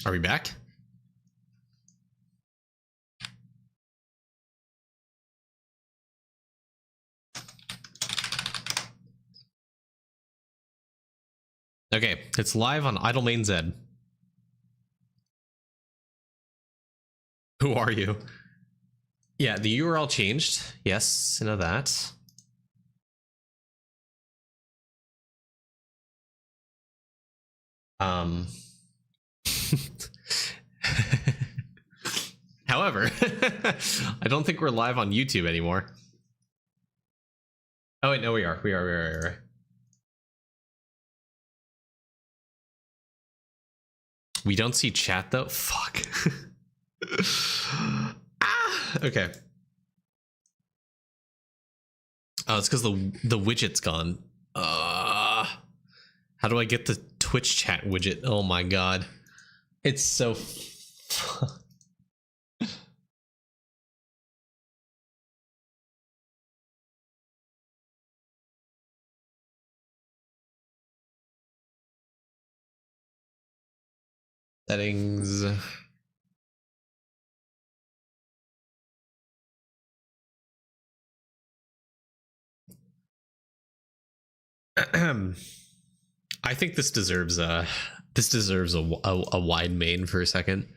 Are we back? Okay, it's live on Idle Main Z. Who are you? Yeah, the URL changed. Yes, I know that. However, I don't think we're live on YouTube anymore. Oh wait, no, we are. We are. We don't see chat though. Fuck. Okay. Oh, it's because the widget's gone. How do I get the Twitch chat widget? Oh my god. It's so settings. I think this deserves a wide main for a second.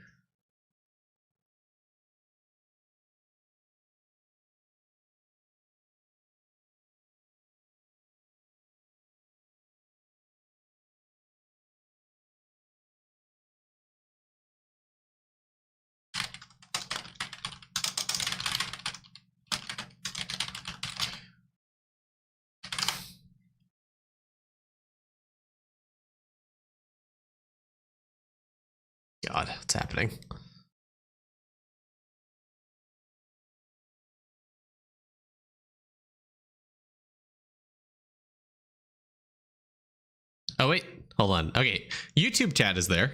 God, what's happening? Oh wait, hold on. Okay, YouTube chat is there.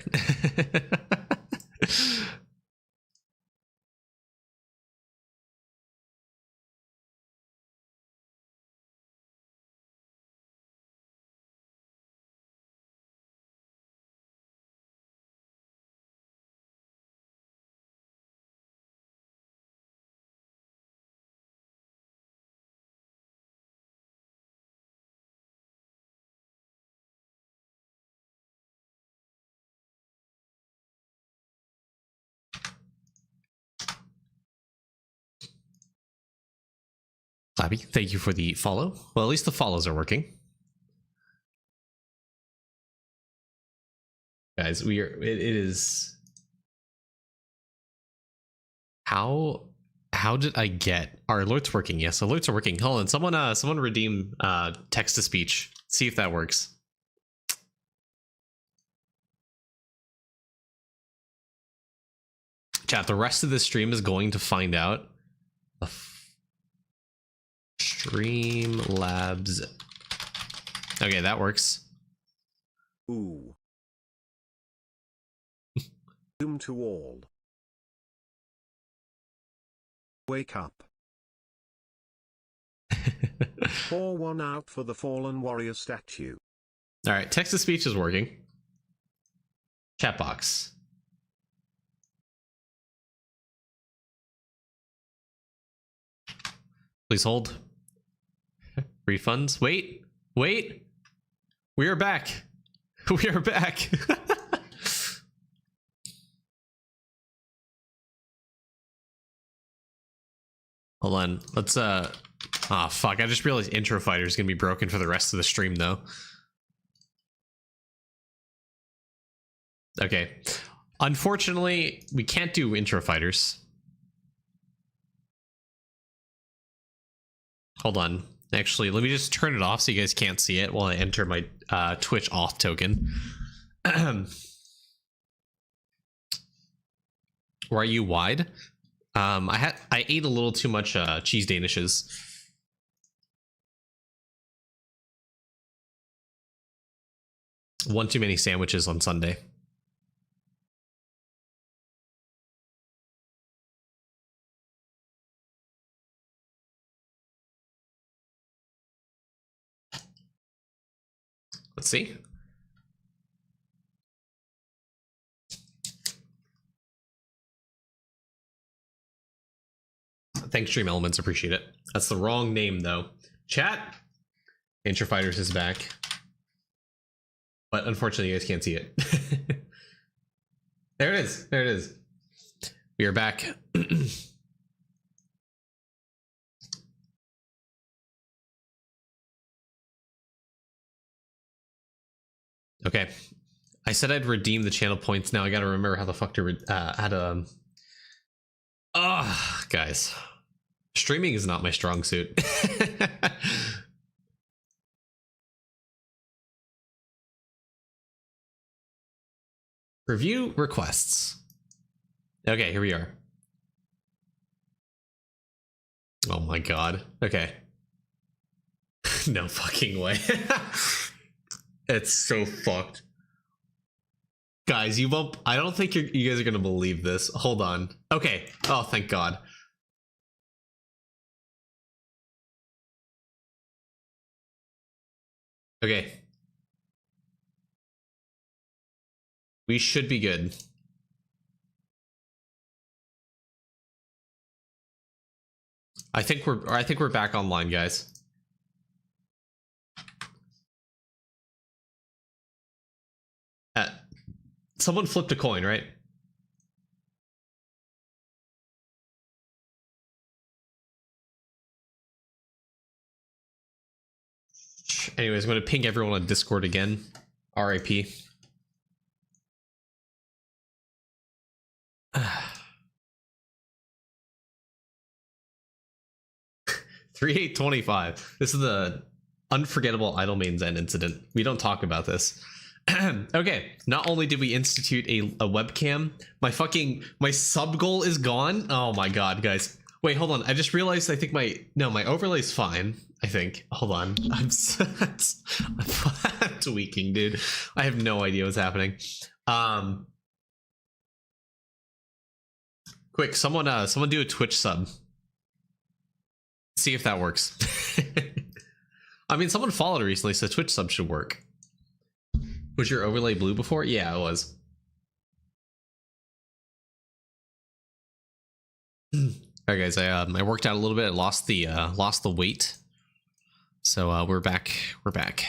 Clappy, thank you for the follow. Well, at least the follows are working. Guys, it is... How did I get... Are alerts working? Yes, alerts are working. Hold on, someone redeem text-to-speech. See if that works. Chat, the rest of the stream is going to find out. Streamlabs. Okay, that works. Ooh. Doom to all. Wake up. Pour one out for the fallen warrior statue. All right, text to speech is working. Chat box. Please hold. Refunds. Wait. We are back. We are back. Hold on. Let's fuck. I just realized intro fighter is gonna be broken for the rest of the stream though. Okay. Unfortunately, we can't do intro fighters. Hold on. Actually, let me just turn it off so you guys can't see it while I enter my Twitch auth token. Were you wide? I ate a little too much cheese danishes. One too many sandwiches on Sunday. Let's see. Thanks, Stream Elements. Appreciate it. That's the wrong name, though. Chat. Intra Fighters is back. But unfortunately, you guys can't see it. There it is. There it is. We are back. Okay. I said I'd redeem the channel points. Now I gotta remember how the fuck to guys. Streaming is not my strong suit. Review requests. Okay, here we are. Oh my god. Okay. No fucking way. It's so fucked. Guys, you won't. I don't think you guys are gonna believe this. Hold on. Okay. Oh, thank God. Okay. We should be good. I think we're back online, guys. Someone flipped a coin, right? Anyways, I'm going to ping everyone on Discord again. RIP. $3,825. This is the unforgettable Idle Mains End incident. We don't talk about this. Okay, not only did we institute a webcam, my sub goal is gone. Oh my god, guys. Wait, hold on. I just realized I think my overlay's fine. I think. Hold on. I'm tweaking, dude. I have no idea what's happening. Quick, someone do a Twitch sub. See if that works. I mean, someone followed recently, so Twitch sub should work. Was your overlay blue before? Yeah, it was. All right, guys. I worked out a little bit. I lost the weight, so we're back. We're back.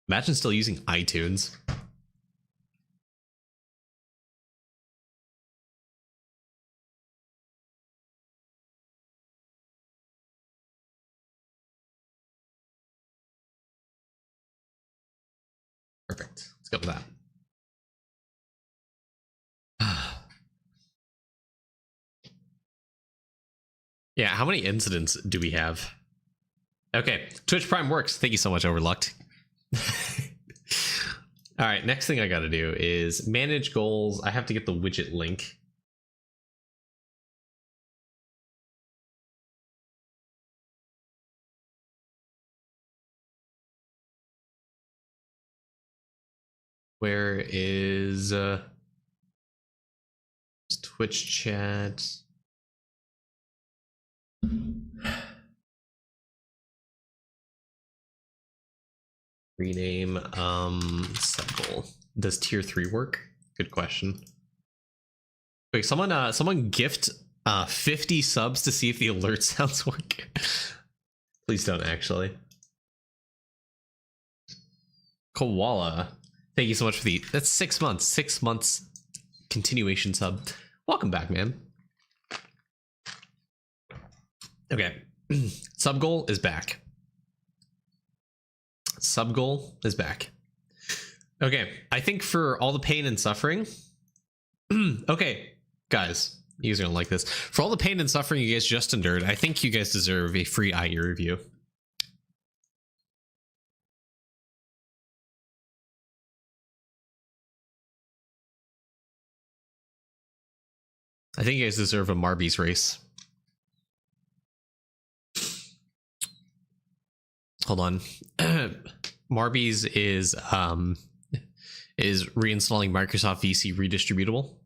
Imagine still using iTunes. Perfect. Let's go with that. Yeah, how many incidents do we have? Okay, Twitch Prime works. Thank you so much, Overlooked. All right, next thing I got to do is manage goals. I have to get the widget link. Where is Twitch chat? Rename sub goal. Does tier 3 work? Good question. Wait, someone gift 50 subs to see if the alert sounds work. Please don't actually. Koala. Thank you so much for that's 6 months. 6 months continuation sub. Welcome back, man. Okay. Sub goal is back. Sub goal is back. Okay. I think for all the pain and suffering. Okay, guys. You guys are gonna like this. For all the pain and suffering you guys just endured, I think you guys deserve a free IE review. I think you guys deserve a Marby's race. Hold on. Marby's is reinstalling Microsoft VC redistributable.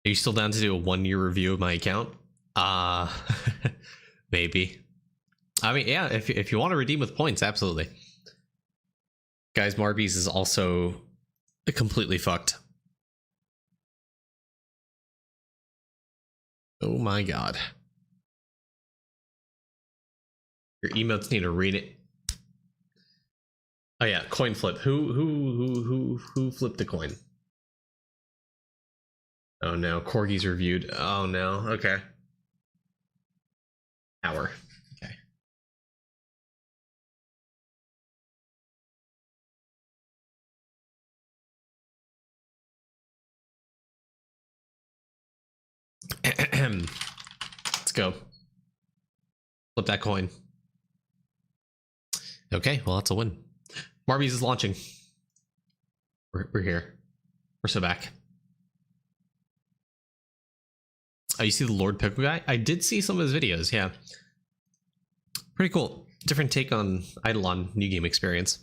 Are you still down to do a 1-year review of my account? Maybe. I mean, yeah, if you want to redeem with points, absolutely. Guys, Marby's is also completely fucked. Oh my god. Your emotes need to read it. Oh yeah, coin flip. Who flipped the coin? Oh no, Corgi's reviewed. Oh no, okay. Hour. Okay. Let's go. Flip that coin. Okay, well that's a win. Marby's is launching. We're here. We're so back. Oh, you see the Lord Pickle guy? I did see some of his videos, yeah. Pretty cool. Different take on Eidolon new game experience.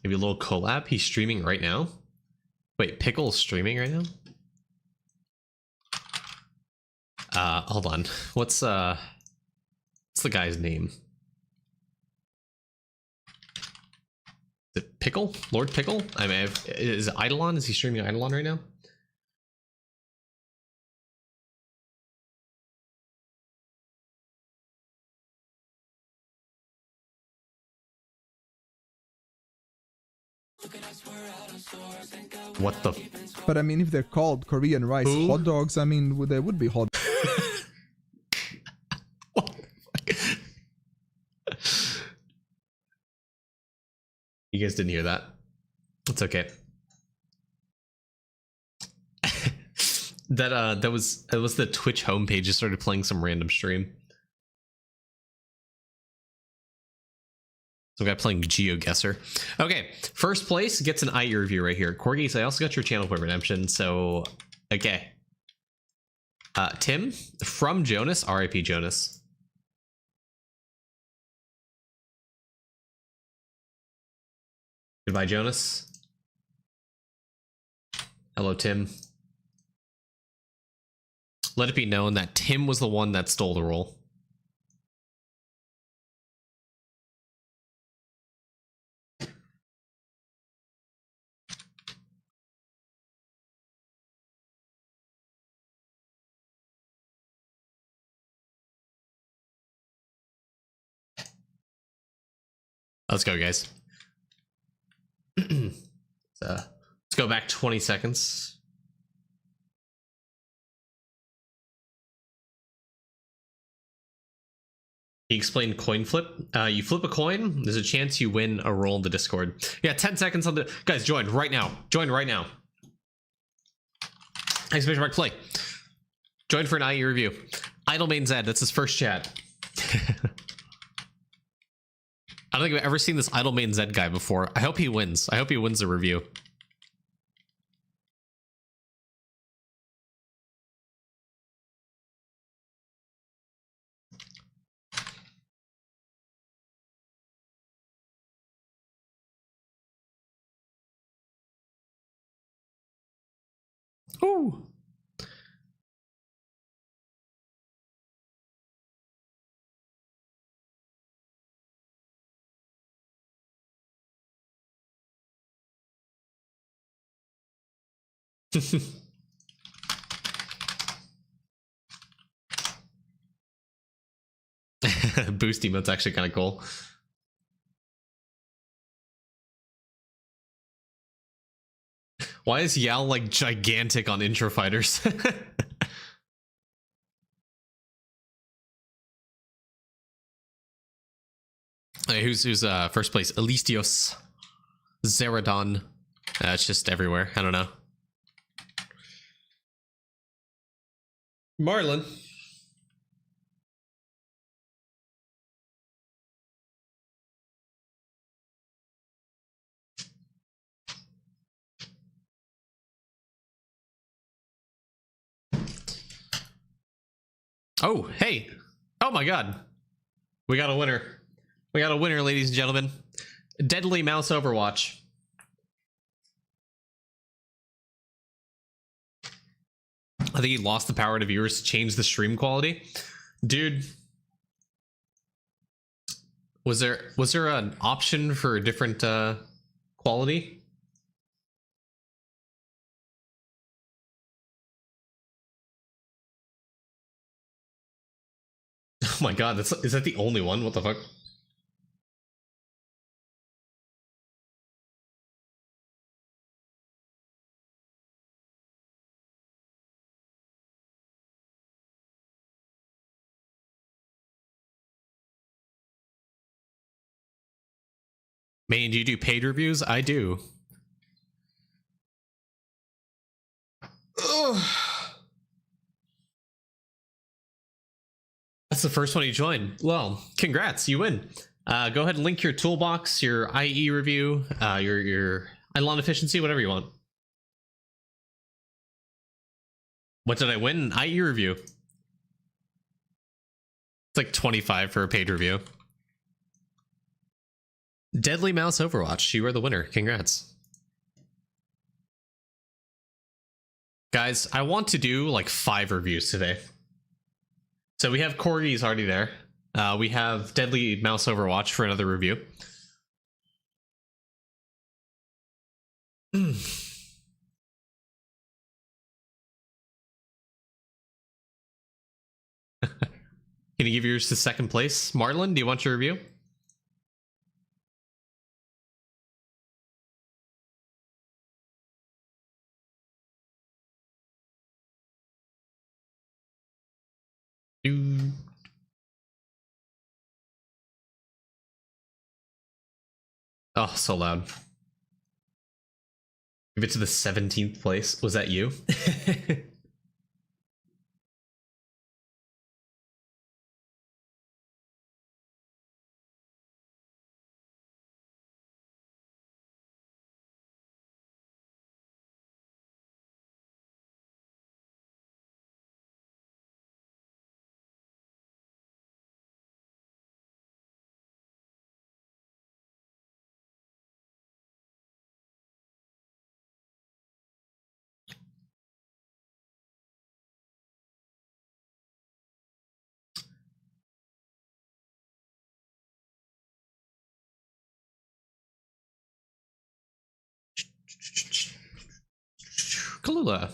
Maybe a little collab. He's streaming right now. Wait, Pickle's streaming right now? Hold on. What's the guy's name? Is it Pickle? Lord Pickle? I mean, is it Eidolon? Is he streaming Eidolon right now? What the? But I mean, if they're called Korean rice hot dogs, I mean, they would be hot. You guys didn't hear that. It's okay. That was the Twitch homepage. Just started playing some random stream. Some guy playing GeoGuessr. Okay, first place gets an IE review right here. Corgis, I also got your channel point redemption. So, okay. Tim from Jonas, RIP Jonas. Goodbye, Jonas. Hello, Tim. Let it be known that Tim was the one that stole the role. Let's go, guys. Let's go back 20 seconds. He explained coin flip. You flip a coin, there's a chance you win a roll in the Discord. Yeah, 10 seconds on the... Guys, join right now. Join right now. Exclamation mark play. Join for an IE review. Idle Main Zed, that's his first chat. I don't think I've ever seen this Idle Main Zed guy before. I hope he wins. I hope he wins the review. Ooh. Boost emote's actually kind of cool. Why is Yao like gigantic on intro fighters? Hey, who's first place? Elistios, Zeradon. It's just everywhere. I don't know. Marlin. Oh, hey. Oh my god. We got a winner. We got a winner, ladies and gentlemen. Deadly Mouse Overwatch. I think he lost the power to viewers to change the stream quality. Dude, was there an option for a different quality? Oh my god, is that the only one? What the fuck? Man, do you do paid reviews? I do. Ugh. That's the first one you joined. Well, congrats, you win. Go ahead and link your toolbox, your IE review, your Eidolon efficiency, whatever you want. What did I win? IE review. It's like 25 for a paid review. Deadly Mouse Overwatch, you are the winner. Congrats. Guys, I want to do like 5 reviews today. So we have Corgi's already there. We have Deadly Mouse Overwatch for another review. Can you give yours to second place? Marlin, do you want your review? Oh, so loud. Give it to the 17th place. Was that you? Kalula.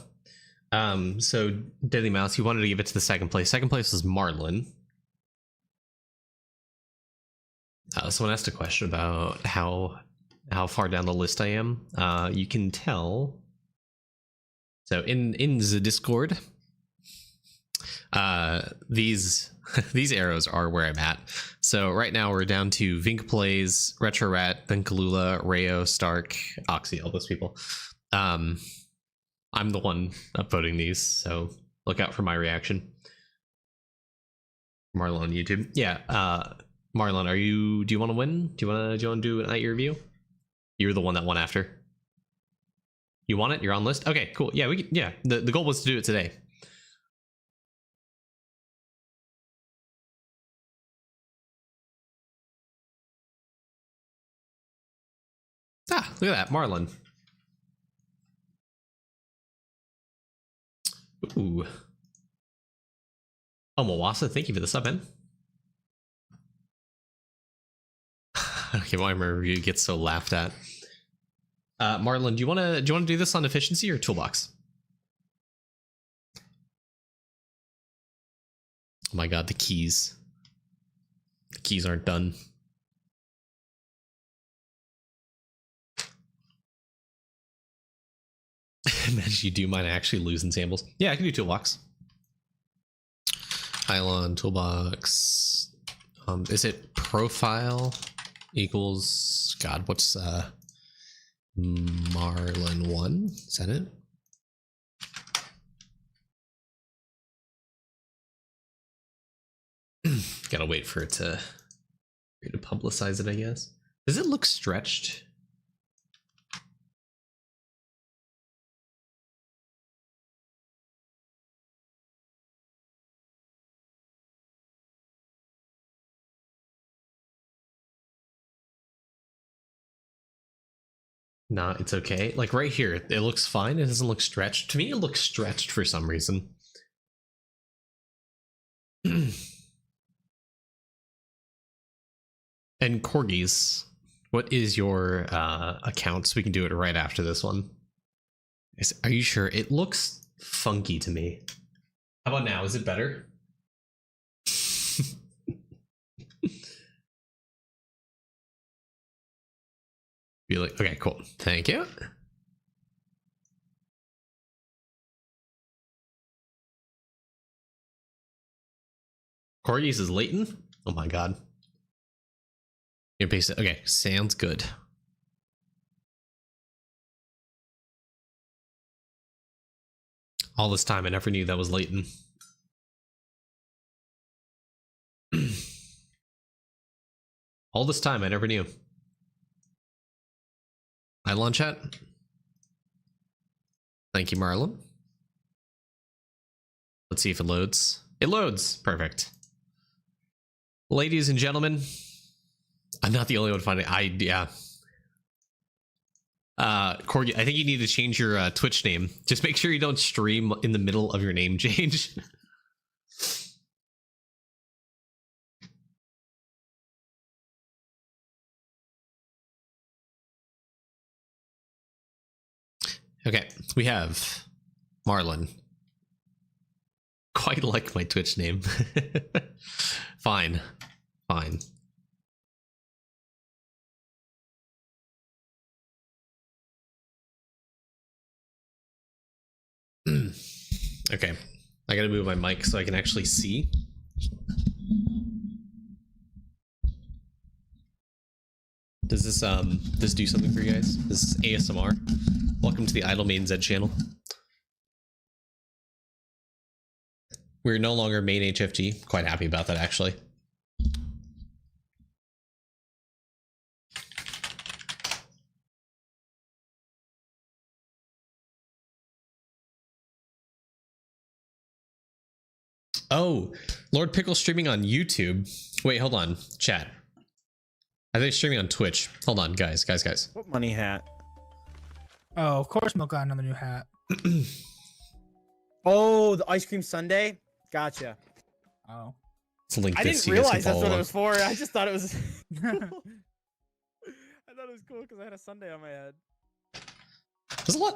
So Deadly Mouse, you wanted to give it to the second place. Second place was Marlin. Someone asked a question about how far down the list I am. You can tell. So in the Discord, these these arrows are where I'm at. So right now we're down to Vink Plays, Retro Rat, then Kalula, Rayo, Stark, Oxy, all those people. I'm the one upvoting these, so look out for my reaction. Marlon on YouTube. Yeah, Marlon, do you want to win? Do you want to do an IE review? You're the one that won after. You want it? You're on list? Okay, cool. Yeah, the goal was to do it today. Ah, look at that, Marlon. Ooh. Oh, Mawasa, thank you for the sub, man. Okay, why my review gets so laughed at. Marlon, do you wanna do this on efficiency or toolbox? Oh my god, the keys. The keys aren't done. Imagine you do mine actually losing samples. Yeah, I can do toolbox. Pylon toolbox. Is it profile equals God? What's Marlin 1? Is that it? Gotta wait for it to publicize it, I guess. Does it look stretched? Nah, it's okay. Like right here, it looks fine. It doesn't look stretched. To me, it looks stretched for some reason. And corgis, what is your account? So we can do it right after this one. Are you sure? It looks funky to me. How about now? Is it better? Be like, okay, cool. Thank you. Corgis is Leighton? Oh my god. You're basically okay, sounds good. All this time I never knew that was Leighton. All this time I never knew. Eidolon chat. Thank you, Marlin. Let's see if it loads. It loads. Perfect. Ladies and gentlemen, I'm not the only one finding. Yeah. Corgi, I think you need to change your Twitch name. Just make sure you don't stream in the middle of your name change. Okay, we have Marlin. Quite like my Twitch name. Fine. Fine. Okay, I gotta move my mic so I can actually see. Does this do something for you guys? This is ASMR. Welcome to the Idle Main Zed channel. We're no longer main HFG. Quite happy about that, actually. Oh, Lord Pickle streaming on YouTube. Wait, hold on, chat. I think streaming on Twitch. Hold on, guys. What money hat? Oh, of course Milk got another new hat. Oh, the ice cream sundae? Gotcha. Oh. It's a link I this didn't so you guys realize can that's follow what it along. was for. I just thought it was I thought it was cool because I had a sundae on my head.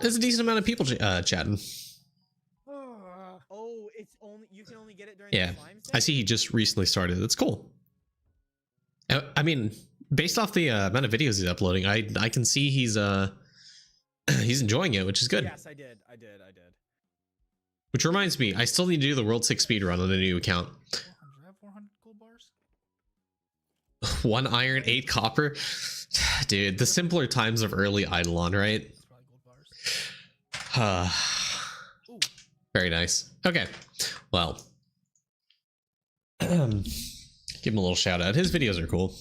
There's a decent amount of people chatting. Oh, it's only you can only get it during Yeah, the slime set? I see he just recently started. That's cool. I mean, based off the amount of videos he's uploading, I can see he's he's enjoying it, which is good. Yes, I did. Which reminds me, I still need to do the World 6 speedrun on a new account. 400 gold bars? 1 iron, 8 copper. Dude, the simpler times of early Eidolon, right? That's probably gold bars. Ooh. Very nice. Okay, well, give him a little shout out. His videos are cool.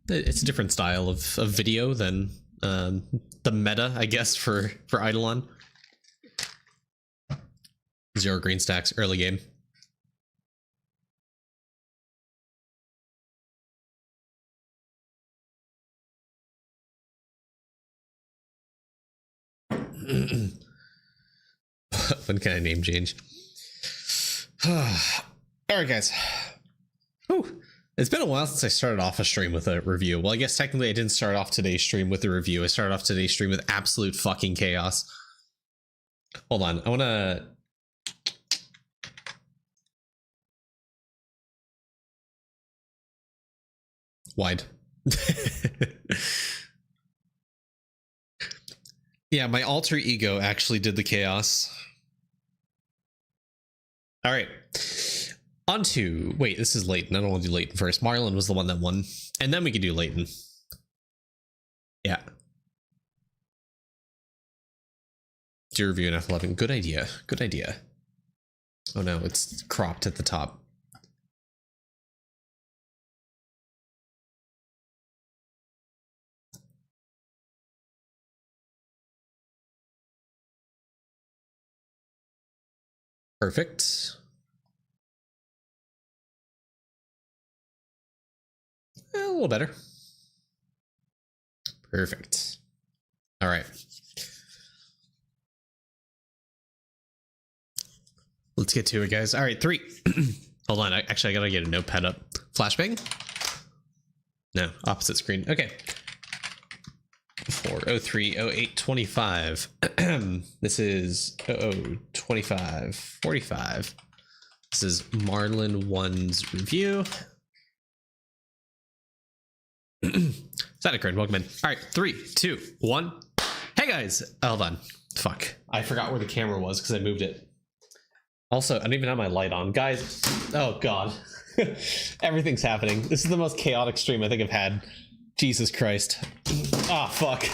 It's a different style of video than the meta, I guess, for Eidolon. 0 green stacks, early game. When can I name change? Alright, guys. Whew. It's been a while since I started off a stream with a review. Well, I guess technically I didn't start off today's stream with a review. I started off today's stream with absolute fucking chaos. Hold on, I wanna... Wide. Yeah, my alter ego actually did the chaos. All right. On to... Wait, this is Leighton. I don't want to do Leighton first. Marlin was the one that won. And then we can do Leighton. Yeah. Do review in F11. Good idea. Good idea. Oh no, it's cropped at the top. Perfect. A little better. Perfect. All right. Let's get to it, guys. All right, 3. Hold on. Actually, I gotta get a notepad up. Flashbang? No, opposite screen. Okay. 4030825. This is 002545. This is Marlin 1's review. Static welcome in. All right, 3, 2, 1. Hey guys, hold on. Fuck, I forgot where the camera was because I moved it. Also, I don't even have my light on, guys. Oh god, everything's happening. This is the most chaotic stream I think I've had. Jesus Christ. Ah, fuck.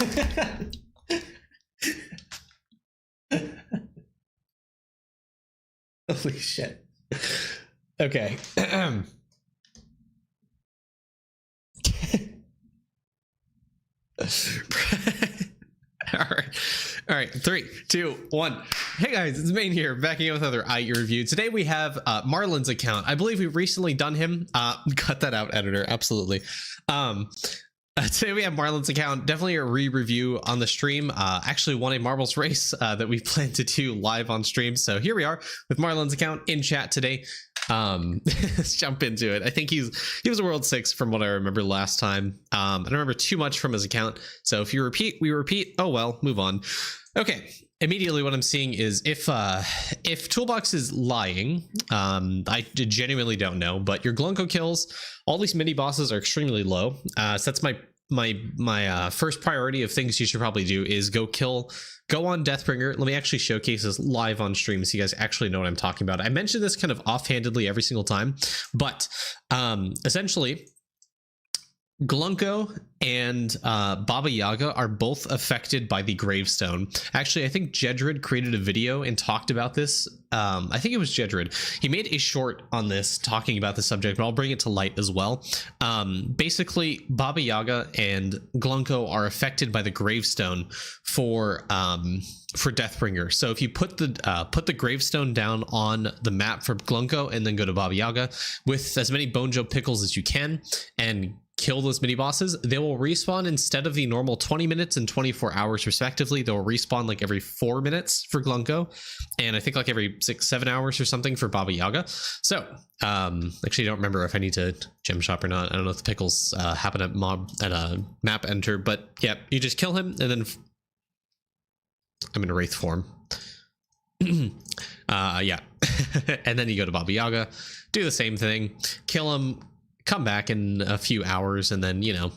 Holy shit. Okay. All right, 3, 2, 1. Hey guys, it's Main here, backing up with another IE review. Today we have Marlin's account. I believe we've recently done him. Cut that out, editor. Absolutely. Today we have Marlin's account. Definitely a re-review on the stream. Actually won a marbles race that we plan to do live on stream. So here we are with Marlin's account in chat today. Let's jump into it. I think he was a world 6 from what I remember last time. I don't remember too much from his account. So if you repeat, we repeat. Oh well, move on. Okay. Immediately what I'm seeing is if Toolbox is lying, I genuinely don't know, but your Glunko kills, all these mini bosses are extremely low. So that's my first priority of things you should probably do is go on Deathbringer. Let me actually showcase this live on stream so you guys actually know what I'm talking about. I mention this kind of offhandedly every single time, but essentially Glunko and Baba Yaga are both affected by the gravestone. Actually, I think Jedrid created a video and talked about this. I think it was Jedrid. He made a short on this talking about the subject, but I'll bring it to light as well. Basically, Baba Yaga and Glunko are affected by the gravestone for Deathbringer. So if you put the gravestone down on the map for Glunko and then go to Baba Yaga with as many Bonjo pickles as you can and kill those mini bosses, they will respawn instead of the normal 20 minutes and 24 hours respectively. They'll respawn like every 4 minutes for Glunko, and I think like every 6-7 hours or something for Baba Yaga. So actually I don't remember if I need to gem shop or not. I don't know if the pickles happen at map enter, but yeah, you just kill him and then I'm in a wraith form. Yeah. And then you go to Baba Yaga, do the same thing, kill him, come back in a few hours, and then, you know,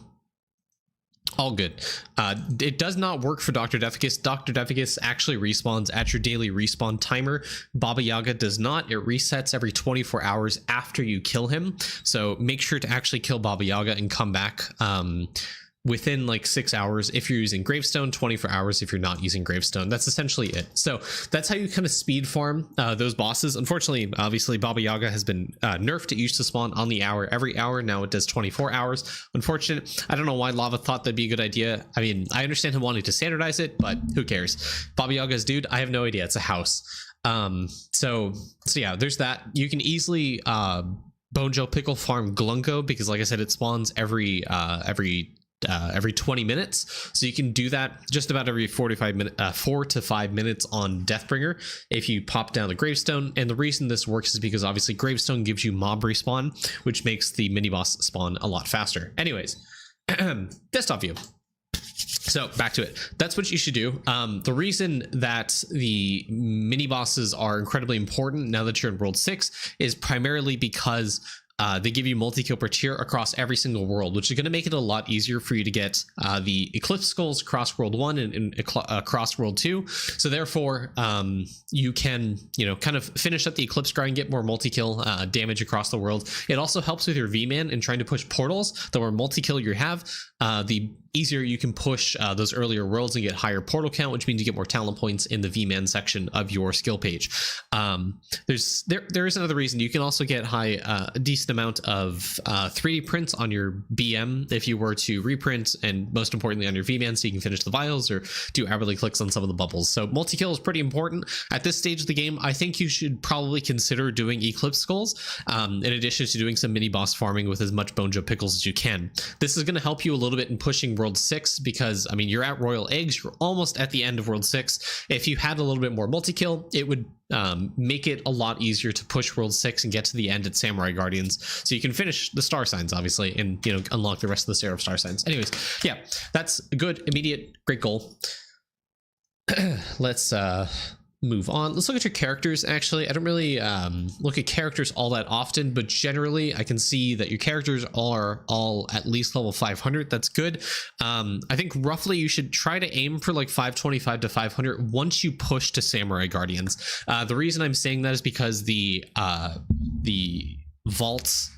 all good. It does not work for Dr. Defecus. Dr. Defecus actually respawns at your daily respawn timer. Baba Yaga does not. It resets every 24 hours after you kill him. So make sure to actually kill Baba Yaga and come back within like 6 hours if you're using Gravestone, 24 hours if you're not using Gravestone. That's essentially it. So that's how you kind of speed farm those bosses. Unfortunately, obviously, Baba Yaga has been nerfed. It used to spawn on the hour every hour. Now it does 24 hours. Unfortunate. I don't know why Lava thought that'd be a good idea. I mean, I understand him wanting to standardize it, but who cares? Baba Yaga's dude, I have no idea. It's a house. So yeah, there's that. You can easily Bonjo pickle farm Glunko because, like I said, it spawns every 20 minutes, so you can do that just about every 4 to 5 minutes on Deathbringer if you pop down the Gravestone. And the reason this works is because obviously Gravestone gives you mob respawn, which makes the mini boss spawn a lot faster. Anyways, desktop view. So back to it. That's what you should do. The reason that the mini bosses are incredibly important now that you're in World 6 is primarily because they give you multi-kill per tier across every single world, which is going to make it a lot easier for you to get the Eclipse Skulls across World 1 and across World 2. So therefore, you can, kind of finish up the Eclipse grind, get more multi-kill damage across the world. It also helps with your V-Man and trying to push portals. The more multi-kill you have, the easier you can push those earlier worlds and get higher portal count, which means you get more talent points in the V-Man section of your skill page. There is another reason. You can also get a decent amount of 3D prints on your BM if you were to reprint, and most importantly on your V-Man, so you can finish the vials or do hourly clicks on some of the bubbles. So multi-kill is pretty important. At this stage of the game, I think you should probably consider doing Eclipse Skulls in addition to doing some mini boss farming with as much Bonjo pickles as you can. This is going to help you a little bit in pushing World World 6 because, I mean, you're at Royal Eggs, you're almost at the end of World 6. If you had a little bit more multi-kill, it would make it a lot easier to push World 6 and get to the end at Samurai Guardians, so you can finish the star signs, obviously, and, you know, unlock the rest of the Seraph star signs. Anyways, yeah, that's a good, immediate, great goal. Let's move on. Let's look at your characters. Actually, I don't really look at characters all that often, but generally I can see that your characters are all at least level 500. That's good. I think roughly you should try to aim for like 525 to 500 once you push to Samurai Guardians. The reason I'm saying that is because the vaults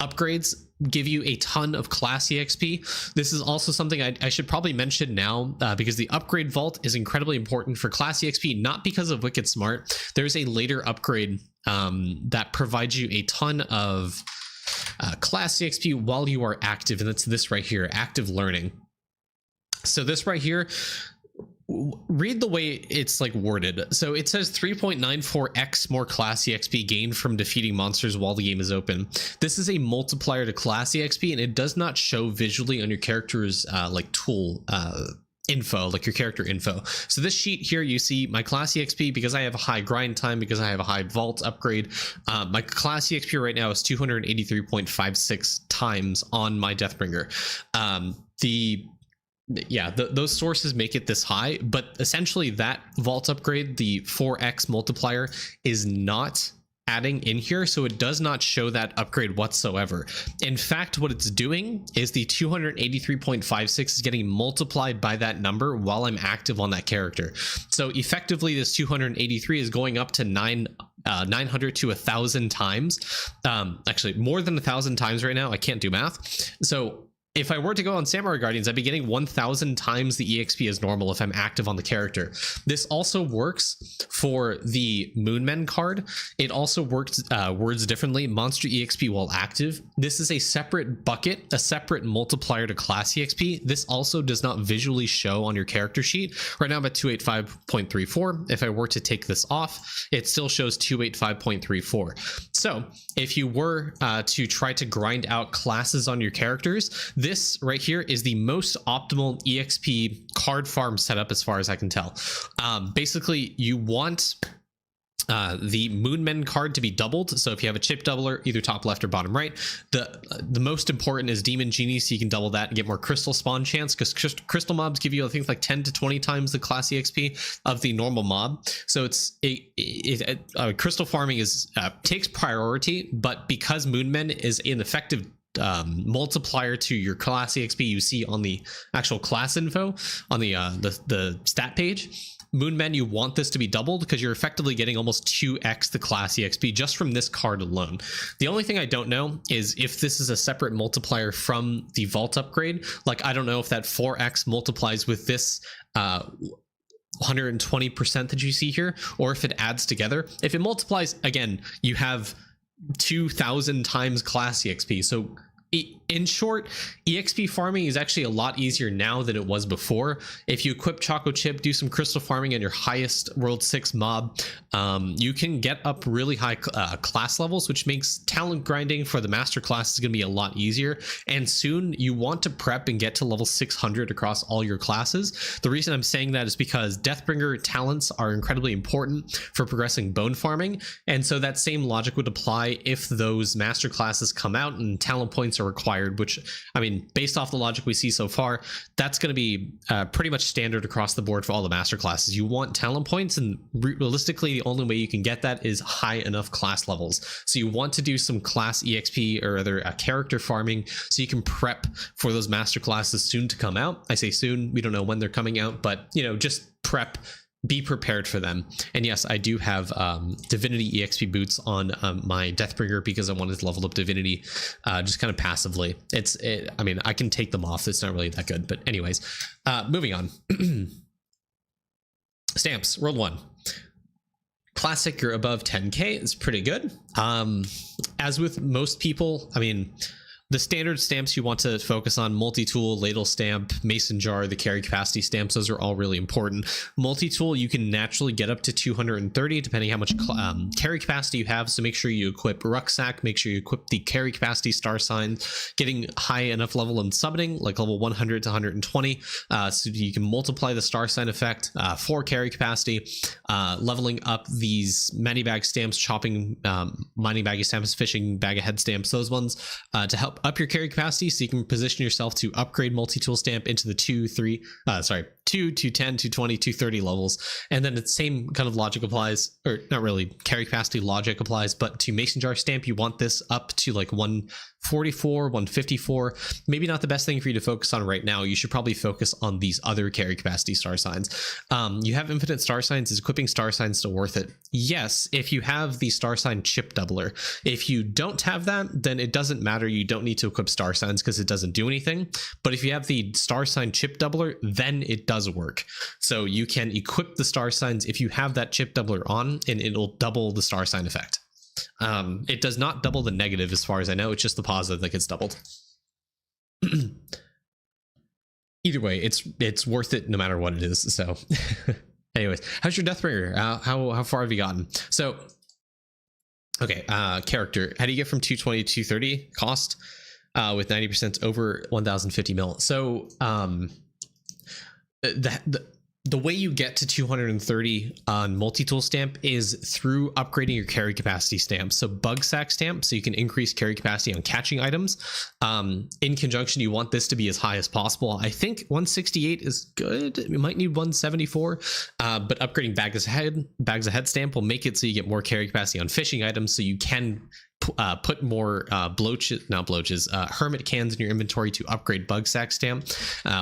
upgrades give you a ton of class exp. This is also something I should probably mention now, because the upgrade vault is incredibly important for class exp, not because of Wicked Smart. There's a later upgrade that provides you a ton of class exp while you are active, and that's this right here, active learning. So this right here, read the way it's like worded. So it says 3.94x more class exp gained from defeating monsters while the game is open. This is a multiplier to class exp, and it does not show visually on your character's like tool info, like your character info. So this sheet here, you see my class exp, because I have a high grind time, because I have a high vault upgrade, my class exp right now is 283.56 times on my Deathbringer. Those sources make it this high, but essentially that vault upgrade, the 4x multiplier, is not adding in here, so it does not show that upgrade whatsoever. In fact, what it's doing is the 283.56 is getting multiplied by that number while I'm active on that character. So effectively this 283 is going up to 900 to 1,000 times, actually more than 1,000 times right now. I can't do math. So if I were to go on Samurai Guardians, I'd be getting 1,000 times the EXP as normal if I'm active on the character. This also works for the Moonmen card. It also works words differently. Monster EXP while active. This is a separate bucket, a separate multiplier to class EXP. This also does not visually show on your character sheet. Right now I'm at 285.34. If I were to take this off, it still shows 285.34. So if you were to try to grind out classes on your characters, this right here is the most optimal EXP card farm setup as far as I can tell. Basically, you want the Moonmen card to be doubled. So if you have a chip doubler, either top left or bottom right, the most important is Demon Genie, so you can double that and get more crystal spawn chance, because crystal mobs give you, I think, like 10 to 20 times the class EXP of the normal mob. So it's crystal farming is takes priority, but because Moonmen is an effective multiplier to your class exp you see on the actual class info on the stat page, Moonmen, you want this to be doubled because you're effectively getting almost 2x the class exp just from this card alone. The only thing I don't know is if this is a separate multiplier from the vault upgrade. Like, I don't know if that 4x multiplies with this 120% that you see here, or if it adds together. If it multiplies, again, you have 2,000 times class exp. So in short, exp farming is actually a lot easier now than it was before. If you equip Choco Chip, do some crystal farming on your highest World 6 mob, you can get up really high class levels, which makes talent grinding for the master class is going to be a lot easier. And soon you want to prep and get to level 600 across all your classes. The reason I'm saying that is because Deathbringer talents are incredibly important for progressing bone farming, and so that same logic would apply if those master classes come out and talent points are required, which, I mean, based off the logic we see so far, that's going to be pretty much standard across the board for all the master classes. You want talent points, and realistically the only way you can get that is high enough class levels. So you want to do some class exp or other character farming so you can prep for those master classes soon to come out. I say soon, we don't know when they're coming out, but, you know, just prep, be prepared for them. And yes, I do have Divinity EXP boots on my Deathbringer because I wanted to level up Divinity just kind of passively. I mean, I can take them off. It's not really that good. But anyways, moving on. Stamps, World 1. Classic, you're above 10k. It's pretty good. As with most people, I mean, the standard stamps you want to focus on: multi-tool, ladle stamp, mason jar, the carry capacity stamps. Those are all really important. Multi-tool, you can naturally get up to 230 depending how much carry capacity you have, so make sure you equip rucksack, make sure you equip the carry capacity star sign, getting high enough level in summoning, like level 100 to 120, so you can multiply the star sign effect for carry capacity, leveling up these many bag stamps, chopping mining baggy stamps, fishing bag of head stamps, those ones, to help up your carry capacity, so you can position yourself to upgrade multi-tool stamp into the 2, 210, 220, 230 levels. And then the same kind of logic applies, or not really carry capacity logic applies, but to mason jar stamp, you want this up to like 144, 154. Maybe not the best thing for you to focus on right now. You should probably focus on these other carry capacity star signs. You have infinite star signs. Is equipping star signs still worth it? Yes, if you have the star sign chip doubler. If you don't have that, then it doesn't matter. You don't need to equip star signs because it doesn't do anything. But if you have the star sign chip doubler, then it does work. So you can equip the star signs if you have that chip doubler on, and it'll double the star sign effect. It does not double the negative as far as I know. It's just the positive that gets doubled. Either way, it's worth it no matter what it is. So anyways, how's your Deathbringer? How far have you gotten? So okay, character, how do you get from 220 to 230 cost with 90% over 1050 mil? So the way you get to 230 on multi-tool stamp is through upgrading your carry capacity stamp. So bug sack stamp, so you can increase carry capacity on catching items. In conjunction, you want this to be as high as possible. I think 168 is good. You might need 174, but upgrading bags ahead stamp will make it so you get more carry capacity on fishing items, so you can put more hermit cans in your inventory to upgrade bug sack stamp,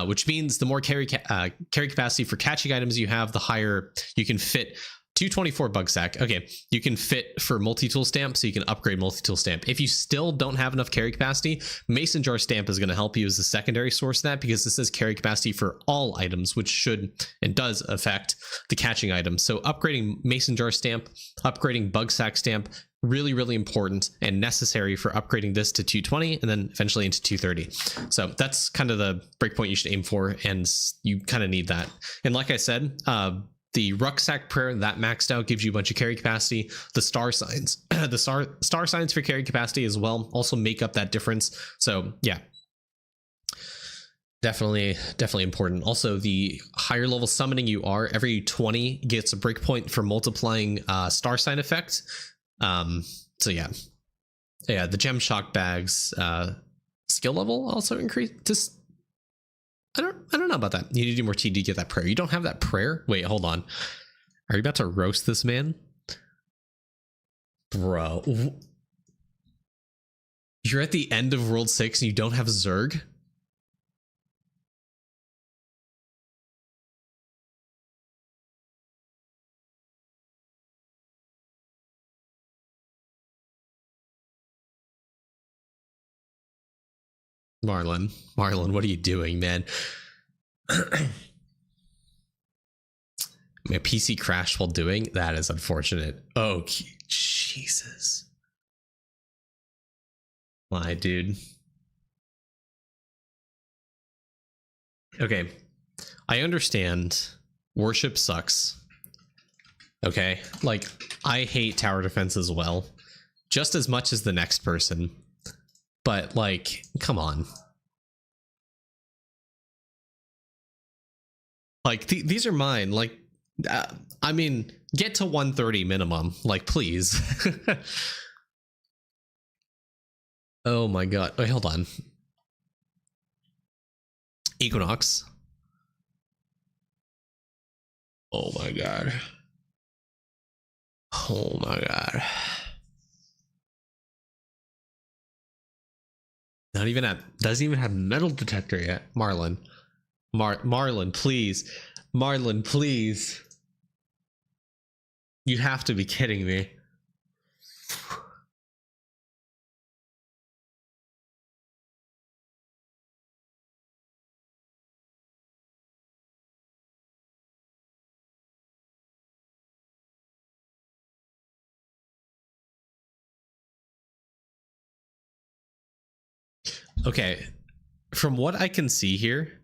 which means the more carry capacity for catching items you have, the higher you can fit. 224 bug sack. Okay, you can fit for multi-tool stamp, so you can upgrade multi-tool stamp. If you still don't have enough carry capacity, mason jar stamp is going to help you as a secondary source of that, because this is carry capacity for all items, which should and does affect the catching items. So upgrading mason jar stamp, upgrading bug sack stamp, really, really important and necessary for upgrading this to 220 and then eventually into 230. So that's kind of the breakpoint you should aim for, and you kind of need that. And like I said, the rucksack prayer that maxed out gives you a bunch of carry capacity. The star signs, the star signs for carry capacity as well also make up that difference. So yeah, definitely important. Also, the higher level summoning you are, every 20 gets a breakpoint for multiplying star sign effect. So yeah, the gem shock bags skill level also increased. Just I don't know about that. You need to do more TD to get that prayer. You don't have that prayer? Wait, hold on. Are you about to roast this man? Bro. You're at the end of World 6 and you don't have Zerg? Marlin, what are you doing, man? My PC crashed while doing that. Is unfortunate. Oh, Jesus, my dude. Okay, I understand. Worship sucks. Okay, like I hate tower defense as well, just as much as the next person. But like, come on. Like these are mine. Like, I mean, get to 130 minimum. Like, please. Oh my god. Wait, hold on. Equinox. Oh my god. Oh my god. Not even doesn't even have metal detector yet. Marlin, please. Marlin, please. You have to be kidding me. Okay, from what I can see here,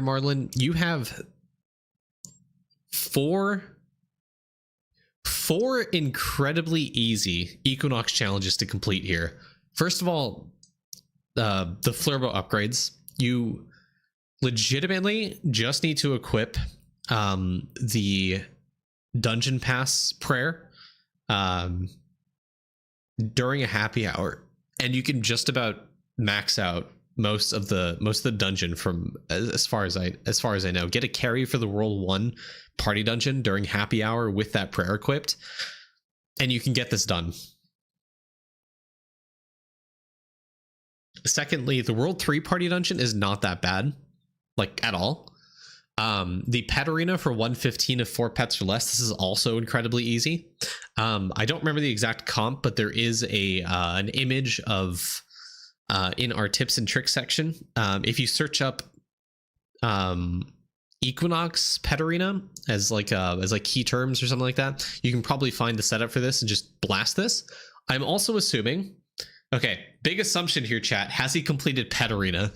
Marlin, you have four incredibly easy Equinox challenges to complete here. First of all, the Flurbo upgrades. You legitimately just need to equip the Dungeon Pass prayer during a happy hour, and you can just about max out most of the dungeon from as far as I know. Get a carry for the World 1 party dungeon during happy hour with that prayer equipped, and you can get this done. Secondly, the World 3 party dungeon is not that bad, like at all. The pet arena for 115 if 4 pets or less, this is also incredibly easy. I don't remember the exact comp, but there is an image of in our tips and tricks section. If you search up Equinox pet arena as key terms or something like that, you can probably find the setup for this and just blast this. I'm also assuming, okay, big assumption here, chat, has he completed pet arena?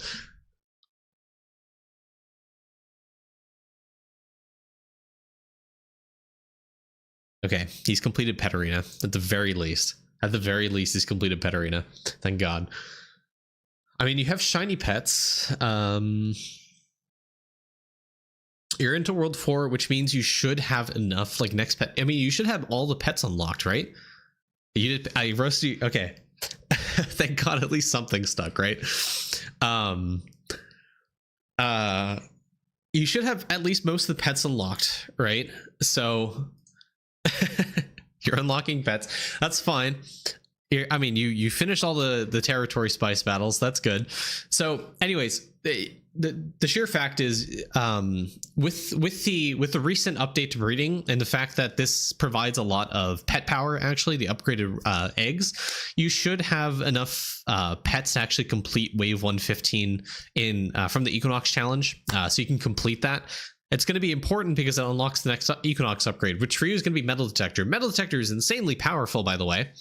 Okay, he's completed pet arena at the very least. At the very least, he's completed pet arena. Thank God. I mean, you have shiny pets. You're into World 4, which means you should have enough, like, next pet. I mean, you should have all the pets unlocked, right? You did. I roasted you. Okay. Thank God, at least something stuck, right? You should have at least most of the pets unlocked, right? So you're unlocking pets. That's fine. I mean, you finished all the territory spice battles. That's good. So anyways, the sheer fact is, with the recent update to breeding and the fact that this provides a lot of pet power, actually the upgraded eggs, you should have enough pets to actually complete wave 115 in from the Equinox challenge, so you can complete that. It's going to be important because it unlocks the next Equinox upgrade, which for you is going to be Metal Detector. Metal Detector is insanely powerful, by the way,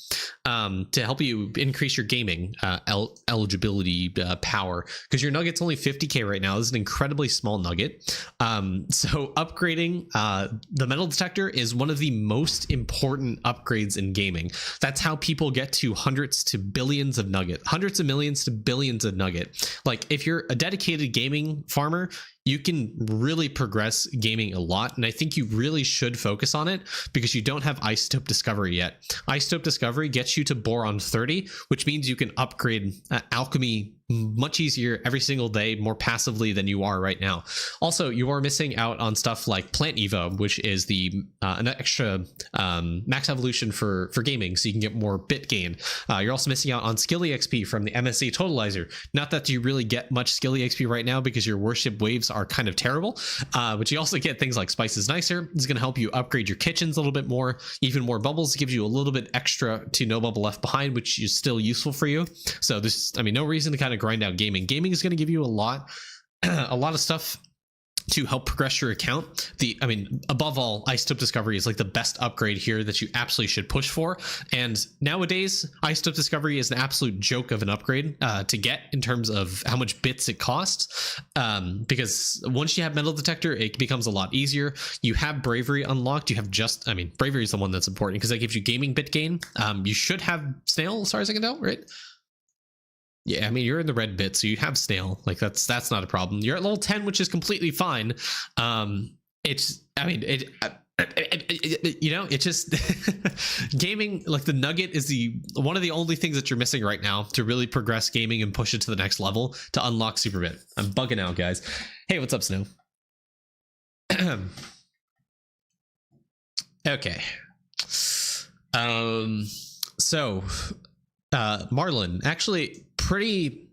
to help you increase your gaming eligibility power, because your nugget's only 50k right now. This is an incredibly small nugget. So upgrading the Metal Detector is one of the most important upgrades in gaming. That's how people get to hundreds to billions of nugget, hundreds of millions to billions of nugget. Like, if you're a dedicated gaming farmer, you can really progress gaming a lot, and I think you really should focus on it because you don't have Isotope Discovery yet. Isotope Discovery gets you to Boron 30, which means you can upgrade Alchemy much easier every single day, more passively than you are right now. Also, you are missing out on stuff like Plant Evo, which is the an extra max evolution for gaming, so you can get more bit gain. You're also missing out on skill EXP from the MSC Totalizer. Not that you really get much skill EXP right now because your worship waves are kind of terrible, but you also get things like Spice is Nicer. It's going to help you upgrade your kitchens a little bit more. Even more bubbles gives you a little bit extra to no bubble left behind, which is still useful for you. So there's, I mean, no reason to kind of grind out gaming. Gaming is going to give you a lot of stuff to help progress your account. I mean, above all, Isotope Discovery is like the best upgrade here that you absolutely should push for. And nowadays, Isotope Discovery is an absolute joke of an upgrade to get in terms of how much bits it costs. Because once you have Metal Detector, it becomes a lot easier. You have Bravery unlocked. You have just, I mean, Bravery is the one that's important because that gives you gaming bit gain. You should have Snail, as far as I can tell, right? Yeah, I mean, you're in the red bit, so you have Snail. Like, that's not a problem. You're at level 10, which is completely fine. It's, I mean, you know, it just gaming, like, the nugget is one of the only things that you're missing right now to really progress gaming and push it to the next level to unlock super bit. I'm bugging out, guys. Hey, what's up, Snow? Okay. So Marlin, actually pretty,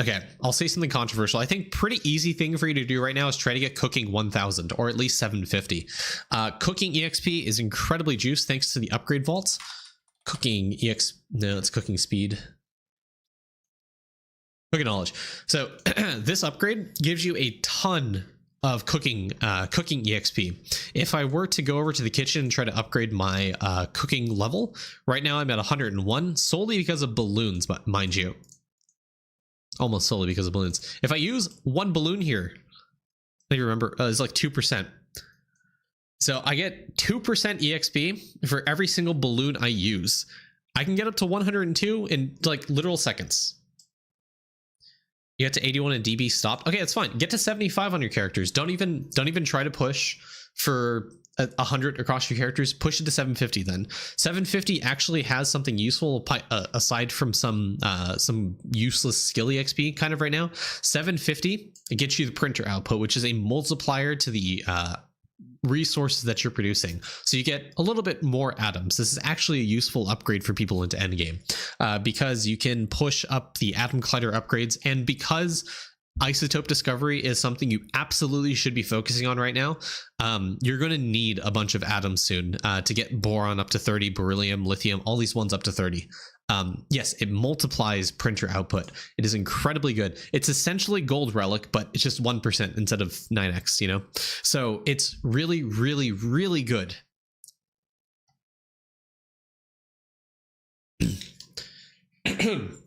okay, I'll say something controversial. I think pretty easy thing for you to do right now is try to get cooking 1000 or at least 750. Cooking EXP is incredibly juiced thanks to the upgrade vaults. Cooking no, it's cooking speed. Cooking knowledge. So this upgrade gives you a ton cooking exp. If I were to go over to the kitchen and try to upgrade my cooking level, right now I'm at 101 solely because of balloons, but mind you, almost solely because of balloons. If I use one balloon here, I remember it's like 2%. So I get 2% exp for every single balloon I use. I can get up to 102 in like literal seconds. You get to 81 and DB stopped. Okay, that's fine. Get to 75 on your characters. Don't even try to push for 100 across your characters. Push it to 750 then. 750 actually has something useful aside from some useless skill exp kind of right now. 750, it gets you the printer output, which is a multiplier to the resources that you're producing, so you get a little bit more atoms. This is actually a useful upgrade for people into endgame because you can push up the atom collider upgrades, and because isotope discovery is something you absolutely should be focusing on right now. You're going to need a bunch of atoms soon to get boron up to 30, beryllium, lithium, all these ones up to 30. Yes, it multiplies printer output. It is incredibly good. It's essentially gold relic, but it's just 1% instead of 9x, you know? So it's really, really, really good.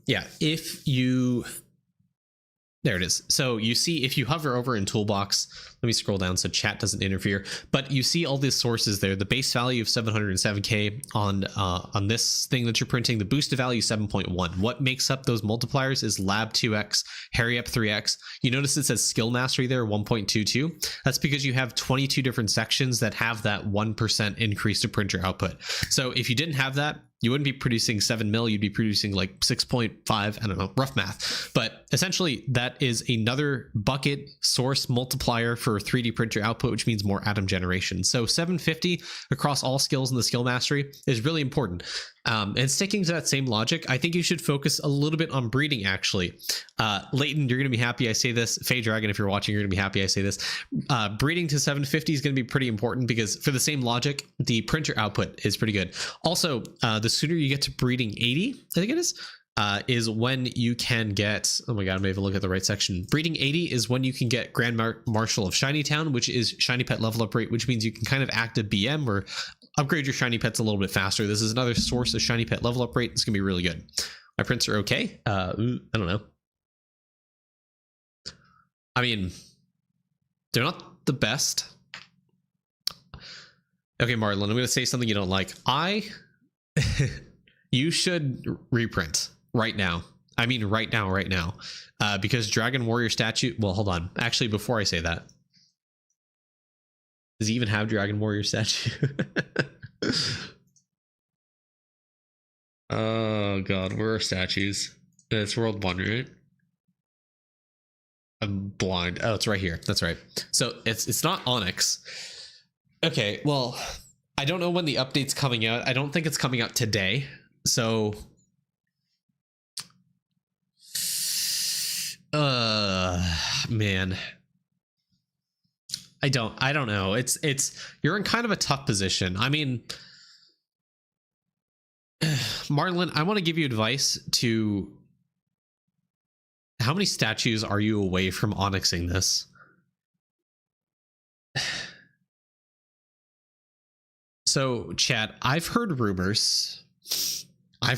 Yeah, if you... There it is. So you see, if you hover over in toolbox, let me scroll down so chat doesn't interfere, but you see all these sources there. The base value of 707k on this thing that you're printing, the boosted value 7.1. What makes up those multipliers is lab 2x, hurry up 3x. You notice it says skill mastery there 1.22. That's because you have 22 different sections that have that 1% increase to printer output. So if you didn't have that, you wouldn't be producing 7 mil, you'd be producing like 6.5, I don't know, rough math. But essentially that is another bucket source multiplier for 3D printer output, which means more atom generation. So 750 across all skills in the skill mastery is really important. And sticking to that same logic, I think you should focus a little bit on breeding actually. Leighton, you're going to be happy I say this. Faye Dragon, if you're watching, you're going to be happy I say this. Breeding to 750 is going to be pretty important because for the same logic, the printer output is pretty good. Also, the sooner you get to breeding 80, I think it is when you can get, oh my god, I'm even looking at the right section. Breeding 80 is when you can get Grand Marshal of Shiny Town, which is Shiny Pet level up rate, which means you can kind of act a BM or upgrade your Shiny Pets a little bit faster. This is another source of Shiny Pet level up rate. It's gonna be really good. My prints are okay. I don't know. I mean, they're not the best. Okay, Marlin, I'm gonna say something you don't like. You should reprint right now. I mean, right now. Because Dragon Warrior statue, well, hold on. Actually, before I say that, does he even have Dragon Warrior statue? Oh god, where are statues? It's World 1, right? I'm blind. Oh, it's right here. That's right. So it's not Onyx. Okay, well, I don't know when the update's coming out. I don't think it's coming out today. So man, I don't know. It's you're in kind of a tough position. I mean, Marlin, I want to give you advice to how many statues are you away from onyxing this? So chat, I've heard rumors. I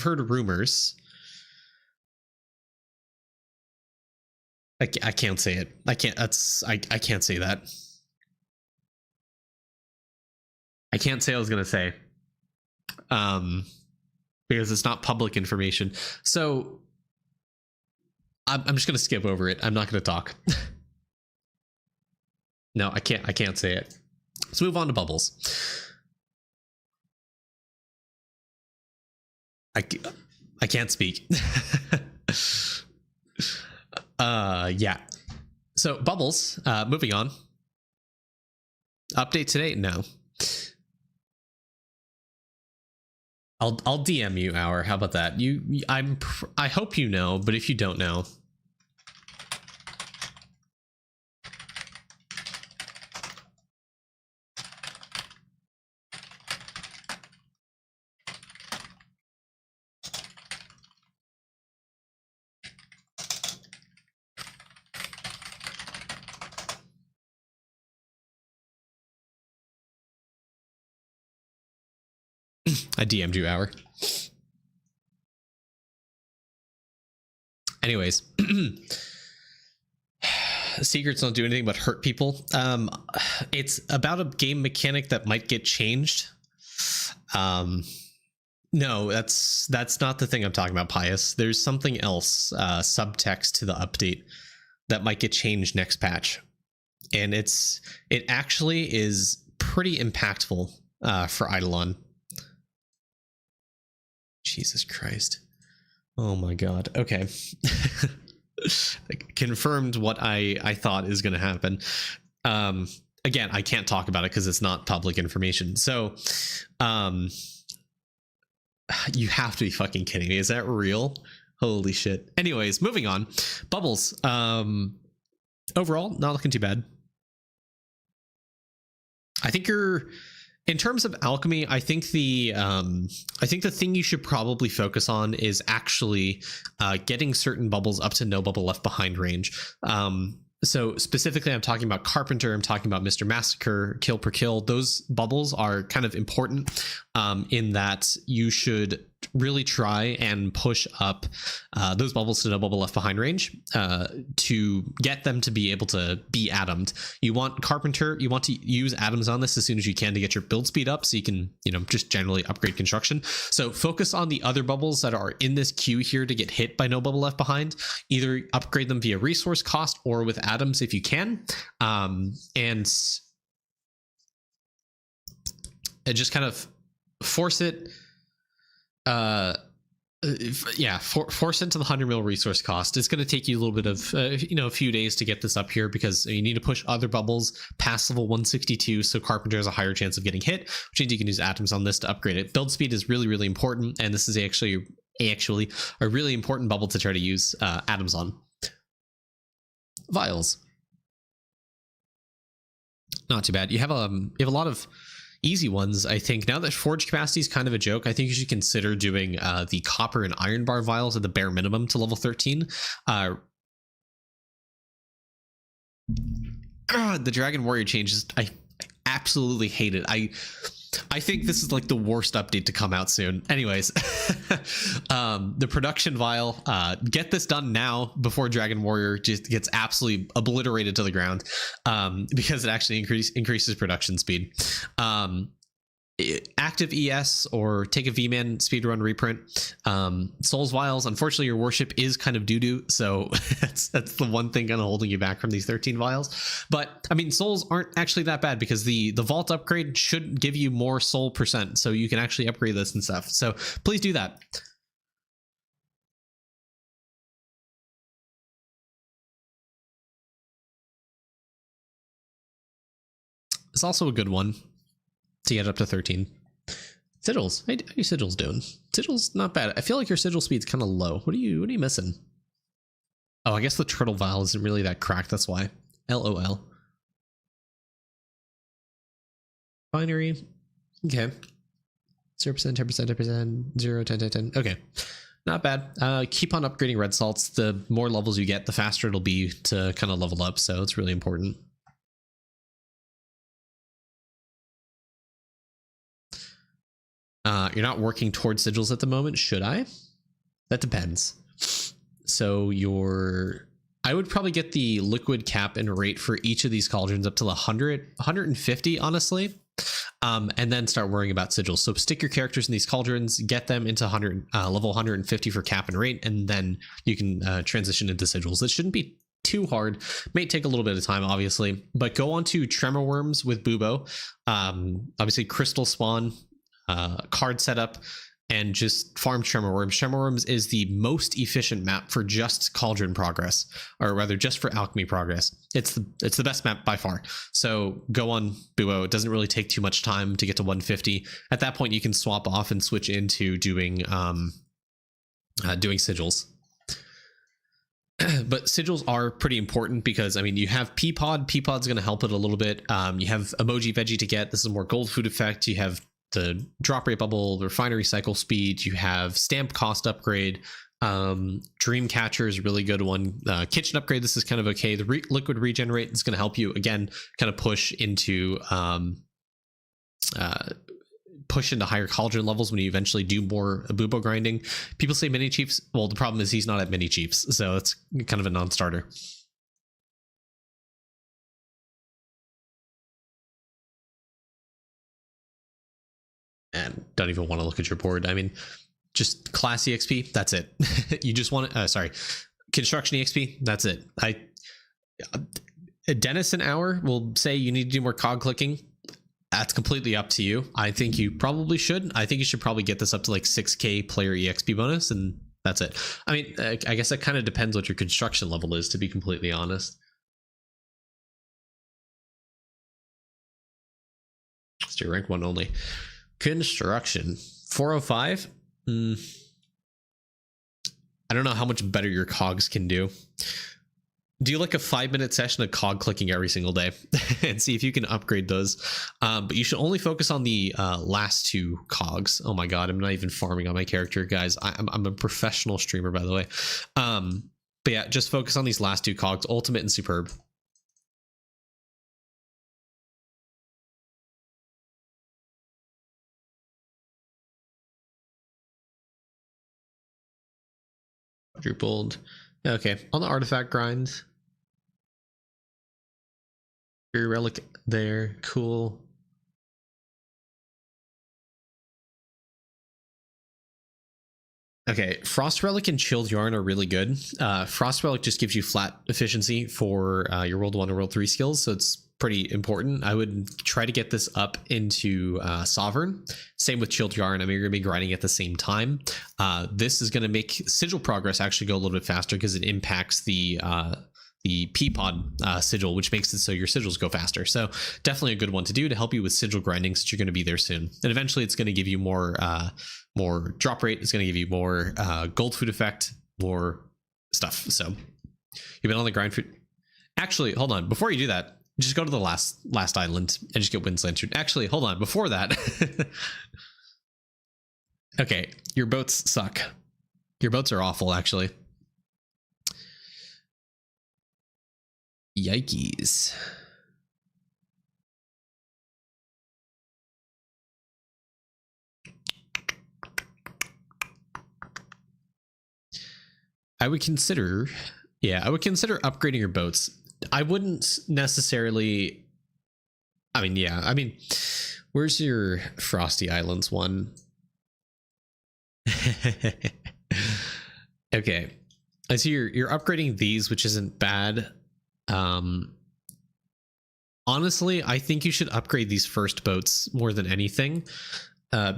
can't say it. I can't say that. I can't say I was gonna say. Because it's not public information. So I'm just gonna skip over it. I'm not gonna talk. No, I can't say it. Let's move on to bubbles. I can't speak. Yeah. So bubbles, moving on. Update today? No. I'll DM you, Hour. How about that? I hope you know, but if you don't know, I DM'd you, Hour. Anyways, secrets don't do anything but hurt people. It's about a game mechanic that might get changed. No, that's not the thing I'm talking about, Pius. There's something else, subtext to the update that might get changed next patch, and it actually is pretty impactful for Eidolon. Jesus Christ. Oh my god. Okay. Confirmed what I thought is going to happen. Again, I can't talk about it because it's not public information. So, you have to be fucking kidding me. Is that real? Holy shit. Anyways, moving on. Bubbles. Overall, not looking too bad. I think in terms of alchemy, I think the thing you should probably focus on is actually getting certain bubbles up to no bubble left behind range. So specifically, I'm talking about Carpenter, I'm talking about Mr. Massacre, Kill per Kill. Those bubbles are kind of important in that you should really try and push up those bubbles to no bubble left behind range to get them to be able to be atomed. You want Carpenter, you want to use atoms on this as soon as you can to get your build speed up so you can, just generally upgrade construction. So focus on the other bubbles that are in this queue here to get hit by no bubble left behind. Either upgrade them via resource cost or with atoms if you can. And just kind of force it. Force into the 100 mil resource cost. It's going to take you a little bit of a few days to get this up here because you need to push other bubbles past level 162, so Carpenter has a higher chance of getting hit, which means you can use atoms on this to upgrade it. Build speed is really, really important, and this is actually a really important bubble to try to use atoms on. Vials, not too bad. You have a lot of easy ones. I think now that forge capacity is kind of a joke, I think you should consider doing the copper and iron bar vials at the bare minimum to level 13. The Dragon Warrior changes, I absolutely hate it. I think this is like the worst update to come out soon. Anyways, the production vial, get this done now before Dragon Warrior just gets absolutely obliterated to the ground, because it actually increases production speed. Active ES or take a V-Man speedrun reprint. Souls vials, unfortunately your worship is kind of doo-doo, so that's the one thing kind of holding you back from these 13 vials. But I mean, souls aren't actually that bad because the vault upgrade should give you more soul percent, so you can actually upgrade this and stuff. So please do that. It's also a good one to get up to 13. Sigils, how you Sigils doing? Sigils not bad. I feel like your sigil speed's kind of low. What are you missing? Oh, I guess the turtle vial isn't really that cracked. That's why. LOL. Binary. Okay. 0%, 10%, 10%, 0, 10, 10, 10. Okay. Not bad. Keep on upgrading red salts. The more levels you get, the faster it'll be to kind of level up. So it's really important. You're not working towards sigils at the moment. Should I? That depends. So I would probably get the liquid cap and rate for each of these cauldrons up to 150, honestly. And then start worrying about sigils. So stick your characters in these cauldrons, get them into level 150 for cap and rate, and then you can transition into sigils. It shouldn't be too hard. May take a little bit of time, obviously, but go on to Tremor Worms with Bubo. Obviously, Crystal Spawn, card setup, and just farm Tremor Worms. Tremor Worms is the most efficient map for just Cauldron progress, or rather just for Alchemy progress. It's the best map by far. So go on Buo. It doesn't really take too much time to get to 150. At that point, you can swap off and switch into doing sigils. But sigils are pretty important because, I mean, you have Peapod. Peapod's going to help it a little bit. You have Emoji Veggie to get. This is more gold food effect. You have the drop rate bubble, the refinery cycle speed. You have stamp cost upgrade. Dream Catcher is a really good one. Kitchen upgrade, this is kind of okay. The liquid regenerate is going to help you again kind of push into push into higher cauldron levels when you eventually do more Abubo grinding. People say mini chiefs. Well, the problem is he's not at mini chiefs, so it's kind of a non-starter. And don't even want to look at your board. I mean, just class EXP, that's it. You just want to, sorry, construction EXP, that's it. Dennis an hour will say you need to do more cog clicking. That's completely up to you. I think you probably should. I think you should probably get this up to like 6k player EXP bonus, and that's it. I mean, I guess that kind of depends what your construction level is, to be completely honest. It's your rank 1 only. Construction 405. I don't know how much better your cogs can do. Do like a 5-minute session of cog clicking every single day and see if you can upgrade those. But you should only focus on the last 2 cogs. Oh my god, I'm not even farming on my character, guys. I'm a professional streamer, by the way. But yeah, just focus on these last 2 cogs, ultimate and superb. Quadrupled. Okay, on the artifact grind. Your relic there, cool. Okay, Frost Relic and Chilled Yarn are really good. Frost Relic just gives you flat efficiency for your World 1 and World 3 skills, so it's pretty important. I would try to get this up into Sovereign. Same with Chilled Yarn. I mean, you're going to be grinding at the same time. This is going to make sigil progress actually go a little bit faster because it impacts the P-Pod sigil, which makes it so your sigils go faster. So definitely a good one to do to help you with sigil grinding, since you're going to be there soon. And eventually it's going to give you more drop rate. It's going to give you more gold food effect, more stuff. So you've been on the grind for... Actually, hold on. Before you do that, just go to the last island and just get Wind's Lantern. Actually, hold on. Before that... Okay, your boats suck. Your boats are awful, actually. Yikes. I would consider upgrading your boats. I wouldn't necessarily, where's your Frosty Islands one? Okay, I see you're upgrading these, which isn't bad. Honestly, I think you should upgrade these first boats more than anything,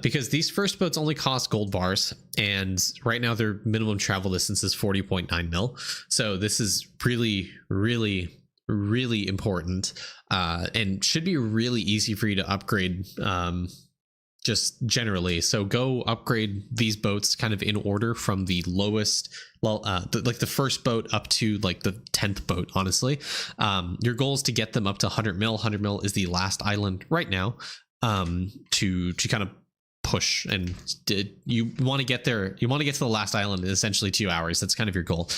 because these first boats only cost gold bars, and right now their minimum travel distance is 40.9 mil. So this is really, really, really important, and should be really easy for you to upgrade, just generally. So go upgrade these boats kind of in order from the lowest, like the first boat up to like the 10th boat, honestly. Your goal is to get them up to 100 mil. 100 mil is the last island right now, to kind of push, and you want to get there. You want to get to the last island in essentially 2 hours. That's kind of your goal.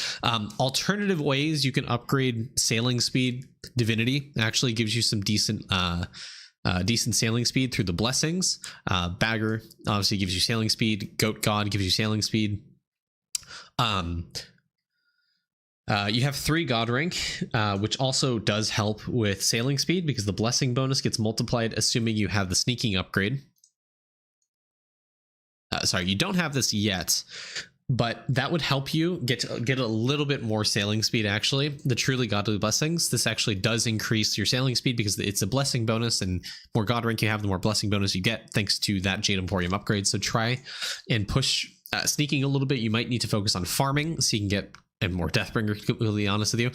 Alternative ways you can upgrade sailing speed. Divinity actually gives you some decent sailing speed through the blessings. Bagger obviously gives you sailing speed. Goat God gives you sailing speed. You have 3 God rank, which also does help with sailing speed because the blessing bonus gets multiplied assuming you have the sneaking upgrade. Sorry, you don't have this yet, but that would help you get a little bit more sailing speed. Actually, the truly godly blessings, this actually does increase your sailing speed because it's a blessing bonus, and more god rank you have, the more blessing bonus you get thanks to that Jade Emporium upgrade. So try and push sneaking a little bit. You might need to focus on farming so you can get more Deathbringer, to be really honest with you.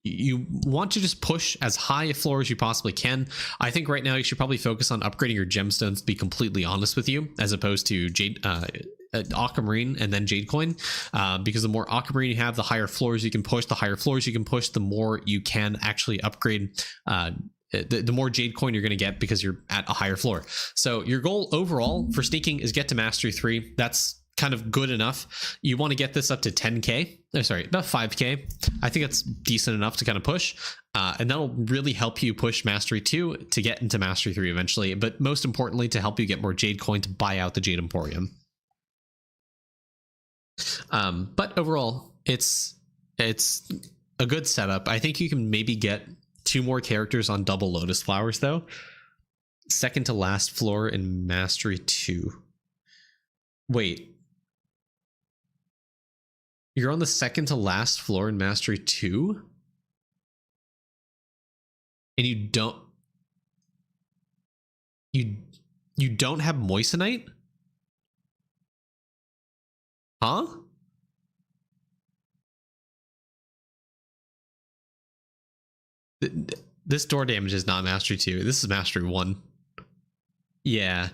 You want to just push as high a floor as you possibly can. I think right now you should probably focus on upgrading your gemstones, to be completely honest with you, as opposed to Jade Aquamarine and then Jade Coin, because the more Aquamarine you have, the higher floors you can push. The higher floors you can push, the more you can actually upgrade. The more Jade Coin you're going to get because you're at a higher floor. So your goal overall for sneaking is get to Mastery 3. That's kind of good enough. You want to get this up to 10k. Oh, sorry, about 5k. I think that's decent enough to kind of push, and that'll really help you push Mastery 2 to get into Mastery 3 eventually, but most importantly to help you get more Jade coin to buy out the Jade Emporium. But overall, it's a good setup. I think you can maybe get 2 more characters on double Lotus Flowers though. Second to last floor in Mastery 2. Wait. You're on the second to last floor in Mastery 2? And you don't have Moissanite? Huh? This door damage is not Mastery 2. This is Mastery 1. Yeah.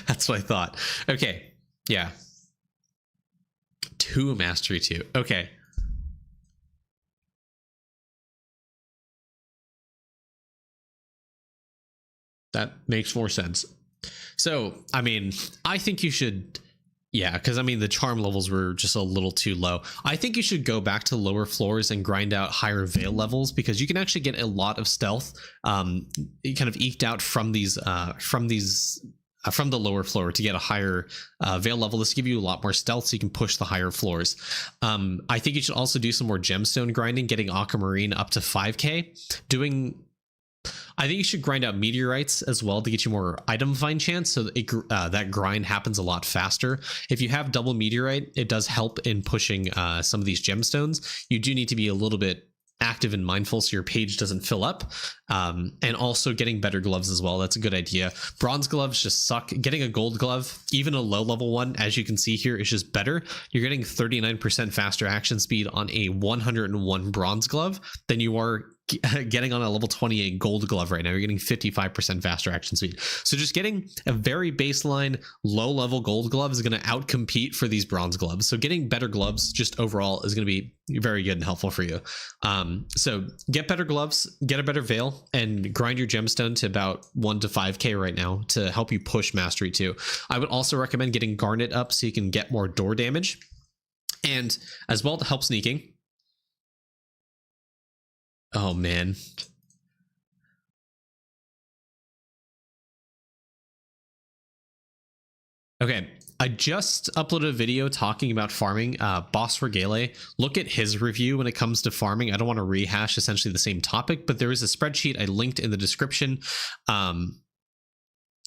That's what I thought. Okay. Yeah. 2 Mastery 2. Okay. That makes more sense. So, I mean, I think you should... Yeah, because I mean, the charm levels were just a little too low. I think you should go back to lower floors and grind out higher veil levels, because you can actually get a lot of stealth kind of eked out from these from the lower floor to get a higher veil level. This will give you a lot more stealth, so you can push the higher floors. I think you should also do some more gemstone grinding, getting aquamarine up to 5k. I think you should grind out meteorites as well to get you more item find chance, so that, that grind happens a lot faster. If you have double meteorite, it does help in pushing some of these gemstones. You do need to be a little bit active and mindful so your page doesn't fill up, and also getting better gloves as well. That's a good idea. Bronze gloves just suck. Getting a gold glove, even a low level one, as you can see here, is just better. You're getting 39% faster action speed on a 101 bronze glove than you are getting on a level 28 gold glove right now. You're getting 55% faster action speed. So just getting a very baseline low level gold glove is going to outcompete for these bronze gloves. So getting better gloves just overall is going to be very good and helpful for you. So get better gloves, get a better veil, and grind your gemstone to about 1 to 5k right now to help you push Mastery 2. I would also recommend getting Garnet up so you can get more door damage, and as well to help sneaking. Oh man. Okay, I just uploaded a video talking about farming. Boss Regale, look at his review when it comes to farming. I don't want to rehash essentially the same topic, but there is a spreadsheet I linked in the description.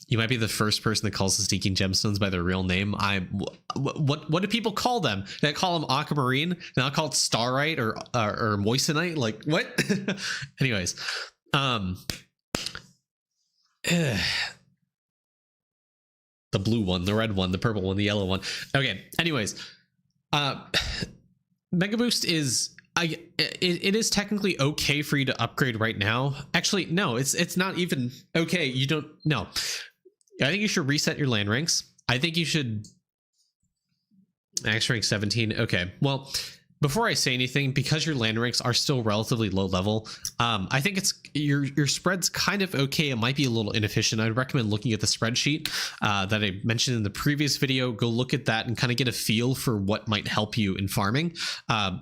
You might be the first person that calls the sneaking gemstones by their real name. What do people call them? They call them aquamarine, not called starite or moissanite. Like what? Anyways, the blue one, the red one, the purple one, the yellow one. Okay. Anyways, Mega Boost is. It is technically okay for you to upgrade right now. Actually, no, it's not even okay. You don't. No, I think you should reset your land ranks. I think you should max rank 17. Okay, well, before I say anything, because your land ranks are still relatively low level, I think it's your spread's kind of okay. It might be a little inefficient. I'd recommend looking at the spreadsheet that I mentioned in the previous video. Go look at that and kind of get a feel for what might help you in farming.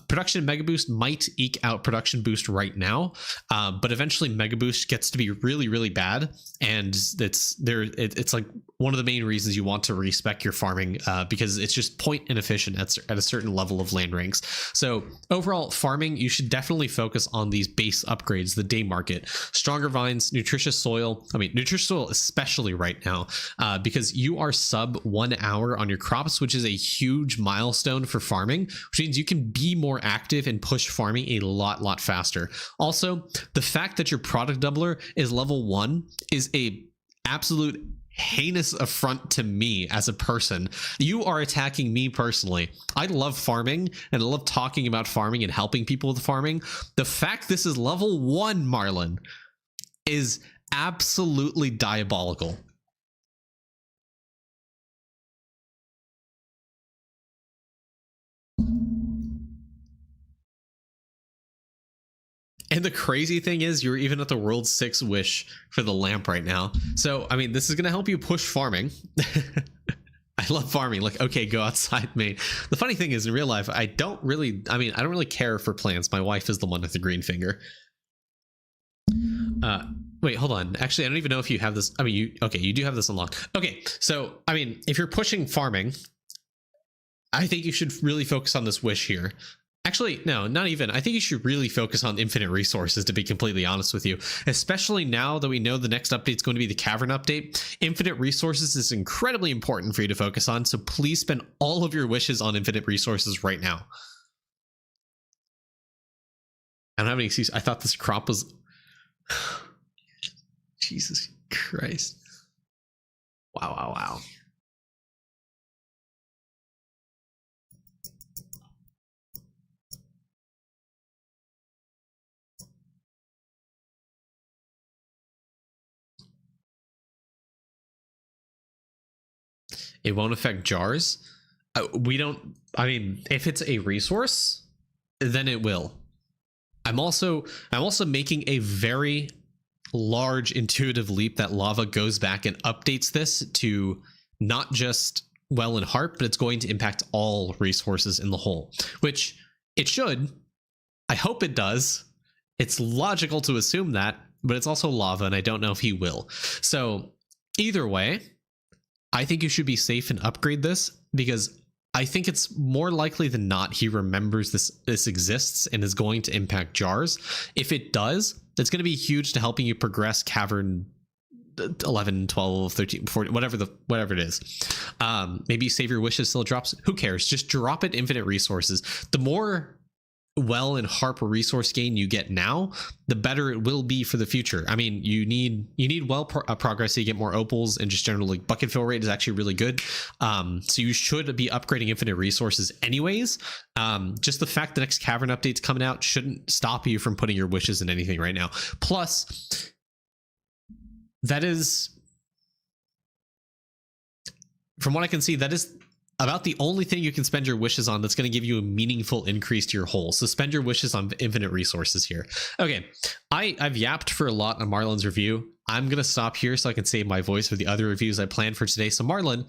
Production Mega Boost might eke out Production Boost right now, but eventually Mega Boost gets to be really, really bad, and it's like one of the main reasons you want to respec your farming, because it's just point inefficient at a certain level of land ranks. So overall farming, you should definitely focus on these base upgrades, the day market, stronger vines, nutritious soil. I mean, nutritious soil especially right now, because you are sub 1 hour on your crops, which is a huge milestone for farming, which means you can be more active and push farming a lot faster. Also, the fact that your product doubler is level 1 is a absolute heinous affront to me as a person. You are attacking me personally. I love farming and I love talking about farming and helping people with farming. The fact this is level 1, Marlin, is absolutely diabolical. And the crazy thing is, you're even at the world 6 wish for the lamp right now. So, I mean, this is going to help you push farming. I love farming. Like, okay, go outside, mate. The funny thing is, in real life, I don't really care for plants. My wife is the one with the green finger. Wait, hold on. Actually, I don't even know if you have this. I mean, you do have this unlocked. Okay, so, I mean, if you're pushing farming, I think you should really focus on this wish here. Actually, no, not even. I think you should really focus on infinite resources, to be completely honest with you. Especially now that we know the next update is going to be the cavern update. Infinite resources is incredibly important for you to focus on, so please spend all of your wishes on infinite resources right now. I don't have any excuse. I thought this crop was... Jesus Christ. Wow, wow, wow. It won't affect jars. We don't... I mean, if it's a resource, then it will. I'm also making a very large intuitive leap that lava goes back and updates this to not just well and heart, but it's going to impact all resources in the whole, which it should. I hope it does. It's logical to assume that, but it's also lava, and I don't know if he will. So either way, I think you should be safe and upgrade this, because I think it's more likely than not he remembers this exists and is going to impact jars. If it does, that's going to be huge to helping you progress cavern 11, 12, 13, 14, whatever it is. Maybe you save your wishes till it drops. Who cares? Just drop it infinite resources. The more well and harp resource gain you get now, the better it will be for the future. I mean, you need progress so you get more opals, and just generally bucket fill rate is actually really good. So you should be upgrading infinite resources anyways. Just the fact the next cavern update's coming out shouldn't stop you from putting your wishes in anything right now. Plus, that is, from what I can see, that is about the only thing you can spend your wishes on that's going to give you a meaningful increase to your whole. So spend your wishes on infinite resources here. Okay, I've yapped for a lot on Marlin's review. I'm going to stop here so I can save my voice for the other reviews I planned for today. So Marlin,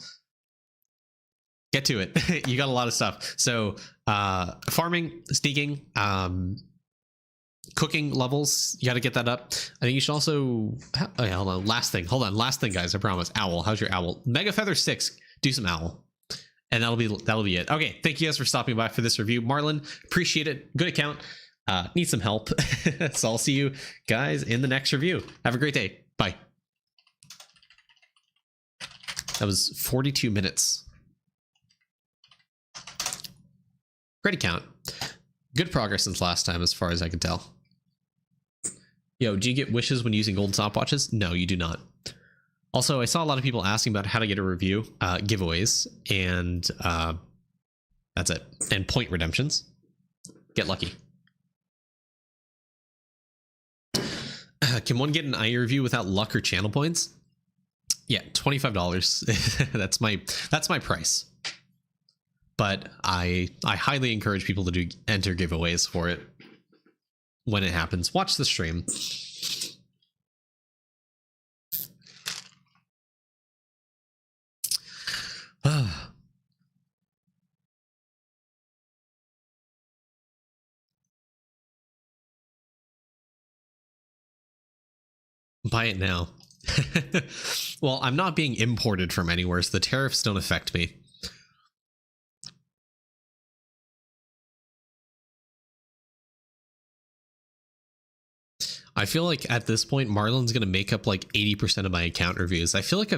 get to it. You got a lot of stuff. So farming, sneaking, cooking levels, you got to get that up. I think you should also... Oh, yeah, hold on. Last thing, guys. I promise. Owl. How's your owl? Mega Feather 6. Do some owl. And that'll be it. Okay, thank you guys for stopping by for this review. Marlin, appreciate it. Good account. Need some help. So I'll see you guys in the next review. Have a great day. Bye. That was 42 minutes. Great account. Good progress since last time, as far as I can tell. Yo, do you get wishes when using gold stopwatches? No, you do not. Also, I saw a lot of people asking about how to get a review, giveaways, and that's it. And point redemptions. Get lucky. Can one get an eye review without luck or channel points? Yeah, $25. that's my price. But I highly encourage people to enter giveaways for it when it happens. Watch the stream. Buy it now. Well, I'm not being imported from anywhere, so the tariffs don't affect me. I feel like at this point, Marlin's going to make up like 80% of my account reviews. I feel like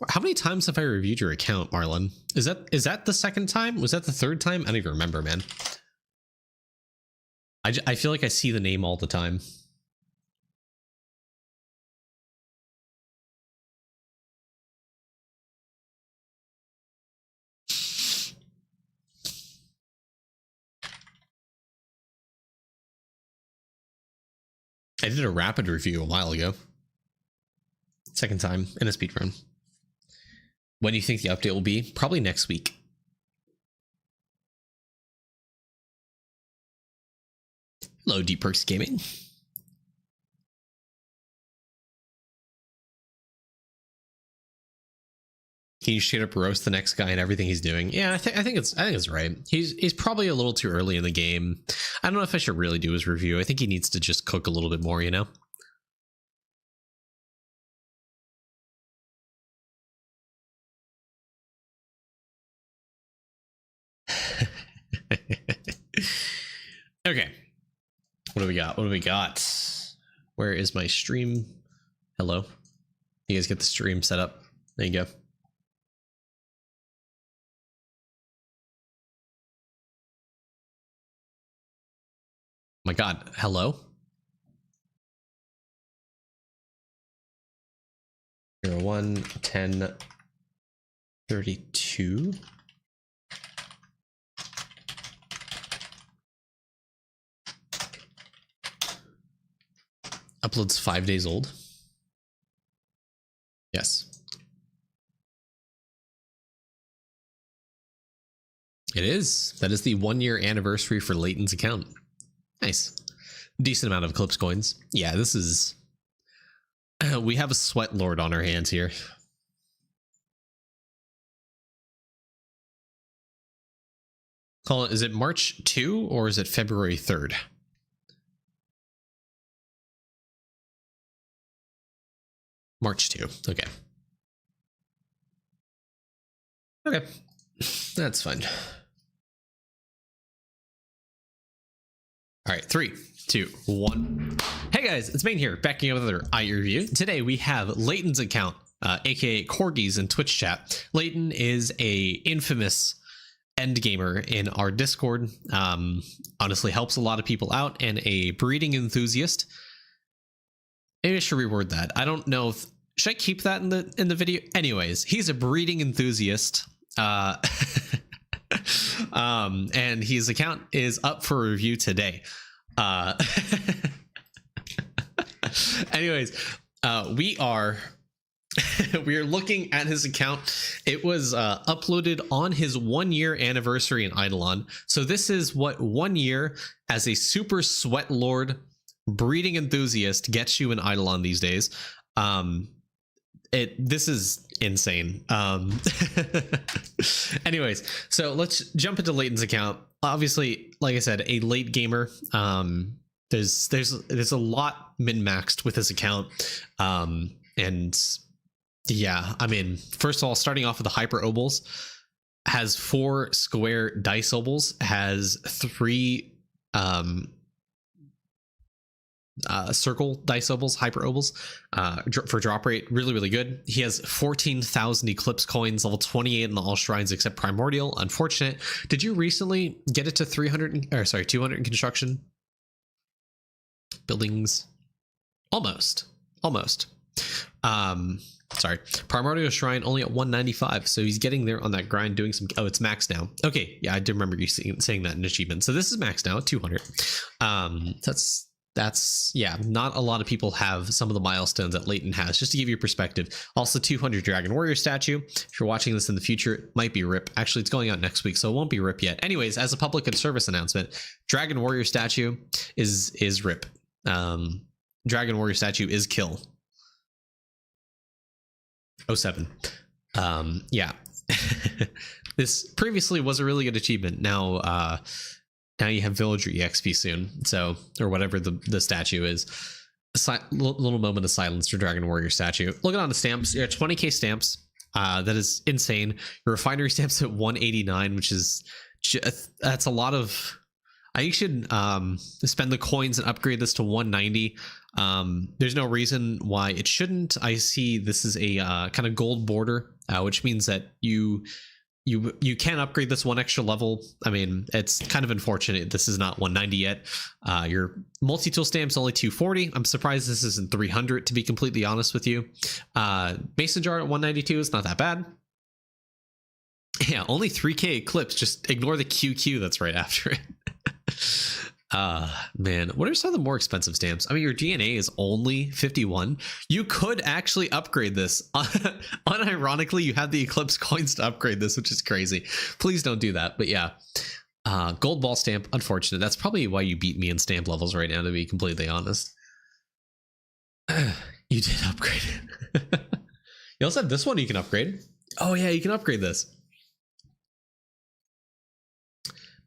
how many times have I reviewed your account, Marlin? Is that the second time? Was that the third time? I don't even remember, man. I feel like I see the name all the time. I did a rapid review a while ago. Second time in a speedrun. When do you think the update will be? Probably next week. Hello, Deep Perks Gaming. Can you straight up roast the next guy and everything he's doing? Yeah, I think it's right. He's probably a little too early in the game. I don't know if I should really do his review. I think he needs to just cook a little bit more, you know? Okay. What do we got? What do we got? Where is my stream? Hello. You guys get the stream set up. There you go. My God. Hello. 01 10 32. Upload's 5 days old. Yes. It is. That is the 1 year anniversary for Leighton's account. Nice. Decent amount of Eclipse coins. Yeah, this is... we have a sweat lord on our hands here. Colin, is it March 2 or is it February 3rd? March 2. Okay. Okay. That's fine. All right, 3, 2, 1. Hey guys, it's Main here, backing up with another eye review. Today we have Leighton's account, aka Corgis in Twitch chat. Leighton is a infamous end gamer in our Discord. Honestly, helps a lot of people out, and a breeding enthusiast. Maybe I should reword that. I don't know if should I keep that in the video. Anyways, he's a breeding enthusiast. And his account is up for review today. Anyways, we are looking at his account. It was uploaded on his 1 year anniversary in Eidolon. So this is what 1 year as a super sweat lord breeding enthusiast gets you in Eidolon these days. This is insane. Anyways, so let's jump into Leighton's account. Obviously, like I said, a late gamer. There's a lot min-maxed with his account. And yeah, I mean, first of all, starting off with the hyper obols, has 4 square dice obols, has 3 circle dice obols, hyper obols, for drop rate. Really good. He has 14,000 Eclipse coins, level 28 in all shrines except Primordial. Unfortunate. Did you recently get it to 200 in construction? Buildings? Almost. Sorry, Primordial Shrine only at 195, so he's getting there on that grind, doing some... Oh, it's maxed now. Okay, yeah, I do remember you saying that in achievement. So this is maxed now at 200. That's yeah, not a lot of people have some of the milestones that Leighton has, just to give you perspective. Also 200 Dragon Warrior statue. If you're watching this in the future, it might be RIP. Actually, it's going out next week, so it won't be RIP yet. Anyways, as a public and service announcement, Dragon Warrior statue is RIP. Dragon Warrior statue is kill. 07. Yeah. This previously was a really good achievement. Now you have Villager EXP soon, so, or whatever the statue is. Little moment of silence for Dragon Warrior statue. Looking on the stamps, yeah, 20k stamps. That is insane. Your refinery stamps at 189, which is that's a lot of... I should spend the coins and upgrade this to 190. There's no reason why it shouldn't. I see this is a kind of gold border, which means that you can upgrade this 1 extra level. I mean, it's kind of unfortunate this is not 190 yet. Your multi-tool stamp's only 240. I'm surprised this isn't 300, to be completely honest with you. Mason jar at 192 is not that bad. Yeah, only 3k Eclipse. Just ignore the QQ that's right after it. Man, what are some of the more expensive stamps? I mean, your DNA is only 51. You could actually upgrade this. Unironically, you have the Eclipse coins to upgrade this, which is crazy. Please don't do that. But yeah, gold ball stamp, unfortunate. That's probably why you beat me in stamp levels right now, to be completely honest. You did upgrade it. You also have this one you can upgrade. Oh yeah, you can upgrade this.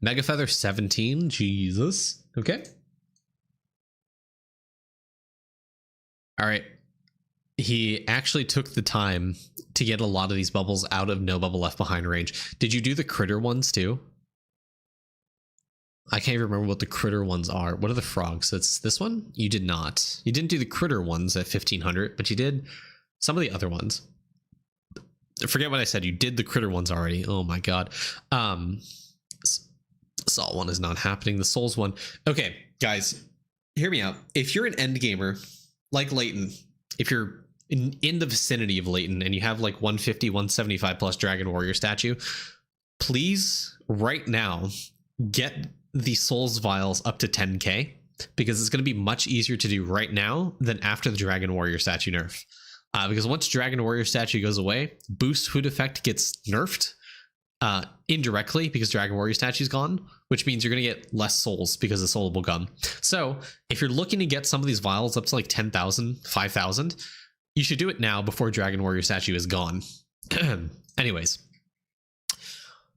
Mega Feather 17. Jesus. Okay. All right. He actually took the time to get a lot of these bubbles out of no bubble left behind range. Did you do the critter ones too? I can't even remember what the critter ones are. What are the frogs? That's this one? You did not. You didn't do the critter ones at 1500, but you did some of the other ones. Forget what I said. You did the critter ones already. Oh my god. Salt one is not happening. The souls one. Okay, guys, hear me out. If you're an end gamer like Leighton, if you're in the vicinity of Leighton and you have like 150, 175 plus Dragon Warrior statue, please right now get the souls vials up to 10k, because it's going to be much easier to do right now than after the Dragon Warrior statue nerf. Because once Dragon Warrior statue goes away, boost food effect gets nerfed indirectly because Dragon Warrior statue is gone, which means you're going to get less souls because of soulable gum. So if you're looking to get some of these vials up to like 10,000, 5,000, you should do it now before Dragon Warrior statue is gone. Anyways,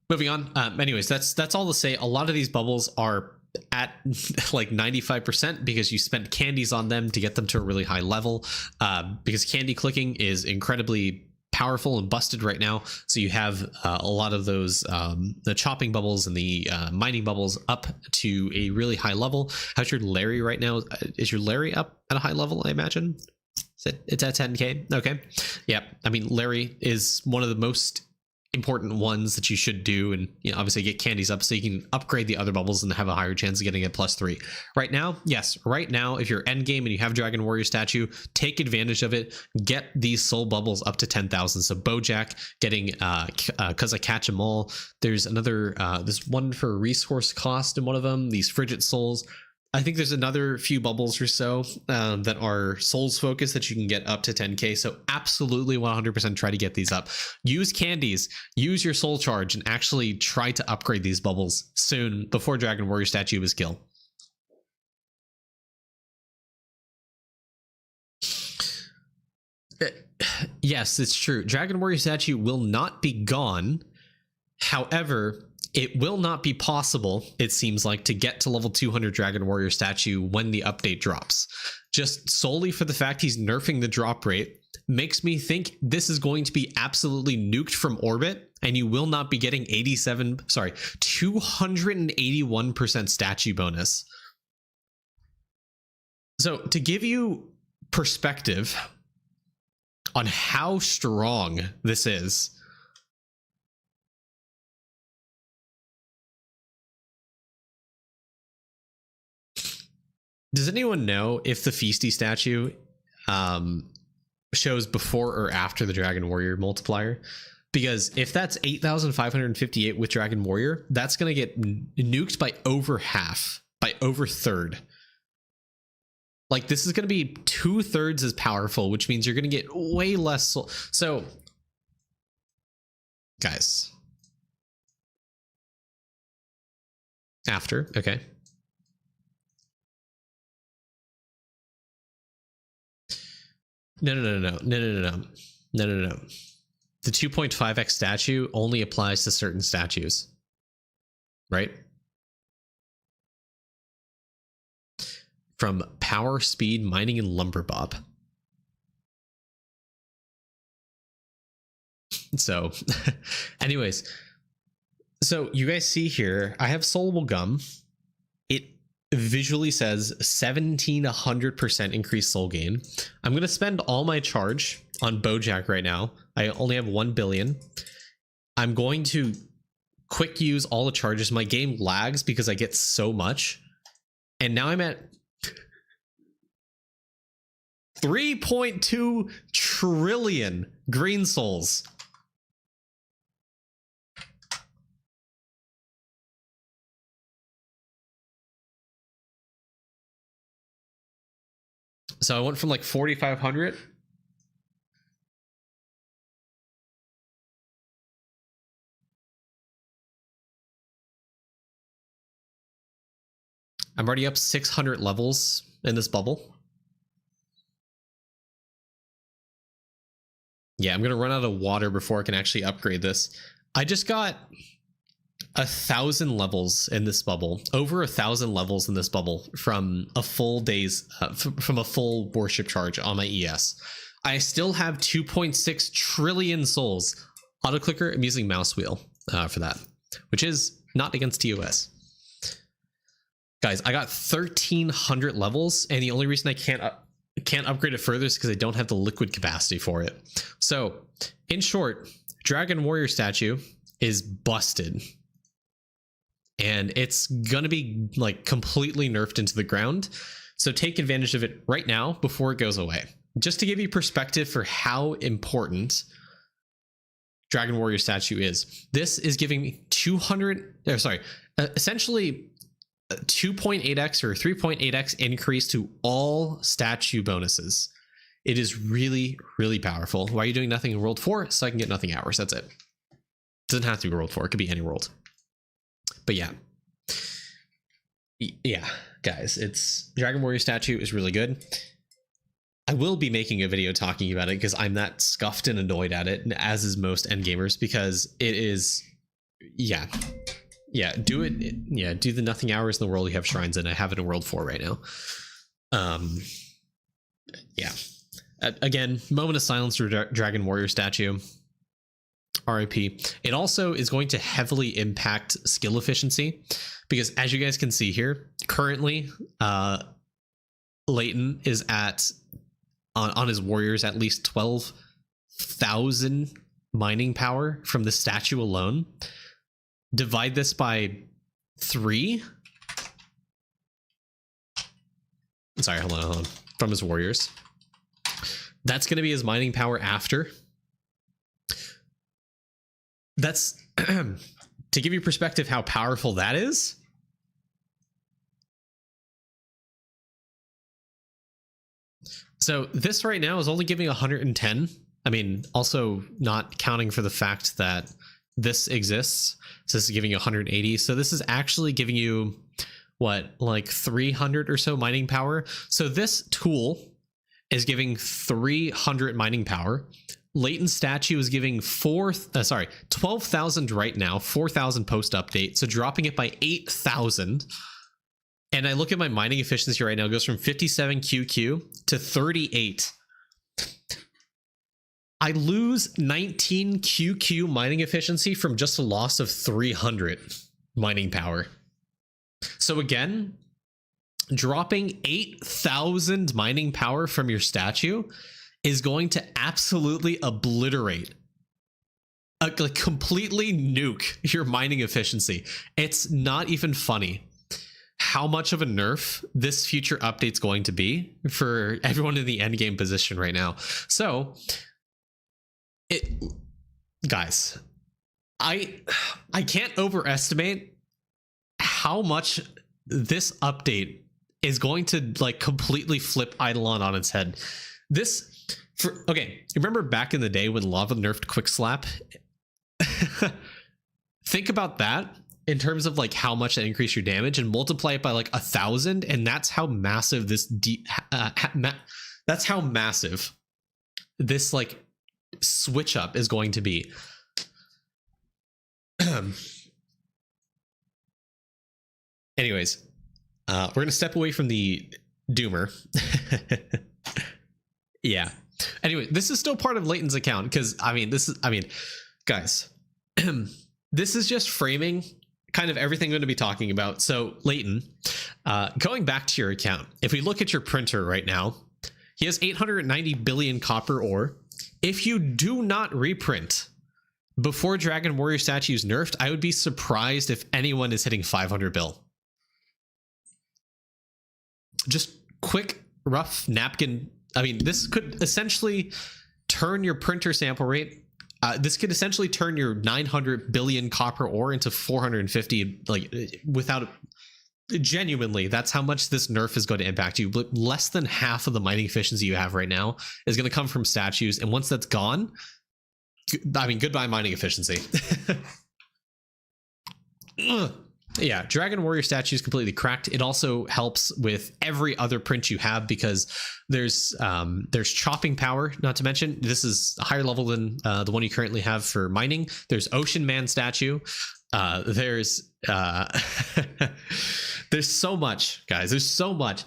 moving on. Anyways, that's all to say. A lot of these bubbles are at like 95% because you spent candies on them to get them to a really high level, because candy clicking is incredibly powerful and busted right now. So you have a lot of those the chopping bubbles and the mining bubbles up to a really high level. How's your Larry right now? Is your Larry up at a high level, I imagine? It's at 10k. Okay. Yeah, I mean, Larry is one of the most important ones that you should do, and obviously get candies up so you can upgrade the other bubbles and have a higher chance of getting a +3. Right now, yes, right now, if you're end game and you have Dragon Warrior statue, take advantage of it. Get these soul bubbles up to 10,000. So Bojack getting cause I catch them all. There's another there's one for resource cost in one of them, these frigid souls. I think there's another few bubbles or so that are souls focused that you can get up to 10k. So absolutely 100% try to get these up. Use candies, use your soul charge, and actually try to upgrade these bubbles soon before Dragon Warrior statue is killed. Yes, it's true. Dragon Warrior statue will not be gone. However, it will not be possible, it seems like, to get to level 200 Dragon Warrior statue when the update drops. Just solely for the fact he's nerfing the drop rate makes me think this is going to be absolutely nuked from orbit, and you will not be getting 281% statue bonus. So to give you perspective on how strong this is, does anyone know if the Feasty statue shows before or after the Dragon Warrior multiplier? Because if that's 8,558 with Dragon Warrior, that's going to get nuked by over half, by over third. Like, this is going to be 2/3 as powerful, which means you're going to get way less soul. So, guys. After, okay. No. The 2.5x statue only applies to certain statues, right? From power, speed, mining, and lumber bob. So, anyways, so you guys see here, I have soulable gum. It visually says 1,700% increased soul gain. I'm going to spend all my charge on Bojack right now. I only have 1 billion. I'm going to quick use all the charges. My game lags because I get so much. And now I'm at 3.2 trillion green souls. So I went from like 4,500. I'm already up 600 levels in this bubble. Yeah, I'm gonna run out of water before I can actually upgrade this. I just got 1,000 levels in this bubble, over 1,000 levels in this bubble from a full day's from a full worship charge on my ES. I still have 2.6 trillion souls. Auto clicker, I'm using mouse wheel for that, which is not against TOS. Guys, I got 1,300 levels, and the only reason I can't upgrade it further is because I don't have the liquid capacity for it. So, in short, Dragon Warrior statue is busted. And it's gonna be like completely nerfed into the ground. So take advantage of it right now before it goes away. Just to give you perspective for how important Dragon Warrior statue is. This is giving me essentially 2.8x or 3.8x increase to all statue bonuses. It is really, really powerful. Why are you doing nothing in World 4? So I can get nothing hours. That's it. Doesn't have to be World 4. It could be any world. But yeah. Yeah, guys, it's Dragon Warrior statue is really good. I will be making a video talking about it because I'm that scuffed and annoyed at it, as is most endgamers, because it is, yeah, do it. Yeah, do the nothing hours in the world you have shrines in. I have it in World 4 right now. Yeah. Again, moment of silence for Dragon Warrior statue. RIP. It also is going to heavily impact skill efficiency because, as you guys can see here, currently Leighton is at on his warriors at least 12,000 mining power from the statue alone. Divide this by 3. Sorry, hold on. From his warriors. That's going to be his mining power after. That's to give you perspective how powerful that is. So this right now is only giving 110. I mean, also not counting for the fact that this exists. So this is giving you 180. So this is actually giving you what, like 300 or so mining power. So this tool is giving 300 mining power. Leighton statue is giving 12,000 right now, 4,000 post update. So dropping it by 8,000. And I look at my mining efficiency right now, it goes from 57 QQ to 38. I lose 19 QQ mining efficiency from just a loss of 300 mining power. So again, dropping 8,000 mining power from your statue is going to absolutely obliterate, like completely nuke your mining efficiency. It's not even funny how much of a nerf this future update's going to be for everyone in the end game position right now. So, guys, I can't overestimate how much this update is going to like completely flip Eidolon on its head. Okay, remember back in the day when Lava nerfed Quick Slap? Think about that in terms of like how much that increased your damage and multiply it by like 1,000, and that's how massive this that's how massive this like switch up is going to be. Anyways, we're gonna step away from the doomer. Yeah. Anyway, this is still part of Leighton's account because guys, this is just framing kind of everything I'm going to be talking about. So Leighton, going back to your account, if we look at your printer right now, he has 890 billion copper ore. If you do not reprint before Dragon Warrior statue is nerfed, I would be surprised if anyone is hitting 500 bill. Just quick, rough napkin. I mean, this could essentially turn your printer sample rate. This could essentially turn your 900 billion copper ore into 450, like without genuinely. That's how much this nerf is going to impact you. But less than half of the mining efficiency you have right now is going to come from statues. And once that's gone, I mean, goodbye mining efficiency. Yeah, Dragon Warrior statue is completely cracked. It also helps with every other print you have because there's chopping power. Not to mention, this is a higher level than the one you currently have for mining. There's Ocean Man statue. There's there's so much, guys. There's so much.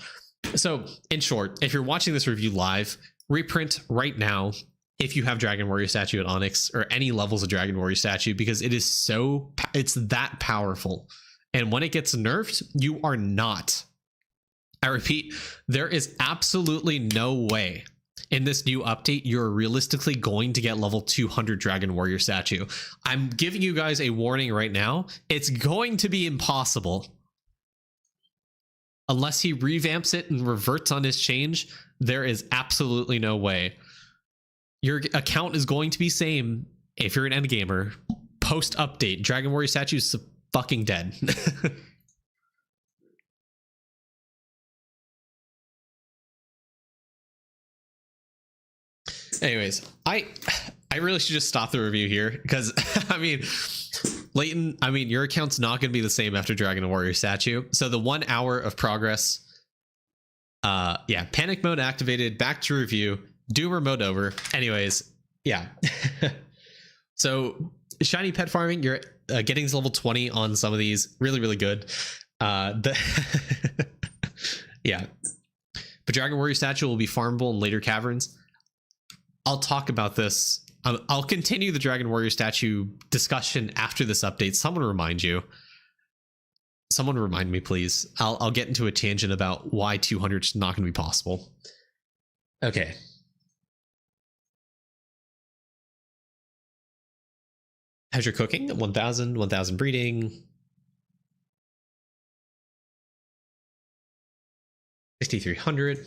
So, in short, if you're watching this review live, reprint right now if you have Dragon Warrior statue at Onyx or any levels of Dragon Warrior statue, because it's that powerful. And when it gets nerfed, you are not. I repeat, there is absolutely no way in this new update you're realistically going to get level 200 Dragon Warrior statue. I'm giving you guys a warning right now. It's going to be impossible. Unless he revamps it and reverts on his change, there is absolutely no way. Your account is going to be same if you're an endgamer. Post update, Dragon Warrior statue is fucking dead. Anyways, I really should just stop the review here because I mean, Leighton, I mean, your account's not going to be the same after Dragon Warrior statue. So the 1 hour of progress, yeah, panic mode activated, back to review, doomer mode over. Anyways, yeah. So shiny pet farming, you're getting to level 20 on some of these, really, really good. Yeah, but Dragon Warrior statue will be farmable in later caverns. I'll talk about this. I'll continue the Dragon Warrior statue discussion after this update. Someone remind you. Someone remind me, please. I'll get into a tangent about why 200 is not going to be possible. Okay. How's your cooking? 1,000 breeding. 6,300.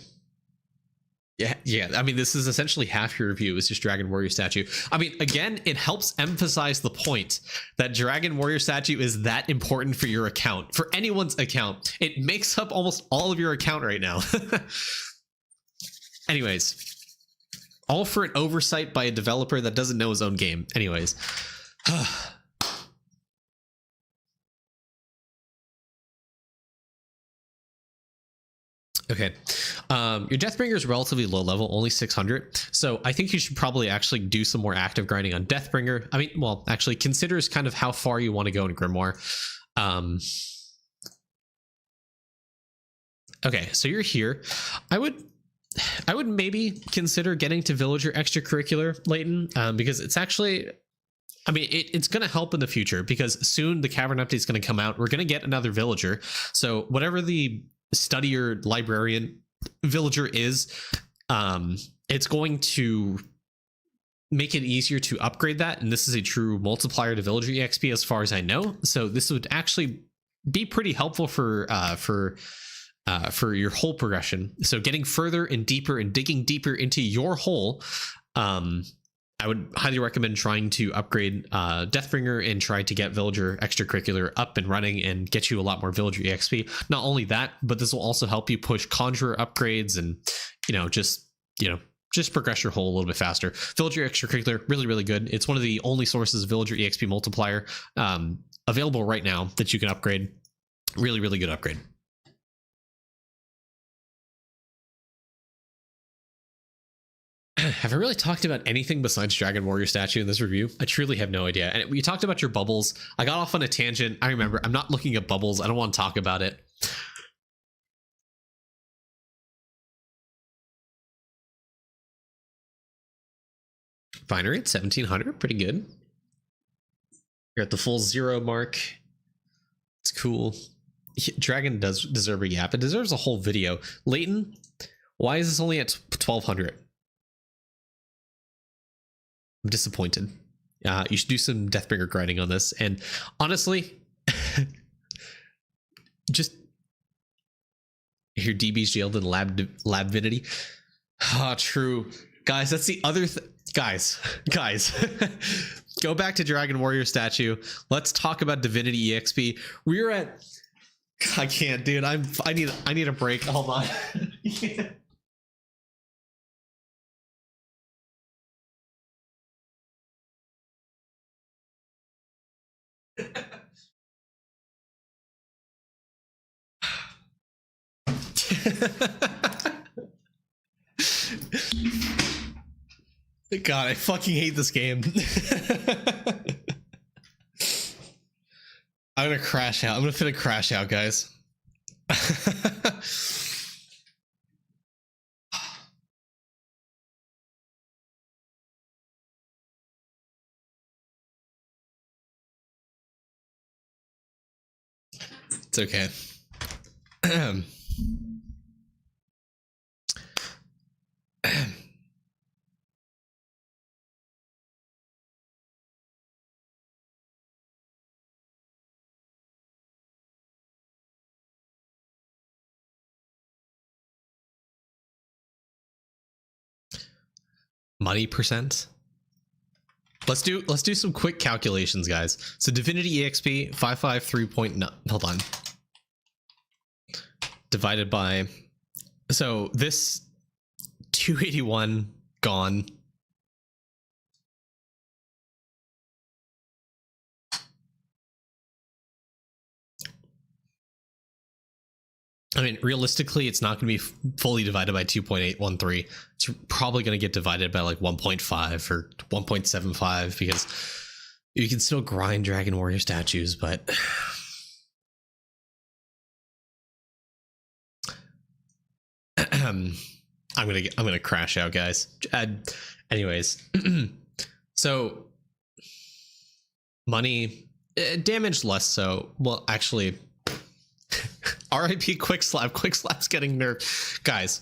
Yeah. I mean, this is essentially half your review is just Dragon Warrior statue. I mean, again, it helps emphasize the point that Dragon Warrior statue is that important for your account, for anyone's account. It makes up almost all of your account right now. Anyways, all for an oversight by a developer that doesn't know his own game. Anyways. Okay, your Deathbringer is relatively low level, only 600. So I think you should probably actually do some more active grinding on Deathbringer. I mean, well, actually consider kind of how far you want to go in Grimoire. Okay, so you're here. I would maybe consider getting to Villager extracurricular, Leighton, because it's actually, I mean, it's going to help in the future because soon the Cavern update is going to come out. We're going to get another Villager. So whatever the studier librarian Villager is, it's going to make it easier to upgrade that. And this is a true multiplier to Villager EXP as far as I know. So this would actually be pretty helpful for your hole progression. So getting further and deeper and digging deeper into your hole, I would highly recommend trying to upgrade Deathbringer and try to get Villager extracurricular up and running and get you a lot more Villager EXP. Not only that, but this will also help you push Conjurer upgrades and, just progress your hole a little bit faster. Villager extracurricular, really, really good. It's one of the only sources of Villager EXP multiplier available right now that you can upgrade. Really, really good upgrade. Have I really talked about anything besides Dragon Warrior statue in this review? I truly have no idea. And we talked about your bubbles. I got off on a tangent. I remember. I'm not looking at bubbles. I don't want to talk about it. Binary at 1,700. Pretty good. You're at the full 0 mark. It's cool. Dragon does deserve a yap. It deserves a whole video. Leighton, why is this only at 1,200? I'm disappointed. You should do some Deathbringer grinding on this. And honestly, just your DB's jailed in Labvinity. Ah, true. Guys, that's the other guys, go back to Dragon Warrior statue. Let's talk about Divinity EXP. We're at, I can't, dude. I need a break. Hold on. God, I fucking hate this game. I'm gonna crash out. I'm gonna finna crash out, guys. It's okay. Money percent. Let's do some quick calculations, guys. So Divinity EXP 553.9. Hold on. Divided by, so this 281 gone. I mean, realistically, it's not going to be fully divided by 2.813. It's probably going to get divided by like 1.5 or 1.75 because you can still grind Dragon Warrior statues, but I'm gonna crash out, guys. Anyways, so money damage less so. Well, actually. RIP Quick Slap. Quick Slap's getting nerfed. Guys,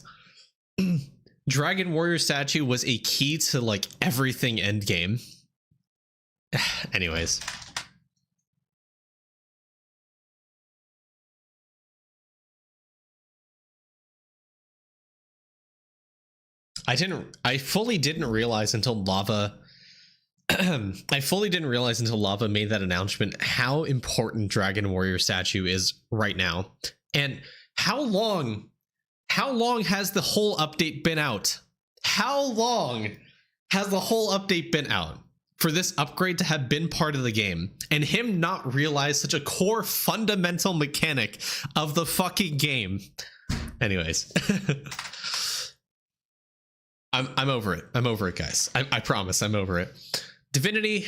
Dragon Warrior statue was a key to like everything endgame. Anyways. I fully didn't realize until Lava made that announcement how important Dragon Warrior statue is right now. And how long has the whole update been out? How long has the whole update been out for this upgrade to have been part of the game and him not realize such a core fundamental mechanic of the fucking game? Anyways. I'm over it. I'm over it, guys. I promise I'm over it. Divinity.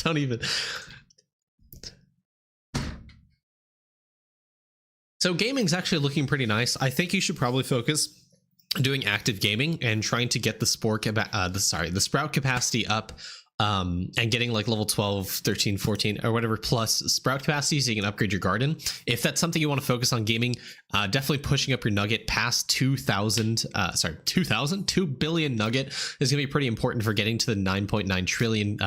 don't even. So gaming's actually looking pretty nice. I think you should probably focus on doing active gaming and trying to get the sprout capacity up, and getting like level 12, 13, 14 or whatever plus sprout capacity so you can upgrade your garden. If that's something you want to focus on gaming, definitely pushing up your nugget past 2 billion nugget is going to be pretty important for getting to the 9.9 trillion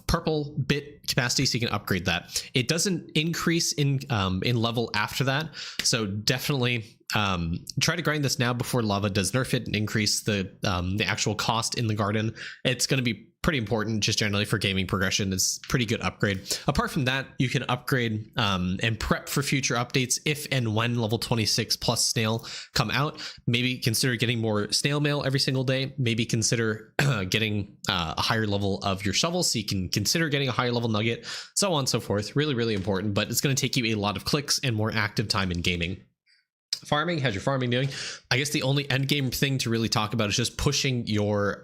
purple bit capacity, so you can upgrade that. It doesn't increase in level after that, so definitely try to grind this now before Lava does nerf it and increase the actual cost in the garden. It's going to be pretty important just generally for gaming progression. It's pretty good upgrade. Apart from that, you can upgrade and prep for future updates if and when level 26 plus snail come out. Maybe consider getting more snail mail every single day. Maybe consider getting a higher level of your shovel so you can consider getting a higher level nugget, so on and so forth. Really, really important, but it's going to take you a lot of clicks and more active time in gaming. Farming, how's your farming doing? I guess the only end game thing to really talk about is just pushing your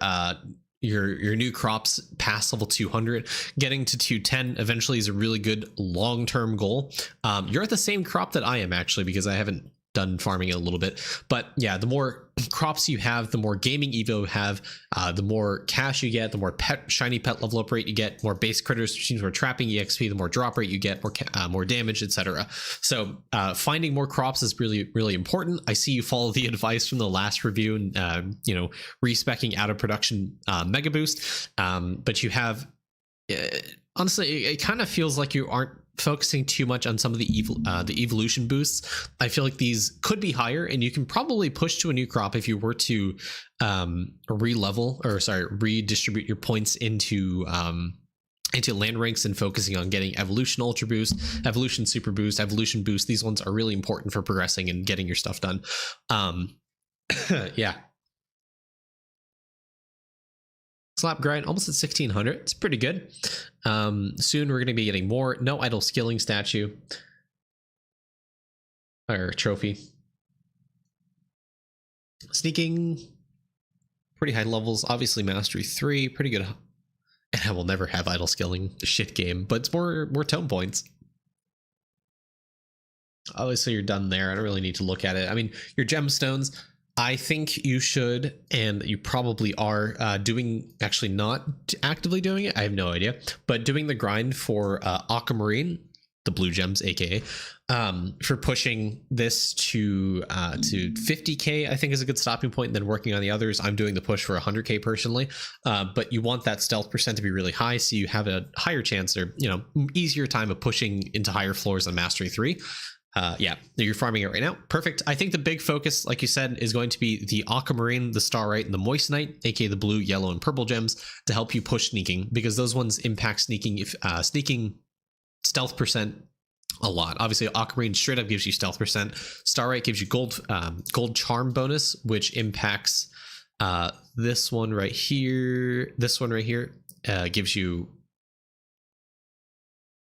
new crops past level 200. Getting to 210 eventually is a really good long-term goal. You're at the same crop that I am, actually, because I haven't done farming in a little bit. But yeah, the more crops you have, the more gaming evo you have, the more cash you get, the more shiny pet level up rate you get, more base critters, which means more trapping exp, the more drop rate you get, more damage, etc. So finding more crops is really, really important. I see you follow the advice from the last review and respecking out of production mega boost, but you have honestly, it kind of feels like you aren't focusing too much on some of the evolution boosts. I feel like these could be higher, and you can probably push to a new crop if you were to redistribute your points into land ranks and focusing on getting evolution ultra boost, evolution super boost, evolution boost. These ones are really important for progressing and getting your stuff done. Yeah. Slap grind almost at 1600. It's pretty good. Soon we're going to be getting more no idle skilling statue. or trophy. Sneaking, pretty high levels. Obviously, mastery 3, pretty good. And I will never have idle skilling, shit game, but it's more tone points. Obviously, you're done there. I don't really need to look at it. I mean, your gemstones, I think you should, and you probably are doing, actually not actively doing it. I have no idea, but doing the grind for aquamarine, the blue gems, aka, for pushing this to 50k, I think is a good stopping point. And then working on the others, I'm doing the push for 100k personally, but you want that stealth percent to be really high, so you have a higher chance, or easier time of pushing into higher floors on mastery 3. Yeah, you're farming it right now. Perfect. I think the big focus, like you said, is going to be the aquamarine, the starite, and the moissanite, aka the blue, yellow, and purple gems, to help you push sneaking, because those ones impact sneaking, sneaking stealth percent a lot. Obviously, aquamarine straight up gives you stealth percent. Starite gives you gold charm bonus, which impacts this one right here. This one right here gives you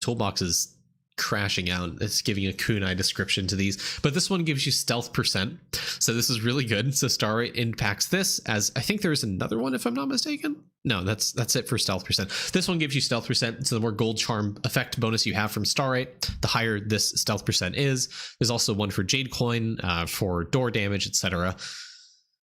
toolboxes crashing out. It's giving a kunai description to these, but this one gives you stealth percent, so this is really good. So starite impacts this, as I think there's another one, if I'm not mistaken. No, that's it for stealth percent. This one gives you stealth percent, so the more gold charm effect bonus you have from starite, the higher this stealth percent is. There's also one for jade coin, for door damage, etc.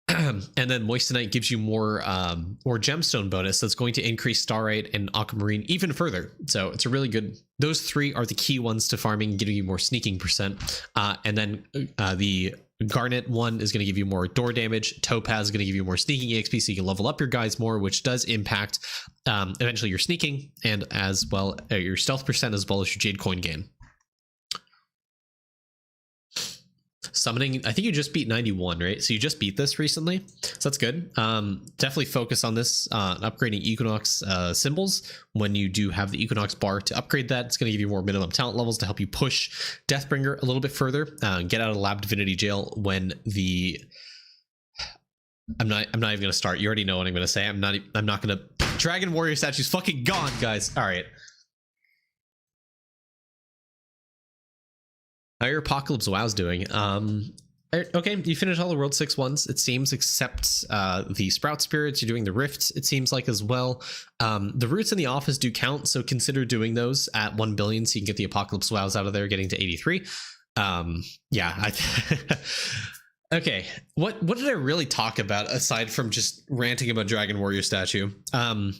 And then moissanite gives you more gemstone bonus that's going to increase starite and aquamarine even further. So it's a really good, those three are the key ones to farming, giving you more sneaking percent. And then the garnet one is going to give you more door damage. Topaz is going to give you more sneaking exp, so you can level up your guys more, which does impact eventually your sneaking, and as well your stealth percent, as well as your jade coin gain. Summoning, I think you just beat 91, right? So you just beat this recently, so that's good. Definitely focus on this, upgrading Equinox symbols. When you do have the Equinox bar to upgrade that, it's going to give you more minimum talent levels to help you push Deathbringer a little bit further, get out of lab divinity jail when the I'm not even going to start. You already know what I'm going to say. I'm not going to. Dragon Warrior statue's fucking gone, guys. All right. How are your Apocalypse WoWs doing? Okay, you finished all the World 6 ones, it seems, except the Sprout Spirits. You're doing the Rifts, it seems like, as well. The Roots in the Office do count, so consider doing those at 1 billion so you can get the Apocalypse WoWs out of there, getting to 83. Yeah, okay, what did I really talk about aside from just ranting about Dragon Warrior statue? I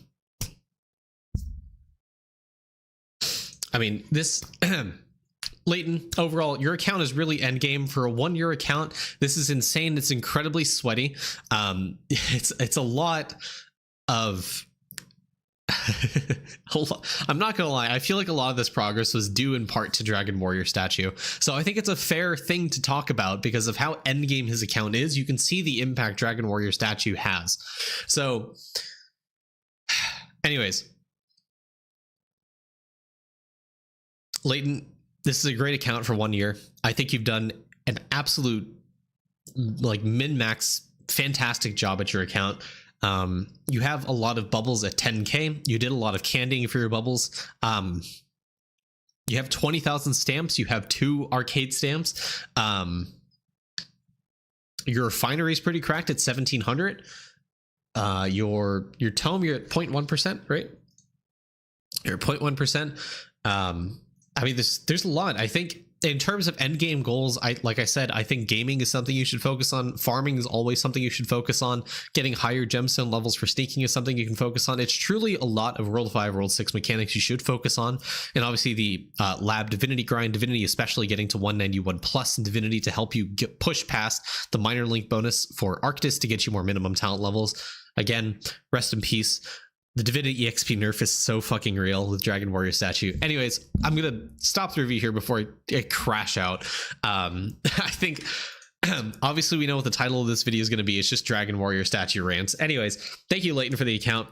mean, this... Leighton, overall, your account is really endgame for a 1 year account. This is insane. It's incredibly sweaty. It's a lot of... I'm not gonna lie, I feel like a lot of this progress was due in part to Dragon Warrior statue. So I think it's a fair thing to talk about because of how endgame his account is. You can see the impact Dragon Warrior statue has. So anyways, Leighton, this is a great account for 1 year. I think you've done an absolute, like, min-max fantastic job at your account. You have a lot of bubbles at 10k. You did a lot of candying for your bubbles. You have 20,000 stamps. You have 2 arcade stamps. Your refinery is pretty cracked at 1700. Your tome, you're at 0.1%, right? You're at 0.1%. I mean, there's a lot. I think in terms of end game goals, like I said, I think gaming is something you should focus on. Farming is always something you should focus on. Getting higher gemstone levels for sneaking is something you can focus on. It's truly a lot of World 5, World 6 mechanics you should focus on. And obviously the lab divinity grind, divinity especially getting to 191 plus in divinity to help you push past the minor link bonus for Arctis to get you more minimum talent levels. Again, rest in peace. The Divinity EXP nerf is so fucking real with Dragon Warrior statue. Anyways, I'm going to stop the review here before I crash out. I think, obviously, we know what the title of this video is going to be. It's just Dragon Warrior statue rants. Anyways, thank you, Leighton, for the account.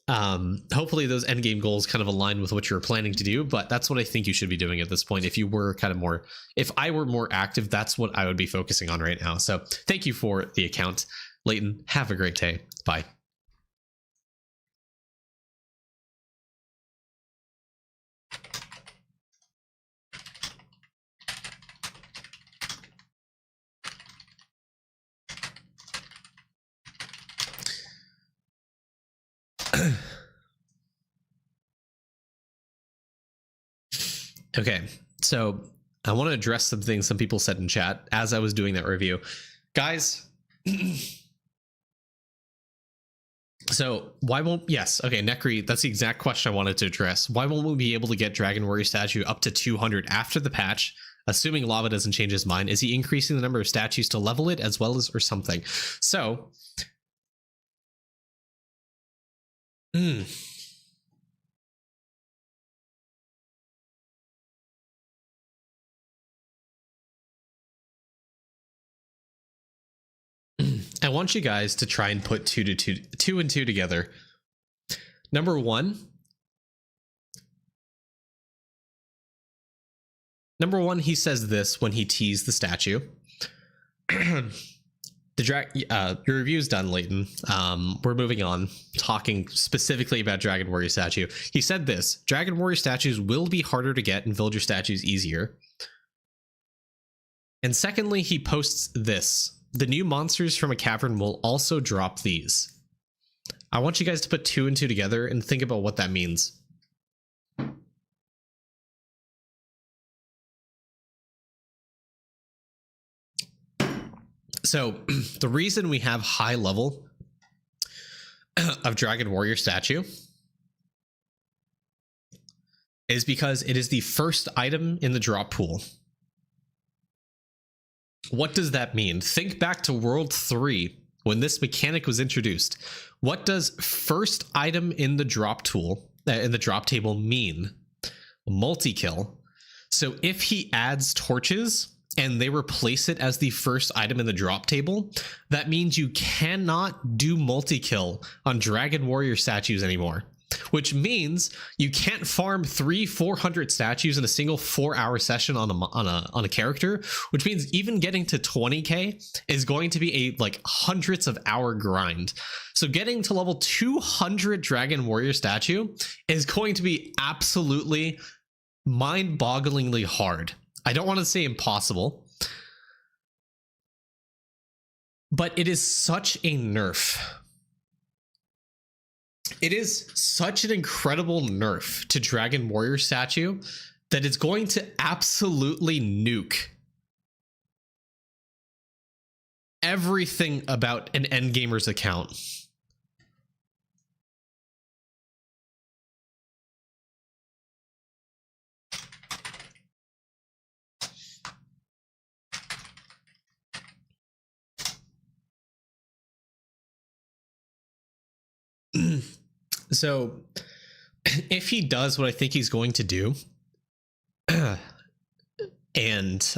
Hopefully those endgame goals kind of align with what you're planning to do, but that's what I think you should be doing at this point. If you were kind of more, if I were more active, that's what I would be focusing on right now. So thank you for the account, Leighton. Have a great day. Bye. Okay, so I want to address some things some people said in chat as I was doing that review. Guys, so why won't, yes, okay, Necri, that's the exact question I wanted to address. Why won't we be able to get Dragon Warrior statue up to 200 after the patch? Assuming Lava doesn't change his mind, is he increasing the number of statues to level it as well as, or something? So, I want you guys to try and put two and two together. Number one, he says this when he teased the statue. Your review's done, Leighton. We're moving on, talking specifically about Dragon Warrior statue. He said this: Dragon Warrior statues will be harder to get and villager statues easier. And secondly, he posts this: the new monsters from a cavern will also drop these. I want you guys to put two and two together and think about what that means. So the reason we have high level of Dragon Warrior statue is because it is the first item in the drop pool. What does that mean? Think back to World 3 when this mechanic was introduced. What does first item in the drop tool, in the drop table mean? Multi-kill. So if he adds torches and they replace it as the first item in the drop table, that means you cannot do multi-kill on Dragon Warrior statues anymore. Which means you can't farm 300-400 statues in a single 4-hour session on a character, which means even getting to 20k is going to be a like hundreds of hour grind. So getting to level 200 Dragon Warrior statue is going to be absolutely mind-bogglingly hard. I don't want to say impossible, but it is such a nerf. It is such an incredible nerf to Dragon Warrior statue that it's going to absolutely nuke everything about an endgamer's account. So if he does what I think he's going to do, and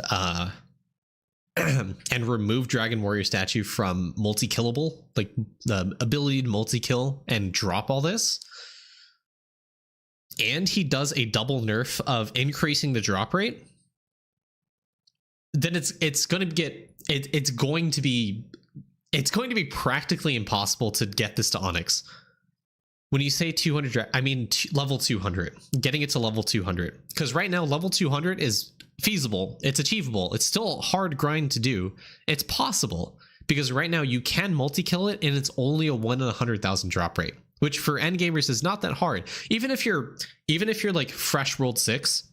remove Dragon Warrior statue from multi-killable, like the ability to multi-kill, and drop all this, and he does a double nerf of increasing the drop rate, then it's going to be practically impossible to get this to Onyx. When you say 200, I mean level 200, getting it to level 200. Because right now, level 200 is feasible. It's achievable. It's still a hard grind to do. It's possible. Because right now, you can multi-kill it, and it's only a 1 in 100,000 drop rate. Which for endgamers is not that hard. Even if you're like fresh World 6,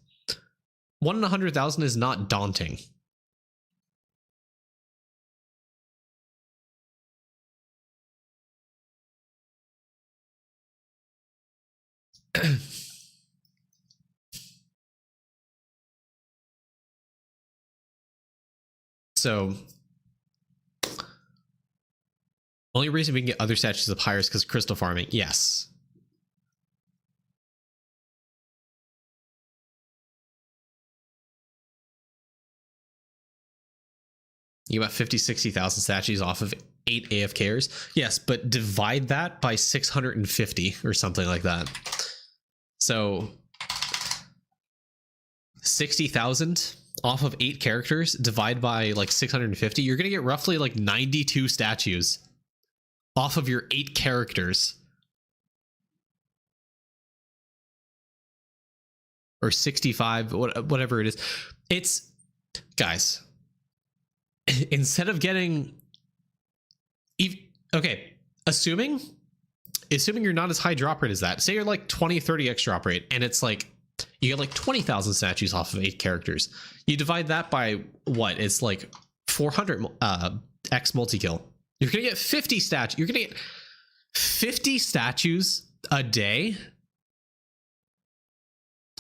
1 in 100,000 is not daunting. So only reason we can get other statues up higher is because crystal farming. Yes. You got 50-60,000 statues off of 8 AFKers. Yes, but divide that by 650 or something like that. So 60,000 off of 8 characters, divide by like 650. You're going to get roughly like 92 statues off of your 8 characters. Or 65, whatever it is. It's, guys, instead of getting, okay, assuming assuming you're not as high drop rate as that, say you're like 20, 30x drop rate, and it's like you get like 20,000 statues off of 8 characters. You divide that by what? It's like 400 x multi-kill. You're gonna get 50 statues. You're gonna get 50 statues a day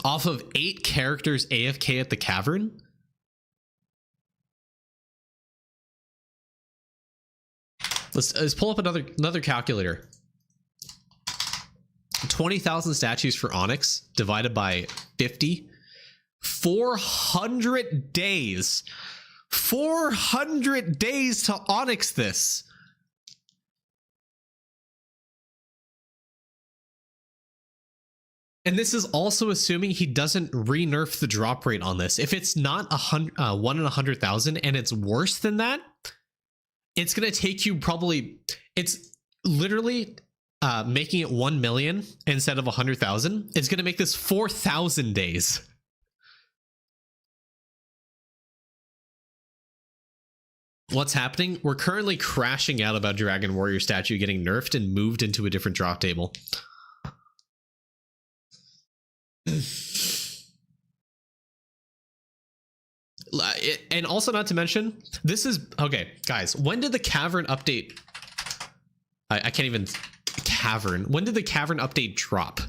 off of 8 characters AFK at the cavern. Let's pull up another calculator. 20,000 statues for Onyx divided by 50. 400 days. 400 days to Onyx this. And this is also assuming he doesn't re-nerf the drop rate on this. If it's not 1 in 100,000 and it's worse than that, it's going to take you probably, it's literally making it 1 million instead of 100,000. It's going to make this 4,000 days. What's happening? We're currently crashing out about Dragon Warrior statue getting nerfed and moved into a different drop table. And also, not to mention, this is okay, guys. When did the cavern update? I can't even cavern. When did the cavern update drop?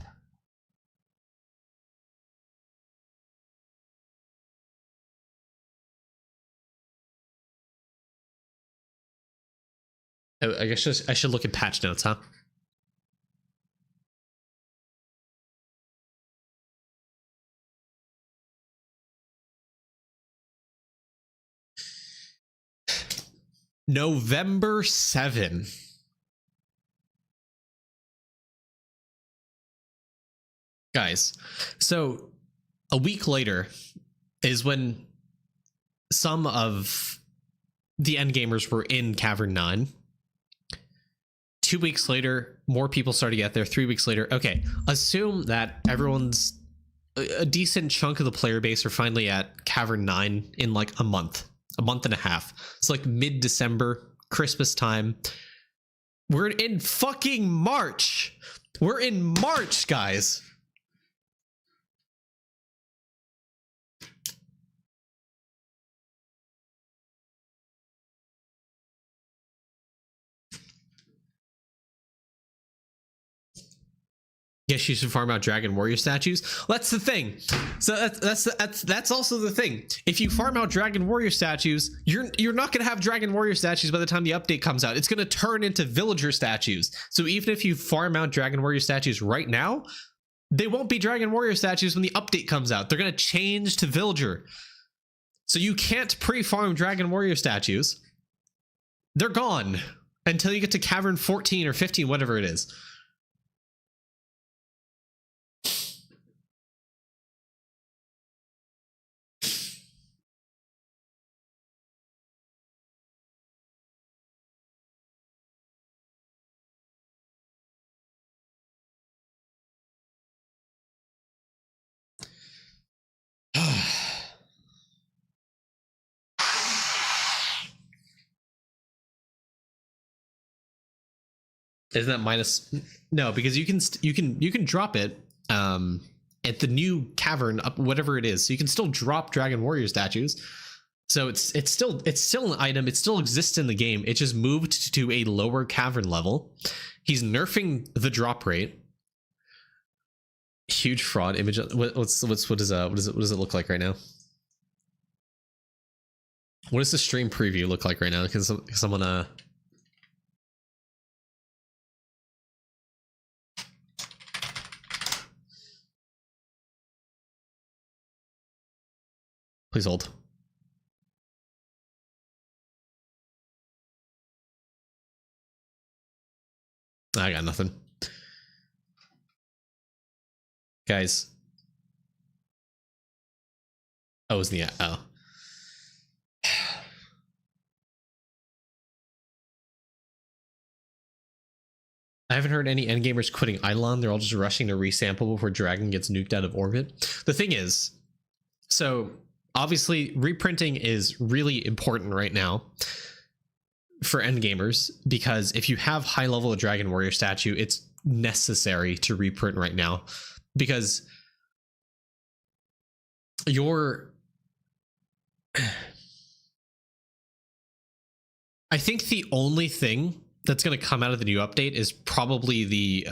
I guess I should look at patch notes, huh? November 7. Guys, so a week later is when some of the endgamers were in Cavern 9. 2 weeks later, more people started to get there. 3 weeks later, okay, assume that everyone's a decent chunk of the player base are finally at Cavern 9 in like a month and a half. It's like mid-December, Christmas time. We're in fucking March. We're in March, guys. Yes, you should farm out Dragon Warrior statues. That's the thing. So that's also the thing. If you farm out Dragon Warrior statues, you're not gonna have Dragon Warrior statues by the time the update comes out. It's gonna turn into villager statues. So even if you farm out Dragon Warrior statues right now, they won't be Dragon Warrior statues when the update comes out. They're gonna change to villager. So you can't pre-farm Dragon Warrior statues. They're gone until you get to Cavern 14 or 15, whatever it is. Isn't that minus? No, because you can drop it at the new cavern up, whatever it is. So you can still drop Dragon Warrior statues. So it's still an item. It still exists in the game. It just moved to a lower cavern level. He's nerfing the drop rate. Huge fraud image. What does it look like right now? What does the stream preview look like right now? Because someone please hold. I got nothing. Guys. Oh, isn't the oh. I haven't heard any endgamers quitting Eidolon. They're all just rushing to resample before Dragon gets nuked out of orbit. The thing is, so obviously reprinting is really important right now for endgamers, because if you have high level of Dragon Warrior statue, it's necessary to reprint right now, because I think the only thing that's going to come out of the new update is probably the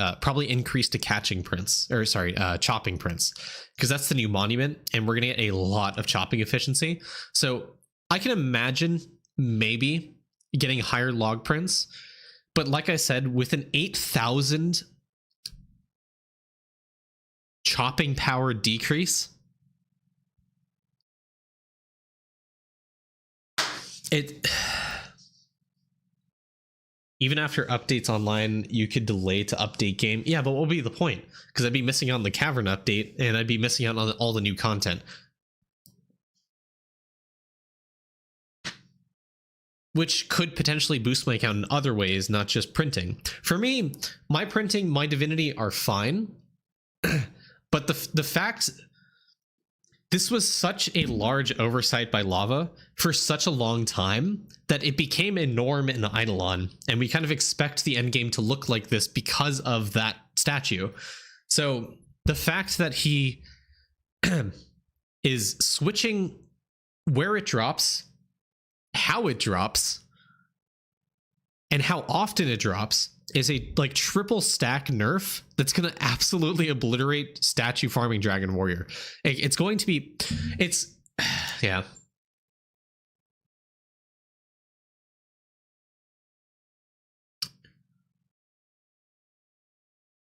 increase to chopping prints, because that's the new monument, and we're going to get a lot of chopping efficiency. So I can imagine maybe getting higher log prints, but like I said, with an 8,000 chopping power decrease, even after updates online, you could delay to update game. Yeah, but what would be the point? Because I'd be missing out on the cavern update, and I'd be missing out on all the new content, which could potentially boost my account in other ways, not just printing. For me, my printing, my divinity are fine, but the fact this was such a large oversight by Lava for such a long time that it became a norm in Eidolon, and we kind of expect the endgame to look like this because of that statue. So the fact that he is switching where it drops, how it drops, and how often it drops is a like triple stack nerf that's going to absolutely obliterate statue farming Dragon Warrior. It's going to be, yeah.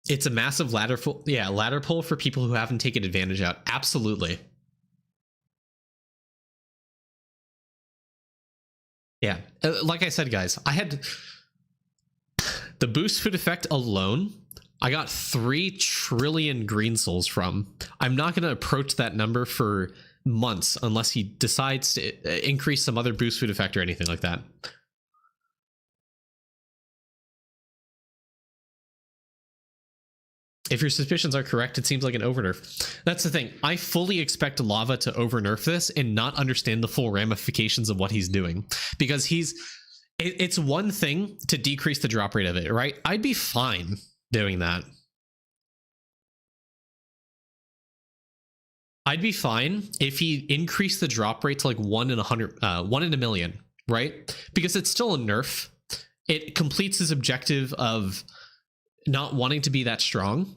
It's a massive ladder pull for people who haven't taken advantage out. Absolutely. Yeah. Like I said, guys, I had the boost food effect alone. I got 3 trillion green souls from. I'm not going to approach that number for months unless he decides to increase some other boost food effect or anything like that. If your suspicions are correct, it seems like an overnerf. That's the thing. I fully expect Lava to overnerf this and not understand the full ramifications of what he's doing. Because it's one thing to decrease the drop rate of it, right? I'd be fine doing that. I'd be fine if he increased the drop rate to like 1 in 1 million, right? Because it's still a nerf. It completes his objective of not wanting to be that strong,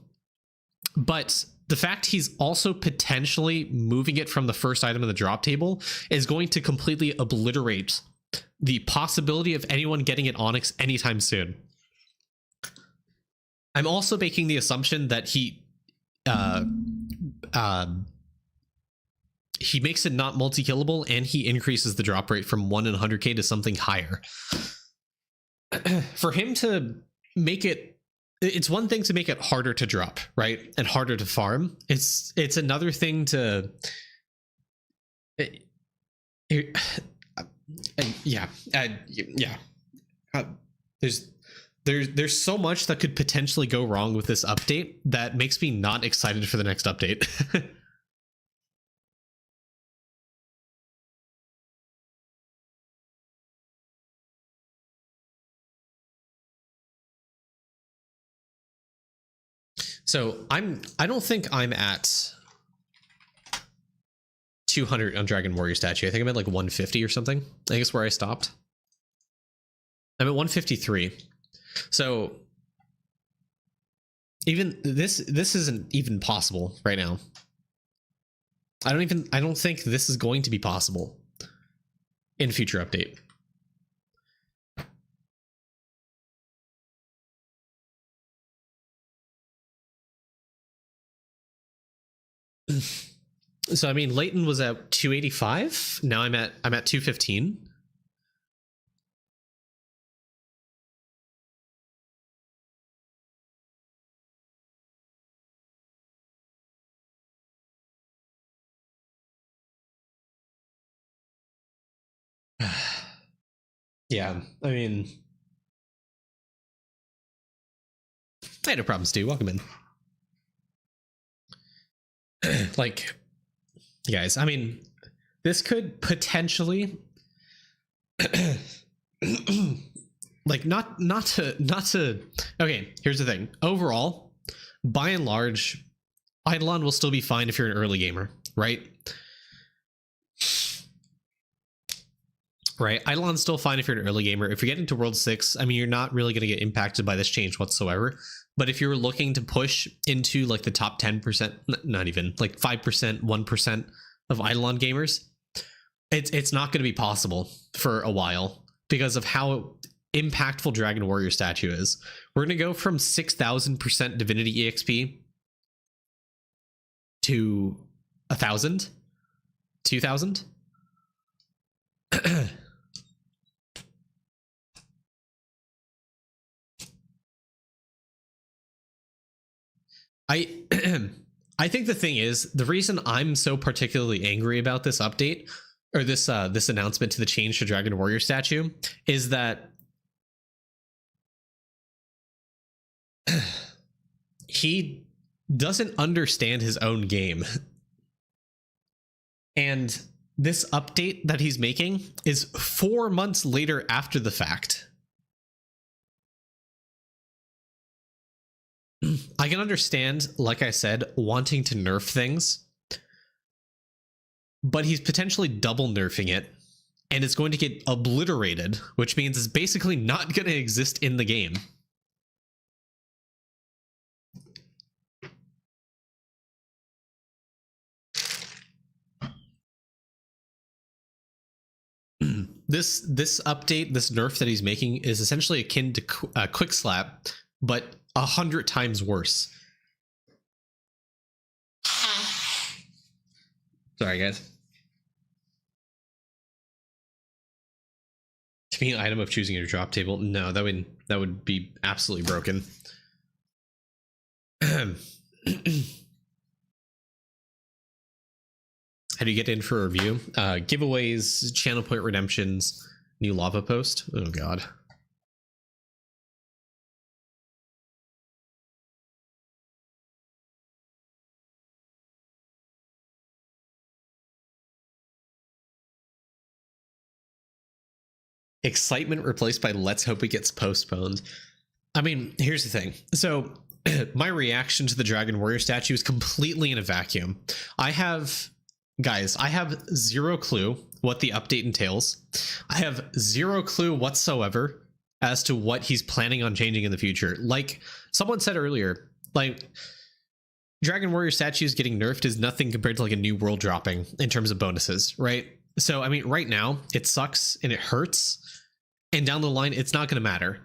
but the fact he's also potentially moving it from the first item in the drop table is going to completely obliterate the possibility of anyone getting an Onyx anytime soon. I'm also making the assumption that he makes it not multi-killable, and he increases the drop rate from 1 in 100k to something higher. For him to make it's one thing to make it harder to drop, right? And harder to farm. It's another thing to there's so much that could potentially go wrong with this update that makes me not excited for the next update. So I don't think I'm at 200 on Dragon Warrior statue. I think I'm at like 150 or something. I think it's where I stopped. I'm at 153. So even this isn't even possible right now. I don't think this is going to be possible in future update. So I mean, Leighton was at 285. Now I'm at 215. Yeah, I mean, I had no problem, Stu. Welcome in. Like, guys, I mean, this could potentially like not to okay, here's the thing. Overall, by and large, Eidolon will still be fine if you're an early gamer, right? Right, Eidolon's still fine if you're an early gamer. If you get into World 6, I mean, you're not really going to get impacted by this change whatsoever. But if you're looking to push into like the top 10%, not even like 5%, 1% of Eidolon gamers, it's not going to be possible for a while because of how impactful Dragon Warrior statue is. We're going to go from 6,000% Divinity EXP to 1,000, 2,000. I think the thing is, the reason I'm so particularly angry about this update or this announcement to the change to Dragon Warrior statue is that he doesn't understand his own game. And this update that he's making is 4 months later after the fact. I can understand, like I said, wanting to nerf things, but he's potentially double nerfing it, and it's going to get obliterated, which means it's basically not going to exist in the game. This update, this nerf that he's making is essentially akin to Quick Slap, but 100 times worse. Sorry, guys. To be an item of choosing your drop table, no, that would be absolutely broken. How do you get in for a review? Giveaways, channel point redemptions, new lava post. Oh god. Excitement replaced by let's hope it gets postponed. I mean, here's the thing. So my reaction to the Dragon Warrior statue is completely in a vacuum. I have zero clue what the update entails. I have zero clue whatsoever as to what he's planning on changing in the future. Like someone said earlier, like Dragon Warrior statues getting nerfed is nothing compared to like a new world dropping in terms of bonuses, right? So I mean, right now it sucks and it hurts, and down the line it's not going to matter.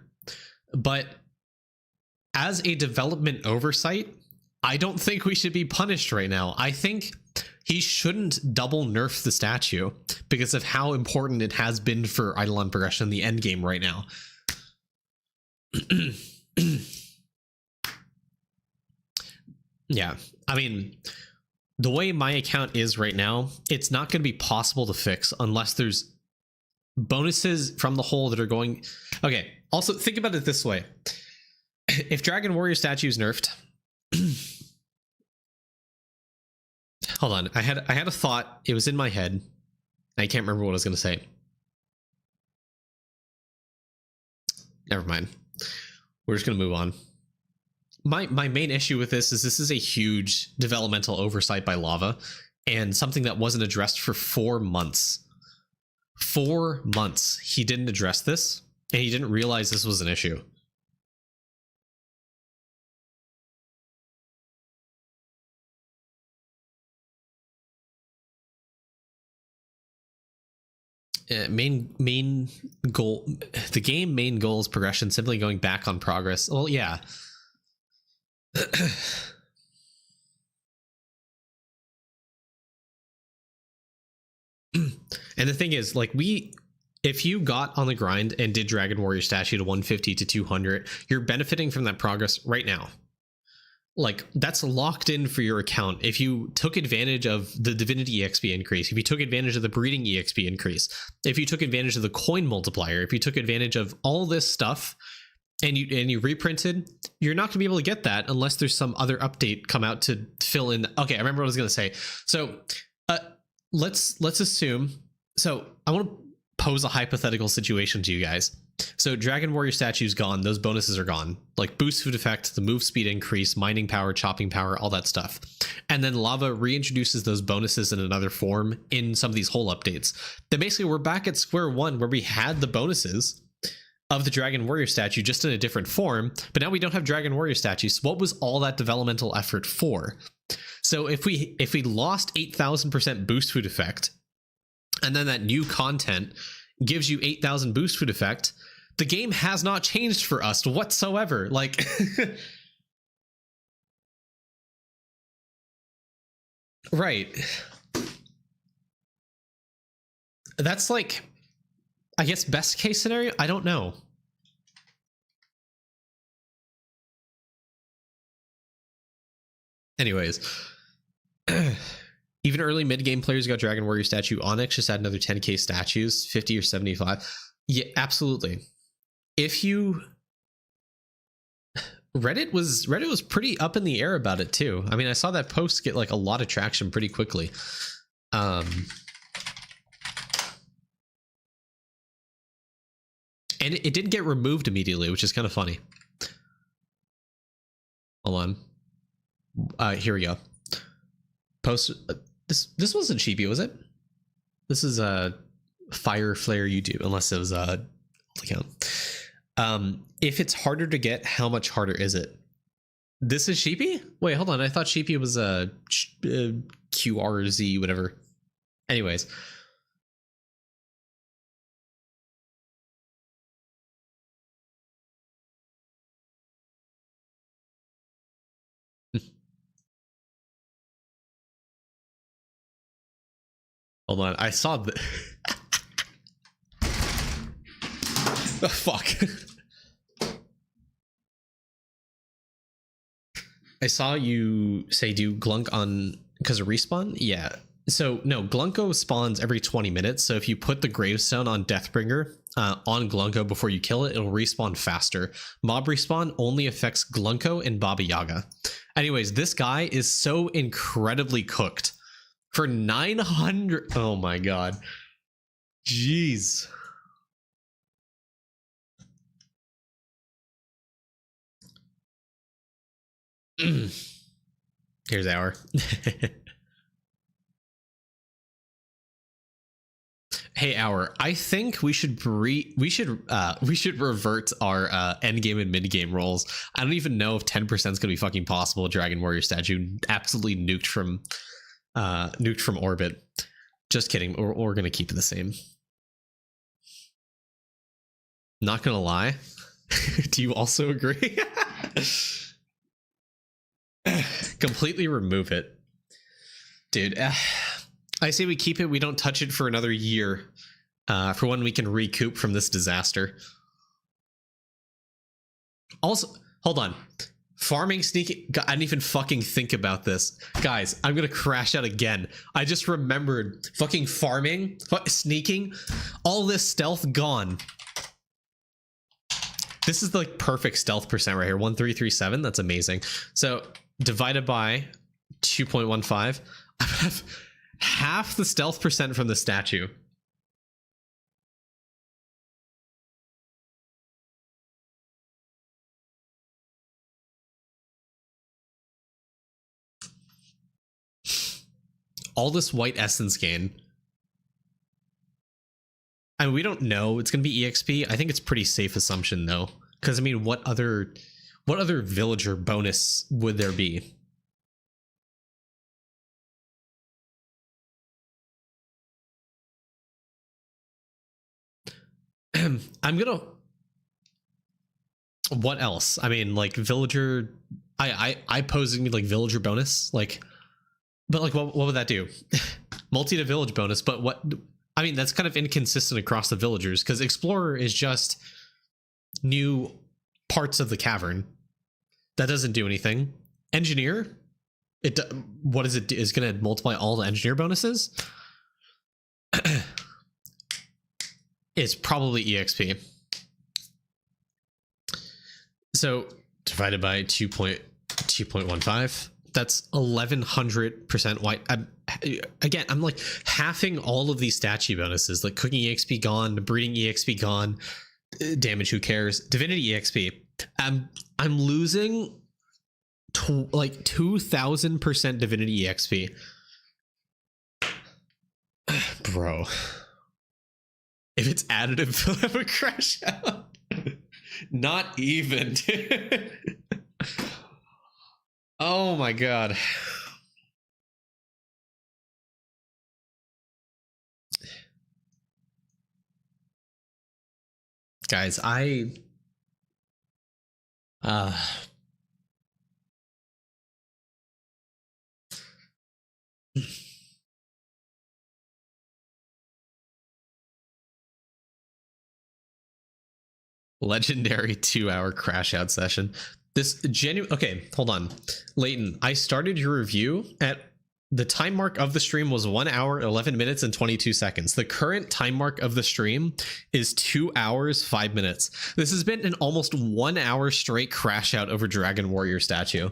But as a development oversight, I don't think we should be punished right now. I think he shouldn't double nerf the statue because of how important it has been for Eidolon progression in the end game right now. Yeah, I mean, the way my account is right now, it's not going to be possible to fix unless there's bonuses from the hole that are going. Okay, also think about it this way. If Dragon Warrior statue is nerfed, hold on, I had a thought. It was in my head. I can't remember what I was going to say. Never mind. We're just going to move on. My main issue with this is a huge developmental oversight by Lava, and something that wasn't addressed for 4 months. 4 months he didn't address this, and he didn't realize this was an issue. Main goal, the game main goal is progression, simply going back on progress. Well, yeah. And the thing is, like, if you got on the grind and did Dragon Warrior statue to 150 to 200, you're benefiting from that progress right now. Like, that's locked in for your account. If you took advantage of the Divinity EXP increase, if you took advantage of the Breeding EXP increase, if you took advantage of the coin multiplier, if you took advantage of all this stuff and you reprinted, you're not going to be able to get that unless there's some other update come out to fill in. Okay, I remember what I was going to say. So let's assume. So I want to pose a hypothetical situation to you guys. So Dragon Warrior statue's gone. Those bonuses are gone. Like boost food effect, the move speed increase, mining power, chopping power, all that stuff. And then Lava reintroduces those bonuses in another form in some of these whole updates. Then basically we're back at square one where we had the bonuses of the Dragon Warrior statue just in a different form, but now we don't have Dragon Warrior statues. So what was all that developmental effort for? So if we lost 8,000% boost food effect, and then that new content gives you 8,000 boost food effect, the game has not changed for us whatsoever. Like right. That's like, I guess, best case scenario. I don't know. Anyways, even early mid-game players got Dragon Warrior statue. Onyx just add another 10k statues, 50 or 75. Yeah, absolutely. If you Reddit was pretty up in the air about it too. I mean, I saw that post get like a lot of traction pretty quickly. And it didn't get removed immediately, which is kind of funny. Hold on. Here we go. Post. This wasn't Sheepy, was it? This is a Fire Flare YouTube, unless it was a account. If it's harder to get, how much harder is it? This is Sheepy? Wait, hold on. I thought Sheepy was a QRZ, whatever. Anyways. Hold on, I saw the oh, fuck. I saw you say do Glunk on because of respawn? Yeah. So no, Glunko spawns every 20 minutes. So if you put the gravestone on Deathbringer on Glunko before you kill it, it'll respawn faster. Mob respawn only affects Glunko and Baba Yaga. Anyways, this guy is so incredibly cooked. For 900, oh my god. Jeez. Here's our. Hey, Hour, I think we should revert our end game and mid game rolls. I don't even know if 10% is gonna be fucking possible. Dragon Warrior statue absolutely nuked from orbit. Just kidding. We're gonna keep it the same. Not gonna lie. Do you also agree? Completely remove it, dude. I say we keep it. We don't touch it for another year, for when we can recoup from this disaster. Also, hold on. Farming, sneaking. God, I didn't even fucking think about this. Guys, I'm gonna crash out again. I just remembered fucking farming, sneaking, all this stealth gone. This is like perfect stealth percent right here. 1337. That's amazing. So divided by 2.15, I have half the stealth percent from the statue. All this white essence gain. I mean, we don't know. It's going to be EXP. I think it's pretty safe assumption though. Because I mean, what other villager bonus would there be? I'm gonna. What else? I mean, like villager. I posing me like villager bonus, like, but like what would that do? Multi to village bonus, but what? I mean, that's kind of inconsistent across the villagers because explorer is just new parts of the cavern. That doesn't do anything. Engineer, what is it? Is going to multiply all the engineer bonuses? It's probably EXP. So divided by 2.15, that's 1100% white. Again, I'm like halving all of these statue bonuses, like cooking EXP gone, breeding EXP gone, damage, who cares? Divinity EXP. I'm losing like 2,000% Divinity EXP. Bro. If it's additive, they'll have a crash out. Not even, dude. Oh my god. Guys, legendary 2-hour crash out session. This genuine. Okay, hold on. Leighton, I started your review at the time mark of the stream was 1 hour, 11 minutes, and 22 seconds. The current time mark of the stream is 2 hours, 5 minutes. This has been an almost 1 hour straight crash out over Dragon Warrior statue.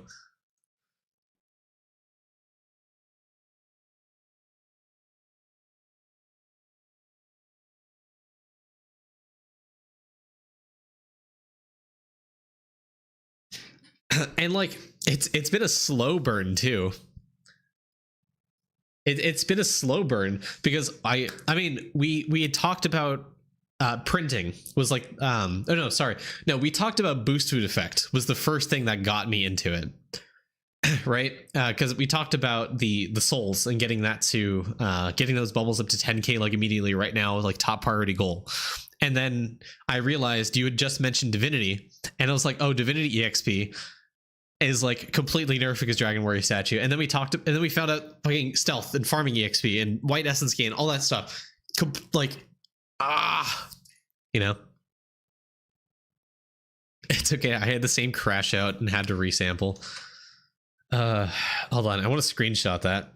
And like it's been a slow burn too. It's been a slow burn because I mean we had talked about printing was like oh no, sorry, no, we talked about boost food effect was the first thing that got me into it. Right, because we talked about the souls and getting that to getting those bubbles up to 10k like immediately right now, like top priority goal. And then I realized you had just mentioned divinity and I was like, oh, divinity exp is like completely nerfed because Dragon Warrior statue. And then we talked, and then we found out fucking stealth and farming exp and white essence gain, all that stuff. Like, you know, it's okay. I had the same crash out and had to resample. Hold on, I want to screenshot that.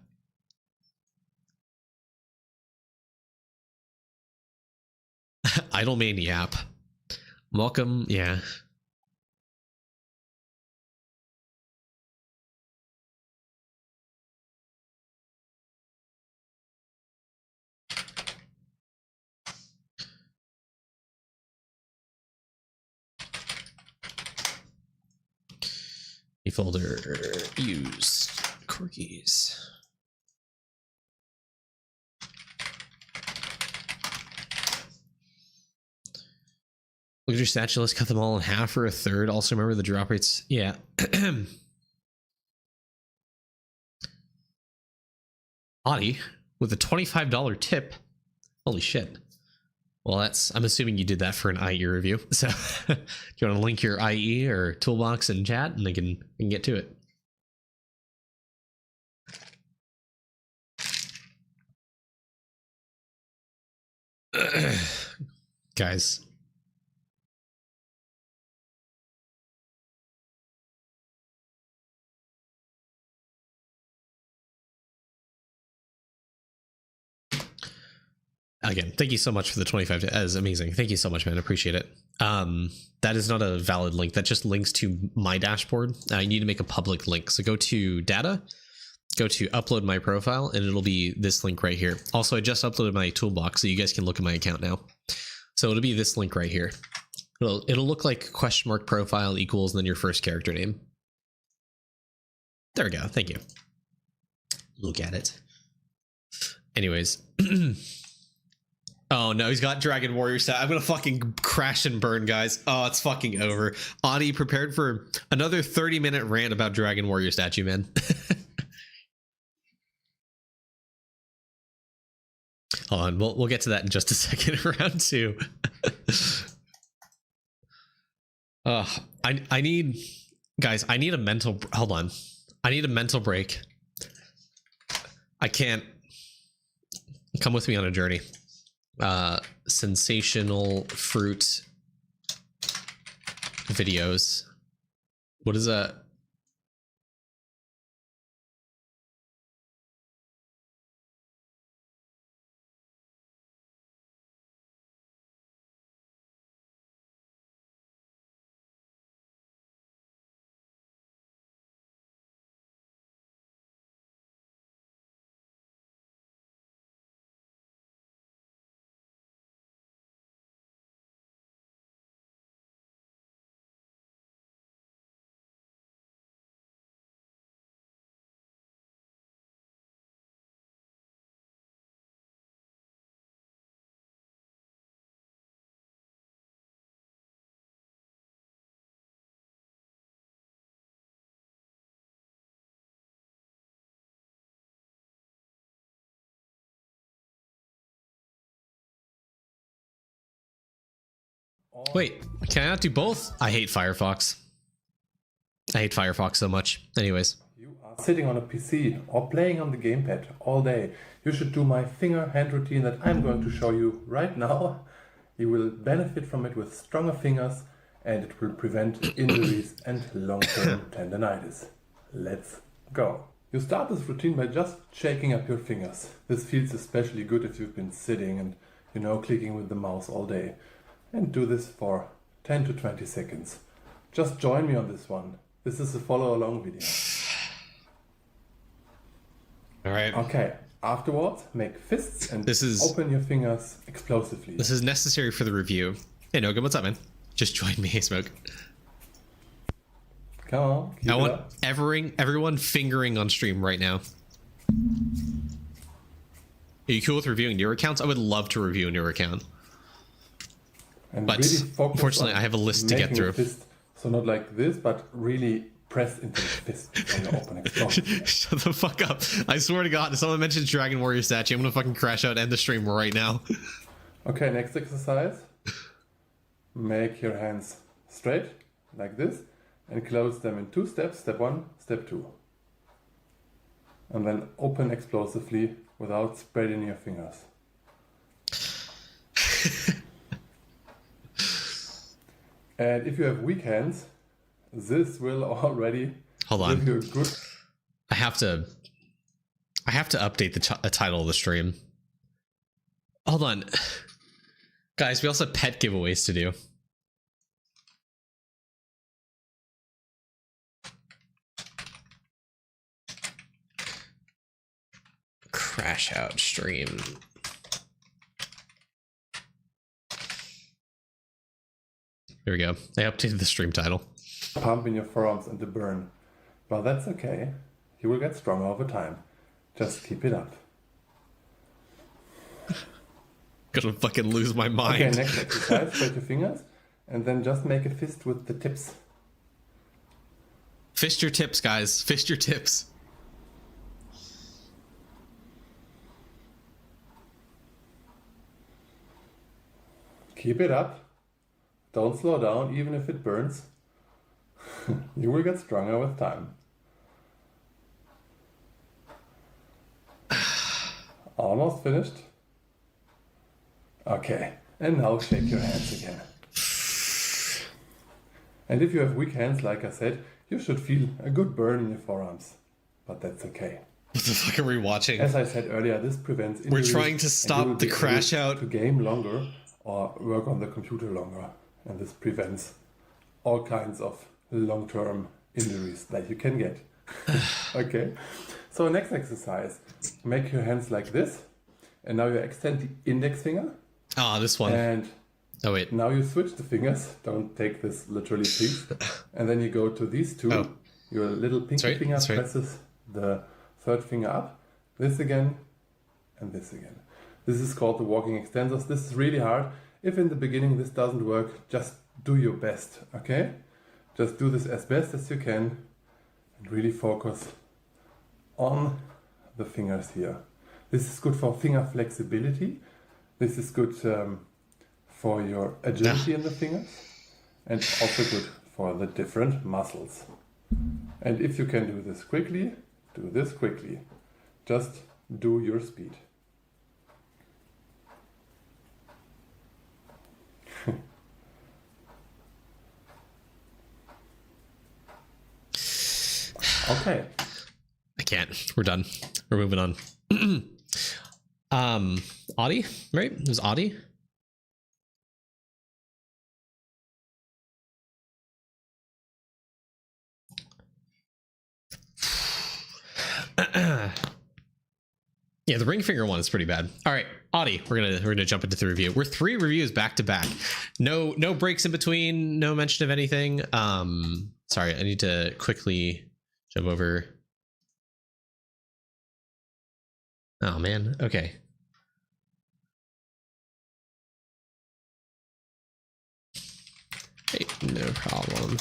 Idlemania app. Welcome, yeah. Folder used corgis. Look at your statue. Let's cut them all in half or a third. Also remember the drop rates. Yeah. Audi with a $25 tip. Holy shit. Well, that's, I'm assuming you did that for an IE review. So do you want to link your IE or toolbox in chat and they can get to it. Guys. Again, thank you so much for the 25. That is amazing. Thank you so much, man. I appreciate it. That is not a valid link. That just links to my dashboard. You need to make a public link. So go to data, go to upload my profile, and it'll be this link right here. Also, I just uploaded my toolbox, so you guys can look at my account now. So it'll be this link right here. It'll look like question mark profile equals and then your first character name. There we go. Thank you. Look at it. Anyways. Oh no, he's got Dragon Warrior stat. I'm gonna fucking crash and burn, guys. Oh, it's fucking over. Audi prepared for another 30-minute rant about Dragon Warrior statue, man. Hold on, we'll get to that in just a second. Round two. I need, guys, I need a mental, hold on. I need a mental break. I can't, come with me on a journey. Sensational fruit videos. What is that? Wait, can I not do both? I hate Firefox. I hate Firefox so much. Anyways. You are sitting on a PC or playing on the gamepad all day. You should do my finger hand routine that I'm going to show you right now. You will benefit from it with stronger fingers and it will prevent injuries and long-term tendinitis. Let's go. You start this routine by just shaking up your fingers. This feels especially good if you've been sitting and, clicking with the mouse all day. And do this for 10 to 20 seconds. Just join me on this one. This is a follow-along video. All right. Okay. Afterwards, make fists and open your fingers explosively. This is necessary for the review. Hey, Nogan, what's up, man? Just join me, hey, Smoke. Come on. I want everyone fingering on stream right now. Are you cool with reviewing newer accounts? I would love to review a newer account. And but really unfortunately, I have a list to get through. So not like this, but really press into the fist when you open explosive. Shut the fuck up. I swear to God, if someone mentions Dragon Warrior statue, I'm gonna fucking crash out and end the stream right now. Okay, next exercise. Make your hands straight, like this, and close them in 2 steps. Step 1, step 2. And then open explosively without spreading your fingers. And if you have weak hands, this will already give you a good... I have to update the title of the stream. Hold on. Guys, we also have pet giveaways to do. Crash out stream. There we go. I updated the stream title. Pump in your forearms and the burn. Well, that's okay. You will get stronger over time. Just keep it up. Gonna fucking lose my mind. Okay, next exercise. Spread your fingers and then just make a fist with the tips. Fist your tips, guys. Fist your tips. Keep it up. Don't slow down, even if it burns. You will get stronger with time. Almost finished. Okay, and now shake your hands again. And if you have weak hands, like I said, you should feel a good burn in your forearms. But that's okay. What the fuck are we watching? As I said earlier, this prevents injuries. We're trying to stop the crash out. To game longer or work on the computer longer. And this prevents all kinds of long-term injuries that you can get. Okay. So next exercise. Make your hands like this. And now you extend the index finger. Ah, this one. And oh, wait. Now you switch the fingers. Don't take this literally, please. And then you go to these two. Oh. Your little pinky finger presses the third finger up. This again. And this again. This is called the walking extensors. This is really hard. If in the beginning this doesn't work, just do your best, okay? Just do this as best as you can and really focus on the fingers here. This is good for finger flexibility. This is good for your agility in the fingers and also good for the different muscles. And if you can do this quickly, do this quickly. Just do your speed. Okay. I can't. We're done. We're moving on. Audi, right? It was Audi. Yeah, the ring finger one is pretty bad. All right, Audi, we're gonna jump into the review. We're 3 reviews back to back. No breaks in between. No mention of anything. Sorry, I need to quickly jump over. Oh man. Okay. Hey, no problem.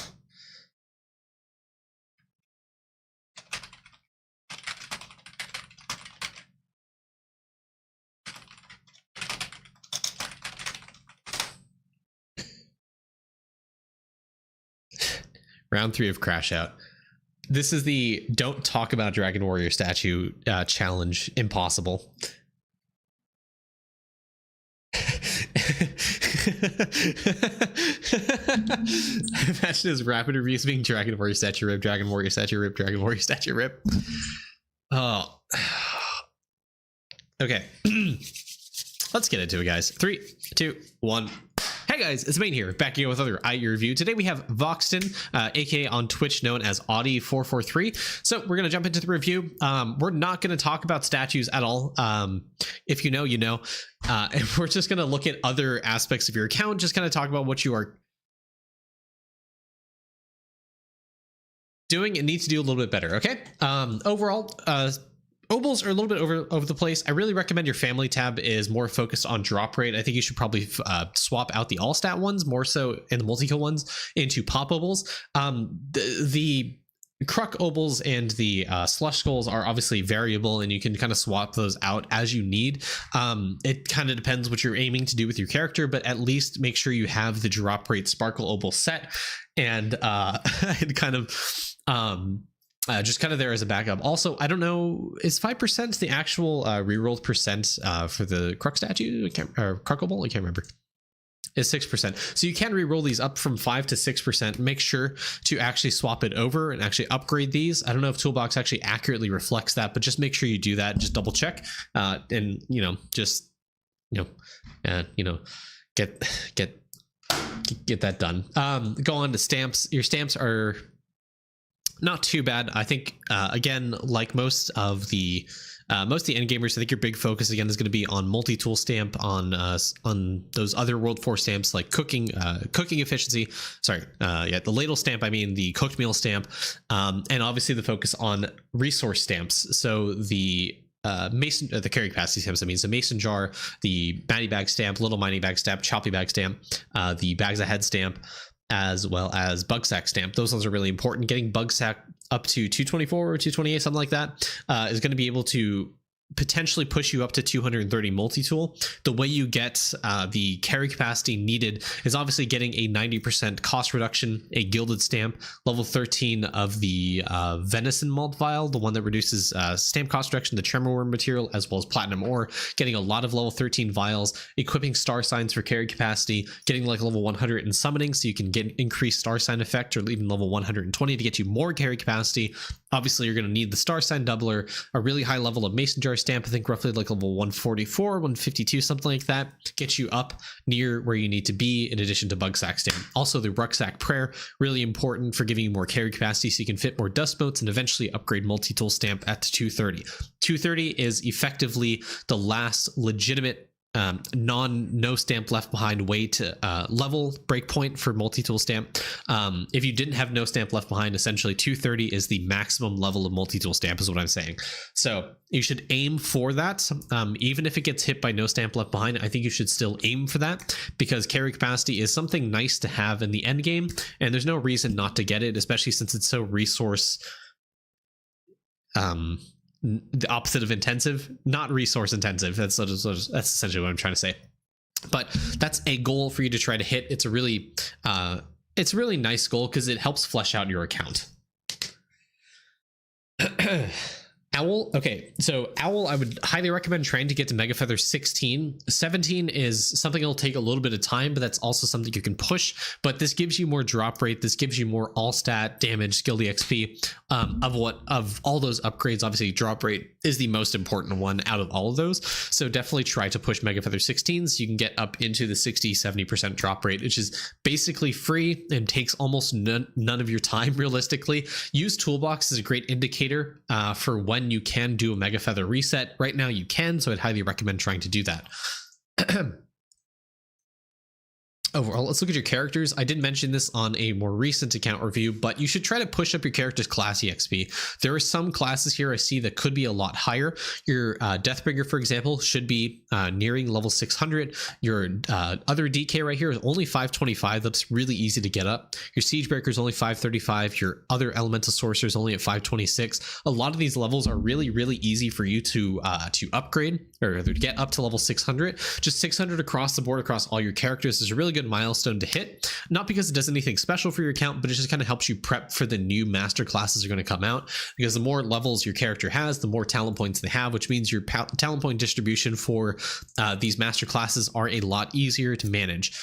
Round 3 of Crash Out. This is the don't talk about Dragon Warrior statue challenge. Impossible. Imagine his rapid reviews being Dragon Warrior statue rip, Dragon Warrior statue rip, Dragon Warrior statue rip. Oh. Okay. Let's get into it, guys. 3, 2, 1. Hey guys, it's Maine here, back again with another IE review. Today we have Voxton, aka on Twitch known as Audi443. So we're gonna jump into the review. We're not gonna talk about statues at all. If you know, you know. And we're just gonna look at other aspects of your account, just kind of talk about what you are doing and need to do a little bit better. Okay. Overall, Obols are a little bit over the place. I really recommend your family tab is more focused on drop rate. I think you should probably swap out the all stat ones more so and the multi-kill ones into pop obols. The Kruk obols and the slush skulls are obviously variable, and you can kind of swap those out as you need. It kind of depends what you're aiming to do with your character, but at least make sure you have the drop rate sparkle obol set and and kind of just kind of there as a backup. Also, I don't know, is 5% the actual rerolled percent for the Kruk statue? Kruk obol? I can't remember. Is 6%. So you can reroll these up from 5 to 6%. Make sure to actually swap it over and actually upgrade these. I don't know if Toolbox actually accurately reflects that, but just make sure you do that. Just double check and just get that done. Go on to stamps. Your stamps are not too bad. I think again, like most of the end gamers, I think your big focus again is going to be on multi-tool stamp, on those other World 4 stamps like cooking efficiency. Sorry, the ladle stamp. I mean the cooked meal stamp, and obviously the focus on resource stamps. So the the carry capacity stamps. I mean, so mason jar, the mighty bag stamp, little mighty bag stamp, choppy bag stamp, the bags ahead stamp, as well as bug sack stamp. Those ones are really important. Getting bug sack up to 224 or 228, something like that, is going to be able to potentially push you up to 230 multi-tool. The way you get the carry capacity needed is obviously getting a 90% cost reduction, a gilded stamp, level 13 of the venison malt vial, the one that reduces stamp cost reduction, the tremor worm material, as well as platinum ore, getting a lot of level 13 vials, equipping star signs for carry capacity, getting like level 100 in summoning so you can get increased star sign effect, or even level 120 to get you more carry capacity. Obviously you're going to need the star sign doubler, a really high level of mason jar stamp, I think roughly like level 144, 152, something like that, gets you up near where you need to be, in addition to bug sack stamp. Also the rucksack prayer, really important for giving you more carry capacity so you can fit more dust motes and eventually upgrade multi-tool stamp at 230. 230 is effectively the last legitimate no stamp left behind way to level breakpoint for multi-tool stamp. If you didn't have no stamp left behind, essentially 230 is the maximum level of multi-tool stamp, is what I'm saying. So you should aim for that. Even if it gets hit by no stamp left behind, I think you should still aim for that, because carry capacity is something nice to have in the end game, and there's no reason not to get it, especially since it's so resource the opposite of intensive, not resource intensive. That's essentially what I'm trying to say. But that's a goal for you to try to hit. It's a really nice goal because it helps flesh out your account. Owl. Okay, so Owl, I would highly recommend trying to get to Mega Feather 16. 17 is something that'll take a little bit of time, but that's also something you can push. But this gives you more drop rate. This gives you more all stat damage, skill DXP. Of all those upgrades, obviously drop rate is the most important one out of all of those. So definitely try to push Mega Feather 16 so you can get up into the 60-70% drop rate, which is basically free and takes almost none of your time realistically. Use Toolbox as a great indicator for when you can do a Mega Feather reset. Right now you can, so I'd highly recommend trying to do that. Overall, let's look at your characters. I did mention this on a more recent account review, but you should try to push up your character's class EXP. There are some classes here I see that could be a lot higher. Your Deathbringer, for example, should be nearing level 600. Your other DK right here is only 525. That's really easy to get up. Your Siegebreaker is only 535. Your other Elemental Sorcerer is only at 526. A lot of these levels are really, really easy for you to upgrade or to get up to level 600. Just 600 across the board, across all your characters is a really good good milestone to hit, not because it does anything special for your account, but it just kind of helps you prep for the new master classes are going to come out, because the more levels your character has, the more talent points they have, which means your talent point distribution for these master classes are a lot easier to manage.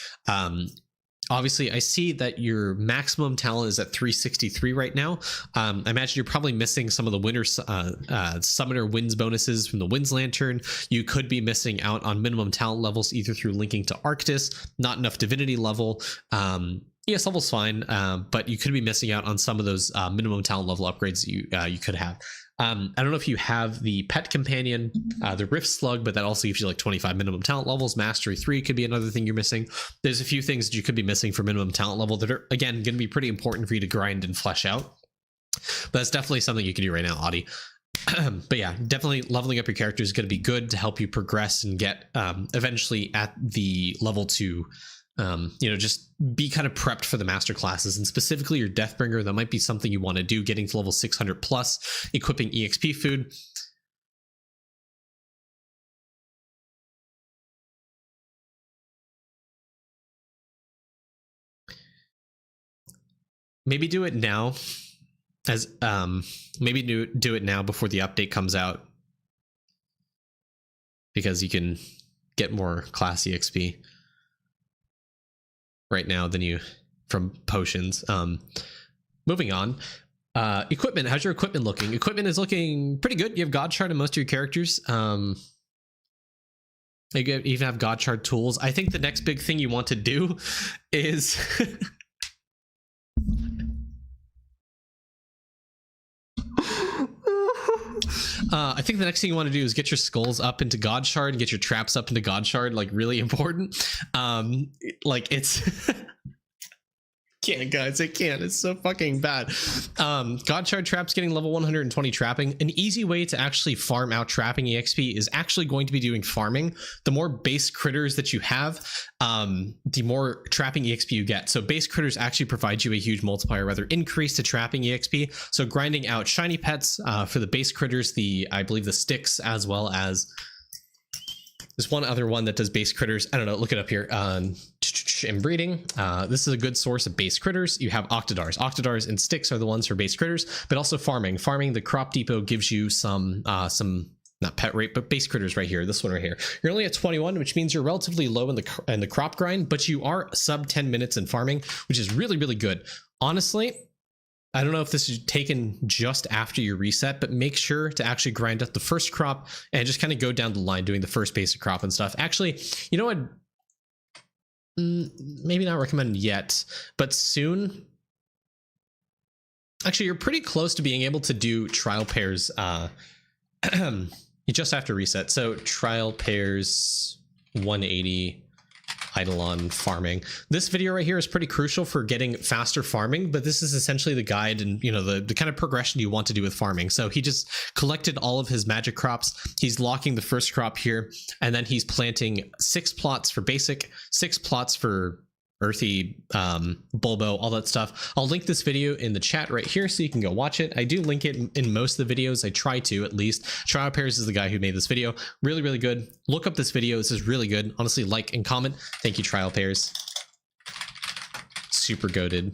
Obviously, I see that your maximum talent is at 363 right now. I imagine you're probably missing some of the winter summoner wins bonuses from the Winds Lantern. You could be missing out on minimum talent levels either through linking to Arctis, not enough divinity level. ES level's fine, but you could be missing out on some of those minimum talent level upgrades that you could have. I don't know if you have the pet companion, the Rift Slug, but that also gives you like 25 minimum talent levels. Mastery 3 could be another thing you're missing. There's a few things that you could be missing for minimum talent level that are, again, going to be pretty important for you to grind and flesh out. But that's definitely something you can do right now, Audi. But yeah, definitely leveling up your character is going to be good to help you progress and get eventually at the level 2. Just be kind of prepped for the master classes, and specifically your Deathbringer. That might be something you want to do, getting to level 600 plus, equipping EXP food. Maybe do it now, as maybe do it now before the update comes out, because you can get more class EXP right now than you from potions. Moving on, equipment. How's your equipment looking? Equipment is looking pretty good. You have God Shard in most of your characters. You even have God Shard tools. I think the next big thing you want to do is I think the next thing you want to do is get your skulls up into God Shard and get your traps up into God Shard, like really important. Like it's can't, guys, I can't. It's so fucking bad. God Shard traps getting level 120 trapping. An easy way to actually farm out trapping EXP is actually going to be doing farming. The more base critters that you have, the more trapping EXP you get. So base critters actually provide you a huge multiplier, rather increase to trapping EXP. So grinding out shiny pets for the base critters, I believe the sticks, as well as there's one other one that does base critters. I don't know, look it up here. Inbreeding. This is a good source of base critters. You have Octodars. Octodars and sticks are the ones for base critters, but also farming. Farming, the crop depot gives you some not pet rate, but base critters right here. This one right here. You're only at 21, which means you're relatively low in the crop grind, but you are sub 10 minutes in farming, which is really, really good. Honestly, I don't know if this is taken just after your reset, but make sure to actually grind up the first crop and just kind of go down the line doing the first basic crop and stuff. Actually, you know what? Maybe not recommend yet, but soon. Actually, you're pretty close to being able to do trial pairs. You just have to reset. So trial pairs 180. Eidolon farming. This video right here is pretty crucial for getting faster farming, but this is essentially the guide and the kind of progression you want to do with farming. So he just collected all of his magic crops. He's locking the first crop here, and then he's planting 6 plots for basic, 6 plots for earthy, bulbo, all that stuff. I'll link this video in the chat right here so you can go watch it. I do link it in most of the videos. I try to, at least. Trial Pairs is the guy who made this video. Really, really good. Look up this video. This is really good. Honestly, like and comment. Thank you, Trial Pairs. Super goated.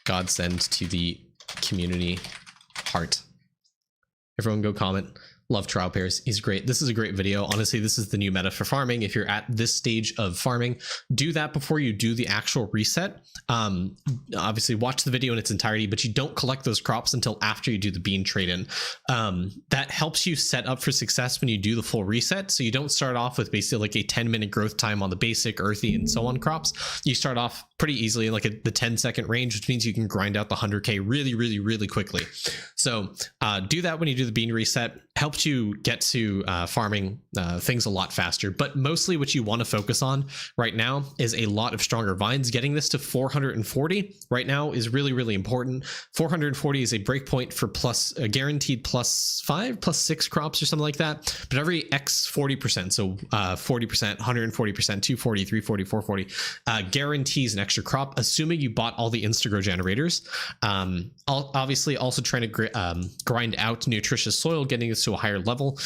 Godsend to the community heart. Everyone go comment. Love Trial Pairs. He's great. This is a great video. Honestly, this is the new meta for farming. If you're at this stage of farming, do that before you do the actual reset. Obviously, watch the video in its entirety, but you don't collect those crops until after you do the bean trade-in. That helps you set up for success when you do the full reset. So you don't start off with basically like a 10-minute growth time on the basic, earthy, and so on crops. You start off pretty easily in like the 10-second range, which means you can grind out the 100k really, really, really quickly. So do that when you do the bean reset. Helps you get to farming things a lot faster. But mostly what you want to focus on right now is a lot of stronger vines. Getting this to 440 right now is really, really important. 440 is a breakpoint for a guaranteed +5, +6 crops or something like that. But every X 40%, so 40%, 140%, 240, 340, 440, guarantees an extra crop, assuming you bought all the Instagrow generators. Obviously, also trying to grind out nutritious soil, getting this to a higher higher level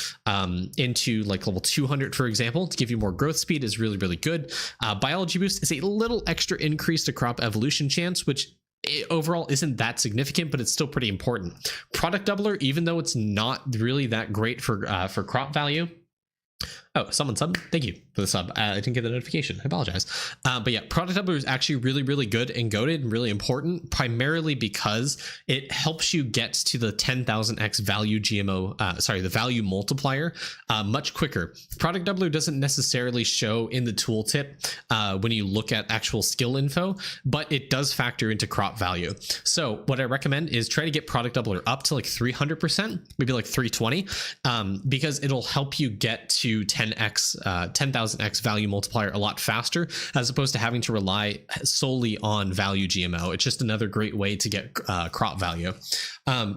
into like level 200, for example, to give you more growth speed is really, really good. Biology boost is a little extra increase to crop evolution chance, which overall isn't that significant, but it's still pretty important. Product doubler, even though it's not really that great for crop value. Oh, someone subbed. Thank you for the sub. I didn't get the notification. I apologize. But yeah, product doubler is actually really, really good and goated and really important, primarily because it helps you get to the 10,000x value GMO, the value multiplier much quicker. Product doubler doesn't necessarily show in the tooltip when you look at actual skill info, but it does factor into crop value. So what I recommend is try to get product doubler up to like 300%, maybe like 320, because it'll help you get to 10,000x value multiplier a lot faster, as opposed to having to rely solely on value GMO. It's just another great way to get crop value.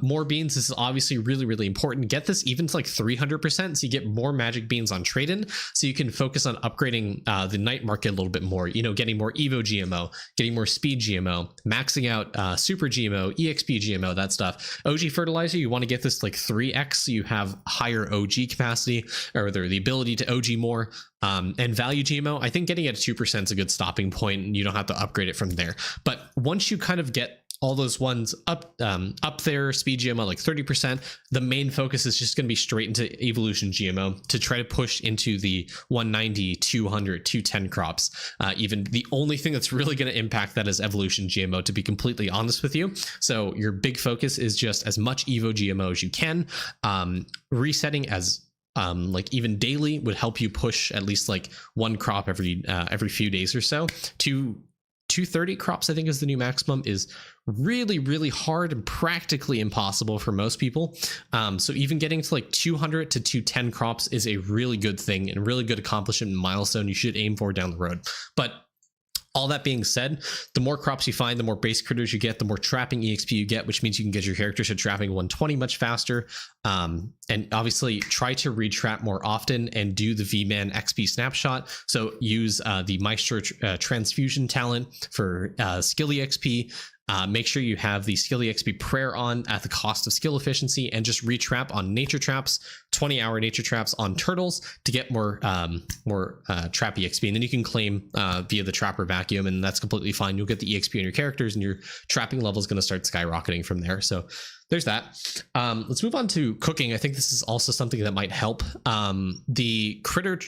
More beans, this is obviously really, really important. Get this even to like 300%, so you get more magic beans on trade-in, so you can focus on upgrading the night market a little bit more, you know, getting more Evo GMO, getting more speed GMO, maxing out super GMO, EXP GMO, that stuff. OG fertilizer, you want to get this like 3x, so you have higher OG capacity, or the ability to OG more. And value GMO, I think getting it at 2% is a good stopping point, and you don't have to upgrade it from there. But once you kind of get all those ones up there, speed GMO like 30%, the main focus is just going to be straight into evolution GMO to try to push into the 190, 200, 210 crops. Even the only thing that's really going to impact that is evolution GMO, to be completely honest with you. So your big focus is just as much Evo GMO as you can. Resetting as like even daily would help you push at least like one crop every few days or so. 230 crops, I think, is the new maximum, is really, really hard and practically impossible for most people. So even getting to like 200 to 210 crops is a really good thing and really good accomplishment and milestone you should aim for down the road. But all that being said, the more crops you find, the more base critters you get, the more trapping EXP you get, which means you can get your characters to trapping 120 much faster. And obviously try to retrap more often and do the V-Man XP snapshot. So use the Maestro transfusion talent for skill EXP. Make sure you have the skill EXP prayer on at the cost of skill efficiency, and just retrap on nature traps, 20-hour nature traps on turtles to get more trap EXP, and then you can claim via the trapper vacuum, and that's completely fine. You'll get the EXP on your characters, and your trapping level is going to start skyrocketing from there. So there's that. Let's move on to cooking. I think this is also something that might help. The critter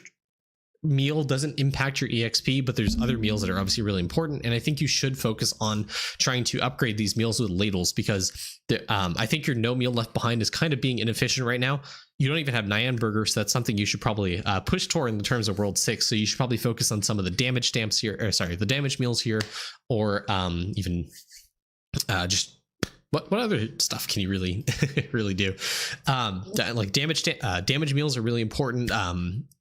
meal doesn't impact your EXP, but there's other meals that are obviously really important, and I think you should focus on trying to upgrade these meals with ladles, because I think your no meal left behind is kind of being inefficient right now. You don't even have Nyan burger, so that's something you should probably push toward in the terms of World 6. So you should probably focus on some of the damage stamps here, or sorry, the damage meals here, or even just what other stuff can you really really do? Like damage meals are really important.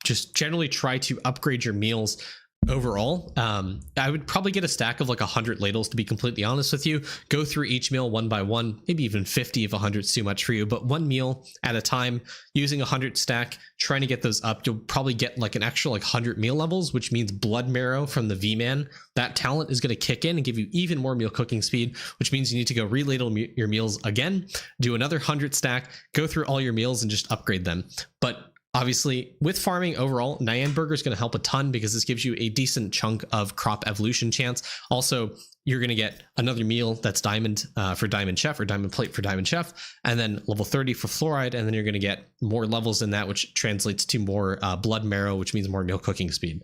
Just generally try to upgrade your meals overall. I would probably get a stack of like 100 ladles, to be completely honest with you. Go through each meal one by one, maybe even 50 if 100 is too much for you, but one meal at a time, using 100 stack, trying to get those up. You'll probably get like an extra like 100 meal levels, which means blood marrow from the V-Man. That talent is going to kick in and give you even more meal cooking speed, which means you need to go reladle your meals again, do another 100 stack, go through all your meals and just upgrade them. But obviously, with farming overall, Nyan burger is going to help a ton, because this gives you a decent chunk of crop evolution chance. Also, you're going to get another meal that's diamond for diamond chef, or diamond plate for diamond chef, and then level 30 for fluoride, and then you're going to get more levels in that, which translates to more blood marrow, which means more meal cooking speed.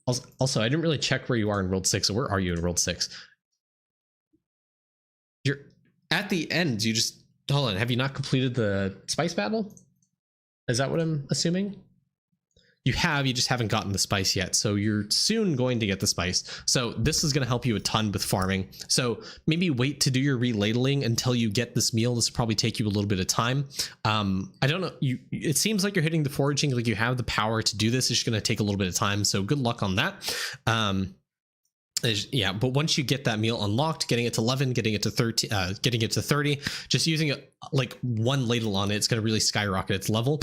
Also, I didn't really check where you are in World 6. So where are you in World 6? You're at the end. You just, hold on, have you not completed the spice battle? Is that what I'm assuming? You have, you just haven't gotten the spice yet. So you're soon going to get the spice. So this is going to help you a ton with farming. So maybe wait to do your reladling until you get this meal. This will probably take you a little bit of time. I don't know. It seems like you're hitting the foraging, like you have the power to do this. It's just going to take a little bit of time. So good luck on that. Yeah, but once you get that meal unlocked, getting it to 11, getting it to 13, getting it to 30, just using like one ladle on it, it's going to really skyrocket its level.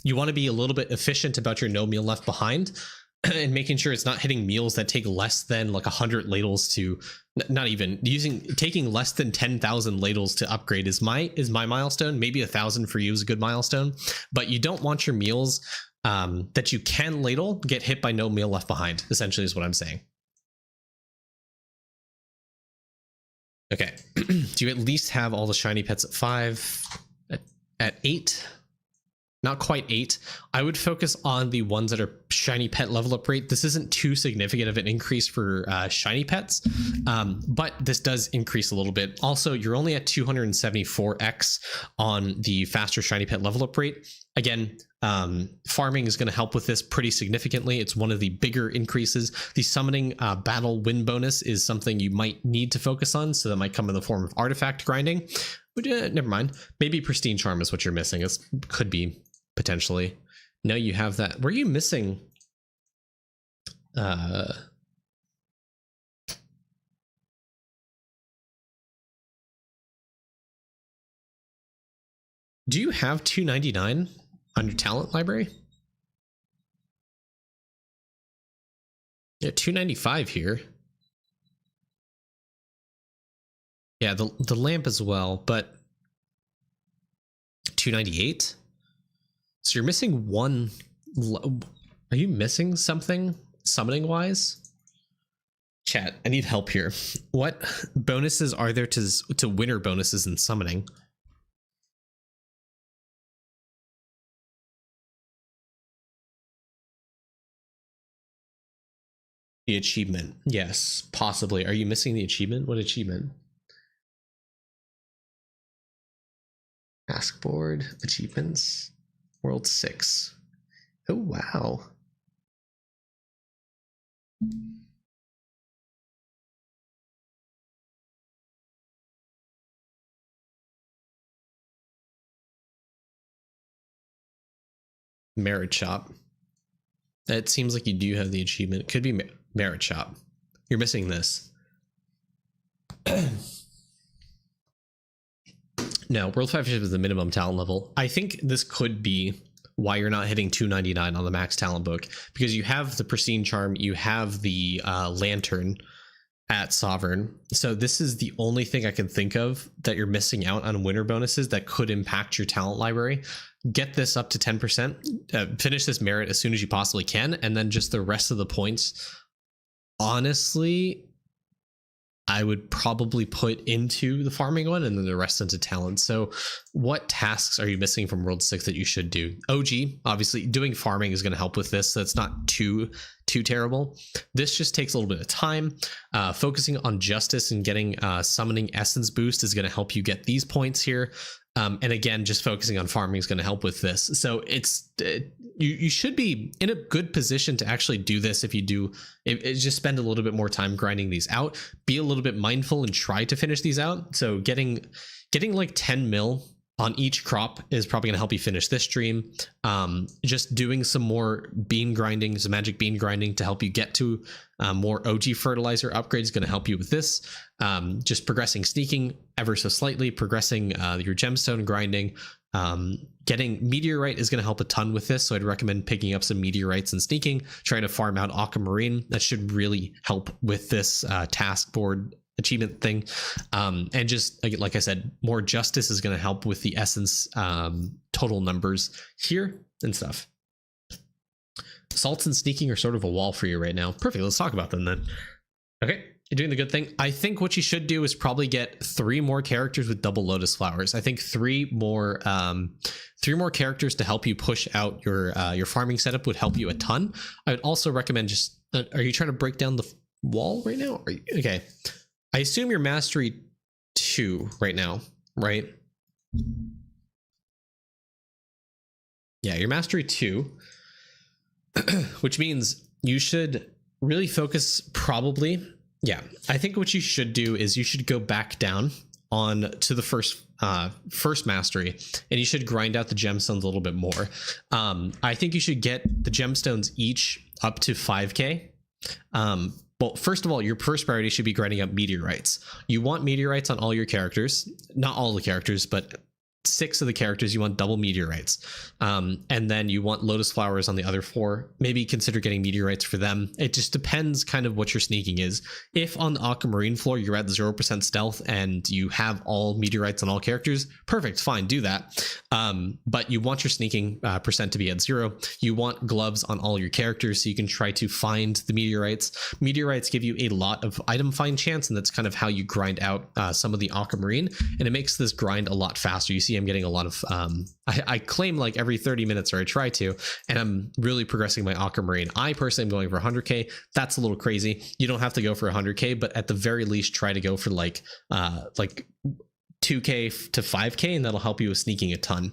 You want to be a little bit efficient about your no meal left behind. and making sure it's not hitting meals that take less than like 100 ladles to, not even taking less than 10,000 ladles to upgrade is my milestone. Maybe 1,000 for you is a good milestone, but you don't want your meals that you can ladle get hit by no meal left behind, essentially is what I'm saying. Okay. Do you at least have all the shiny pets at 5? At 8? Not quite 8. I would focus on the ones that are shiny pet level up rate. This isn't too significant of an increase for shiny pets, but this does increase a little bit. Also, you're only at 274x on the faster shiny pet level up rate. Again, farming is going to help with this pretty significantly. It's one of the bigger increases. The summoning battle win bonus is something you might need to focus on, so that might come in the form of artifact grinding. But never mind. Maybe pristine charm is what you're missing. It could be potentially. No, you have that. Were you missing? Do you have 299 on your talent library? Yeah, 295 here. Yeah, the lamp as well, but 298. So you're missing one. Are you missing something summoning wise? Chat, I need help here. What bonuses are there to winner bonuses in summoning? The achievement. Yes, possibly. Are you missing the achievement? What achievement? Task board, achievements, world 6. Oh, wow. Merit shop. It seems like you do have the achievement. It could be merit shop. You're missing this. No, World 5 is the minimum talent level. I think this could be why you're not hitting 299 on the max talent book, because you have the pristine charm, you have the lantern at Sovereign. So this is the only thing I can think of that you're missing out on winner bonuses that could impact your talent library. Get this up to 10%, finish this merit as soon as you possibly can, and then just the rest of the points, honestly, I would probably put into the farming one and then the rest into talent. So what tasks are you missing from World 6 that you should do? OG, obviously doing farming is going to help with this. So it's not too terrible. This just takes a little bit of time. Focusing on justice and getting summoning essence boost is going to help you get these points here. And again, just focusing on farming is going to help with this. So it's you should be in a good position to actually do this. If you do, just spend a little bit more time grinding these out. Be a little bit mindful and try to finish these out. So getting like 10 mil on each crop is probably going to help you finish this stream. Just doing some more bean grinding, some magic bean grinding to help you get to more OG fertilizer upgrades is going to help you with this. Just progressing sneaking ever so slightly, progressing your gemstone grinding. Getting meteorite is going to help a ton with this, so I'd recommend picking up some meteorites and sneaking, trying to farm out aquamarine. That should really help with this task board achievement thing. And just like I said, more justice is going to help with the essence total numbers here and stuff. Salts and sneaking are sort of a wall for you right now. Perfect, let's talk about them then. Okay, you're doing the good thing. I think what you should do is probably get 3 more characters with double lotus flowers. I think 3 more characters to help you push out your farming setup would help you a ton. I would also recommend just are you trying to break down the wall right now? Okay, I assume you're mastery 2 right now, right? Yeah, you're mastery 2, which means you should really focus probably. Yeah, I think what you should do is you should go back down on to the first mastery, and you should grind out the gemstones a little bit more. I think you should get the gemstones each up to 5k. Well, first of all, your first priority should be grinding up meteorites. You want meteorites on all your characters, not all the characters, but 6 of the characters, you want double meteorites. And then you want lotus flowers on the other 4. Maybe consider getting meteorites for them. It just depends kind of what your sneaking is. If on the aquamarine floor you're at 0% stealth and you have all meteorites on all characters, perfect, fine, do that. But you want your sneaking percent to be at 0. You want gloves on all your characters so you can try to find the meteorites. Meteorites give you a lot of item find chance, and that's kind of how you grind out some of the aquamarine, and it makes this grind a lot faster. You see I'm getting a lot of I claim like every 30 minutes, or I try to, and I'm really progressing my aquamarine. I personally am going for 100k. That's a little crazy. You don't have to go for 100k, but at the very least try to go for like 2k to 5k, and that'll help you with sneaking a ton.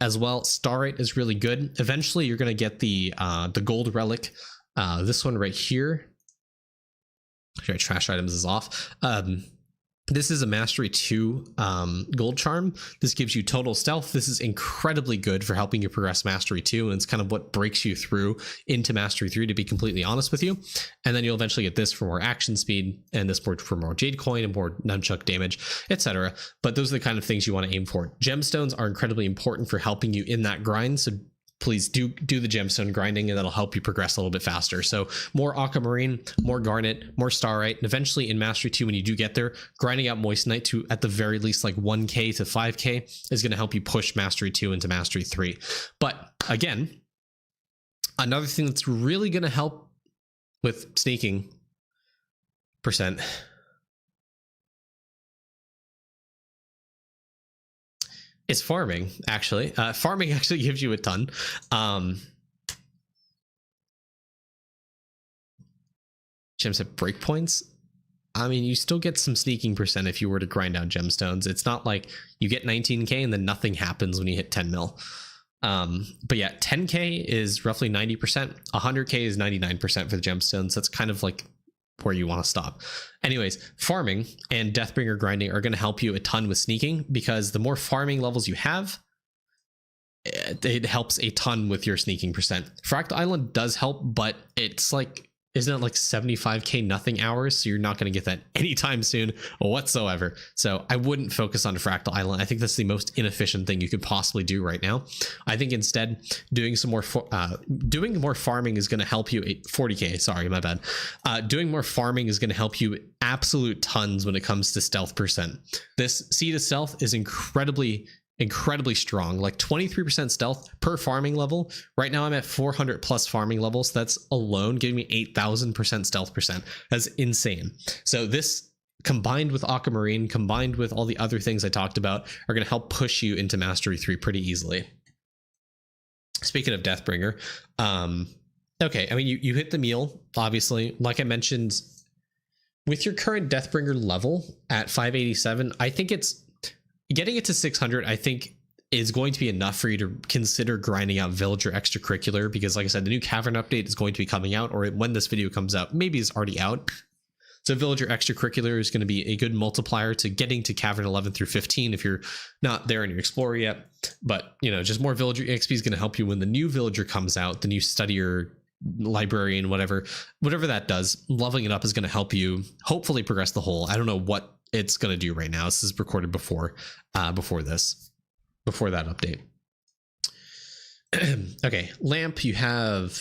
As well, star rate is really good. Eventually you're going to get the gold relic, this one right here. Actually, trash items is off. This is a mastery 2 gold charm. This gives you total stealth. This is incredibly good for helping you progress mastery 2, and it's kind of what breaks you through into mastery 3, to be completely honest with you. And then you'll eventually get this for more action speed, and this for more jade coin and more nunchuck damage, etc. But those are the kind of things you want to aim for. Gemstones are incredibly important for helping you in that grind, so please do the gemstone grinding, and that'll help you progress a little bit faster. So more aquamarine, more garnet, more starite, and eventually in mastery 2, when you do get there, grinding out moissanite to at the very least like 1k to 5k is going to help you push mastery 2 into mastery 3. But again, another thing that's really going to help with sneaking percent is farming. Actually, farming actually gives you a ton. Gems at breakpoints. I mean, you still get some sneaking percent if you were to grind out gemstones. It's not like you get 19k and then nothing happens when you hit 10 mil. But yeah, 10k is roughly 90%. 100k is 99% for the gemstones. That's kind of like where you want to stop. Anyways, farming and Deathbringer grinding are going to help you a ton with sneaking, because the more farming levels you have, it helps a ton with your sneaking percent. Fractal Island does help, but it's like, isn't it like 75k nothing hours? So you're not going to get that anytime soon whatsoever. So I wouldn't focus on Fractal Island. I think that's the most inefficient thing you could possibly do right now. I think instead doing some more doing more farming is going to help you. 40k, sorry, my bad. Doing more farming is going to help you absolute tons when it comes to stealth percent. This Seed of Stealth is incredibly strong, like 23% stealth per farming level. Right now I'm at 400 plus farming levels. That's alone giving me 8,000% stealth percent. That's insane. So this, combined with aquamarine, combined with all the other things I talked about, are going to help push you into mastery 3 pretty easily. Speaking of Deathbringer, okay, I mean, you hit the meal, obviously. Like I mentioned, with your current Deathbringer level at 587, I think it's getting it to 600, I think, is going to be enough for you to consider grinding out villager extracurricular, because like I said, the new cavern update is going to be coming out, or when this video comes out, maybe it's already out. So villager extracurricular is going to be a good multiplier to getting to cavern 11 through 15 if you're not there in your explorer yet. But, you know, just more villager XP is going to help you when the new villager comes out, the new studier, librarian, whatever that does. Leveling it up is going to help you hopefully progress the whole. I don't know what it's going to do right now. This is recorded before that update. Okay, lamp, you have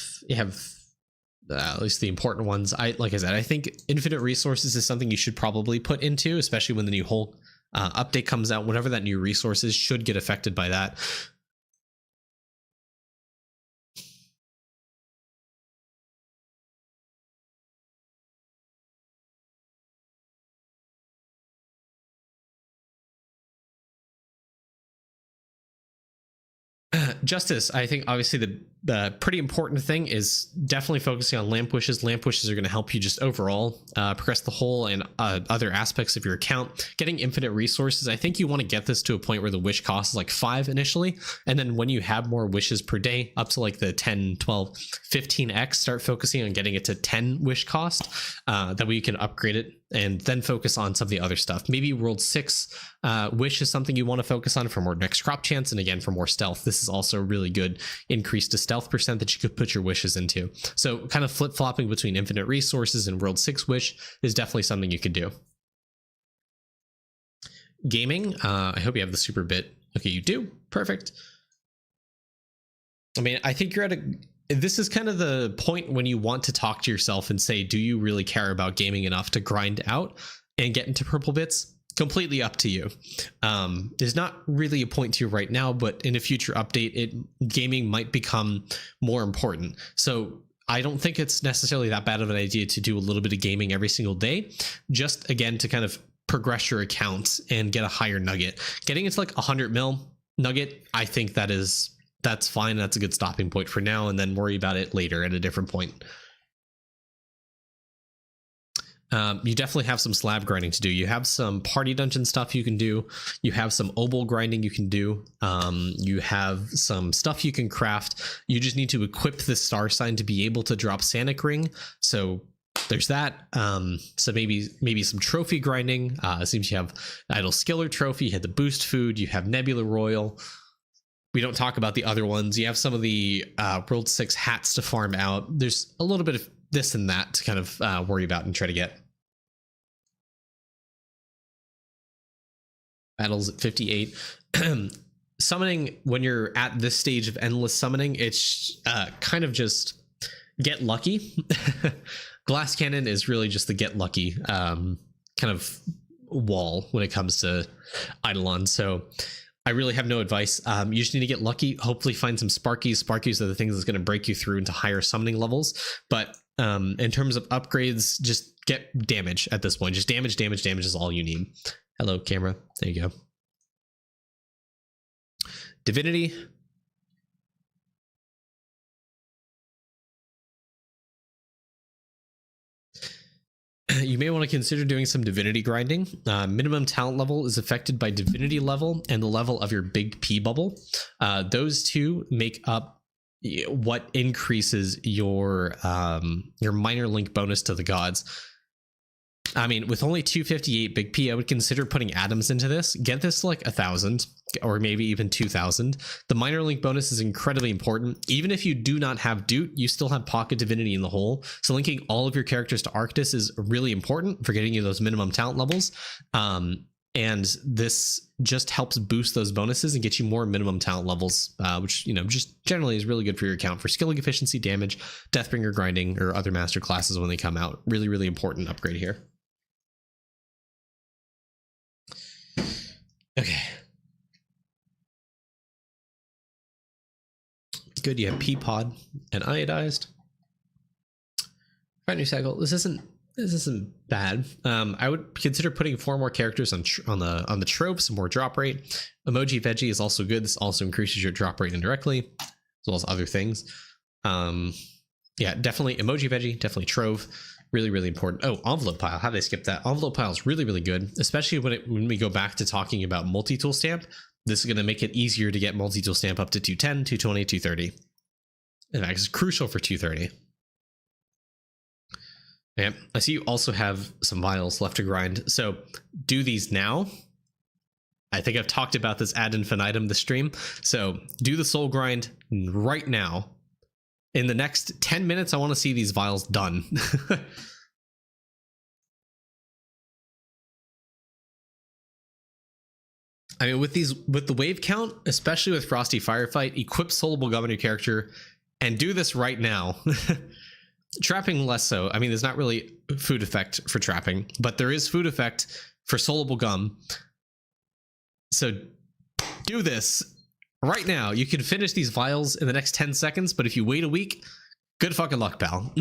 at least the important ones. Like I said, I think infinite resources is something you should probably put into, especially when the new whole update comes out. Whenever that new resources should get affected by that. Justice, I think obviously the pretty important thing is definitely focusing on lamp wishes. Lamp wishes are going to help you just overall progress the whole and other aspects of your account. Getting infinite resources, I think you want to get this to a point where the wish cost is like 5 initially, and then when you have more wishes per day up to like the 10, 12, 15x, start focusing on getting it to 10 wish cost. That way you can upgrade it and then focus on some of the other stuff. Maybe world 6 wish is something you want to focus on for more next crop chance, and again for more stealth. This is also a really good increase to stealth percent that you could put your wishes into. So kind of flip-flopping between infinite resources and world 6 wish is definitely something you could do. gaming. I hope you have the super bit. Okay, you do. Perfect. I mean, I think you're at this is kind of the point when you want to talk to yourself and say, do you really care about gaming enough to grind out and get into purple bits? Completely up to you. There's not really a point to you right now, but in a future update, gaming might become more important. So I don't think it's necessarily that bad of an idea to do a little bit of gaming every single day, just again to kind of progress your account and get a higher nugget. Getting into like 100 mil nugget, I think that's fine. That's a good stopping point for now, and then worry about it later at a different point. You definitely have some slab grinding to do. You have some party dungeon stuff you can do. You have some obol grinding you can do. You have some stuff you can craft. You just need to equip this star sign to be able to drop Sanic Ring. So there's that. So maybe some trophy grinding. It seems you have Idle Skiller trophy. You had the boost food. You have Nebula Royal. We don't talk about the other ones. You have some of the World 6 hats to farm out. There's a little bit of this and that to kind of worry about and try to get. Battles at 58. Summoning, when you're at this stage of endless summoning, it's kind of just get lucky. Glass Cannon is really just the get lucky kind of wall when it comes to Eidolon. So I really have no advice. You just need to get lucky, hopefully find some Sparkies. Sparkies are the things that's going to break you through into higher summoning levels. But in terms of upgrades, just get damage at this point. Just damage is all you need. Hello, camera. There you go. Divinity. You may want to consider doing some divinity grinding. Minimum talent level is affected by divinity level and the level of your big P bubble. Those two make up what increases your minor link bonus to the gods. I mean, with only 258 big P, I would consider putting atoms into this. Get this to like 1,000 or maybe even 2,000. The minor link bonus is incredibly important. Even if you do not have Doot, you still have Pocket Divinity in the hole. So linking all of your characters to Arctis is really important for getting you those minimum talent levels. And this just helps boost those bonuses and get you more minimum talent levels, which, you know, just generally is really good for your account for skilling efficiency, damage, Deathbringer grinding, or other master classes when they come out. Really, really important upgrade here. Okay. Good, you have P-Pod and iodized. Right, new cycle. This isn't bad. I would consider putting 4 more characters on the tropes, more drop rate. Emoji Veggie is also good. This also increases your drop rate indirectly, as well as other things. Yeah, definitely Emoji Veggie, definitely Trove. Really, really important. Oh, envelope pile. How did I skip that? Envelope pile is really, really good, especially when we go back to talking about multi-tool stamp. This is going to make it easier to get multi-tool stamp up to 210, 220, 230. In fact, it's crucial for 230. Yeah, I see you also have some vials left to grind. So do these now. I think I've talked about this ad infinitum this stream. So do the soul grind right now. In the next 10 minutes, I want to see these vials done. I mean, with the wave count, especially with Frosty Firefight, equip Soulable Gum on your character and do this right now. Trapping less so. I mean, there's not really food effect for trapping, but there is food effect for Soulable Gum. So do this right now. You can finish these vials in the next 10 seconds, but if you wait a week, good fucking luck, pal.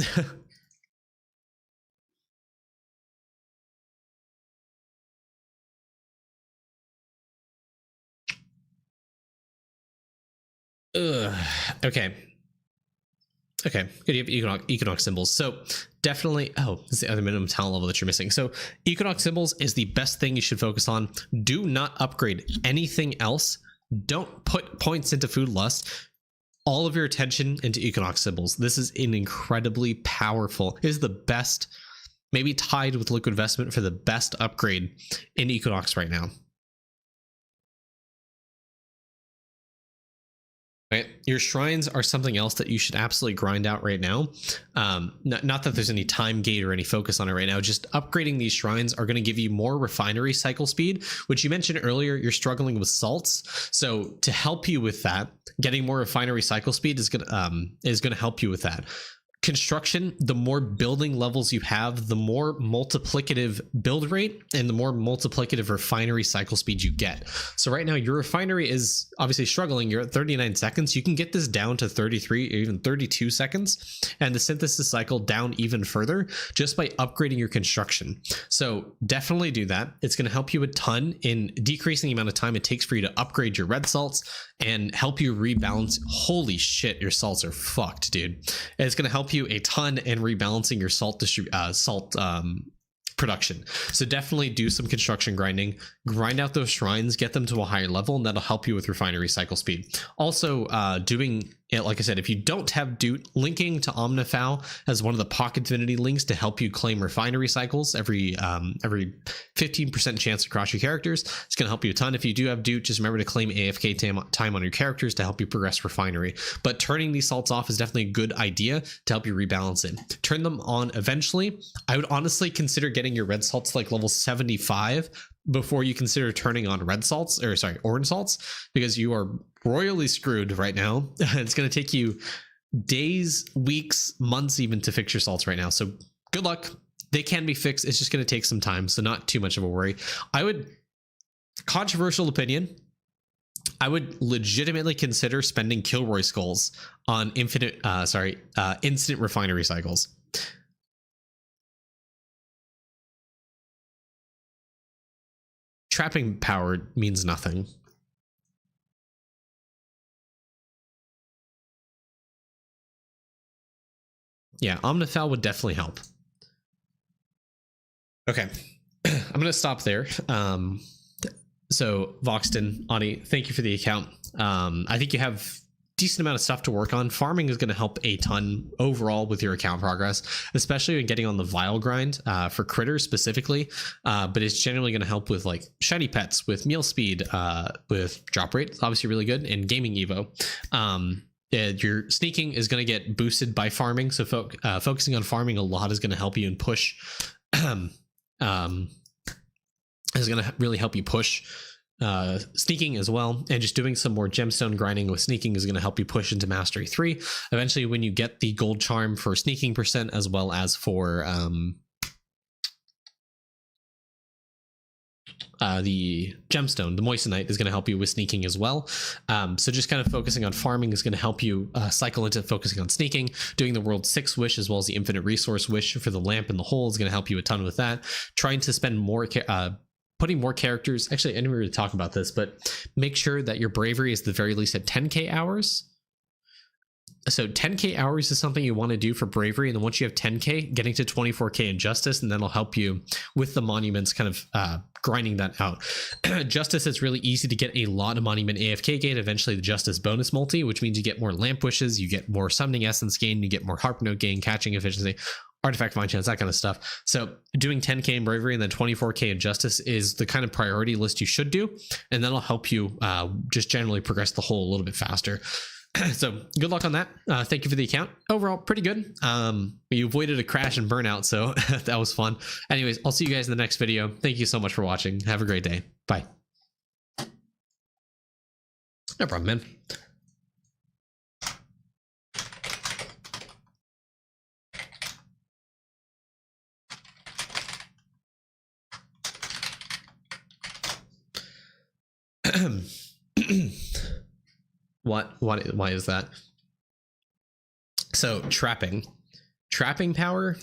Okay. Okay, good. You have Equinox symbols. So definitely, oh, this is the other minimum talent level that you're missing. So Equinox symbols is the best thing you should focus on. Do not upgrade anything else. Don't put points into Food Lust. All of your attention into Equinox symbols. This is an incredibly powerful, is the best, maybe tied with Liquid Vestment for the best upgrade in Equinox right now. Right? Your shrines are something else that you should absolutely grind out right now. Not that there's any time gate or any focus on it right now. Just upgrading these shrines are going to give you more refinery cycle speed, which you mentioned earlier. You're struggling with salts, so to help you with that, getting more refinery cycle speed is gonna help you with that. Construction, the more building levels you have, the more multiplicative build rate and the more multiplicative refinery cycle speed you get. So right now your refinery is obviously struggling. You're at 39 seconds. You can get this down to 33 or even 32 seconds, and the synthesis cycle down even further just by upgrading your construction. So definitely do that. It's going to help you a ton in decreasing the amount of time it takes for you to upgrade your red salts and help you rebalance. Holy shit, your salts are fucked, dude. And it's going to help you a ton in rebalancing your salt production. So definitely do some construction grinding, grind out those shrines, get them to a higher level, and that'll help you with refinery cycle speed. Also, doing it, like I said, if you don't have Doot, linking to Omnifal as one of the pocket divinity links to help you claim refinery cycles every 15% chance across your characters. It's going to help you a ton. If you do have Doot, just remember to claim AFK time on your characters to help you progress refinery. But turning these salts off is definitely a good idea to help you rebalance it. Turn them on eventually. I would honestly consider getting your red salts like level 75 before you consider turning on orange salts, because you are royally screwed right now. It's going to take you days, weeks, months even to fix your salts right now. So good luck. They can be fixed. It's just going to take some time. So not too much of a worry. Controversial opinion, I would legitimately consider spending Kilroy skulls on instant refinery cycles. Trapping power means nothing. Yeah, Omnifal would definitely help. Okay, I'm gonna stop there. So Voxton, Audi, thank you for the account. I think you have decent amount of stuff to work on. Farming is going to help a ton overall with your account progress, especially when getting on the Vile grind for critters specifically. But it's generally going to help with like shiny pets, with meal speed, with drop rate, obviously really good, and gaming evo. Your sneaking is going to get boosted by farming, so focusing on farming a lot is going to help you and push. Is going to really help you push sneaking as well, and just doing some more gemstone grinding with sneaking is going to help you push into mastery 3 eventually when you get the gold charm for sneaking percent, as well as for the gemstone. The moissanite is going to help you with sneaking as well. So just kind of focusing on farming is going to help you cycle into focusing on sneaking. Doing the world 6 wish as well as the infinite resource wish for the lamp and the hole is going to help you a ton with that. Trying to spend more putting more characters. Actually, I didn't really talk about this, but make sure that your bravery is the very least at 10k hours. So 10k hours is something you want to do for bravery, and then once you have 10k, getting to 24k in justice, and that'll help you with the monuments, kind of grinding that out. Justice is really easy to get a lot of monument AFK gain, eventually the justice bonus multi, which means you get more lamp wishes, you get more summoning essence gain, you get more harp note gain, catching efficiency, artifact find chance, that kind of stuff. So doing 10k in bravery and then 24k in justice is the kind of priority list you should do, and that'll help you just generally progress the whole a little bit faster. So good luck on that. Thank you for the account. Overall, pretty good. You avoided a crash and burnout, so that was fun. Anyways, I'll see you guys in the next video. Thank you so much for watching. Have a great day. Bye. No problem, man. Why is that? So trapping power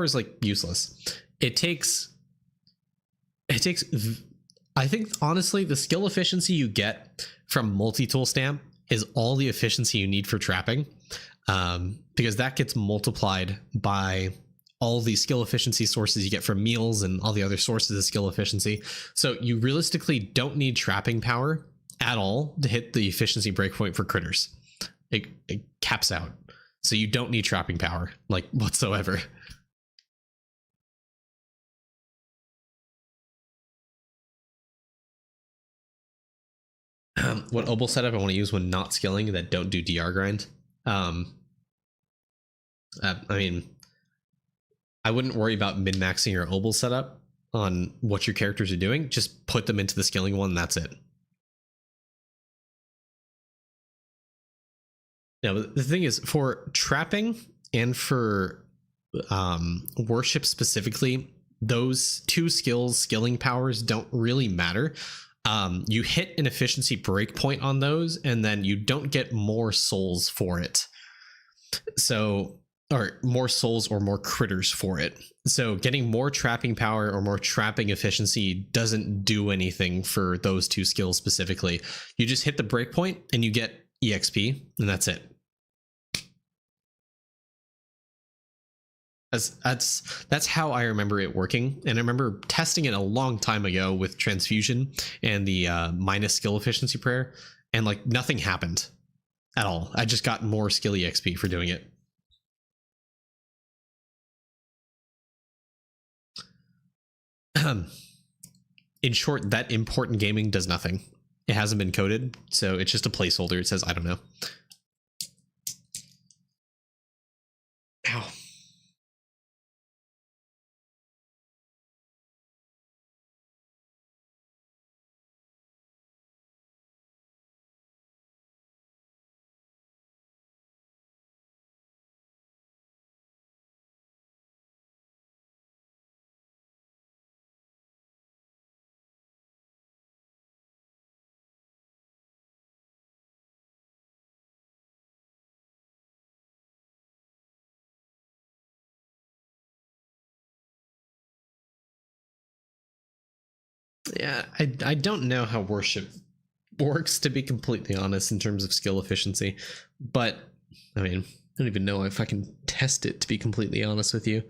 is like useless. It takes I think honestly the skill efficiency you get from multi-tool stamp is all the efficiency you need for trapping, because that gets multiplied by all the skill efficiency sources you get from meals and all the other sources of skill efficiency. So you realistically don't need trapping power at all to hit the efficiency breakpoint for critters. It caps out. So you don't need trapping power like whatsoever. What obel setup I want to use when not skilling that don't do DR grind? I mean, I wouldn't worry about min-maxing your obel setup on what your characters are doing. Just put them into the skilling one, and that's it. Yeah, but the thing is, for trapping and for worship specifically, those two skilling powers don't really matter. You hit an efficiency breakpoint on those, and then you don't get more souls for it. So, or more souls or more critters for it. So getting more trapping power or more trapping efficiency doesn't do anything for those two skills specifically. You just hit the breakpoint and you get EXP, and that's it. That's how I remember it working, and I remember testing it a long time ago with transfusion and the minus skill efficiency prayer, and like nothing happened at all. I just got more skill EXP for doing it. In short, that important gaming does nothing. It hasn't been coded, so it's just a placeholder. It says I don't know. Ow. Yeah, I don't know how worship works, to be completely honest, in terms of skill efficiency. But, I mean, I don't even know if I can test it, to be completely honest with you.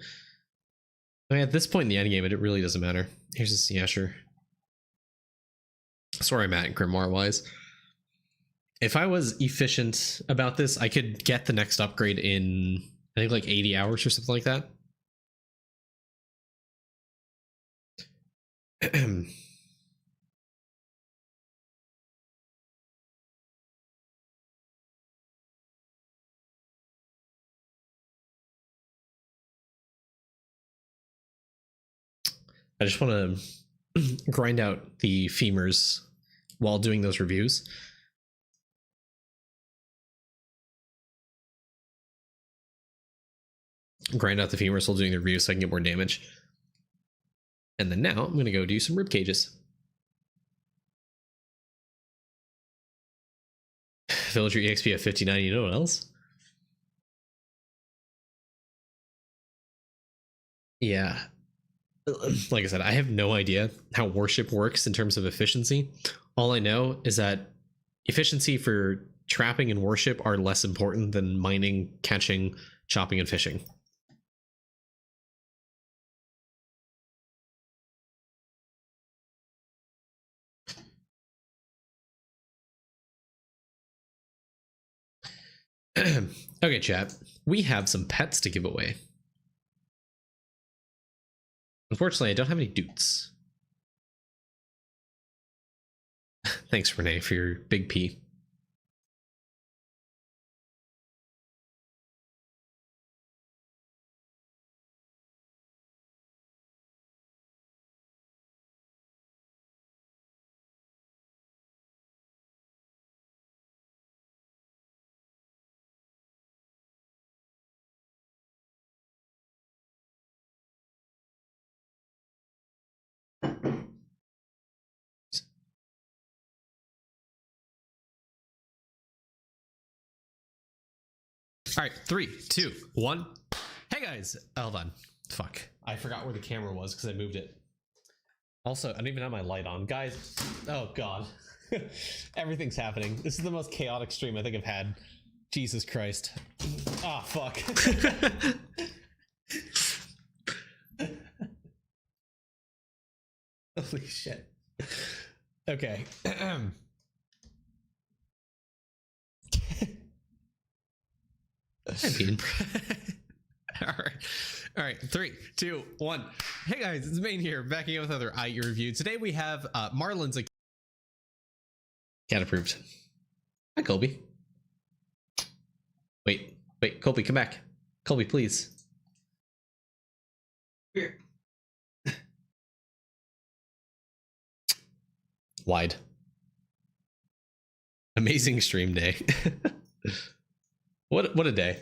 I mean, at this point in the endgame, it really doesn't matter. Here's a Seasher. That's where I'm at Grimoire-wise. If I was efficient about this, I could get the next upgrade in, I think, like 80 hours or something like that. I just want to grind out the femurs while doing those reviews. Grind out the femurs while doing the reviews so I can get more damage. And then now I'm going to go do some rib cages. Villager EXP at 59, you know what else? Yeah. Like I said, I have no idea how worship works in terms of efficiency. All I know is that efficiency for trapping and worship are less important than mining, catching, chopping, and fishing. Okay, chat. We have some pets to give away. Unfortunately, I don't have any dutes. Thanks, Renee, for your big P. All right, 3, 2, 1. Hey guys, hold on. Fuck, I forgot where the camera was because I moved it. Also, I don't even have my light on, guys. Oh god, everything's happening. This is the most chaotic stream I think I've had. Jesus Christ. Ah, fuck. Holy shit. Okay. All right, 3, 2, 1. Hey guys, it's Main here, backing up with another IE review. Today we have Marlin's Cat approved. Hi, Colby. Wait, Colby, come back. Colby, please. Here. Wide. Amazing stream day. What a day.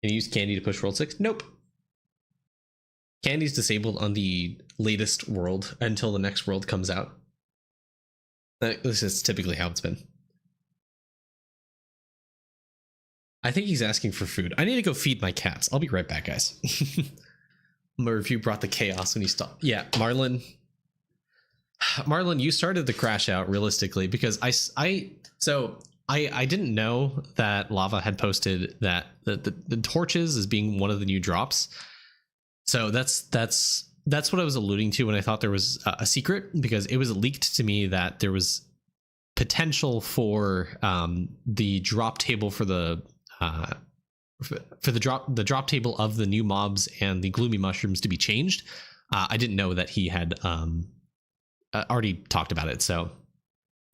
Can you use Candy to push World 6? Nope. Candy's disabled on the latest world until the next world comes out. This is typically how it's been. I think he's asking for food. I need to go feed my cats. I'll be right back, guys. My review brought the chaos when you stopped. Yeah, Marlin, you started the crash out realistically because I didn't know that Lava had posted that the torches as being one of the new drops. So that's what I was alluding to when I thought there was a secret, because it was leaked to me that there was potential for the drop table for the drop table of the new mobs and the gloomy mushrooms to be changed. I didn't know that he had already talked about it, so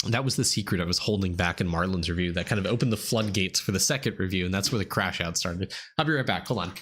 that was the secret I was holding back in Marlin's review that kind of opened the floodgates for the second review, and that's where the crash out started. I'll be right back. Hold on.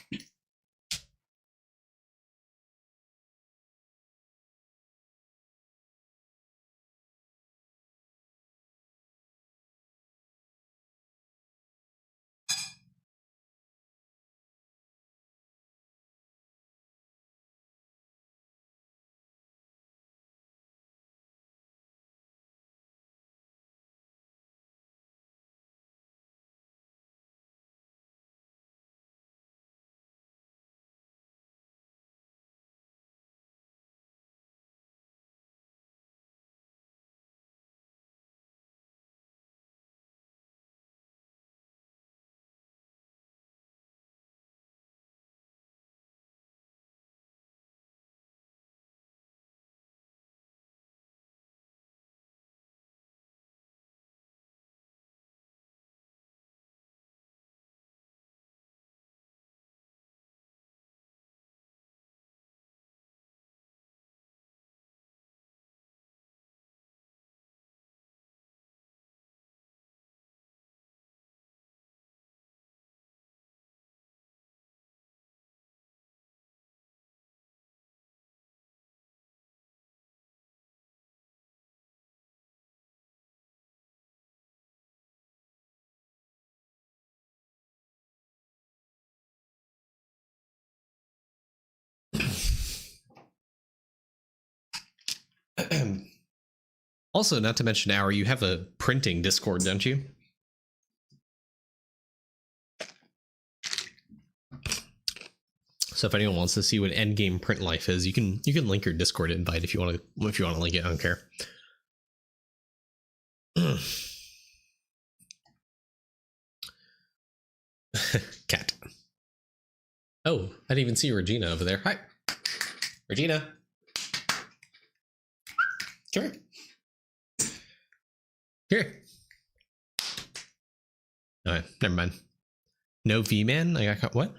Also, not to mention, Hour, you have a printing Discord, don't you? So if anyone wants to see what endgame print life is, you can link your Discord invite if you want to link it. I don't care. Cat. Oh, I didn't even see Regina over there. Hi, Regina. Sure. Here. Alright, never mind. No V-Man? I got caught. What?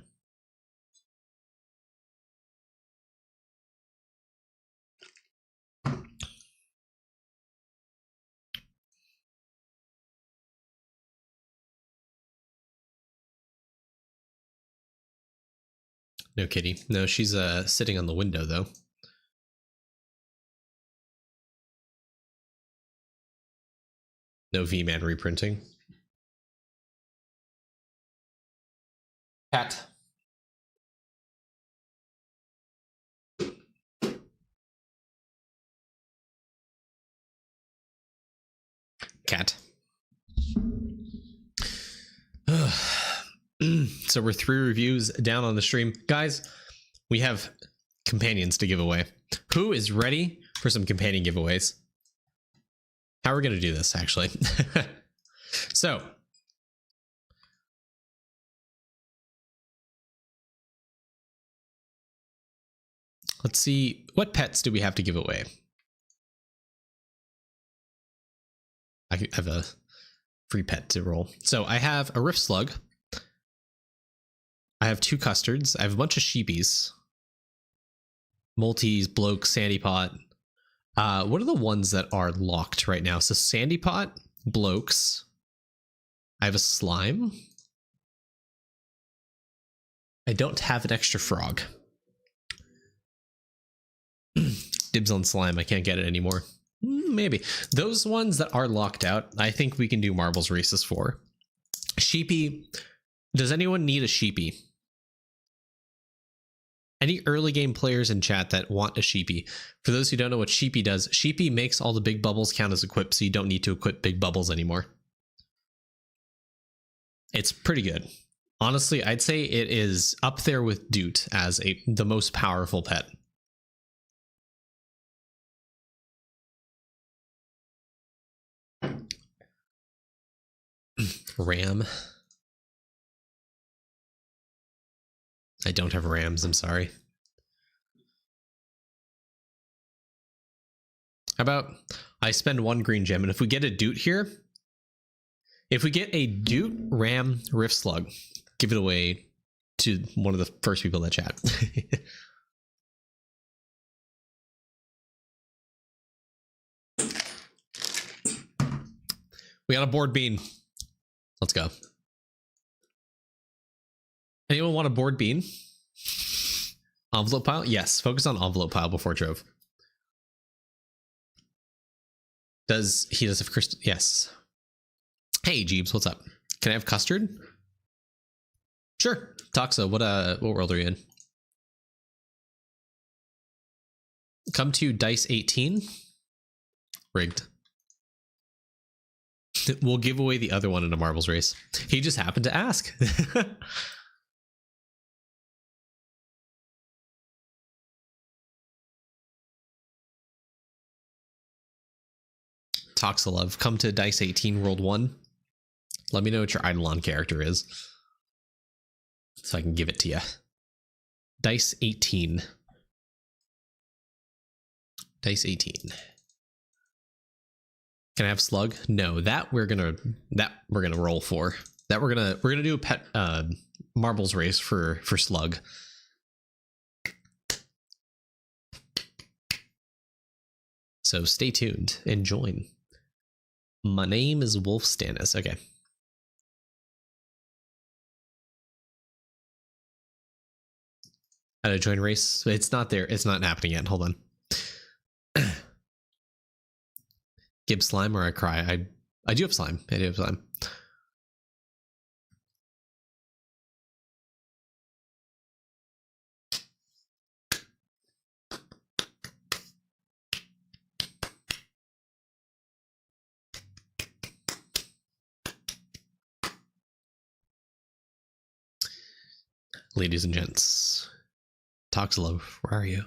No kitty. No, she's sitting on the window though. No V-Man reprinting. Cat. Cat. So we're 3 reviews down on the stream. Guys, we have companions to give away. Who is ready for some companion giveaways? How are we going to do this, actually? So, let's see. What pets do we have to give away? I have a free pet to roll. So I have a Rift Slug. I have 2 custards. I have a bunch of sheepies. Multis, Bloke, Sandy Pot. What are the ones that are locked right now? So Sandy Pot, Blokes. I have a Slime. I don't have an extra frog. Dibs on Slime. I can't get it anymore. Maybe. Those ones that are locked out, I think we can do Marbles Races for. Sheepy. Does anyone need a Sheepy? Any early game players in chat that want a Sheepy? For those who don't know what Sheepy does, Sheepy makes all the big bubbles count as equipped, so you don't need to equip big bubbles anymore. It's pretty good. Honestly, I'd say it is up there with Doot as the most powerful pet. Ram. I don't have rams, I'm sorry. How about I spend 1 green gem, and if we get a Doot here, if we get a Doot, Ram, Rift Slug, give it away to one of the first people that chat. We got a board bean. Let's go. Anyone want a board bean? Envelope pile? Yes, focus on envelope pile before Trove. Does he have crystal? Yes. Hey Jeebs, what's up? Can I have custard? Sure. Toxa, what world are you in? Come to dice 18. Rigged. We'll give away the other one in a marbles race. He just happened to ask. Toxalove, come to Dice 18 World 1. Let me know what your Eidolon character is, so I can give it to you. Dice 18. Dice 18. Can I have Slug? No, that we're gonna roll for. That we're gonna do a pet marbles race for Slug. So stay tuned and join. My name is Wolf Stannis. Okay. How to join race? It's not there. It's not happening yet. Hold on. Give slime or I cry. I do have slime. I do have slime. Ladies and gents, Toxalove, where are you?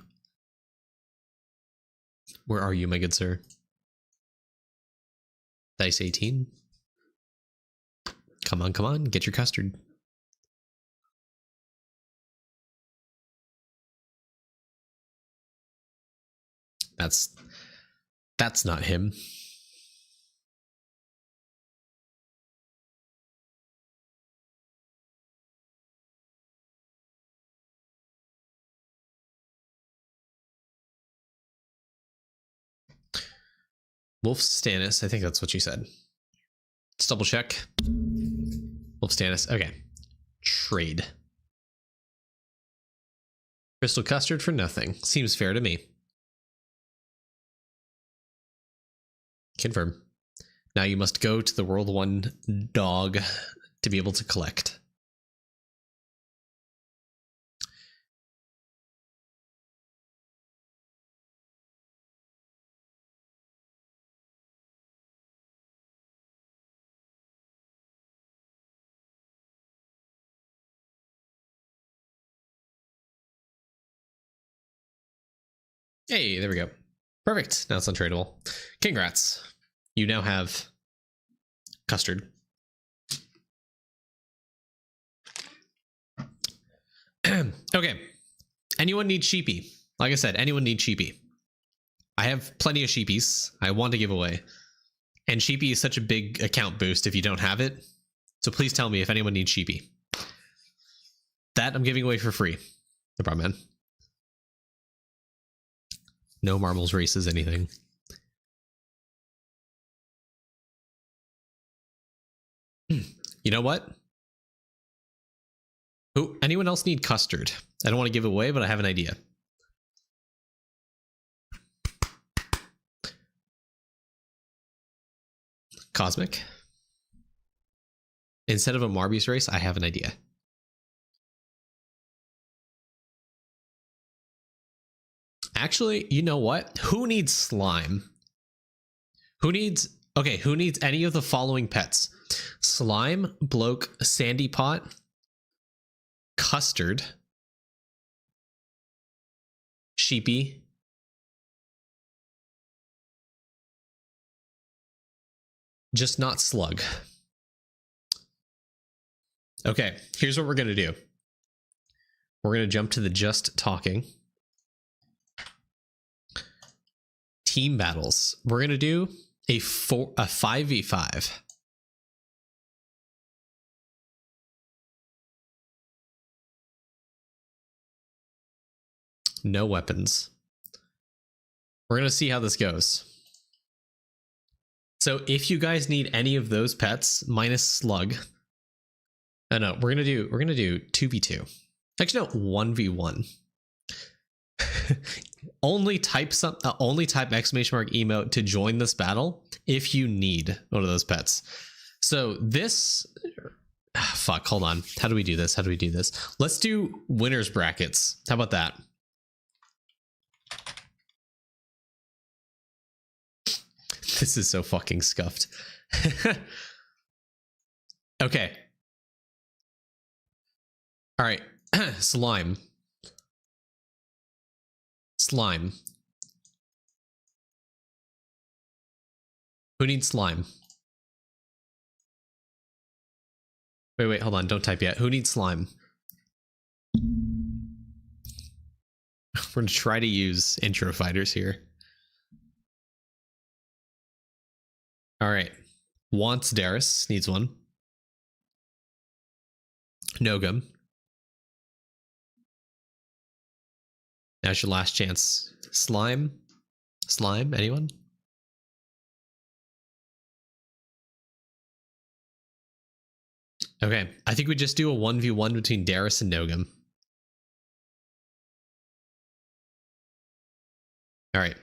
Where are you, my good sir? Dice 18. Come on, get your custard. That's not him. Wolf Stannis, I think that's what you said. Let's double check. Wolf Stannis, okay. Trade. Crystal custard for nothing. Seems fair to me. Confirm. Now you must go to the World 1 dog to be able to collect. Hey, there we go. Perfect. Now it's untradeable. Congrats. You now have custard. Okay. Anyone need sheepy? Like I said, anyone need sheepy? I have plenty of sheepies I want to give away. And sheepy is such a big account boost if you don't have it. So please tell me if anyone needs sheepy. That I'm giving away for free. No problem, man. No marbles races anything. You know what? Who? Anyone else need custard? I don't want to give it away, but I have an idea. Cosmic. Instead of a Marbius race, I have an idea. Actually, you know what? Who needs slime? Who needs... Okay, who needs any of the following pets? Slime, bloke, sandy pot, custard, sheepy, just not slug. Okay, here's what we're going to do. We're going to jump to the just talking. Team battles. We're going to do a 5v5. No weapons. We're going to see how this goes. So if you guys need any of those pets minus slug. Oh no, we're going to do 2v2. Actually no, 1v1. Only type exclamation mark emote to join this battle if you need one of those pets. So this fuck, hold on. How do we do this? Let's do winners brackets. How about that? This is so fucking scuffed. Okay. All right. Slime. Who needs slime? Wait, hold on. Don't type yet. Who needs slime? We're going to try to use intro fighters here. All right. Wants Darius. Needs one. Nogum. Now's your last chance. Slime? Anyone? Okay, I think we just do a 1v1 between Darius and Nogum. All right.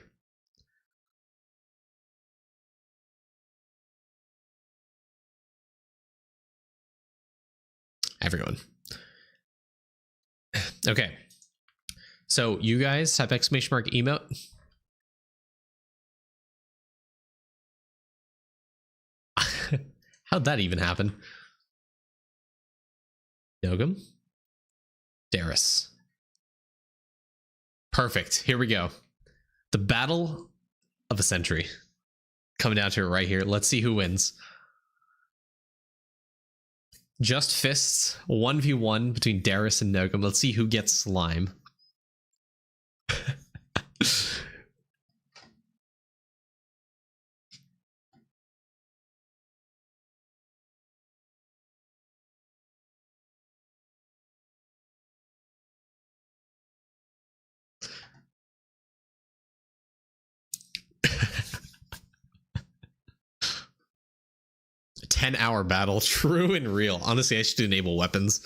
Everyone. Okay. So you guys have exclamation mark emote. How'd that even happen? Nogum. Darius. Perfect. Here we go. The battle of a century. Coming down to it right here. Let's see who wins. Just fists. 1v1 between Darius and Nogum. Let's see who gets slime. A 10-hour battle, true and real. Honestly, I should enable weapons.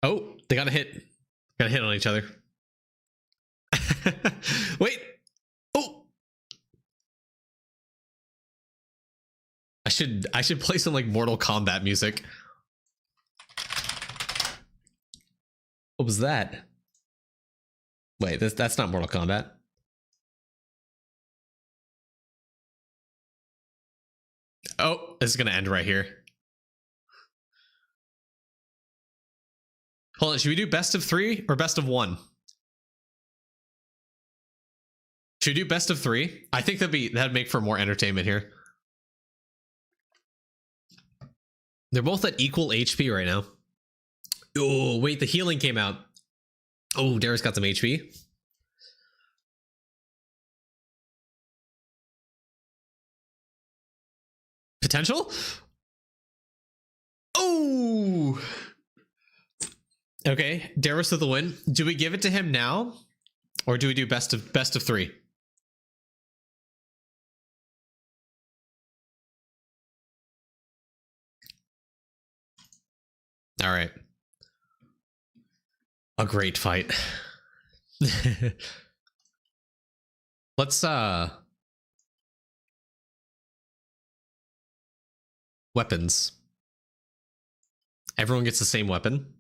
Oh, they got a hit. Got a hit on each other. Wait. Oh. I should play some like Mortal Kombat music. What was that? Wait, that's not Mortal Kombat. Oh, this is gonna end right here. Hold on, should we do best of 3 or best of 1? Should we do best of 3? I think that'd make for more entertainment here. They're both at equal HP right now. Oh, wait, the healing came out. Oh, Darius got some HP. Potential? Oh! Okay, Darius with the win. Do we give it to him now? Or do we do best of 3? All right. A great fight. Let's weapons. Everyone gets the same weapon.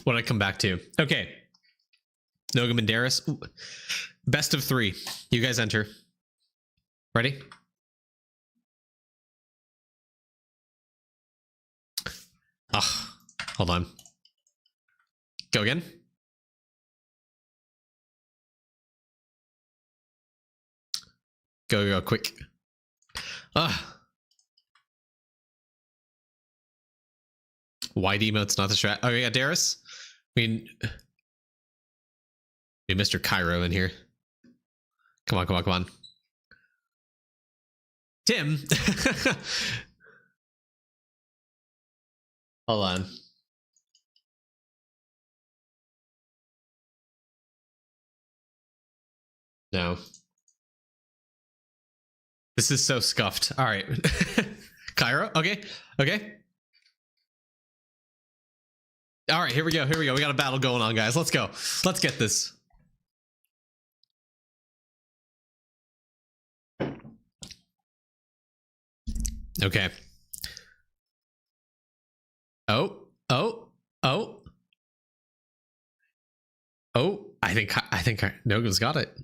What did I come back to? Okay. Nogum and Darius. Ooh. Best of 3. You guys enter. Ready? Ah, hold on. Go again. Go, quick. Ah. Wide emote's not the strat. Oh, yeah, Darius. I mean, Mr. Cairo in here. Come on, come on, come on. Tim. Hold on. No. This is so scuffed. All right. Cairo. Okay. Okay. All right. Here we go. Here we go. We got a battle going on, guys. Let's go. Let's get this. Okay. Oh. I think Noga's got it.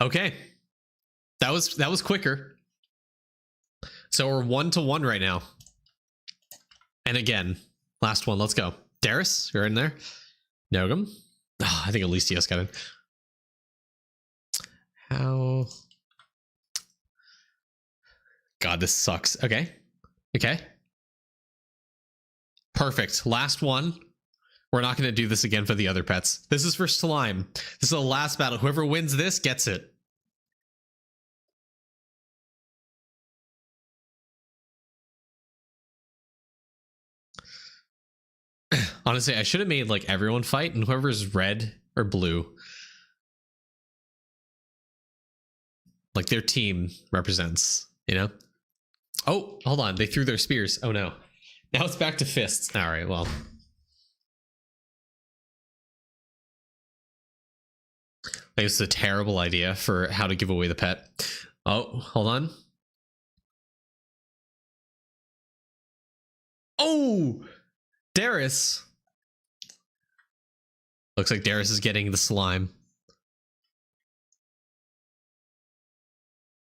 Okay. That was quicker. So we're 1-1 right now. And again, last one. Let's go. Darius, you're in there. Nogum. Oh, I think Alicia's got it. How? God, this sucks. Okay. Okay. Perfect. Last one. We're not going to do this again for the other pets. This is for slime. This is the last battle. Whoever wins this gets it. Honestly, I should have made like everyone fight, and whoever's red or blue, like their team represents, you know? Oh, hold on. They threw their spears. Oh no. Now it's back to fists. All right, well. I think it's a terrible idea for how to give away the pet. Oh, hold on. Oh, Darius. Looks like Darius is getting the slime.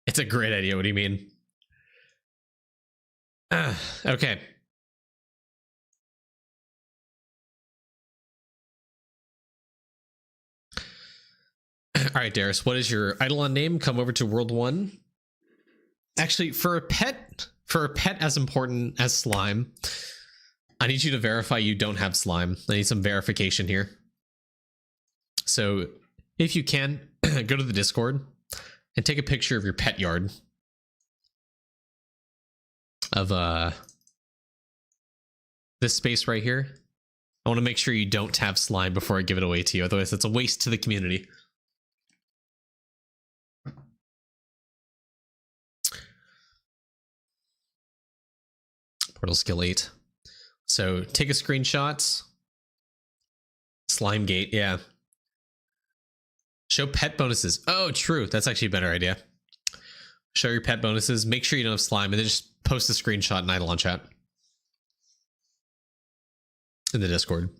It's a great idea. What do you mean? Okay. All right, Darius, what is your Eidolon name? Come over to World 1. Actually, for a pet as important as slime, I need you to verify you don't have slime. I need some verification here. So if you can, go to the Discord and take a picture of your pet yard of this space right here. I want to make sure you don't have slime before I give it away to you. Otherwise, it's a waste to the community. Portal skill 8. So take a screenshot. Slime gate, yeah. Show pet bonuses. Oh, true. That's actually a better idea. Show your pet bonuses. Make sure you don't have slime, and then just post a screenshot in Eidolon chat in the Discord.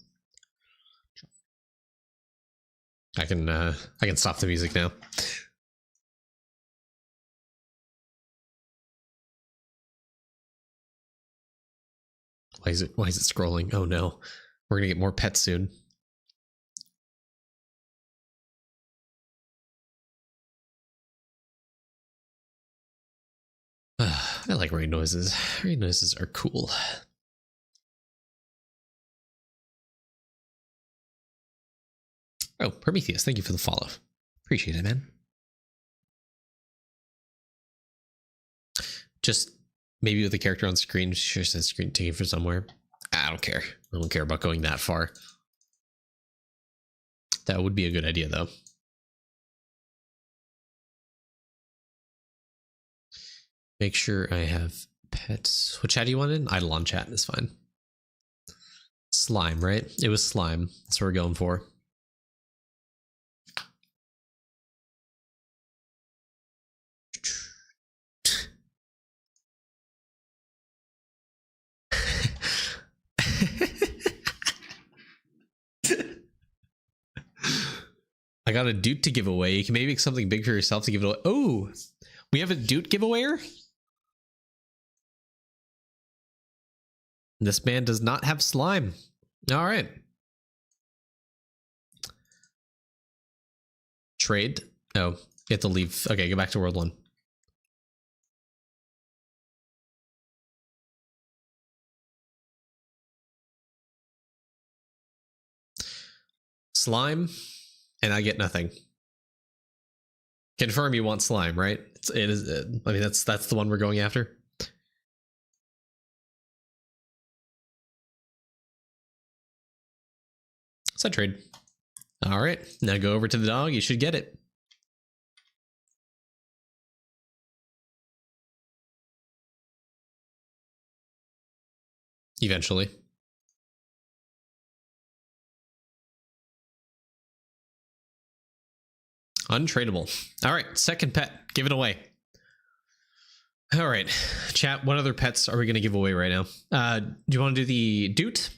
I can stop the music now. Why is it scrolling? Oh no. We're gonna get more pets soon. I like rain noises. Rain noises are cool. Oh, Prometheus, thank you for the follow. Appreciate it, man. Just maybe with the character on screen, sure says screen taken for somewhere. I don't care. I don't care about going that far. That would be a good idea, though. Make sure I have pets. What chat do you want in? Eidolon chat is fine. Slime, right? It was slime. That's what we're going for. I got a Doot to give away. You can maybe make something big for yourself to give it away. Oh, we have a Doot giveawayer? This man does not have slime. All right. Trade. Oh, you have to leave. Okay, go back to World 1. Slime, and I get nothing. Confirm you want slime, right? It is. I mean, that's the one we're going after. Set trade. All right, now go over to the dog. You should get it. Eventually. Untradeable. All right, second pet. Give it away. All right, chat. What other pets are we going to give away right now? Do you want to do the Doot?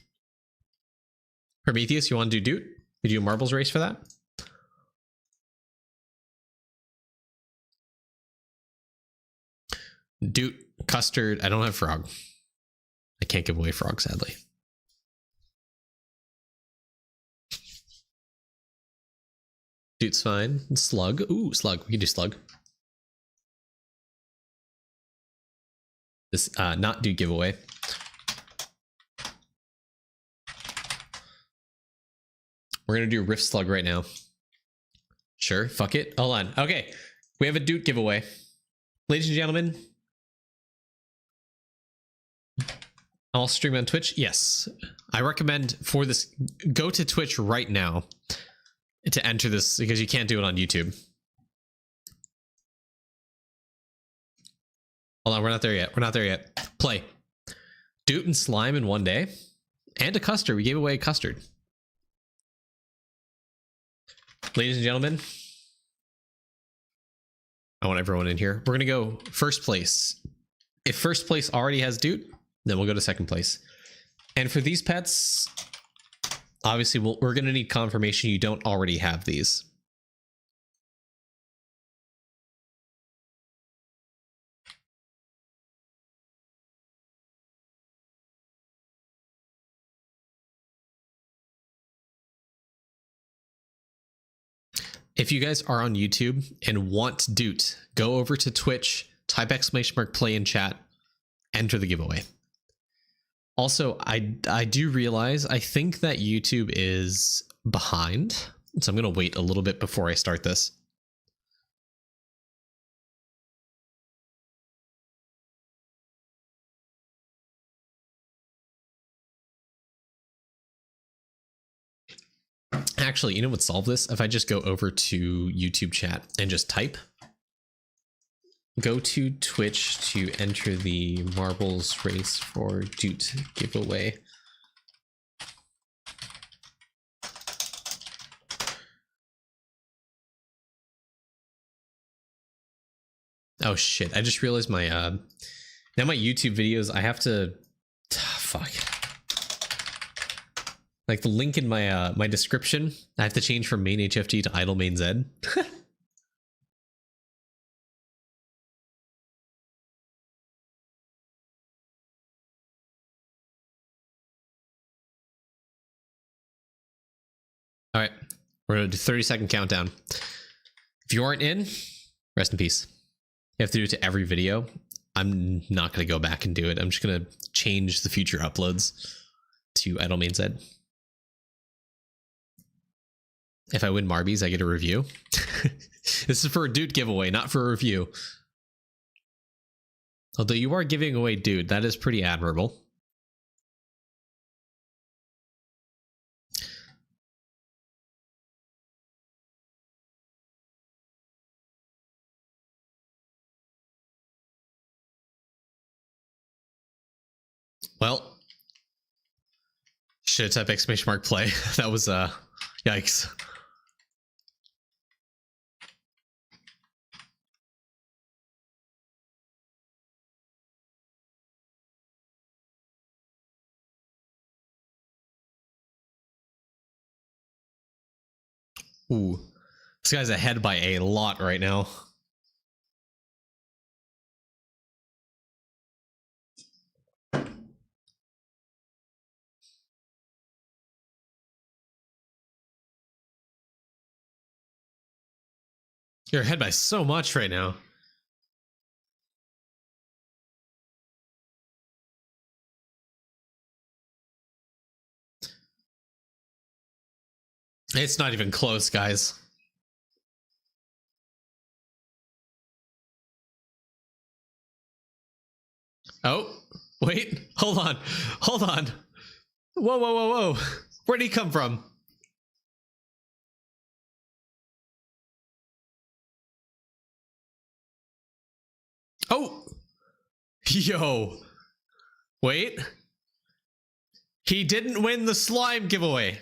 Prometheus, you want to do Doot? You do a marbles race for that? Doot, custard. I don't have frog. I can't give away frog, sadly. Doot's fine. Slug. Ooh, slug. We can do slug. This not Doot giveaway. We're gonna do Rift Slug right now. Sure, fuck it. Hold on. Okay, we have a Doot giveaway. Ladies and gentlemen, I'll stream on Twitch. Yes, I recommend for this, go to Twitch right now to enter this because you can't do it on YouTube. Hold on, we're not there yet. We're not there yet. Play. Doot and slime in one day. And a custard. We gave away a custard. Ladies and gentlemen, I want everyone in here. We're going to go first place. If first place already has Doot, then we'll go to second place. And for these pets, obviously we're going to need confirmation you don't already have these. If you guys are on YouTube and want Doot, go over to Twitch, type !play in chat, enter the giveaway. Also, I do realize, I think that YouTube is behind, so I'm going to wait a little bit before I start this. Actually, you know what solve this? If I just go over to YouTube chat and just type, go to Twitch to enter the marbles race for Doot giveaway. Oh shit, I just realized my now my YouTube videos, I have to fuck. Like the link in my my description, I have to change from main HFT to idle main Z. All right, we're gonna do 30-second countdown. If you aren't in, rest in peace. You have to do it to every video. I'm not gonna go back and do it. I'm just gonna change the future uploads to idle main Z. If I win Marbies, I get a review. This is for a Doot giveaway, not for a review. Although you are giving away Doot, that is pretty admirable. Well, should type exclamation mark play. That was yikes. Ooh, this guy's ahead by a lot right now. You're ahead by so much right now. It's not even close, guys. Oh, wait, hold on. Hold on. Whoa, whoa, whoa, whoa. Where'd he come from? Oh, yo, wait. He didn't win the slime giveaway.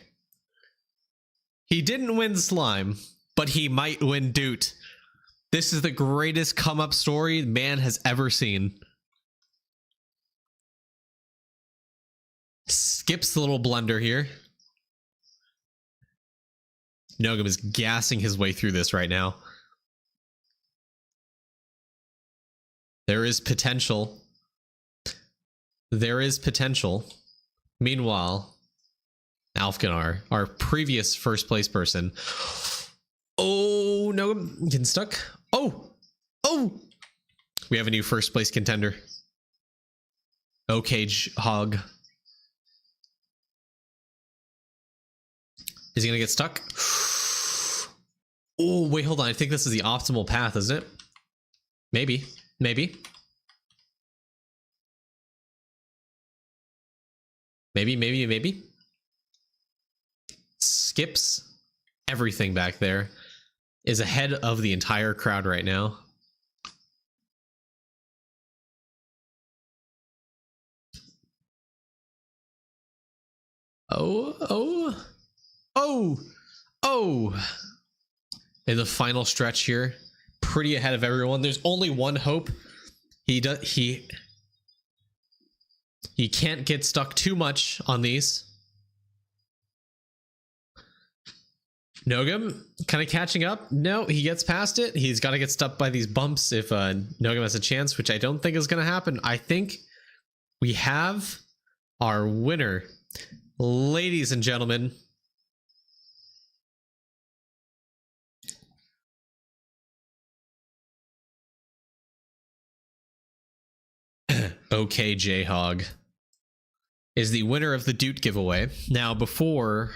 He didn't win slime, but he might win Doot. This is the greatest come up story man has ever seen. Skips the little blunder here. Nogum is gassing his way through this right now. There is potential. There is potential. Meanwhile, Alfganar, our previous first place person. Oh, Nogum getting stuck. Oh, oh. We have a new first place contender. Okay, Hog. Is he gonna get stuck? Oh, wait, hold on. I think this is the optimal path, isn't it? Maybe. Maybe. Maybe. Skips everything back there. Is ahead of the entire crowd right now. Oh. In the final stretch here, pretty ahead of everyone. There's only one hope. He can't get stuck too much on these. Nogum kind of catching up. No, he gets past it. He's got to get stuck by these bumps if Nogum has a chance, which I don't think is going to happen. I think we have our winner. Ladies and gentlemen, okay, J-Hog is the winner of the Doot giveaway. Now, before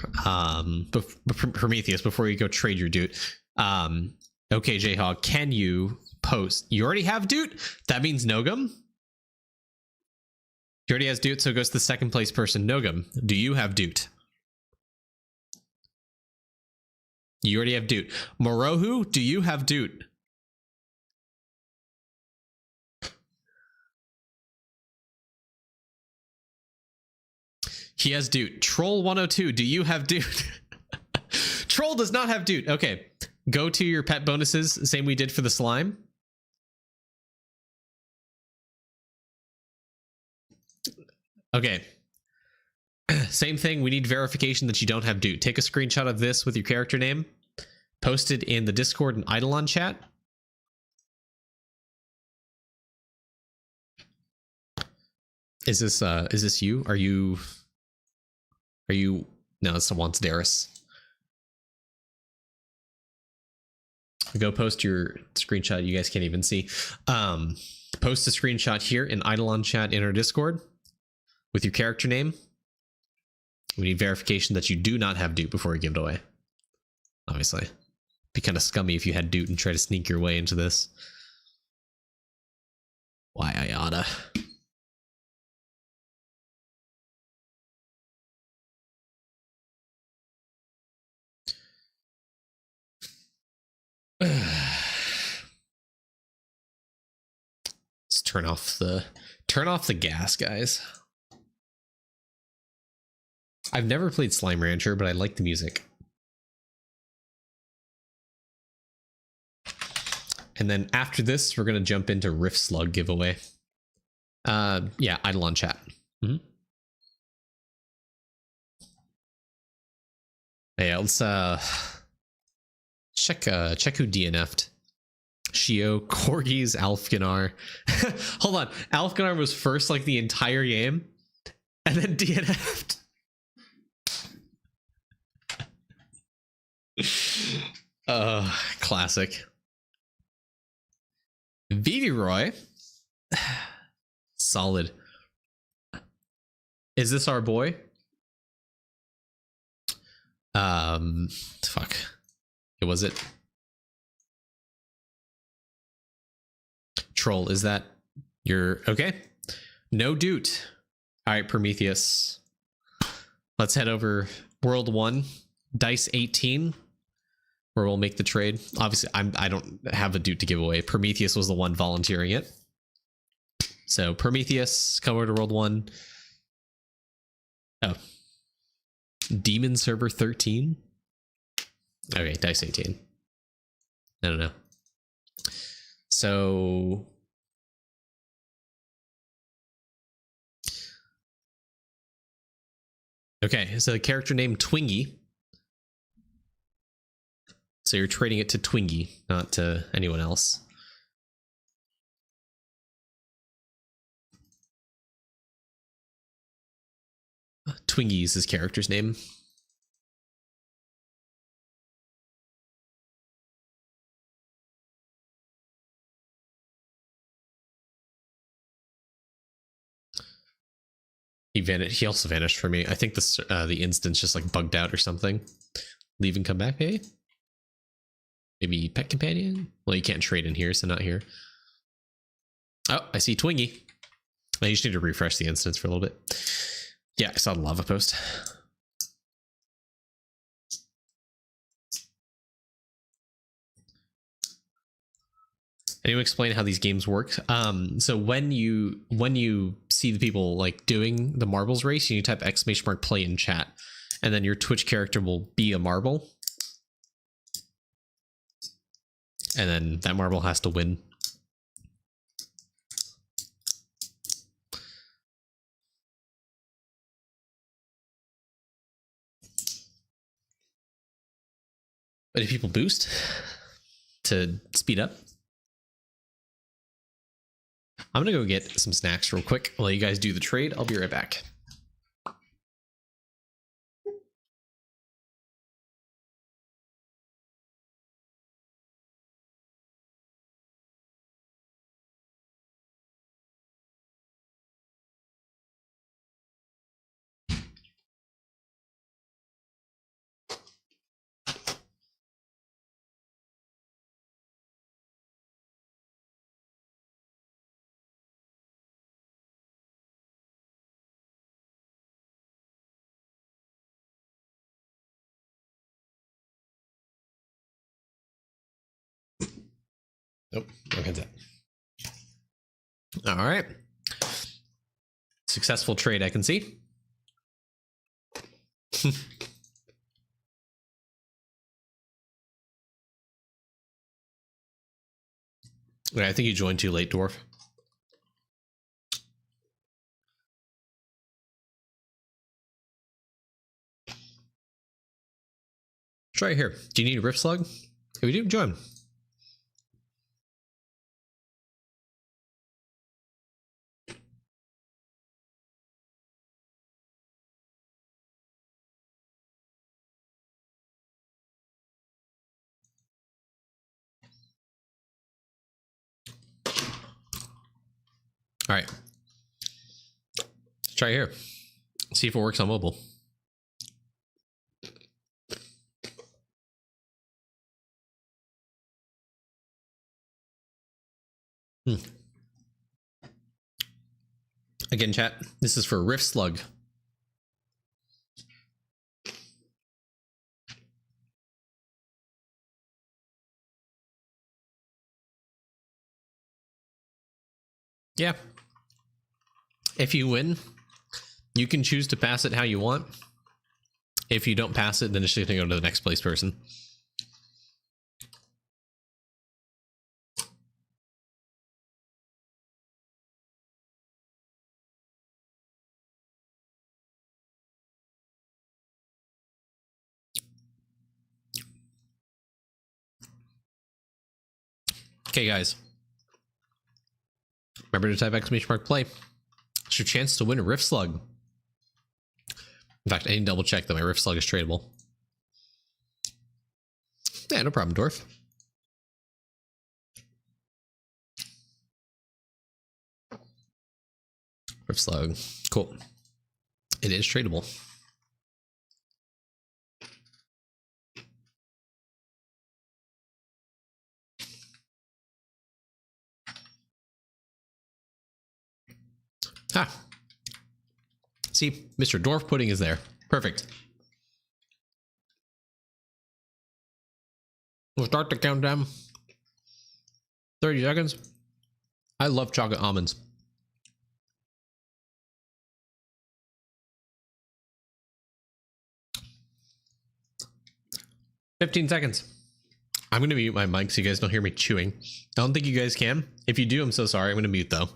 Prometheus, before you go trade your Doot, okay, J-Hog, can you post? You already have Doot? That means Nogum? He already has Doot, so it goes to the second place person. Nogum, do you have Doot? You already have Doot. Morohu, do you have Doot? He has Doot. Troll 102, do you have Doot? Troll does not have Doot. Okay, go to your pet bonuses, same we did for the slime. Okay. Same thing. We need verification that you don't have Doot. Take a screenshot of this with your character name. Post it in the Discord and Eidolon chat. Is this you? Are you no, it's someone's Darius. Go post your screenshot. You guys can't even see. Post a screenshot here in Eidolon chat in our Discord with your character name. We need verification that you do not have Doot before you give it away. Obviously. It'd be kind of scummy if you had Doot and try to sneak your way into this. Why I oughta. Let's turn off the gas, guys. I've never played Slime Rancher, but I like the music. And then after this, we're going to jump into Rift Slug giveaway. Yeah, idle on chat. Yeah, let's check who DNF'd. Shio, Corgis, Alfganar. Hold on, Alfganar was first like the entire game, and then DNF'd. Classic. Vivi Roy. Solid. Is this our boy? Fuck. Was it? Troll, is that your okay? No doot. All right, Prometheus. Let's head over World 1, Dice 18, where we'll make the trade. Obviously, I don't have a doot to give away. Prometheus was the one volunteering it. So Prometheus, come over to World 1. Oh. Demon Server 13? Okay, Dice 18. I don't know. So okay, so the character named Twingy. So you're trading it to Twingy, not to anyone else. Twingy is his character's name. He also vanished for me. I think this the instance just like bugged out or something. Leave and come back, maybe? Maybe pet companion? Well, you can't trade in here, so not here. Oh, I see Twingy. I just need to refresh the instance for a little bit. Yeah, I saw the lava post. Anyone explain how these games work? So when you see the people like doing the marbles race, you type !play in chat, and then your Twitch character will be a marble, and then that marble has to win. But if people boost to speed up, I'm gonna go get some snacks real quick while you guys do the trade. I'll be right back. Nope, don't hit that. All right. Successful trade, I can see. I think you joined too late, Dwarf. Try it here. Do you need a Rift Slug? If we do, join. All right. Let's try here. See if it works on mobile. Again, chat, this is for Rift Slug. Yeah. If you win, you can choose to pass it how you want. If you don't pass it, then it's just gonna go to the next place person. Okay, guys. Remember to type exclamation mark play. It's your chance to win a Rift Slug. In fact, I need to double check that my Rift Slug is tradable. Yeah, no problem, Dwarf. Rift Slug. Cool. It is tradable. Ah. See, Mr. Dwarf Pudding is there. Perfect. We'll start the countdown. 30 seconds. I love chocolate almonds. $15 seconds. I'm going to mute my mic so you guys don't hear me chewing. I don't think you guys can. If you do, I'm so sorry. I'm going to mute though.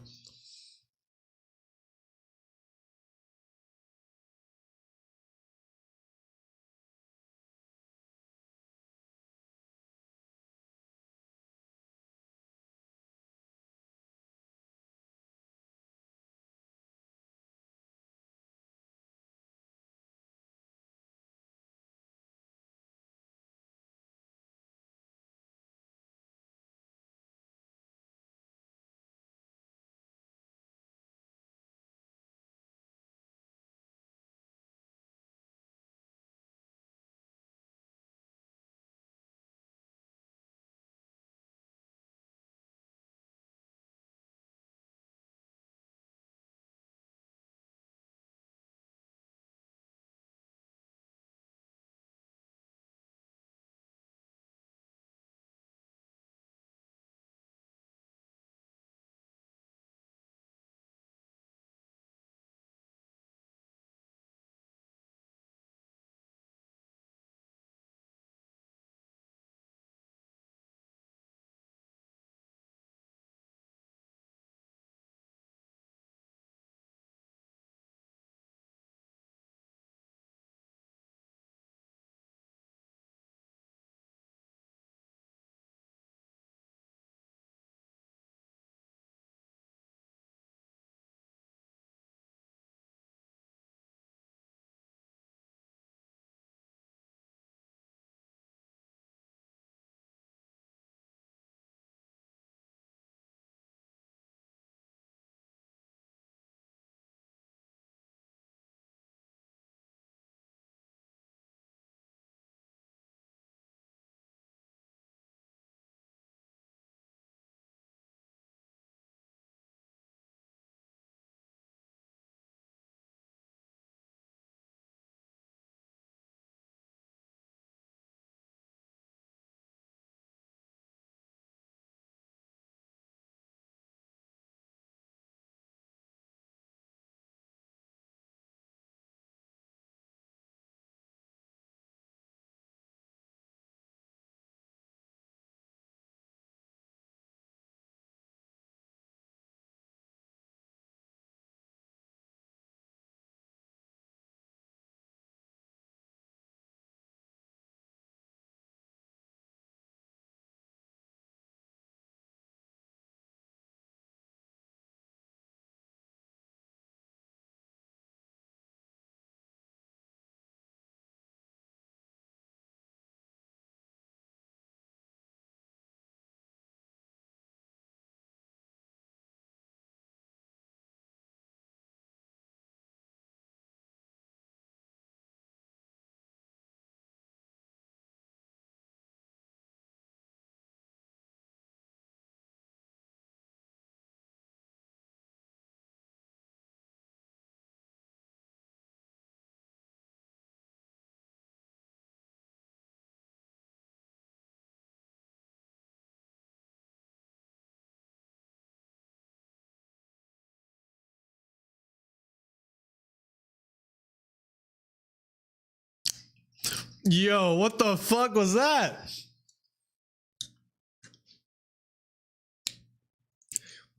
Yo, what the fuck was that?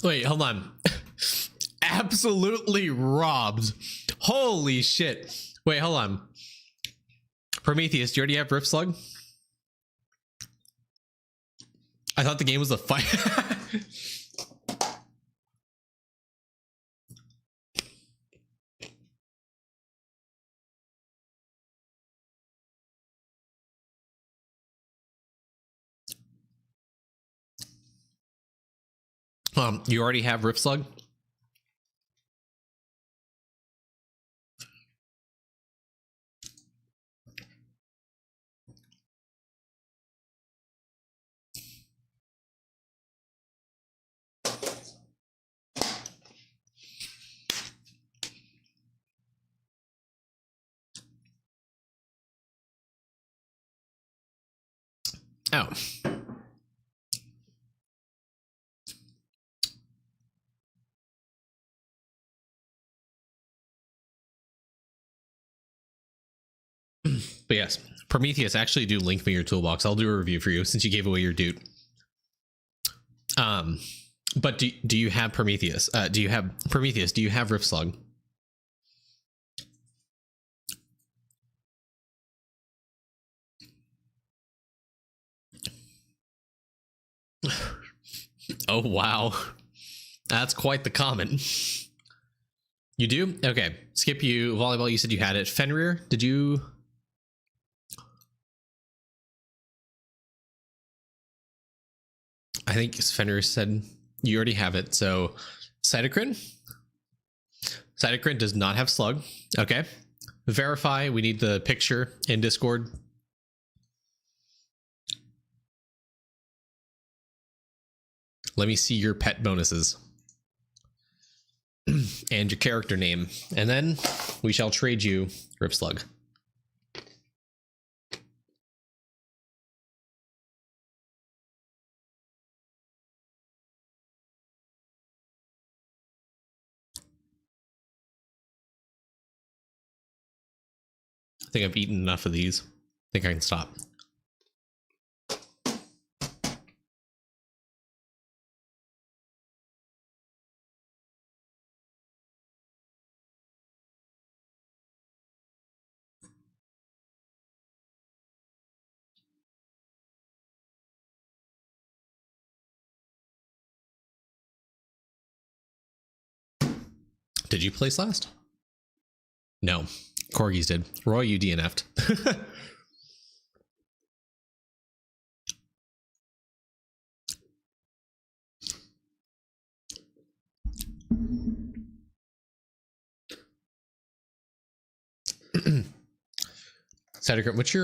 Wait, hold on. Absolutely robbed. Holy shit. Wait, hold on. Prometheus, do you already have Rift Slug? I thought the game was a fight. You already have Rift Slug? Oh. But yes, Prometheus, actually do link me your toolbox. I'll do a review for you since you gave away your dude. But do you have Prometheus? Do you have Prometheus? Do you have Rift Slug? Oh wow, that's quite the comment. You do? Okay. Skip, you volleyball. You said you had it. Fenrir, did you? I think Fenrir said you already have it. So Cytocrin does not have Slug. Okay. Verify. We need the picture in Discord. Let me see your pet bonuses and your character name, and then we shall trade you Rift Slug. I think I've eaten enough of these. I think I can stop. Did you place last? No. Corgis did. Roy, you DNF'd. Cytocrin, what's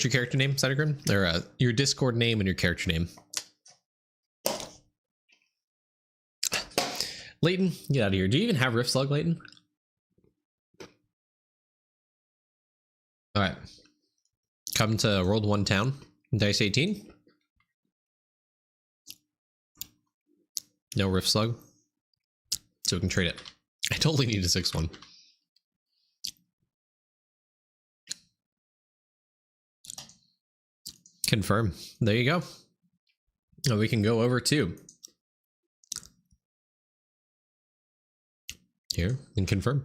your character name, Cytocrin? Or your Discord name and your character name. Leighton, get out of here. Do you even have Rift Slug, Leighton? All right. Come to World 1 Town, Dice 18. No Rift Slug. So we can trade it. I totally need a 6-1. Confirm. There you go. Now we can go over to here and confirm.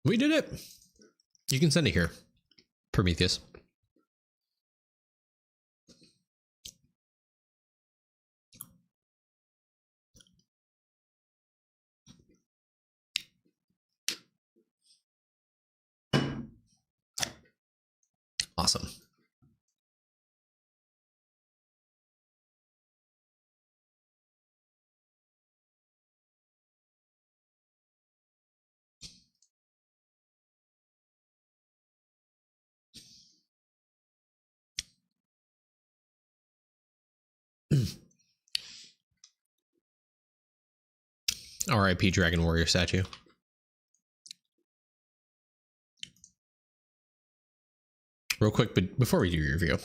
We did it. You can send it here, Prometheus. Awesome. RIP Dragon Warrior statue. real quick, but before we do your review.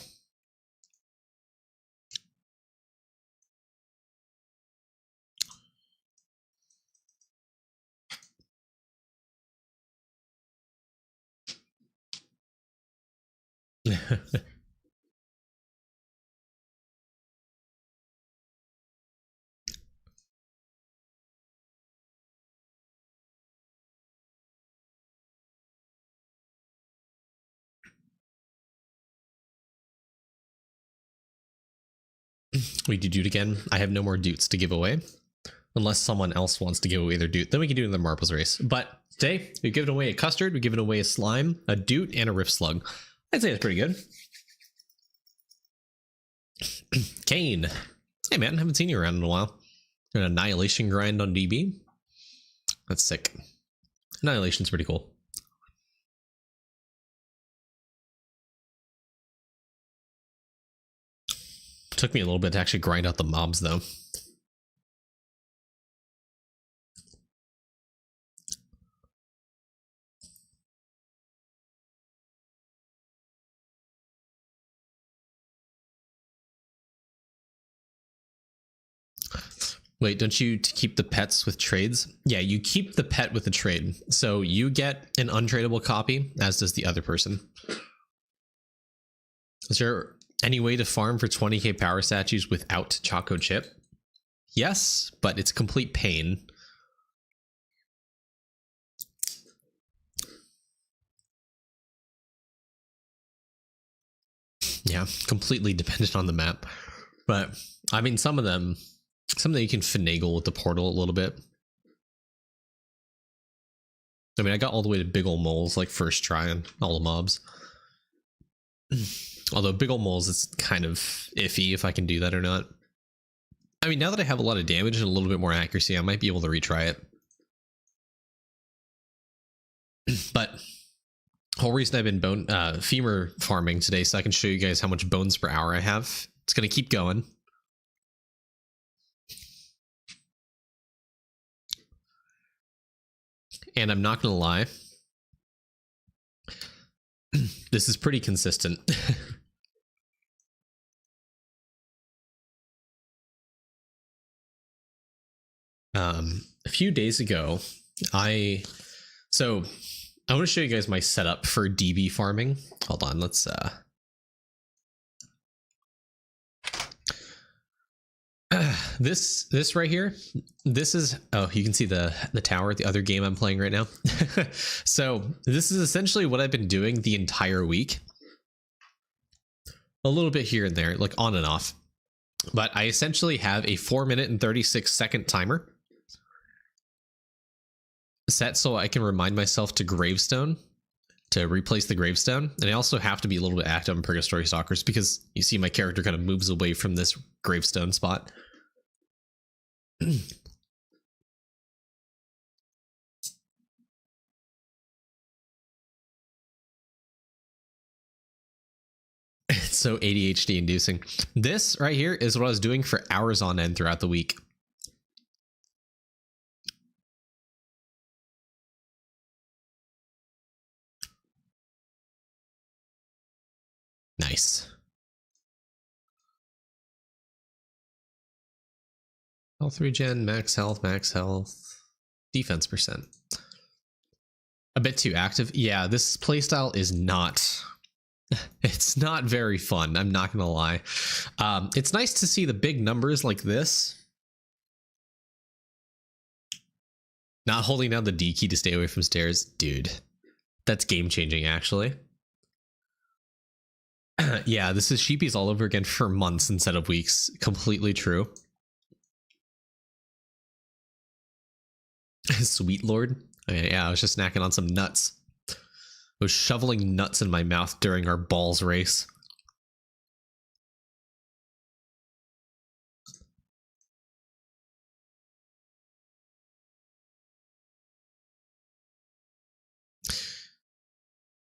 We do it again. I have no more dutes to give away. Unless someone else wants to give away their dute. Then we can do it in the marbles race. But today, we've given away a custard, we've given away a slime, a dute, and a rift slug. I'd say it's pretty good. Kane. Hey man, haven't seen you around in a while. An annihilation grind on DB. That's sick. Annihilation's pretty cool. Took me a little bit to actually grind out the mobs though. Wait, don't you keep the pets with trades? Yeah, you keep the pet with the trade. So you get an untradeable copy, as does the other person. Is there any way to farm for 20k power statues without Choco Chip? Yes, but it's complete pain. Yeah, completely dependent on the map. But I mean, some of them you can finagle with the portal a little bit. I mean, I got all the way to big ol' moles like first try on all the mobs. Although big ol' moles is kind of iffy if I can do that or not. I mean, now that I have a lot of damage and a little bit more accuracy, I might be able to retry it. But whole reason I've been femur farming today, so I can show you guys how much bones per hour I have. It's gonna keep going. And I'm not gonna lie, this is pretty consistent. A few days ago, I want to show you guys my setup for DB farming. Hold on, let's this right here, this is, oh, you can see the tower, the other game I'm playing right now. So this is essentially what I've been doing the entire week. A little bit here and there, like on and off. But I essentially have a 4-minute and 36-second timer set so I can remind myself to gravestone, to replace the gravestone. And I also have to be a little bit active on Purgatory Stalkers because you see my character kind of moves away from this gravestone spot. It's so ADHD inducing. This right here is what I was doing for hours on end throughout the week. Nice. Health regen, max health, defense percent. A bit too active. Yeah, this playstyle is not, it's not very fun. I'm not gonna lie. It's nice to see the big numbers like this. Not holding down the D key to stay away from stairs. Dude, that's game changing actually. Yeah, this is sheepies all over again for months instead of weeks. Completely true. Sweet Lord. Okay, yeah, I was just snacking on some nuts. I was shoveling nuts in my mouth during our balls race.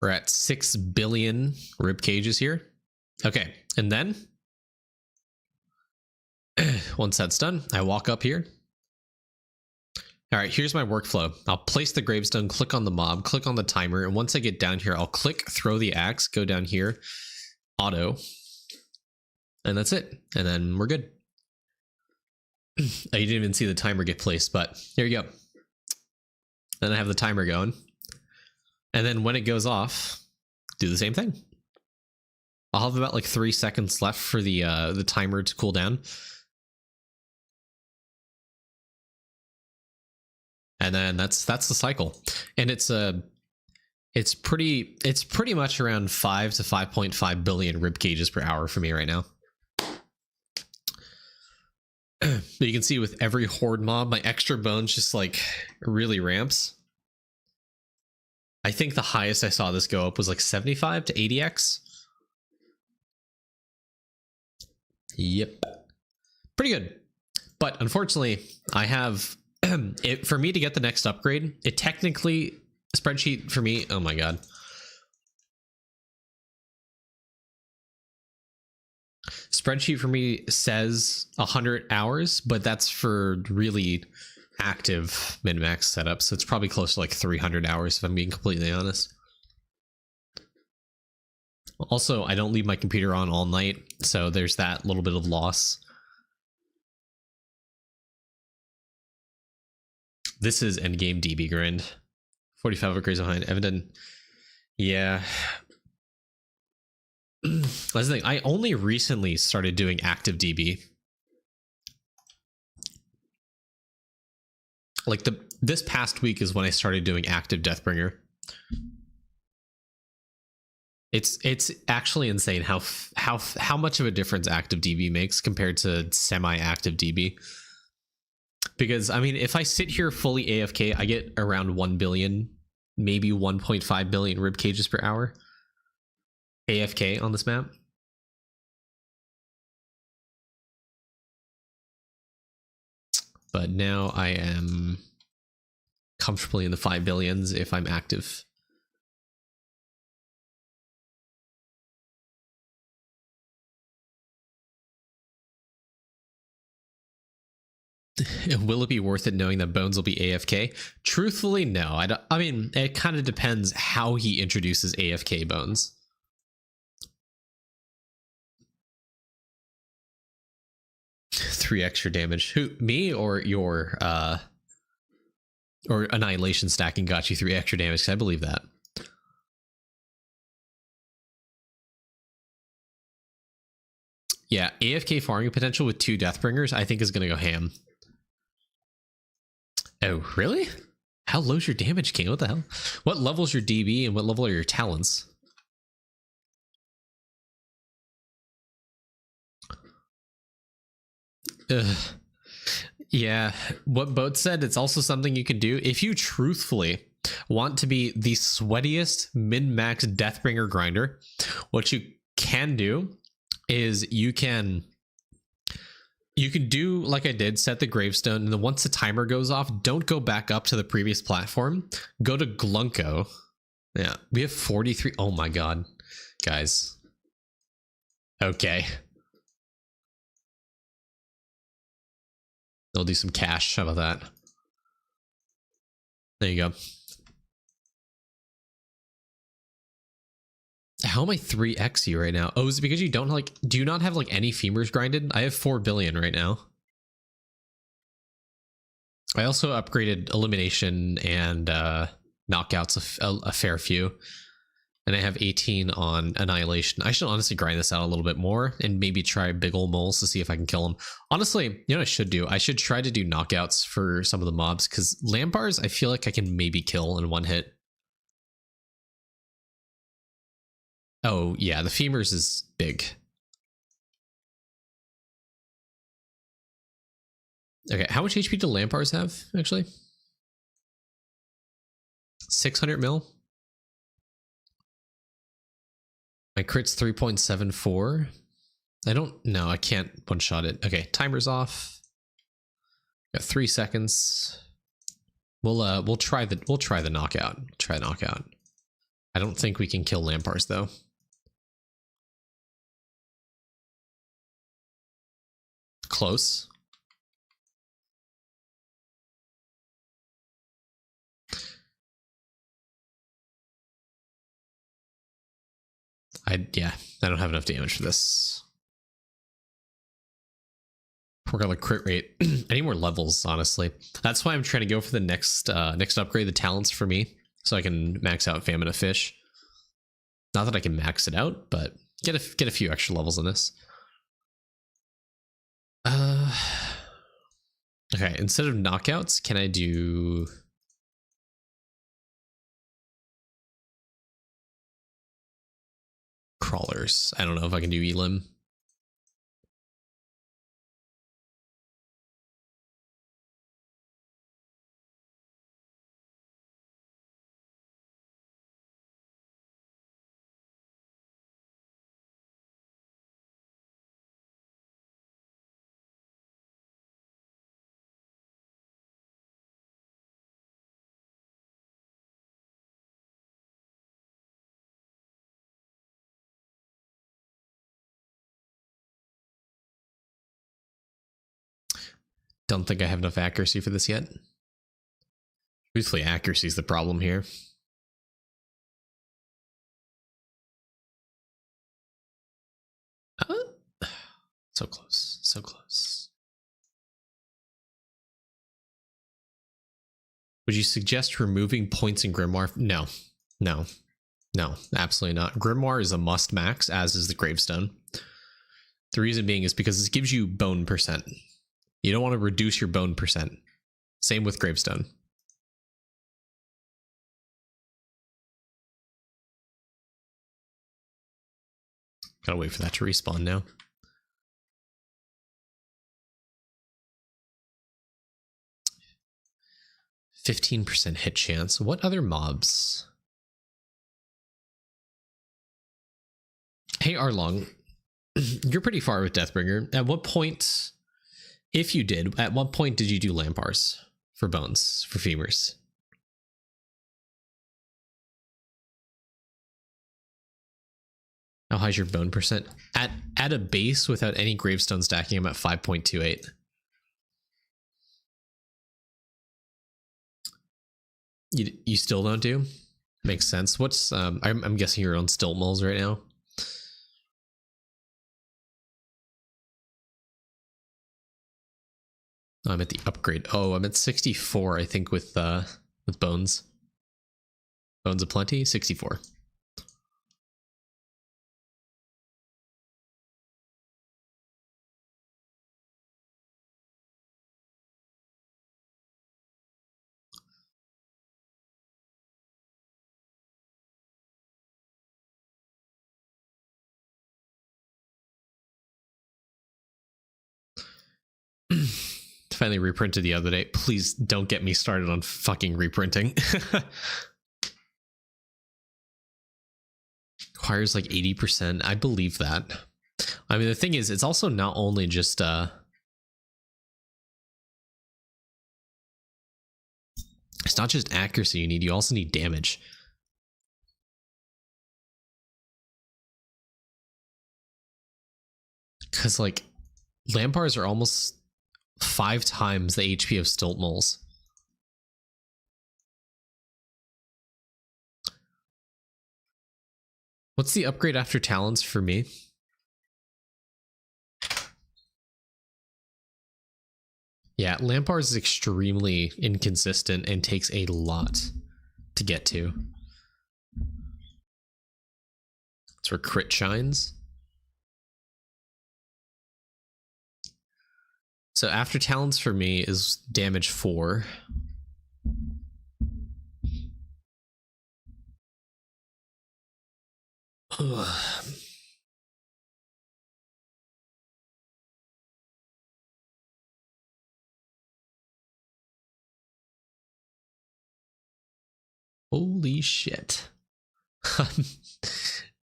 We're at 6 billion rib cages here. Okay, and then once that's done, I walk up here. All right, here's my workflow. I'll place the gravestone, click on the mob, click on the timer, and once I get down here, I'll click throw the axe, go down here, auto, and that's it. And then we're good. You didn't even see the timer get placed, but here you go. Then I have the timer going. And then when it goes off, do the same thing. I'll have about like 3 seconds left for the timer to cool down. And then that's the cycle. And it's pretty much around 5 to 5.5 billion rib cages per hour for me right now. But you can see with every horde mob, my extra bones just like really ramps. I think the highest I saw this go up was like 75 to 80x. Yep. Pretty good. But unfortunately, I have it for me to get the next upgrade. It technically spreadsheet for me. Oh my god. Spreadsheet for me says 100 hours, but that's for really active min-max setup. So it's probably close to like 300 hours if I'm being completely honest. Also, I don't leave my computer on all night, so there's that little bit of loss. This is endgame DB grind. 45 upgrades behind. Evident. Yeah. That's the thing. I only recently started doing active DB. Like this past week is when I started doing active Deathbringer. It's actually insane how much of a difference active DB makes compared to semi-active DB. Because I mean, if I sit here fully AFK, I get around 1 billion, maybe 1.5 billion rib cages per hour. AFK on this map. But now I am comfortably in the 5 billions if I'm active. Will it be worth it knowing that Bones will be AFK? Truthfully, no. I mean, it kind of depends how he introduces AFK Bones. Three extra damage. Who, me or your or Annihilation stacking got you 3 extra damage? 'Cause I believe that. Yeah, AFK farming potential with 2 Deathbringers, I think is going to go ham. Oh, really? How low's your damage, King? What the hell? What level's your DB and what level are your talents? Ugh. Yeah, what Boat said, it's also something you can do if you truthfully want to be the sweatiest min-max Deathbringer grinder. What you can do is you can do like I did, set the gravestone, and then once the timer goes off, don't go back up to the previous platform. Go to Glunko. Yeah, we have 43. Oh my god, guys. Okay. They'll do some cash. How about that? There you go. How am I 3x right now? Oh, is it because you don't like, do you not have like any femurs grinded? I have 4 billion right now. I also upgraded elimination and knockouts a fair few. And I have 18 on annihilation. I should honestly grind this out a little bit more and maybe try big ol' moles to see if I can kill them. Honestly, you know what I should do? I should try to do knockouts for some of the mobs because Lampars, I feel like I can maybe kill in one hit. Oh, yeah, the femurs is big. Okay, how much HP do Lampars have, actually? 600 mil? My crit's 3.74. I don't know, I can't one-shot it. Okay, timer's off. Got 3 seconds. We'll try the knockout. Try knockout. I don't think we can kill Lampars though. Close. Yeah, I don't have enough damage for this. Work on the crit rate. I need more levels, honestly. That's why I'm trying to go for the next upgrade, the talents for me, so I can max out Famine of Fish. Not that I can max it out, but get a few extra levels in this. Okay, instead of knockouts, can I do crawlers? I don't know if I can do Elim. Don't think I have enough accuracy for this yet. Truthfully, accuracy is the problem here. So close, so close. Would you suggest removing points in Grimoire? No, no, no, absolutely not. Grimoire is a must max, as is the Gravestone. The reason being is because this gives you bone percent. You don't want to reduce your bone percent. Same with Gravestone. Gotta wait for that to respawn now. %15 hit chance. What other mobs? Hey Arlong, you're pretty far with Deathbringer. At what point, if you did, at what point did you do Lampars for bones, for femurs? How high's your bone percent? At a base without any gravestone stacking, I'm at 5.28. You still don't do? Makes sense. What's I'm guessing you're on stilt moles right now. I'm at the upgrade. Oh, I'm at 64, I think, with bones. Bones of plenty, 64. Finally reprinted the other day. Please don't get me started on fucking reprinting. Requires like 80%. I believe that. I mean, the thing is, it's also not only just it's not just accuracy you need, you also need damage. Because like Lampars are almost 5 times the HP of stilt moles. What's the upgrade after talents for me? Yeah, Lampars is extremely inconsistent and takes a lot to get to. It's where crit shines. So after talents for me is damage 4. Holy shit.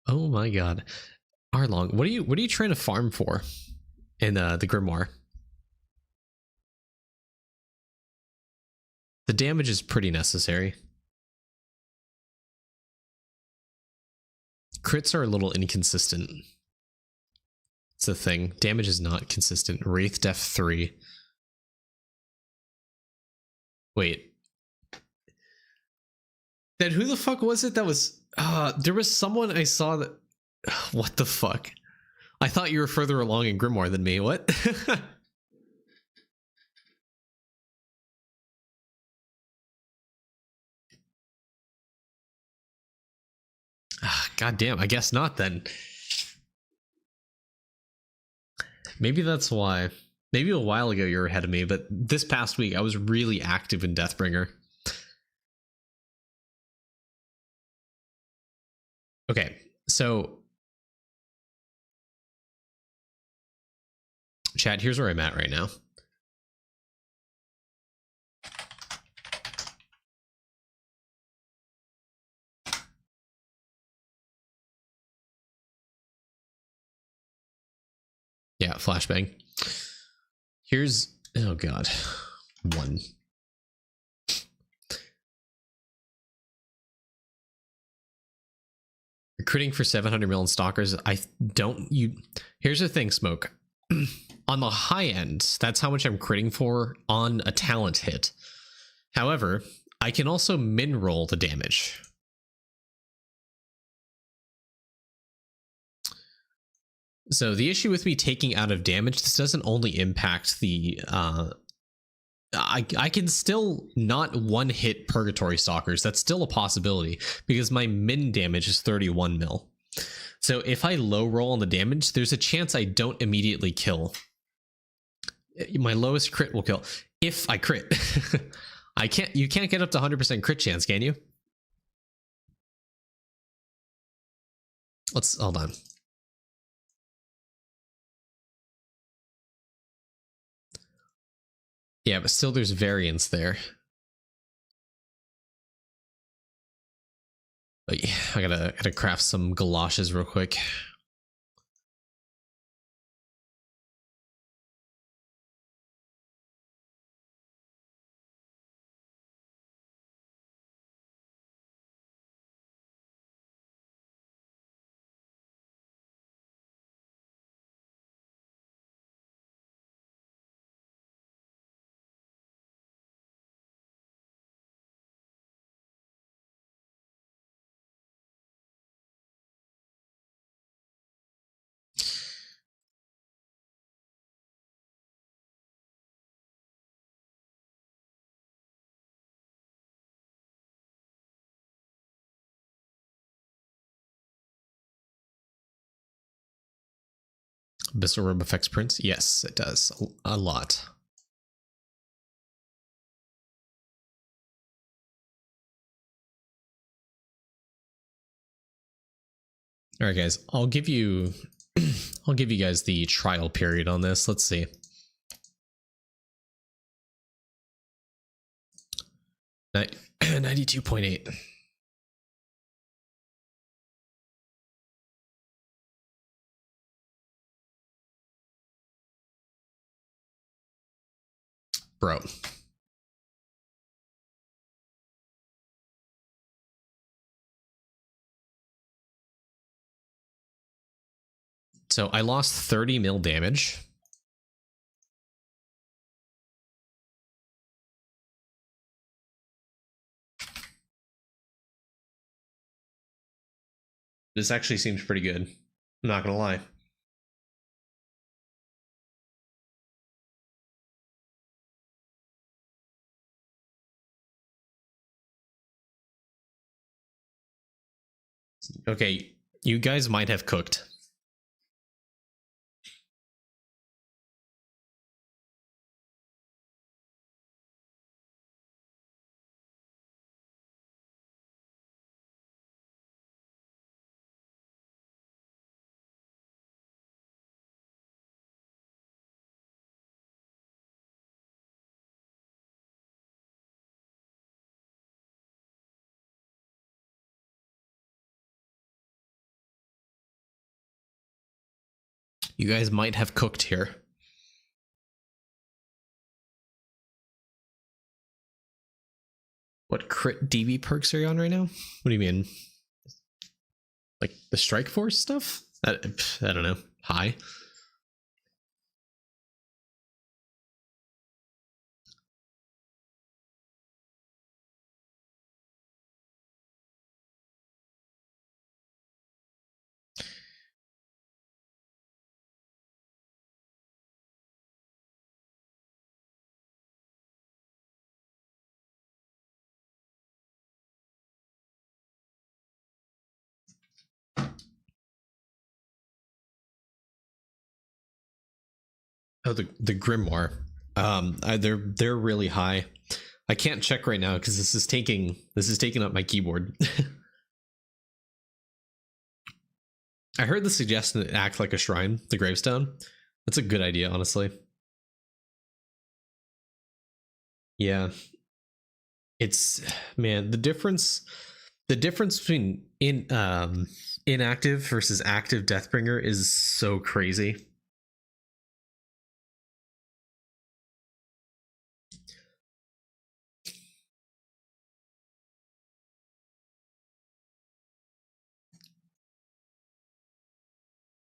Oh my god. Arlong, what are you trying to farm for in the Grimoire? The damage is pretty necessary. Crits are a little inconsistent. It's the thing. Damage is not consistent. Wraith Def 3. Wait. Then who the fuck was it that was... there was someone I saw that... What the fuck? I thought you were further along in Grimoire than me. What? God damn, I guess not then. Maybe that's why. Maybe a while ago you were ahead of me, but this past week I was really active in Deathbringer. Okay, so chat, here's where I'm at right now. Yeah, flashbang. Here's, oh god, 1. Recruiting for 700 million stalkers. Here's the thing, Smoke. On the high end, that's how much I'm critting for on a talent hit. However, I can also min roll the damage. So the issue with me taking out of damage, this doesn't only impact the I can still not one hit Purgatory Stalkers. That's still a possibility because my min damage is 31 mil. So if I low roll on the damage, there's a chance I don't immediately kill. My lowest crit will kill if I crit. You can't get up to 100% crit chance, can you? Hold on. Yeah, but still there's variance there. But yeah, I gotta craft some galoshes real quick. Abyssal Robe affects Prince? Yes, it does. A lot. All right, guys. I'll give you guys the trial period on this. Let's see. Nin- 92.8. Bro. So I lost 30 mil damage. This actually seems pretty good. I'm not gonna lie. Okay, you guys might have cooked. You guys might have cooked here. What crit DB perks are you on right now? What do you mean? Like the Strike Force stuff? I don't know. High. Oh, the grimoire. They're really high. I can't check right now because this is taking up my keyboard. I heard the suggestion to act like a shrine, the gravestone. That's a good idea, honestly. Yeah. It's, man, the difference between inactive versus active Deathbringer is so crazy.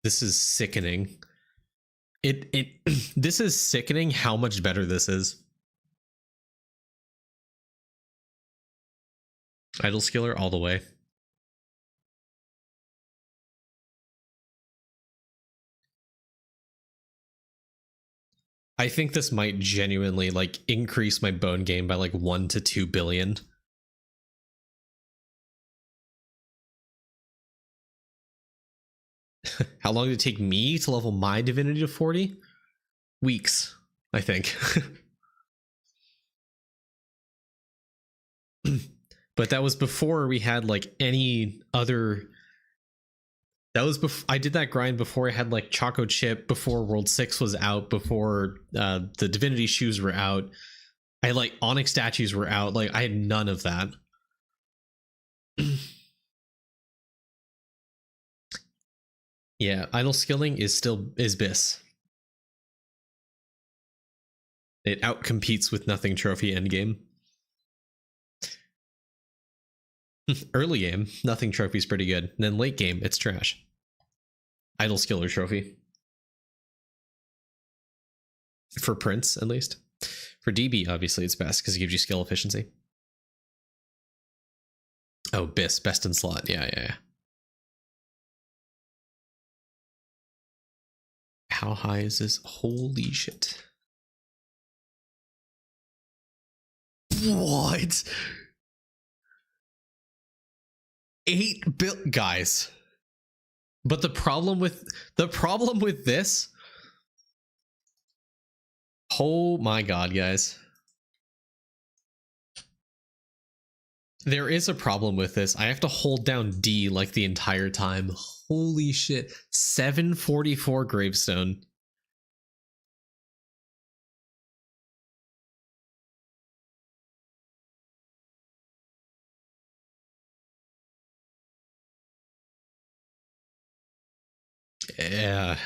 This is sickening. This is sickening how much better this is. Idle skiller all the way. I think this might genuinely like increase my bone game by like 1 to 2 billion. How long did it take me to level my divinity to 40? Weeks, I think. But that was before we had like any other. That was before I did that grind, before I had like Choco Chip, before World 6 was out, before the Divinity shoes were out. I had like Onyx statues were out. Like I had none of that. Yeah, idle skilling is BIS. It outcompetes with nothing trophy endgame. Early game, nothing trophy is pretty good. And then late game, it's trash. Idle skiller trophy. For Prince, at least. For DB, obviously, it's best because it gives you skill efficiency. Oh, BIS, best in slot. Yeah. How high is this? Holy shit. What? 8 bill, guys. But the problem with this. Oh my god, guys. There is a problem with this. I have to hold down D like the entire time. Holy shit. 744 gravestone. Yeah.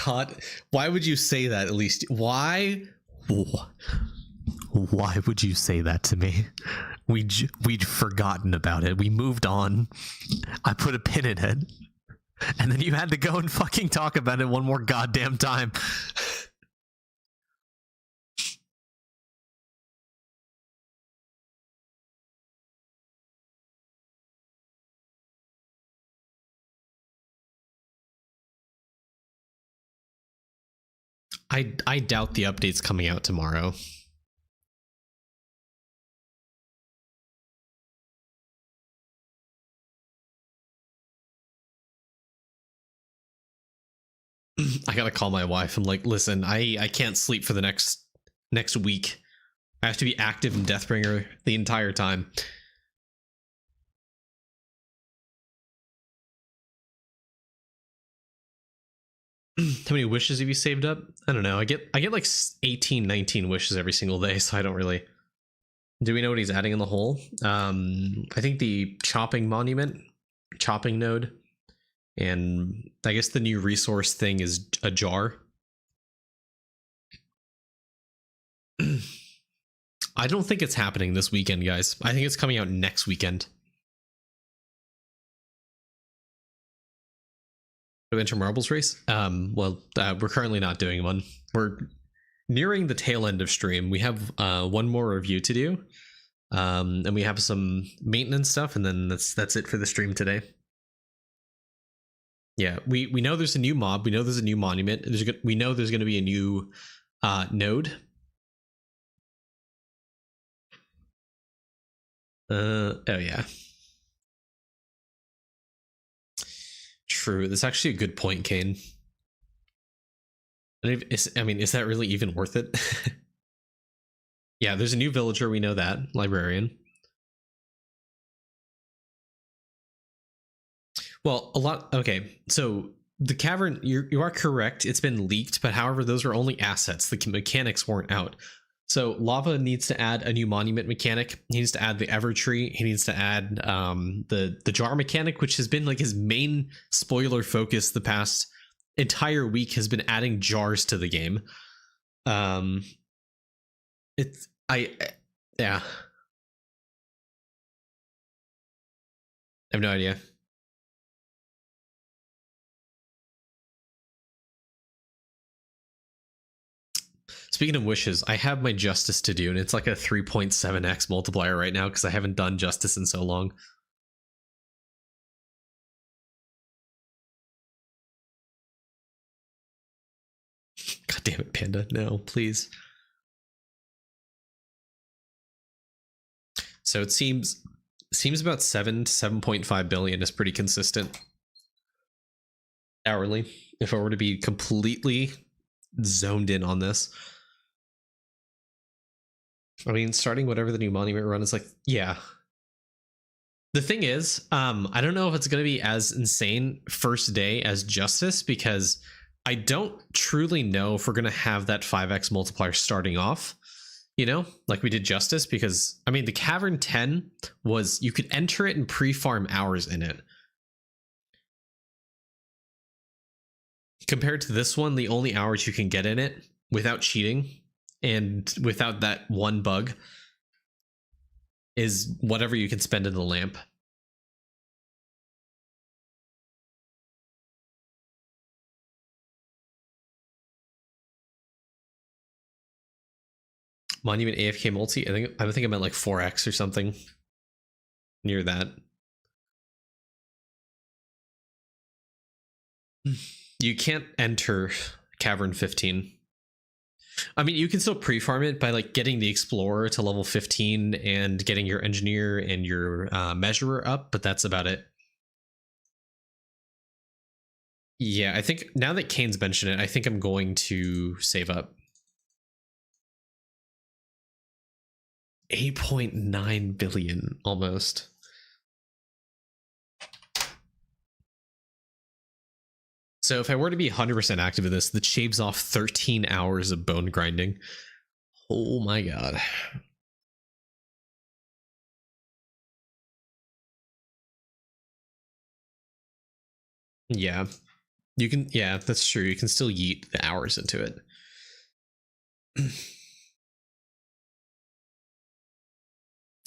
God, why would you say that? At least why would you say that to me? We'd forgotten about it. We moved on. I put a pin in it, and then you had to go and fucking talk about it one more goddamn time. I doubt the update's coming out tomorrow. I gotta call my wife. I'm like, listen, I can't sleep for the next week. I have to be active in Deathbringer the entire time. How many wishes have you saved up? I don't know. I get like 18, 19 wishes every single day, so I don't really. Do we know what he's adding in the hole? I think the chopping monument, chopping node, and I guess the new resource thing is a jar. I don't think it's happening this weekend, guys. I think it's coming out next weekend. Enter Marbles race? Well, we're currently not doing one. We're nearing the tail end of stream. We have one more review to do, and we have some maintenance stuff, and then that's it for the stream today. Yeah, we know there's a new mob. We know there's a new monument. We know there's going to be a new node. Oh yeah. True. That's actually a good point, Kane. I mean, is that really even worth it? Yeah, there's a new villager. We know that. Librarian. Well, a lot. Okay, so the cavern, you are correct. It's been leaked, but however, those are only assets. The mechanics weren't out. So Lava needs to add a new monument mechanic. He needs to add the Evertree. He needs to add the jar mechanic, which has been like his main spoiler focus the past entire week, has been adding jars to the game. It's yeah. I have no idea. Speaking of wishes, I have my justice to do, and it's like a 3.7x multiplier right now because I haven't done justice in so long. God damn it, Panda. No, please. So it seems about 7 to 7.5 billion is pretty consistent hourly. If I were to be completely zoned in on this. I mean, starting whatever the new monument run is like, yeah. The thing is, I don't know if it's going to be as insane first day as Justice, because I don't truly know if we're going to have that 5x multiplier starting off, you know, like we did Justice, because, I mean, the Cavern 10 was, you could enter it and pre-farm hours in it. Compared to this one, the only hours you can get in it without cheating and without that one bug is whatever you can spend in the lamp. Monument AFK multi, I think I meant like 4x or something near that. You can't enter Cavern 15. I mean, you can still pre-farm it by like getting the Explorer to level 15 and getting your Engineer and your Measurer up, but that's about it. Yeah, I think now that Kane's mentioned it, I think I'm going to save up. 8.9 billion almost. So if I were to be 100% active in this, that shaves off 13 hours of bone grinding. Oh my god. Yeah. You can, yeah, that's true. You can still yeet the hours into it.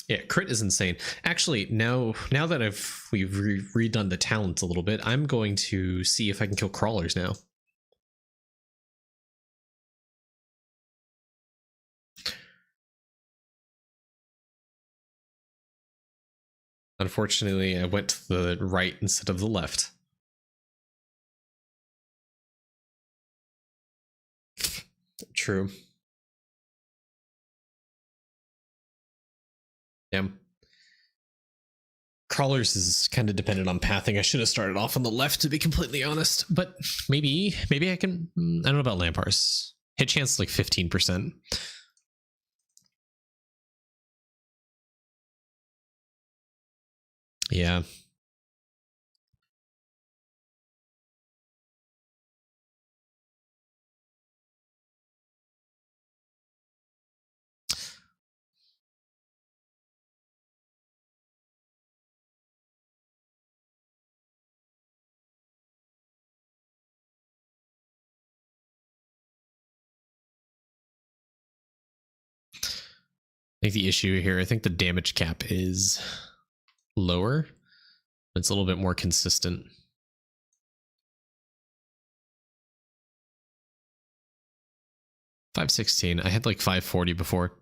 Yeah, crit is insane. Actually, now that we've redone the talents a little bit, I'm going to see if I can kill crawlers now. Unfortunately, I went to the right instead of the left. True. Yeah. Crawlers is kind of dependent on pathing. I should have started off on the left, to be completely honest, but maybe I can. I don't know about Lampars. Hit chance like 15%. Yeah. I think the issue here, I think the damage cap is lower. It's a little bit more consistent. $516. I had like 540 before.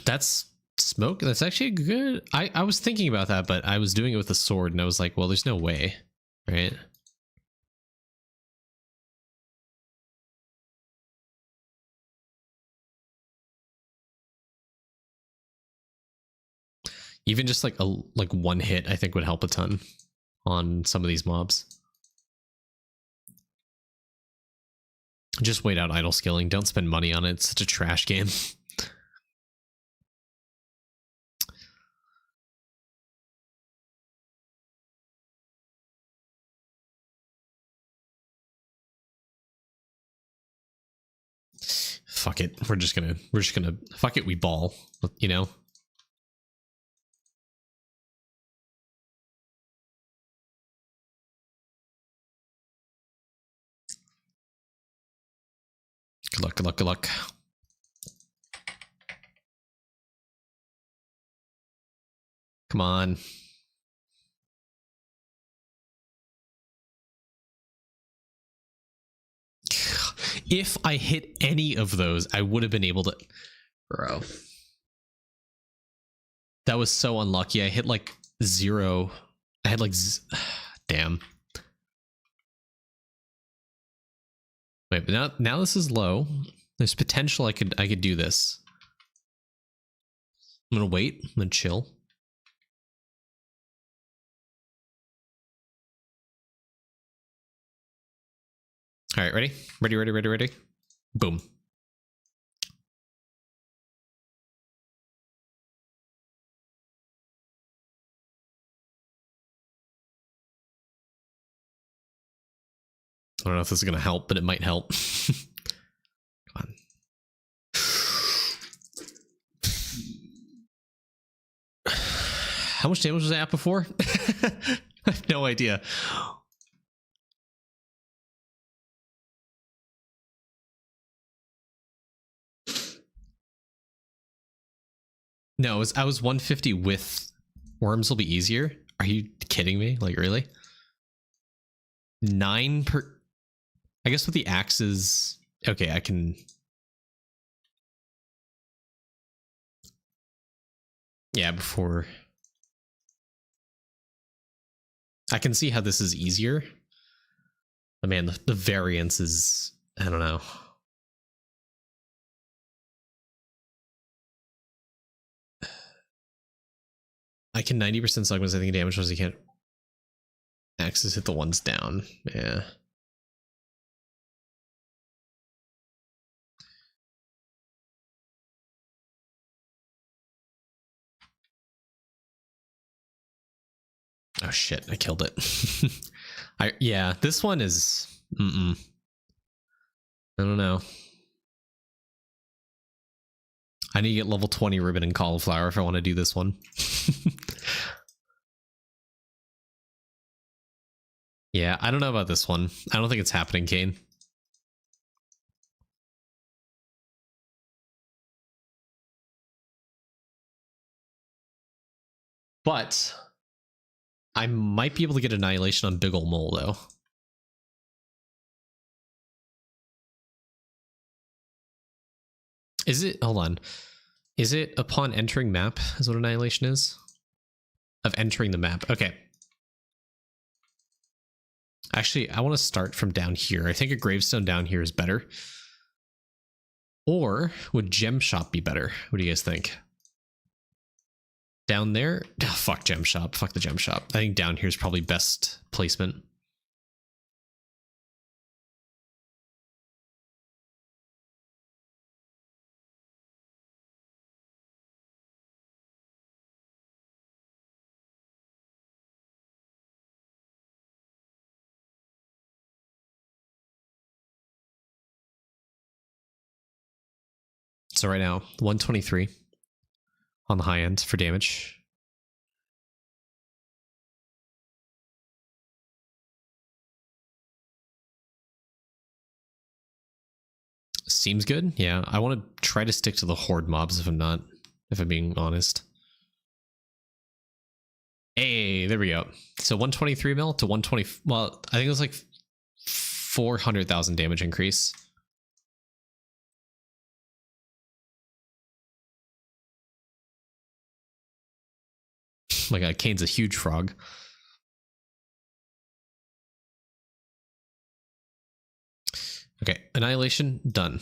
That's smoke. That's actually good. I was thinking about that, but I was doing it with a sword and I was like, well, there's no way, right? Even just like one hit, I think would help a ton on some of these mobs. Just wait out idle skilling. Don't spend money on it. It's such a trash game. Fuck it. We're just gonna fuck it, we ball, you know? Good luck, good luck, good luck. Come on. If I hit any of those, I would have been able to... Bro. That was so unlucky. I hit like 0. I had like... Damn. Wait, but now this is low. There's potential I could do this. I'm gonna wait. I'm gonna chill. All right, ready? Ready. Boom. I don't know if this is going to help, but it might help. Come on. How much damage was I at before? I have no idea. No, I was 150 with worms will be easier. Are you kidding me? Like, really? 9 per... I guess with the axes... Okay, I can... Yeah, before... I can see how this is easier. But man, the variance is... I don't know. I can 90% segments, I think damage was you can't. Axes hit the ones down. Yeah. Oh shit, I killed it. Yeah, this one is I don't know. I need to get level 20 ribbon and cauliflower if I want to do this one. Yeah, I don't know about this one. I don't think it's happening, Kane. But I might be able to get Annihilation on Big Ol' Mole, though. Is it... Hold on. Is it upon entering map is what Annihilation is? Of entering the map. Okay. Actually, I want to start from down here. I think a gravestone down here is better. Or would Gem Shop be better? What do you guys think? Down there? Oh, fuck Gem Shop. Fuck the Gem Shop. I think down here is probably best placement. So right now, 123 on the high end for damage. Seems good. Yeah, I want to try to stick to the horde mobs if I'm being honest. Hey, there we go. So 123 mil to 120. Well, I think it was like 400,000 damage increase. Oh my god, Kane's a huge frog. Okay, Annihilation, done.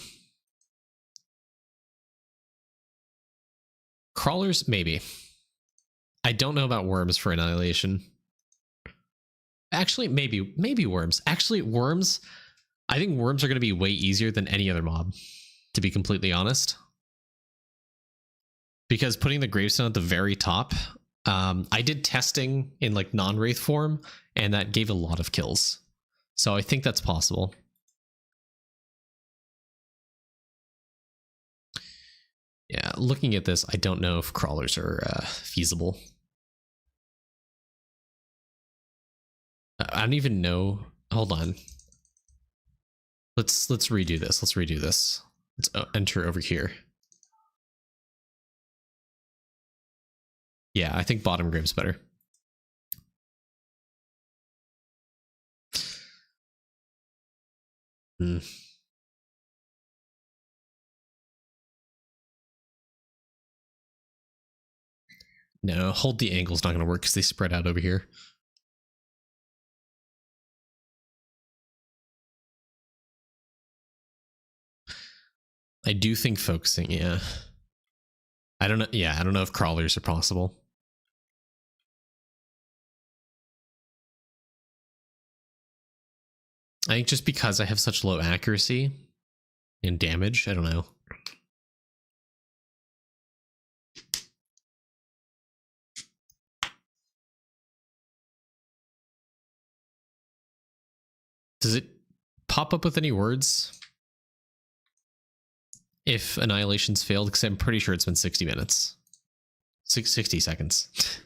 Crawlers, maybe. I don't know about worms for Annihilation. Actually, maybe worms. Actually, worms, I think worms are going to be way easier than any other mob, to be completely honest. Because putting the gravestone at the very top, I did testing in like non-wraith form, and that gave a lot of kills. So I think that's possible. Yeah, looking at this, I don't know if crawlers are feasible. I don't even know. Hold on. Let's redo this. Let's redo this. Let's enter over here. Yeah, I think bottom grave's better. Hmm. No, hold the angle's not going to work because they spread out over here. I do think focusing, yeah. I don't know. Yeah, I don't know if crawlers are possible. I think just because I have such low accuracy and damage, I don't know. Does it pop up with any words if Annihilation's failed? Because I'm pretty sure it's been 60 minutes. 60 seconds.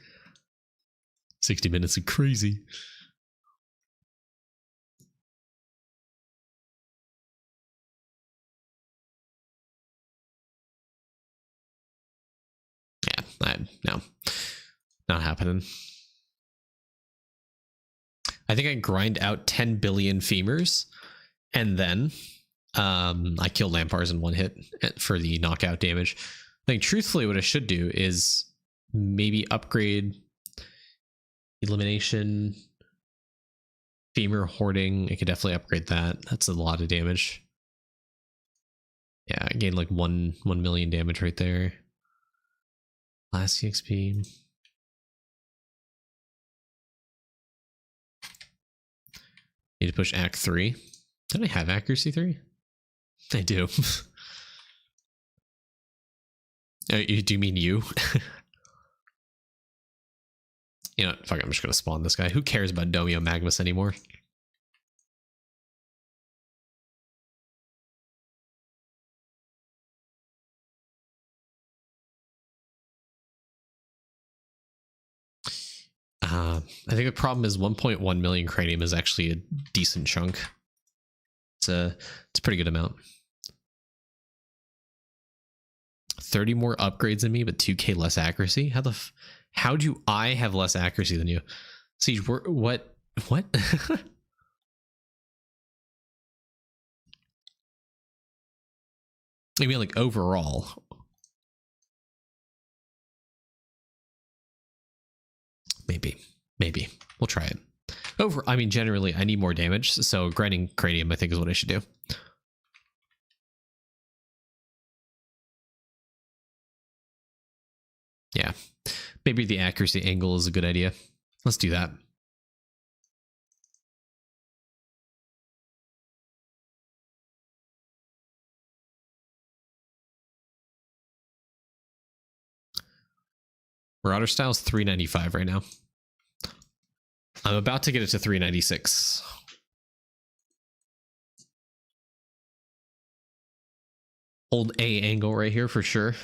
60 minutes is crazy. Yeah, no. Not happening. I think I grind out 10 billion femurs, and then I kill Lampars in one hit for the knockout damage. I think truthfully what I should do is maybe upgrade elimination, femur hoarding. I could definitely upgrade that. That's a lot of damage. Yeah, I gained like 1 million damage right there. Last EXP. Need to push Act 3. Don't I have accuracy 3? I do. Oh, do you mean you? You know, fuck it, I'm just gonna spawn this guy. Who cares about Domio Magmus anymore? I think the problem is 1.1 million cranium is actually a decent chunk. It's a pretty good amount. 30 more upgrades than me, but 2k less accuracy. How do I have less accuracy than you? Siege, what? I mean, like overall. Maybe we'll try it. I mean, generally, I need more damage, so grinding cranium, I think, is what I should do. Yeah, maybe the accuracy angle is a good idea. Let's do that. Marauder style is 395 right now. I'm about to get it to 396. Hold A angle right here for sure.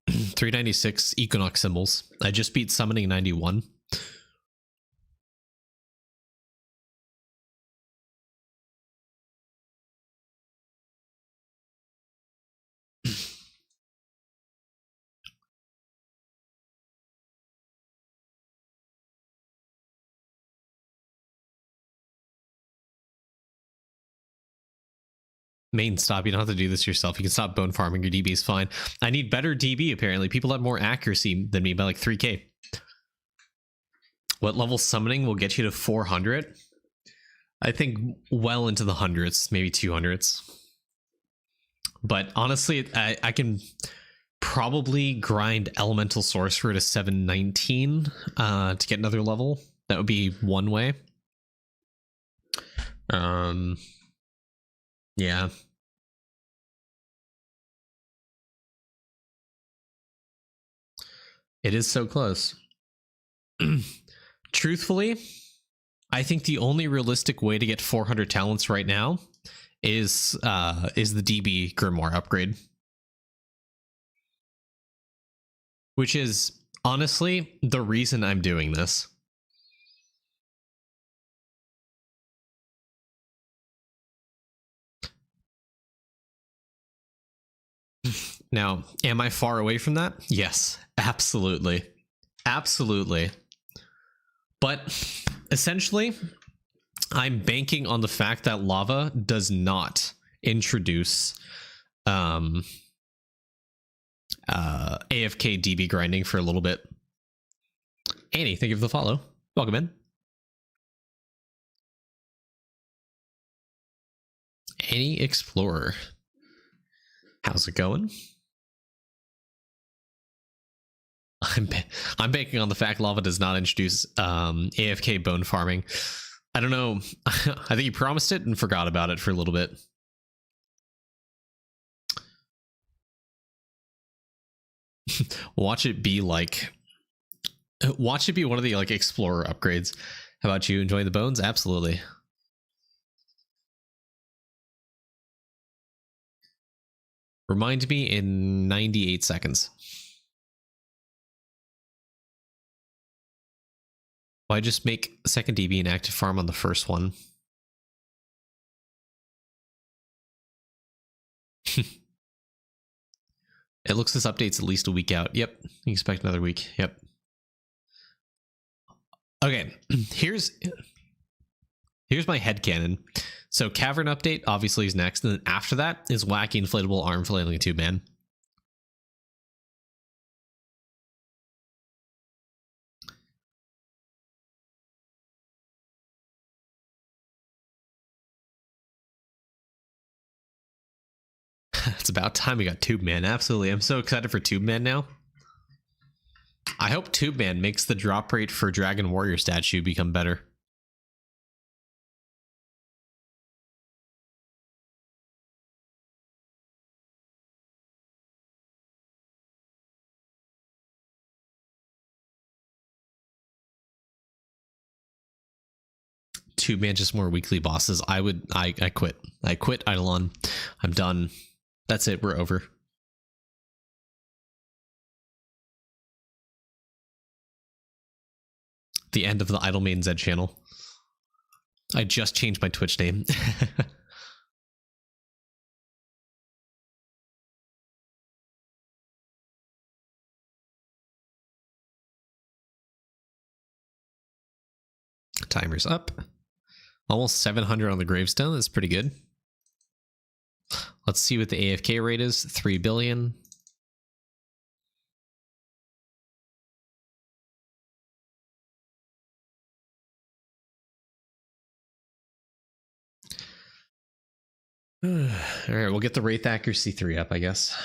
$396 Equinox symbols. I just beat summoning 91. Main, stop. You don't have to do this yourself. You can stop bone farming. Your DB is fine. I need better DB, apparently. People have more accuracy than me by like 3k. What level summoning will get you to 400? I think well into the hundreds, maybe 200s. But honestly, I can probably grind elemental sorcerer to 719 to get another level. That would be one way. Yeah. It is so close. Truthfully, I think the only realistic way to get 400 talents right now is the DB Grimoire upgrade. Which is honestly the reason I'm doing this. Now, am I far away from that? Yes, absolutely. Absolutely. But essentially, I'm banking on the fact that lava does not introduce AFK DB grinding for a little bit. Annie, thank you for the follow. Welcome in. Annie Explorer. How's it going? I'm banking on the fact lava does not introduce AFK bone farming. I don't know. I think he promised it and forgot about it for a little bit. Watch it be one of the like explorer upgrades. How about you? Enjoying the bones? Absolutely. Remind me in 98 seconds. Why just make second DB an active farm on the first one? It looks this update's at least a week out. Yep. You expect another week. Yep. Okay. Here's my headcanon. So Cavern update obviously is next, and then after that is wacky inflatable arm flailing tube man. It's about time we got Tube Man. Absolutely. I'm so excited for Tube Man now. I hope Tube Man makes the drop rate for Dragon Warrior statue become better. Tube Man, just more weekly bosses. I quit. I quit Eidolon. I'm done. That's it. We're over. The end of the Idle Main Zed channel. I just changed my Twitch name. Timer's up. Almost 700 on the gravestone. That's pretty good. Let's see what the AFK rate is. 3 billion. All right, we'll get the Wraith accuracy 3 up, I guess.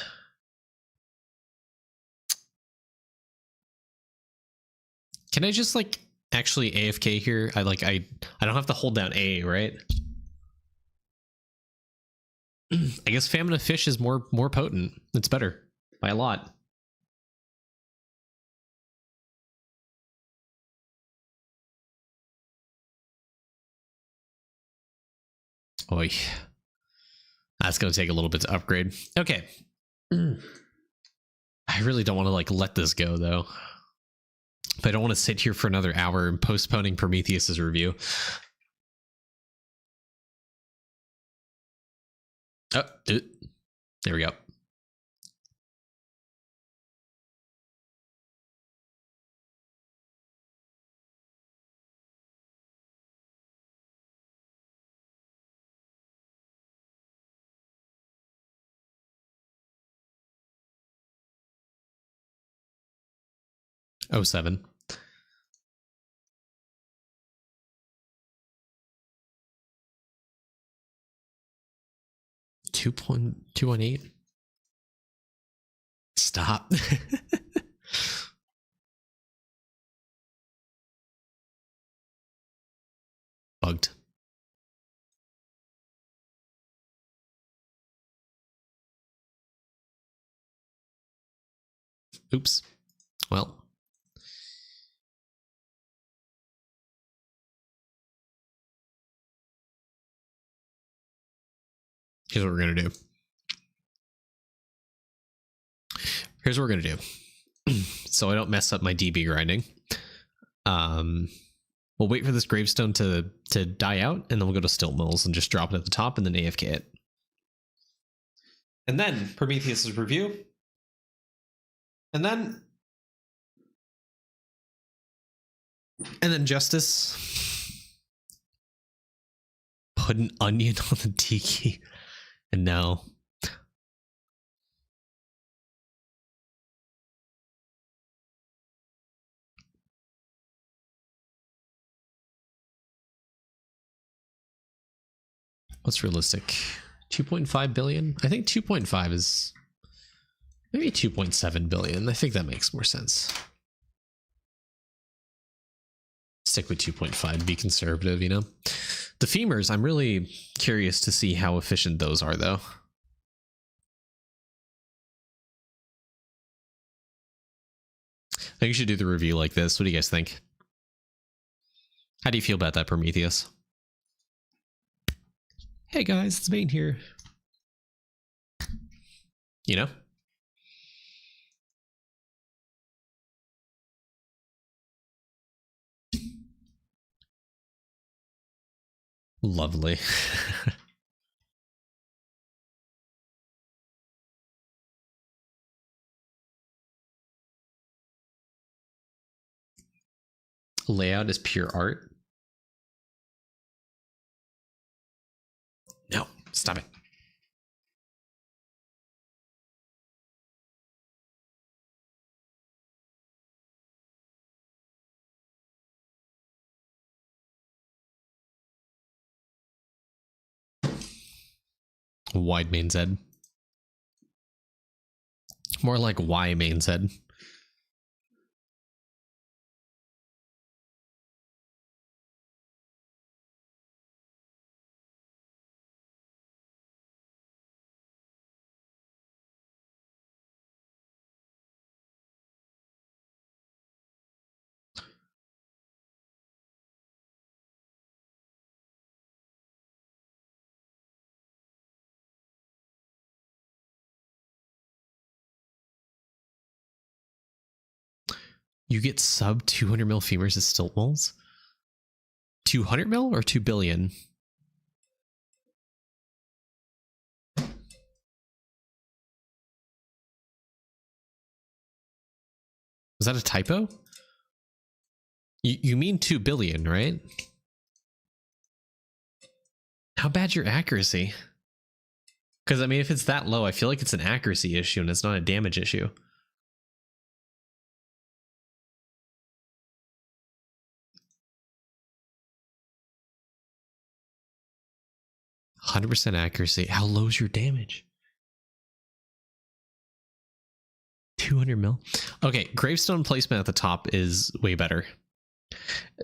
Can I just like actually AFK here? I don't have to hold down A, right? I guess Famine of Fish is more potent. It's better by a lot. Oy. That's going to take a little bit to upgrade. Okay. I really don't want to like let this go though. But I don't want to sit here for another hour and postponing Prometheus's review. Oh, there we go. Oh, 07. 2.218. Stop. Bugged. Oops. Well. Here's what we're going to do. Here's what we're going to do. So I don't mess up my DB grinding. We'll wait for this gravestone to die out, and then we'll go to Stilt Mills and just drop it at the top and then AFK it. And then Prometheus's review. And then Justice. Put an onion on the tiki. And no. What's realistic? 2.5 billion? I think 2.5 is maybe 2.7 billion. I think that makes more sense. Stick with 2.5, be conservative, you know? The femurs, I'm really curious to see how efficient those are, though. I think you should do the review like this. What do you guys think? How do you feel about that, Prometheus? Hey guys, it's Vane here. You know? Lovely. Layout is pure art. No, stop it. Wide main Z. More like Y main Z. You get sub 200 mil femurs as stilt moles? 200 mil or 2 billion? Was that a typo? You mean 2 billion, right? How bad's your accuracy? Because, I mean, if it's that low, I feel like it's an accuracy issue and it's not a damage issue. %100% accuracy. How low's your damage? 200 mil. Okay, gravestone placement at the top is way better.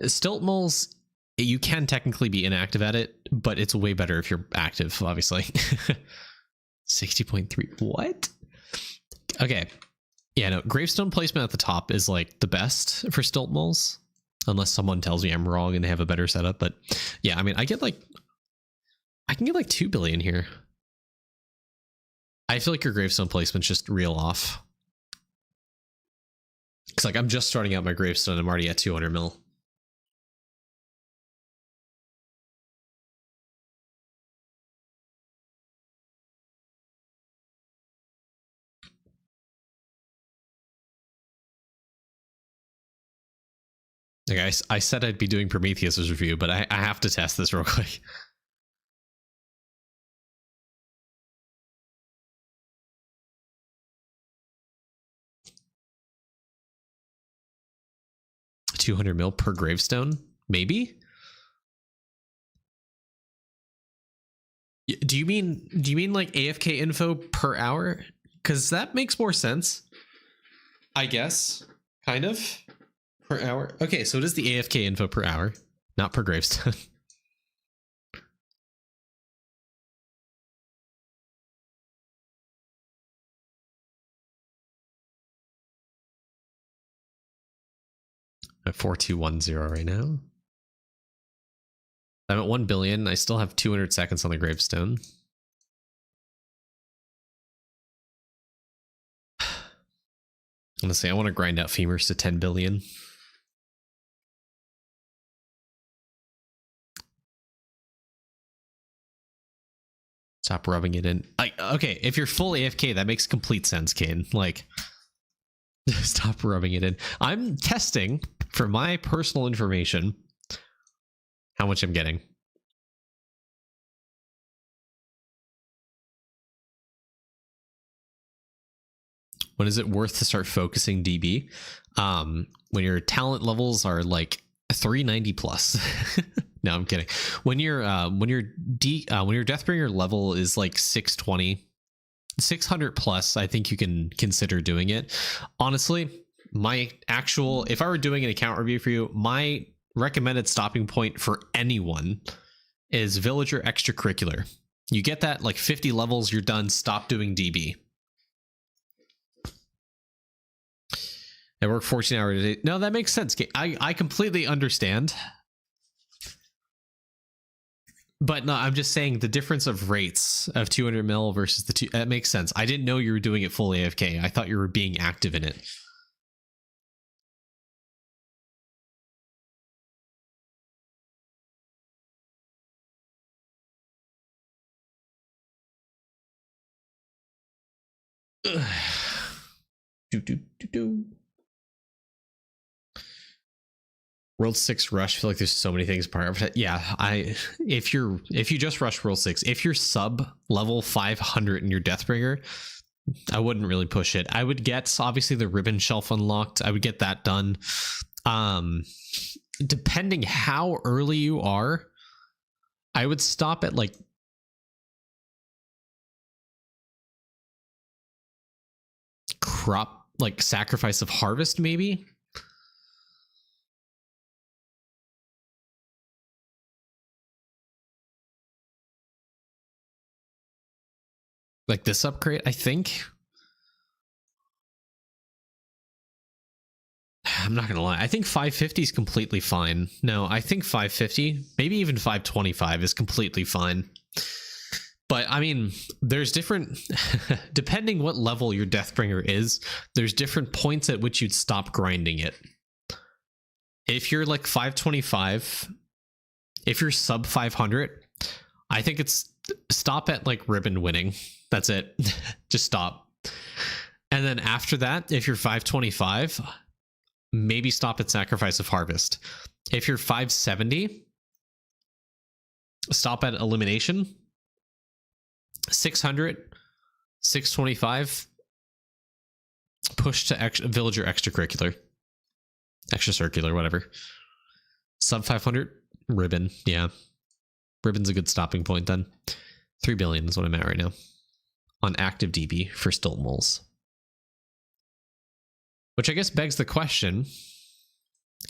Stilt moles, you can technically be inactive at it, but it's way better if you're active, obviously. 60.3. What? Okay. Yeah, no, gravestone placement at the top is like the best for stilt moles, unless someone tells me I'm wrong and they have a better setup. But yeah, I mean, I can get like 2 billion here. I feel like your gravestone placement's just real off. Because like I'm just starting out my gravestone, I'm already at 200 mil. Okay, I said I'd be doing Prometheus's review, but I have to test this real quick. $200 mil per gravestone, maybe. Do you mean like AFK info per hour? Because that makes more sense. I guess. Kind of. Per hour. Okay, so it is the AFK info per hour, not per gravestone. At 4210 right now. I'm at 1 billion. I still have 200 seconds on the gravestone. Honestly, I want to grind out femurs to 10 billion. Stop rubbing it in. Okay, if you're full AFK, that makes complete sense, Kane. Like, stop rubbing it in. I'm testing for my personal information how much I'm getting. When is it worth to start focusing DB? When your talent levels are like 390 plus. No, I'm kidding. When your Deathbringer level is like 620, 600 plus, I think you can consider doing it. Honestly, if I were doing an account review for you, my recommended stopping point for anyone is Villager Extracurricular. You get that like 50 levels, you're done. Stop doing DB. I work 14 hours a day. No, that makes sense. I completely understand. But no, I'm just saying the difference of rates of 200 mil versus the two, that makes sense. I didn't know you were doing it full AFK. I thought you were being active in it. World 6 rush. I feel like there's so many things part of it. Yeah, if you just rush World 6, if you're sub level 500 in your Deathbringer, I wouldn't really push it. I would get obviously the ribbon shelf unlocked. I would get that done. Depending how early you are, I would stop at like crop, like sacrifice of harvest, maybe. Like this upgrade, I think. I'm not gonna lie. I think 550 is completely fine. No, I think 550, maybe even 525 is completely fine. But I mean, there's different, depending what level your Deathbringer is, there's different points at which you'd stop grinding it. If you're like 525, if you're sub 500, I think it's stop at like ribbon winning. That's it. Just stop. And then after that, if you're 525, maybe stop at sacrifice of harvest. If you're 570, stop at elimination. 600, 625, push to villager extracurricular, extra circular, whatever. Sub 500, ribbon. Yeah, ribbon's a good stopping point then. 3 billion is what I'm at right now on active DB for stilt moles. Which I guess begs the question,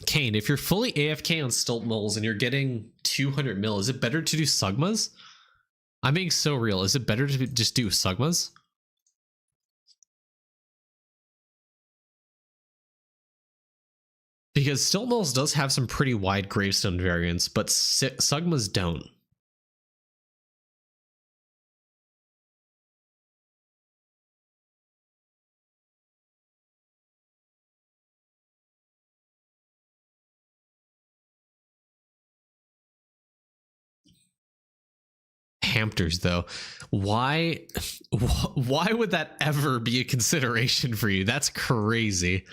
Kane, if you're fully AFK on stilt moles and you're getting 200 mil, is it better to do Sugmas? I'm being so real. Is it better to just do Sugmas? Because stilt moles does have some pretty wide gravestone variants, but Sugmas don't. Hampters though, why would that ever be a consideration for you? That's crazy.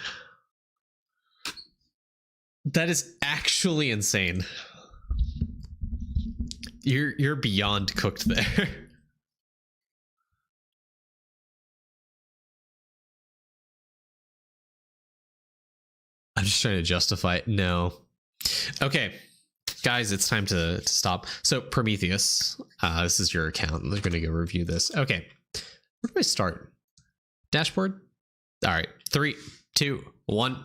That is actually insane. You're beyond cooked there. I'm just trying to justify it. No. Okay. guys, it's time to stop. So Prometheus, this is your account. We're going to go review this. Okay, where do I start? Dashboard. All right, 3, 2, 1.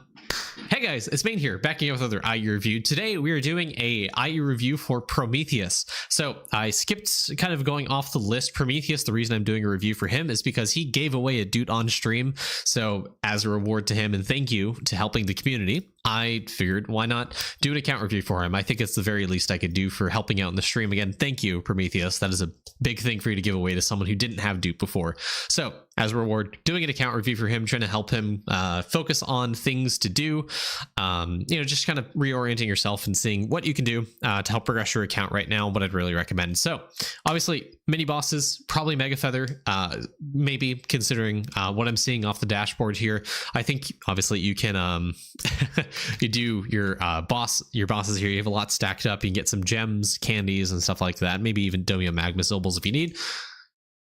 Hey guys, it's Main here, backing up with another IE review. Today we are doing a IE review for Prometheus. So I skipped kind of going off the list. Prometheus, the reason I'm doing a review for him is because he gave away a dude on stream. So as a reward to him and thank you to helping the community, I figured why not do an account review for him. I think it's the very least I could do for helping out in the stream. Again, thank you, Prometheus. That is a big thing for you to give away to someone who didn't have dupe before. So as a reward, doing an account review for him, trying to help him focus on things to do, just kind of reorienting yourself and seeing what you can do to help progress your account right now, what I'd really recommend. So obviously mini bosses, probably Mega Feather, maybe considering what I'm seeing off the dashboard here. I think obviously you can you do your bosses here. You have a lot stacked up. You can get some gems, candies, and stuff like that. Maybe even Domio Magma Zobels if you need,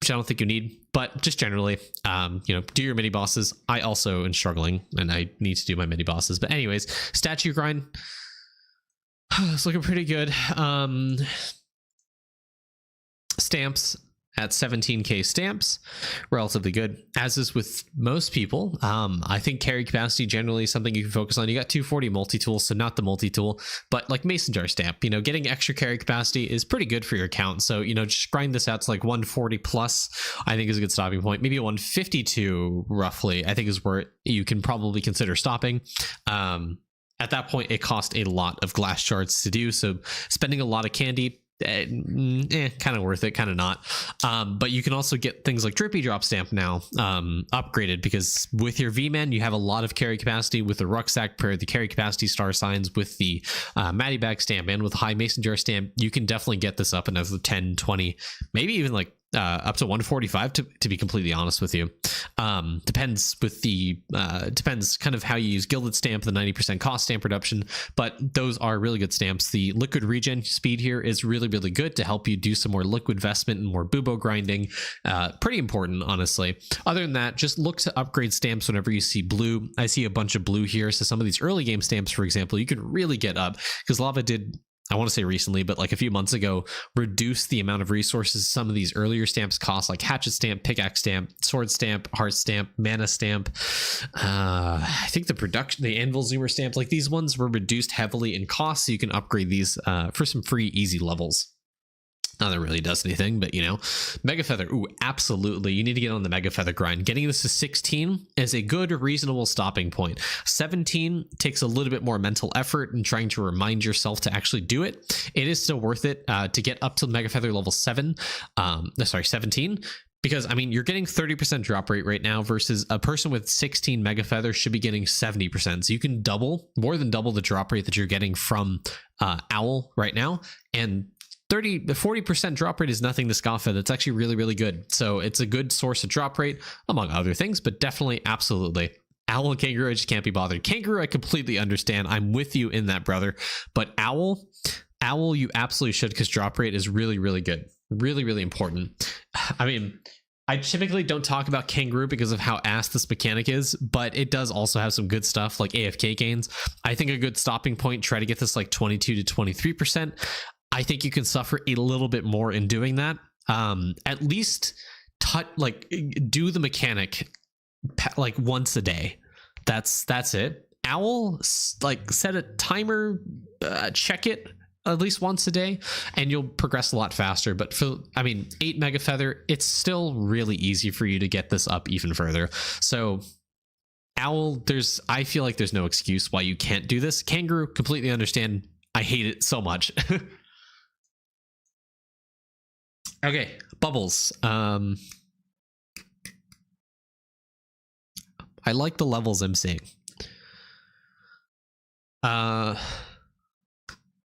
which I don't think you need, but just generally, do your mini bosses. I also am struggling and I need to do my mini bosses. But anyways, statue grind. It's looking pretty good. Stamps at 17k stamps, relatively good, as is with most people. I think carry capacity generally is something you can focus on. You got 240 multi-tool, so not the multi-tool, but like mason jar stamp, getting extra carry capacity is pretty good for your account. So just grind this out to like 140 plus, I think is a good stopping point. Maybe a 152 roughly, I think is where you can probably consider stopping. At that point, it costs a lot of glass shards to do, so spending a lot of candy, kind of worth it, kind of not. But you can also get things like Drippy Drop Stamp now upgraded, because with your V-Man you have a lot of carry capacity. With the Rucksack pair, the carry capacity star signs, with the Matty Bag Stamp, and with High Mason Jar Stamp, you can definitely get this up another 10, 20, maybe even like up to 145 to be completely honest with you. Depends kind of how you use Gilded Stamp, the 90% cost stamp reduction, but those are really good stamps. The liquid regen speed here is really good to help you do some more liquid vestment and more bubo grinding. Pretty important, honestly. Other than that, just look to upgrade stamps whenever you see blue. I see a bunch of blue here, so some of these early game stamps, for example, you can really get up, because Lava did, I want to say recently, but like a few months ago, reduce the amount of resources some of these earlier stamps cost, like Hatchet Stamp, Pickaxe Stamp, Sword Stamp, Heart Stamp, Mana Stamp. I think the Anvil Zoomer Stamp, like these ones were reduced heavily in cost, so you can upgrade these for some free, easy levels. Not that it really does anything, but Mega Feather, ooh, absolutely. You need to get on the Mega Feather grind. Getting this to 16 is a good, reasonable stopping point. 17 takes a little bit more mental effort and trying to remind yourself to actually do it. It is still worth it to get up to Mega Feather level 17. Because, you're getting 30% drop rate right now versus a person with 16 Mega Feather should be getting 70%. So you can more than double the drop rate that you're getting from Owl right now. And 40% drop rate is nothing to scoff at. It's actually really good. So it's a good source of drop rate, among other things, but definitely, absolutely. Owl and Kangaroo, I just can't be bothered. Kangaroo, I completely understand. I'm with you in that, brother. But Owl, you absolutely should, because drop rate is really good. Really important. I typically don't talk about Kangaroo because of how ass this mechanic is, but it does also have some good stuff like AFK gains. I think a good stopping point, try to get this like 22 to 23%. I think you can suffer a little bit more in doing that. At least do the mechanic like once a day. That's it. Owl, set a timer, check it at least once a day, and you'll progress a lot faster. But for 8 Mega Feather, it's still really easy for you to get this up even further. So Owl, I feel like there's no excuse why you can't do this. Kangaroo, completely understand. I hate it so much. Okay, bubbles. I like the levels I'm seeing.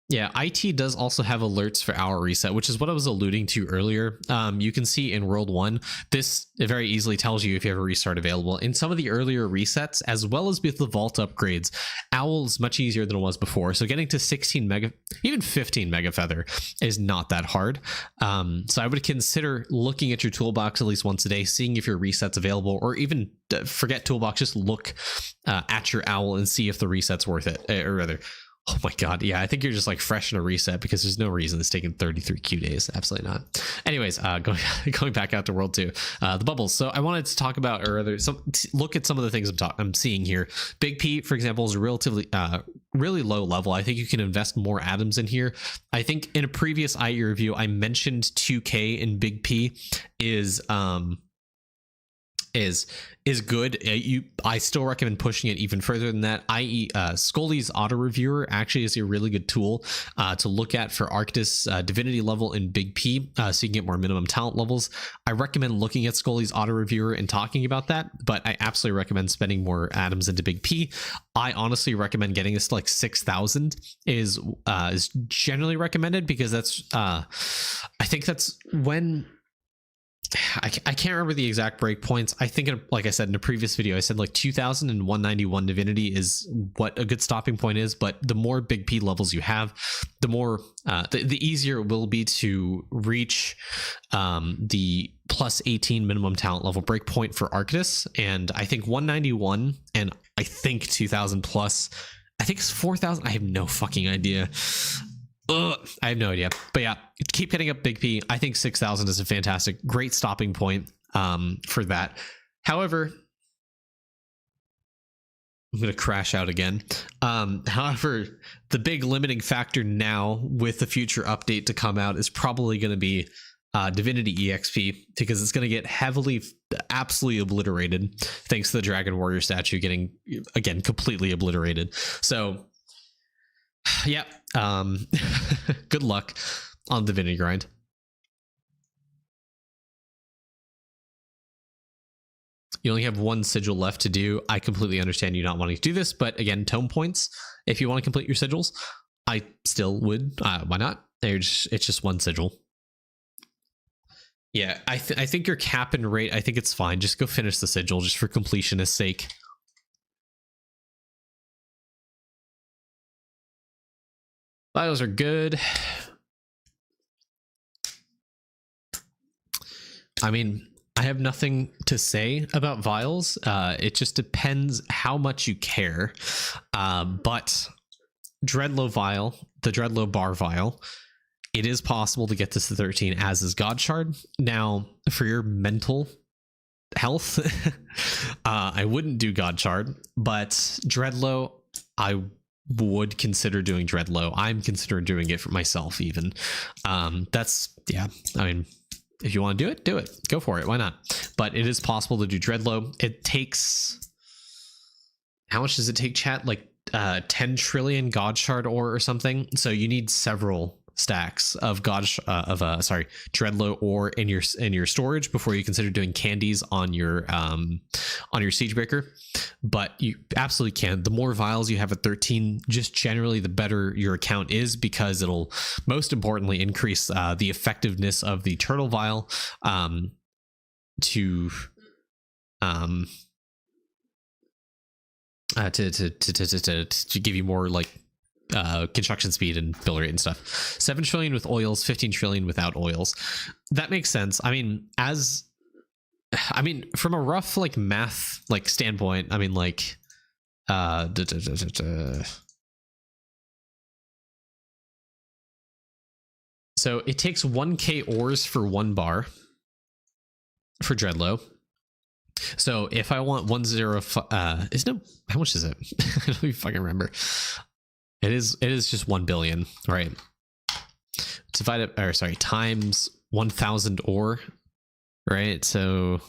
Yeah, IT does also have alerts for hour reset, which is what I was alluding to earlier. You can see in World 1, it very easily tells you if you have a restart available. In some of the earlier resets, as well as with the vault upgrades, Owl is much easier than it was before. So getting to 16 mega, even 15 Mega Feather is not that hard. So I would consider looking at your toolbox at least once a day, seeing if your reset's available, or even forget toolbox, just look at your Owl and see if the reset's worth it, or rather, Oh my god, yeah, I think you're just like fresh in a reset because there's no reason it's taking 33 Q days. Absolutely not. Anyways, going back out to World 2, the bubbles. So I wanted to talk about, or rather, look at some of the things I'm seeing here. Big P, for example, is a relatively really low level. I think you can invest more atoms in here. I think in a previous IE review, I mentioned 2K in Big P is good. I still recommend pushing it even further than that. I.e. Scully's auto reviewer actually is a really good tool to look at for Arctis divinity level in Big P, so you can get more minimum talent levels. I recommend looking at Scully's auto reviewer and talking about that, but I absolutely recommend spending more atoms into Big P. I honestly recommend getting this to like 6,000 is generally recommended, because that's I think that's when I can't remember the exact breakpoints. I think, like I said in a previous video, I said like 2,000 and 191 divinity is what a good stopping point is. But the more Big P levels you have, the more the easier it will be to reach the plus 18 minimum talent level breakpoint for Arctis. And I think 191 and I think 2,000 plus. I think it's 4,000. I have no fucking idea. I have no idea, but yeah, keep getting up Big P. I think 6,000 is a fantastic, great stopping point for that. However, I'm going to crash out again. However, the big limiting factor now with the future update to come out is probably going to be Divinity EXP, because it's going to get heavily, absolutely obliterated thanks to the Dragon Warrior statue getting, again, completely obliterated. So yeah, good luck on the Divinity grind. You only have one sigil left to do. I completely understand you not wanting to do this, but again, tome points. If you want to complete your sigils, I still would. Why not? It's just one sigil. Yeah, I think your cap and rate, I think it's fine. Just go finish the sigil just for completionist's sake. Files are good. I mean, I have nothing to say about vials. It just depends how much you care. But Dreadlow vial, the Dreadlow bar vial, it is possible to get this to 13, as is God Shard. Now, for your mental health, I wouldn't do God Shard, but Dreadlow, I would consider doing Dreadlow. I'm considering doing it for myself even. That's, yeah, I mean, if you want to do it, go for it, why not? But it is possible to do Dreadlow. It takes, how much does it take, chat? Like 10 trillion God Shard ore or something. So you need several stacks of Dreadlow ore in your storage before you consider doing candies on your Siegebreaker. But you absolutely can. The more vials you have at 13, just generally the better your account is, because it'll most importantly increase the effectiveness of the turtle vial to give you more like construction speed and build rate and stuff. 7 trillion with oils, 15 trillion without oils. That makes sense. I mean, from a rough like math like standpoint, I mean like so it takes 1k ores for 1 bar for Dreadlow. So if I want 105, how much is it? I don't even fucking remember. It is just 1 billion, right? Divided, or sorry, times 1,000 ore, right? So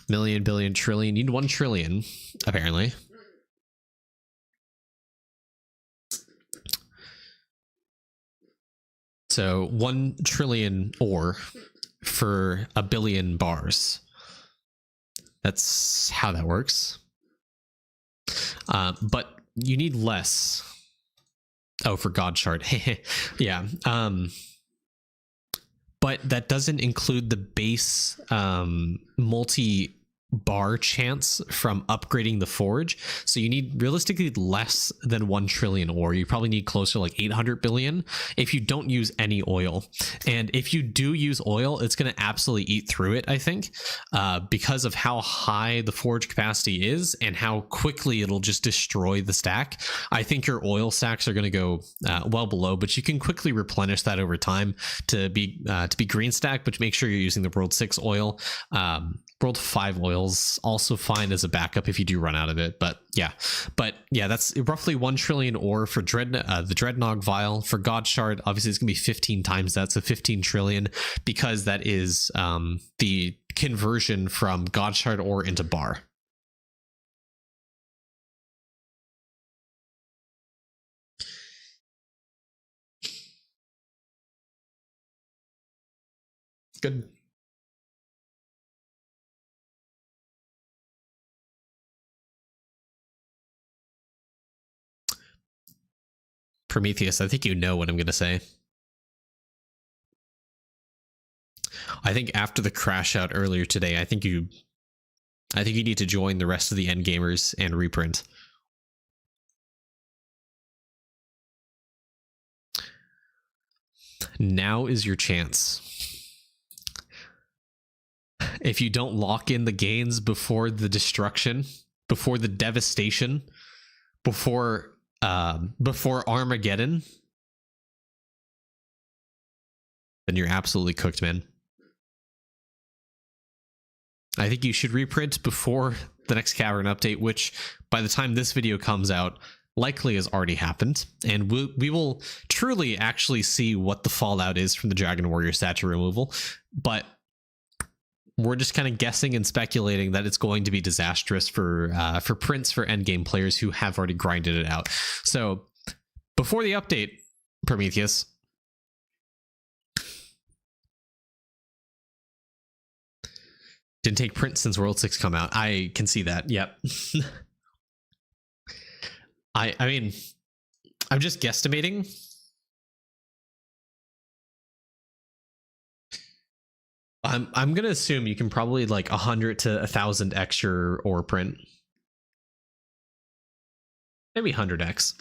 million, billion, trillion. You need 1 trillion, apparently. So 1 trillion ore for 1 billion bars. That's how that works. But you need less. Oh, for God Shard. Yeah. But that doesn't include the base multi bar chance from upgrading the forge. So you need realistically less than 1 trillion ore. You probably need closer to like 800 billion if you don't use any oil. And if you do use oil, it's going to absolutely eat through it, I think, because of how high the forge capacity is and how quickly it'll just destroy the stack. I think your oil stacks are going to go well below, but you can quickly replenish that over time to be green stack, but make sure you're using the World 6 oil. World 5 oils also fine as a backup if you do run out of it. But yeah, that's roughly 1 trillion ore for the Dreadnought vial. For God Shard, obviously it's gonna be 15 times that, so 15 trillion, because that is the conversion from God Shard ore into bar. Good. Prometheus, I think you know what I'm going to say. I think after the crash out earlier today, I think you need to join the rest of the end gamers and reprint. Now is your chance. If you don't lock in the gains before the destruction, before the devastation, before Armageddon, then you're absolutely cooked, man. I think you should reprint before the next Cavern update, which by the time this video comes out, likely has already happened. And we will truly actually see what the fallout is from the Dragon Warrior statue removal. But we're just kind of guessing and speculating that it's going to be disastrous for prints for endgame players who have already grinded it out. So before the update, Prometheus, didn't take print since World 6 come out. I can see that. Yep. I mean, I'm just guesstimating. I'm gonna assume you can probably like 100 to 1,000 extra ore print. Maybe 100x.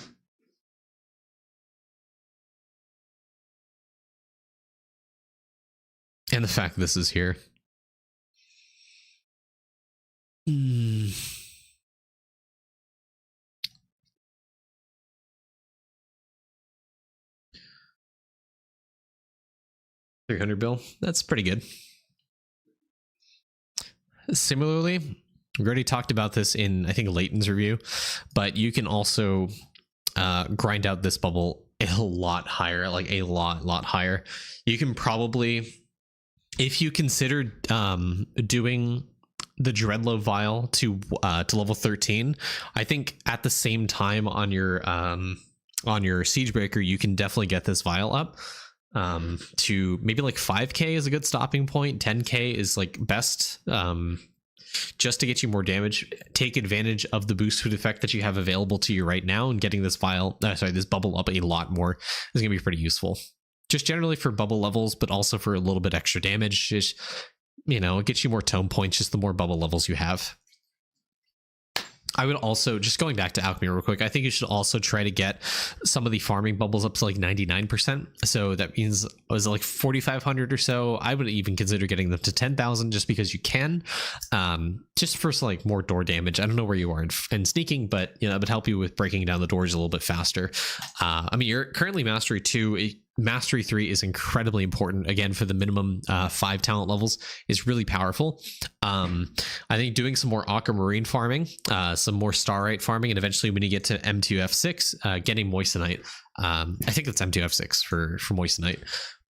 And the fact this is here. 300 bill. That's pretty good. Similarly, we already talked about this in, I think, Leighton's review, but you can also grind out this bubble a lot higher, like a lot higher. You can probably, if you consider doing the Dreadlow vial to level 13, I think at the same time on your Siegebreaker, you can definitely get this vial up to maybe like 5k is a good stopping point. 10k is like best, just to get you more damage. Take advantage of the boost food effect that you have available to you right now, and getting this this bubble up a lot more is gonna be pretty useful, just generally for bubble levels, but also for a little bit extra damage. Just, you know, it gets you more tome points just the more bubble levels you have. I would also, just going back to Alchemy real quick, I think you should also try to get some of the farming bubbles up to like 99%. So that means, was it like 4,500 or so? I would even consider getting them to 10,000 just because you can, just for some, like, more door damage. I don't know where you are in sneaking, but you know, it would help you with breaking down the doors a little bit faster. I mean, you're currently Mastery 2. Mastery 3 is incredibly important, again, for the minimum 5 talent levels is really powerful. I think doing some more Aquamarine farming, some more Starite farming, and eventually when you get to M2F6, getting Moissanite. I think that's M2F6 for Moissanite.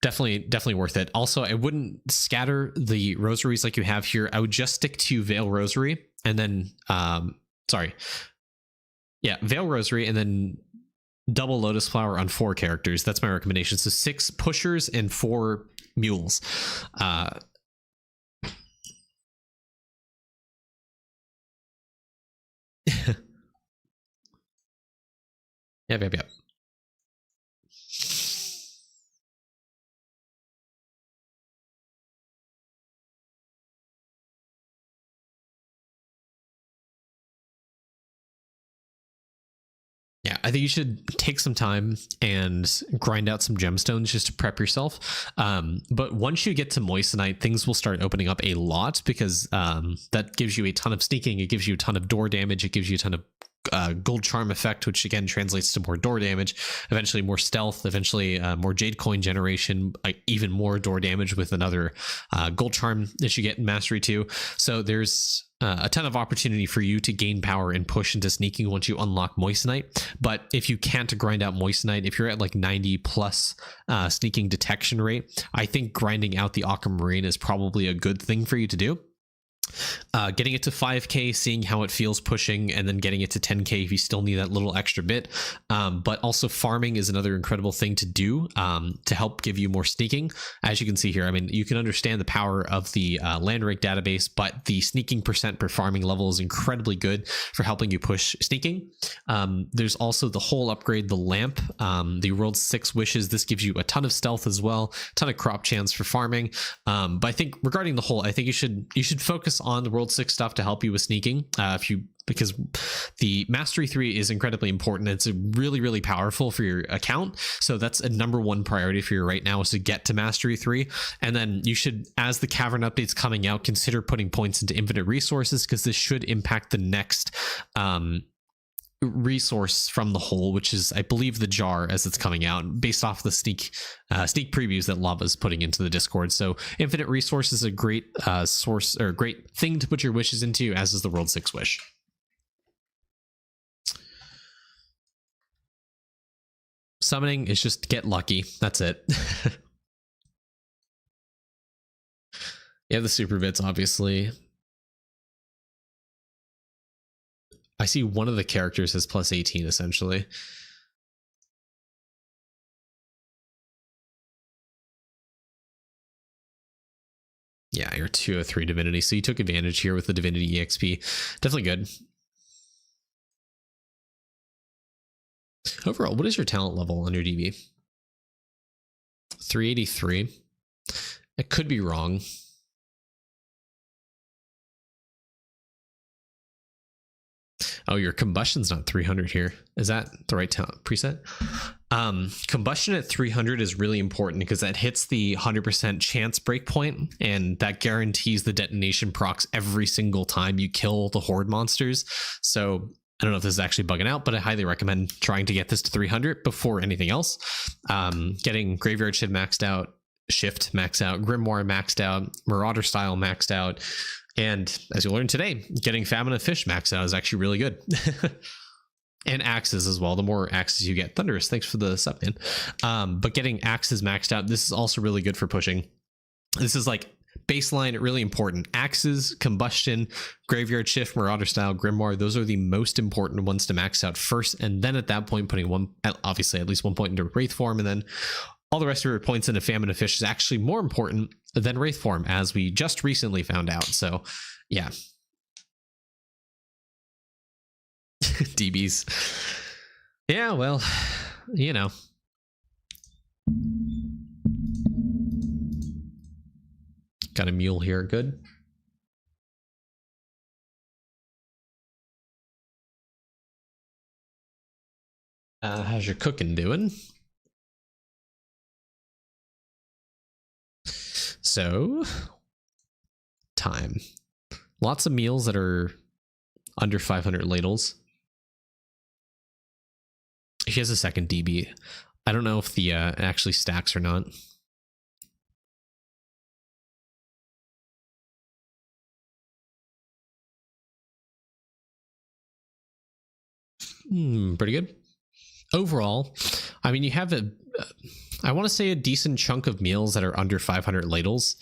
Definitely worth it. Also, I wouldn't scatter the rosaries like you have here. I would just stick to Veil Rosary, and then Veil Rosary, and then double Lotus Flower on 4 characters. That's my recommendation. So 6 pushers and 4 mules. Yep. Yeah, I think you should take some time and grind out some gemstones just to prep yourself. But once you get to moissanite, things will start opening up a lot because that gives you a ton of sneaking. It gives you a ton of door damage. It gives you a ton of gold charm effect, which again translates to more door damage, eventually more stealth, eventually more jade coin generation, even more door damage with another gold charm that you get in mastery 2. So there's a ton of opportunity for you to gain power and push into sneaking once you unlock moissanite. But if you can't grind out moissanite, if you're at like 90 plus sneaking detection rate, I think grinding out the aquamarine is probably a good thing for you to do. Getting it to 5k, seeing how it feels pushing, and then getting it to 10k if you still need that little extra bit. But also farming is another incredible thing to do to help give you more sneaking. As you can see here, I mean, you can understand the power of the land rank database, but the sneaking percent per farming level is incredibly good for helping you push sneaking. There's also the whole upgrade, the lamp, the world's 6 wishes. This gives you a ton of stealth as well, a ton of crop chance for farming. But I think regarding the whole, I think you should focus on the world 6 stuff to help you with sneaking because the mastery 3 is incredibly important. It's really powerful for your account, so that's a #1 priority for you right now, is to get to mastery 3. And then you should, as the cavern updates coming out, consider putting points into infinite resources, because this should impact the next resource from the hole, which is, I believe, the jar as it's coming out, based off the sneak previews that Lava's putting into the Discord. So infinite resource is a great source, or great thing to put your wishes into, as is the world 6 wish. Summoning is just get lucky. That's it. You have the super bits, obviously. I see one of the characters has plus 18 essentially. Yeah, you're 203 divinity, so you took advantage here with the divinity EXP. Definitely good. Overall, what is your talent level on your DB? 383. I could be wrong. Oh, your combustion's not 300 here. Is that the right preset? Combustion at 300 is really important because that hits the 100% chance breakpoint, and that guarantees the detonation procs every single time you kill the horde monsters. So I don't know if this is actually bugging out, but I highly recommend trying to get this to 300 before anything else. Getting Graveyard Shift maxed out, Grimoire maxed out, Marauder Style maxed out, and as you'll learn today, getting Famine of Fish maxed out is actually really good. And axes as well. The more axes you get. Thunderous, thanks for the sub, man. But getting axes maxed out, this is also really good for pushing. This is like baseline, really important. Axes, Combustion, Graveyard Shift, Marauder Style, Grimoire, those are the most important ones to max out first. And then at that point, putting obviously at least 1 point into Wraith form, and then all the rest of your points into Famine of Fish is actually more important than Wraith form, as we just recently found out. So, yeah. DBs. Yeah, well, you know. Got a mule here, good. How's your cooking doing? So, time. Lots of meals that are under 500 ladles. He has a second DB. I don't know if the actually stacks or not. Pretty good. Overall, I mean, you have I want to say a decent chunk of meals that are under 500 ladles.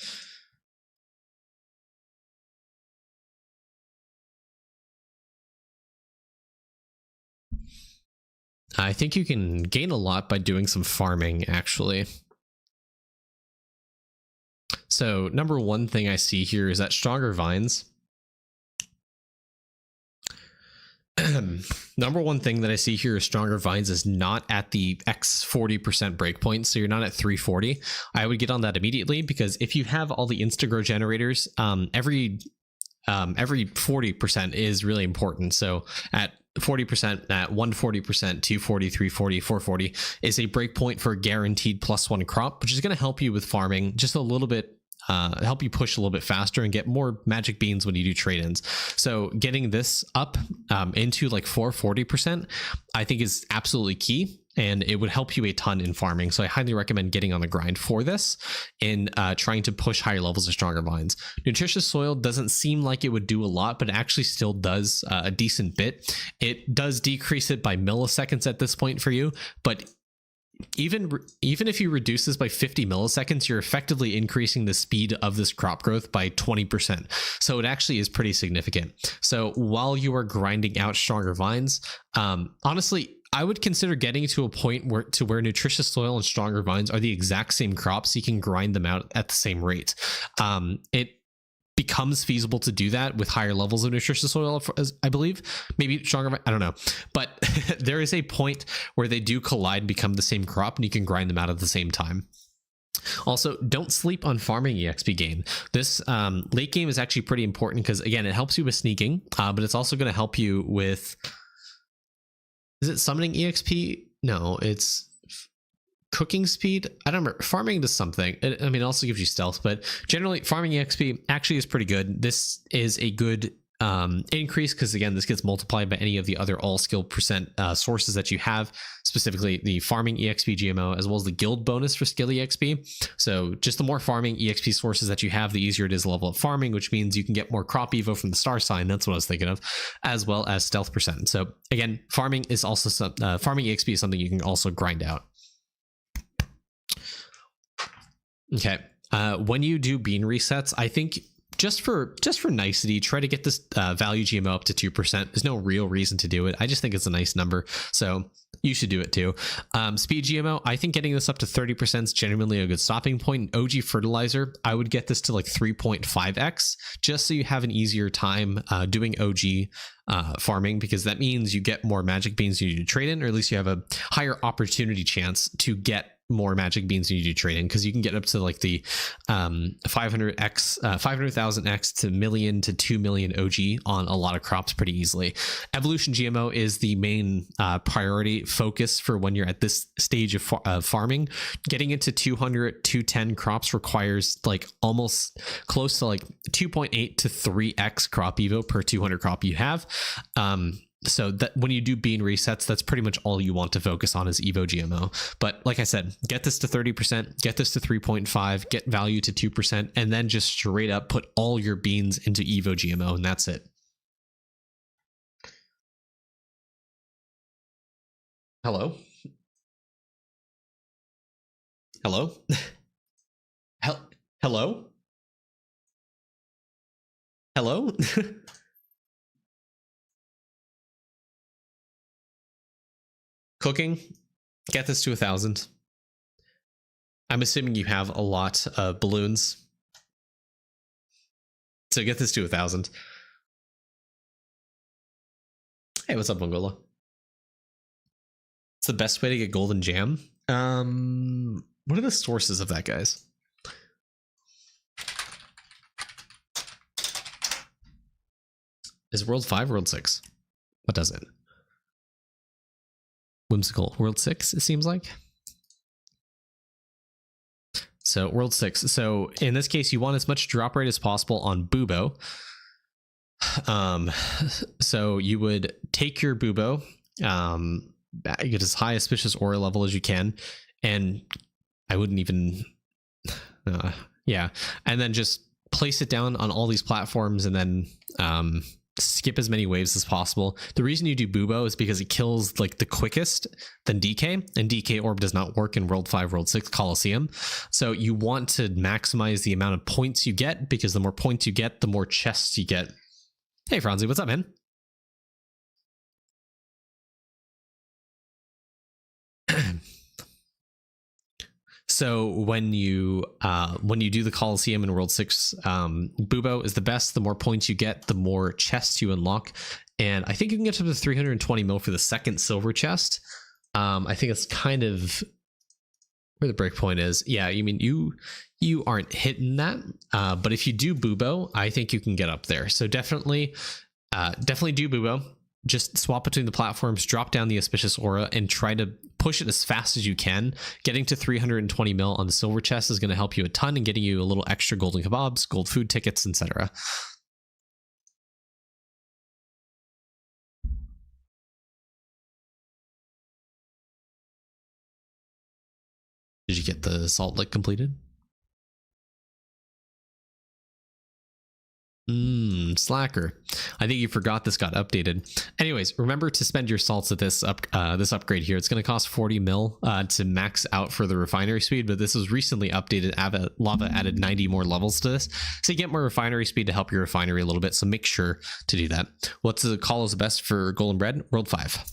I think you can gain a lot by doing some farming, actually. So, #1 thing I see here is that stronger vines. #1 thing that I see here is stronger vines is not at the X 40% breakpoint, so you're not at 340. I would get on that immediately, because if you have all the insta-grow generators, every 40% is really important. So at 40% at 140%, 240, 340, 440 is a breakpoint for guaranteed +1 crop, which is going to help you with farming just a little bit, help you push a little bit faster and get more magic beans when you do trade-ins. So getting this up into like 440%, I think is absolutely key. And it would help you a ton in farming. So I highly recommend getting on the grind for this in trying to push higher levels of stronger vines. Nutritious soil doesn't seem like it would do a lot, but it actually still does a decent bit. It does decrease it by milliseconds at this point for you, but even if you reduce this by 50 milliseconds, you're effectively increasing the speed of this crop growth by 20%. So it actually is pretty significant. So while you are grinding out stronger vines, honestly, I would consider getting to a point where nutritious soil and stronger vines are the exact same crops. So you can grind them out at the same rate. It becomes feasible to do that with higher levels of nutritious soil, I believe. Maybe stronger, I don't know. But there is a point where they do collide and become the same crop, and you can grind them out at the same time. Also, don't sleep on farming EXP gain. This late game is actually pretty important because, again, it helps you with sneaking, but it's also going to help you with... Is it summoning EXP? No, it's cooking speed. I don't remember. Farming does something. I mean, it also gives you stealth, but generally farming EXP actually is pretty good. This is a good increase because, again, this gets multiplied by any of the other all skill percent sources that you have, specifically the farming EXP GMO, as well as the guild bonus for skill EXP. So just the more farming EXP sources that you have, the easier it is to level up farming, which means you can get more crop evo from the star sign. That's what I was thinking of, as well as stealth percent. So again, farming is also farming EXP is something you can also grind out. Okay. When you do bean resets, I think just for nicety, try to get this value GMO up to 2%. There's no real reason to do it. I just think it's a nice number. So you should do it too. Speed GMO, I think getting this up to 30% is genuinely a good stopping point. OG fertilizer, I would get this to like 3.5x just so you have an easier time doing OG farming, because that means you get more magic beans you need to trade in, or at least you have a higher opportunity chance to get more magic beans you do trade in, because you can get up to like the 500,000x to million to 2 million OG on a lot of crops pretty easily. Evolution GMO is the main priority focus for when you're at this stage of farming. Getting into 200, 210 crops requires like almost close to like 2.8 to 3x crop evo per 200 crop you have. So that when you do bean resets, that's pretty much all you want to focus on is Evo GMO. But like I said, get this to 30%, get this to 3.5, get value to 2%, and then just straight up put all your beans into Evo GMO, and that's it. Hello? Hello? Hello? Hello? Cooking, get this to 1,000. I'm assuming you have a lot of balloons, so get this to 1,000. Hey, what's up, Mongola? It's the best way to get golden jam. What are the sources of that, guys? Is World 5 World 6? What does it? Whimsical. World 6, it seems like. So World 6. So in this case, you want as much drop rate as possible on Bubo. So you would take your Bubo, get as high auspicious aura level as you can, and I wouldn't even yeah, and then just place it down on all these platforms, and then skip as many waves as possible. The reason you do Bubo is because it kills like the quickest than DK, and DK orb does not work in World 5, World 6 Coliseum. So you want to maximize the amount of points you get, because the more points you get, the more chests you get. Hey Franzi, what's up, man? So when you do the Coliseum in World 6, Bubo is the best. The more points you get, the more chests you unlock. And I think you can get up to 320 mil for the second silver chest. I think it's kind of where the breakpoint is. Yeah, you mean you aren't hitting that. But if you do Bubo, I think you can get up there. So definitely do Bubo. just swap between the platforms, drop down the auspicious aura, and try to push it as fast as you can. Getting to 320 mil on the silver chest is going to help you a ton and getting you a little extra golden kebabs, gold food tickets, etc. Did you get the salt lick completed? Slacker. I think you forgot this got updated. Anyways, remember to spend your salts at this this upgrade here. It's going to cost 40 mil to max out for the refinery speed, but this was recently updated. Lava added 90 more levels to this, so you get more refinery speed to help your refinery a little bit. So make sure to do that. What's the call is the best for golden bread? World 5.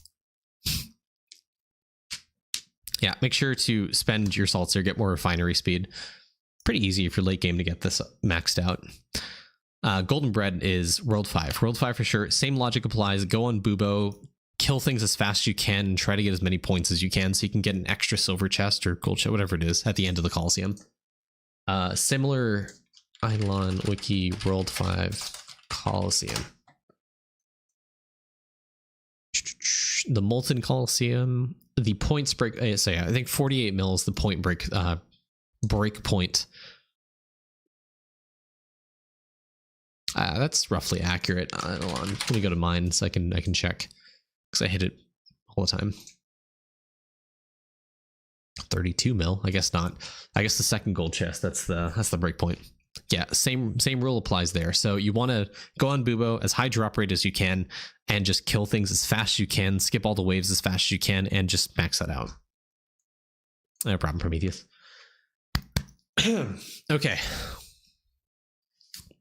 Yeah, make sure to spend your salts here, get more refinery speed. Pretty easy if you're late game to get this maxed out. Golden bread is world 5. World 5 for sure. Same logic applies. Go on Bubo, kill things as fast as you can, and try to get as many points as you can so you can get an extra silver chest or gold chest, whatever it is, at the end of the Coliseum. Similar Eidolon Wiki World 5 Coliseum. The Molten Coliseum, the points break. So yeah, I think 48 mil is the point break point. That's roughly accurate. Hold on, let me go to mine so I can check because I hit it all the time. 32 mil. I guess not. I guess the second gold chest. That's the break point. Yeah, same rule applies there. So you want to go on Bubo as high drop rate as you can and just kill things as fast as you can. Skip all the waves as fast as you can and just max that out. No problem, Prometheus. Okay.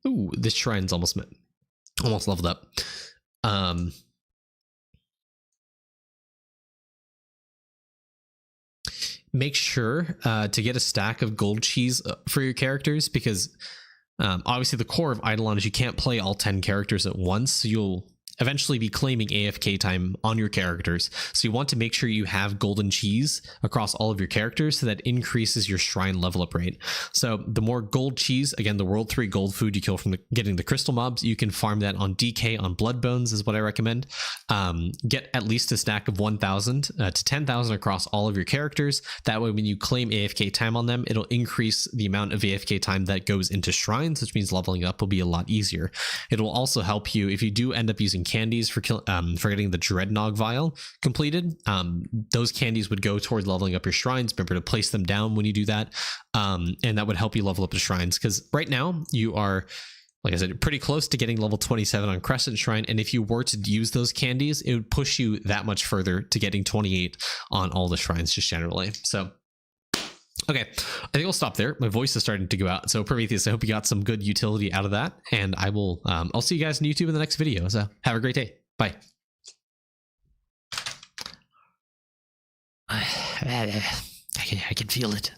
Ooh, this shrine's almost leveled up. Make sure to get a stack of gold cheese for your characters, because obviously the core of Eidolon is you can't play all 10 characters at once, so you'll eventually be claiming AFK time on your characters. So you want to make sure you have golden cheese across all of your characters so that increases your shrine level up rate. So the more gold cheese, again, the world 3 gold food you kill from getting the crystal mobs, you can farm that on DK on blood bones is what I recommend. Get at least a stack of 1,000 to 10,000 across all of your characters. That way when you claim AFK time on them, it'll increase the amount of AFK time that goes into shrines, which means leveling up will be a lot easier. It will also help you if you do end up using candies for getting the Dreadnought vial completed. Those candies would go towards leveling up your shrines. Remember to place them down when you do that, and that would help you level up the shrines, because right now you are, like I said, pretty close to getting level 27 on Crescent Shrine, and if you were to use those candies, it would push you that much further to getting 28 on all the shrines just generally. So okay, I think I'll stop there. My voice is starting to go out. So Prometheus, I hope you got some good utility out of that. And I will, I'll see you guys on YouTube in the next video. So have a great day. Bye. I can feel it.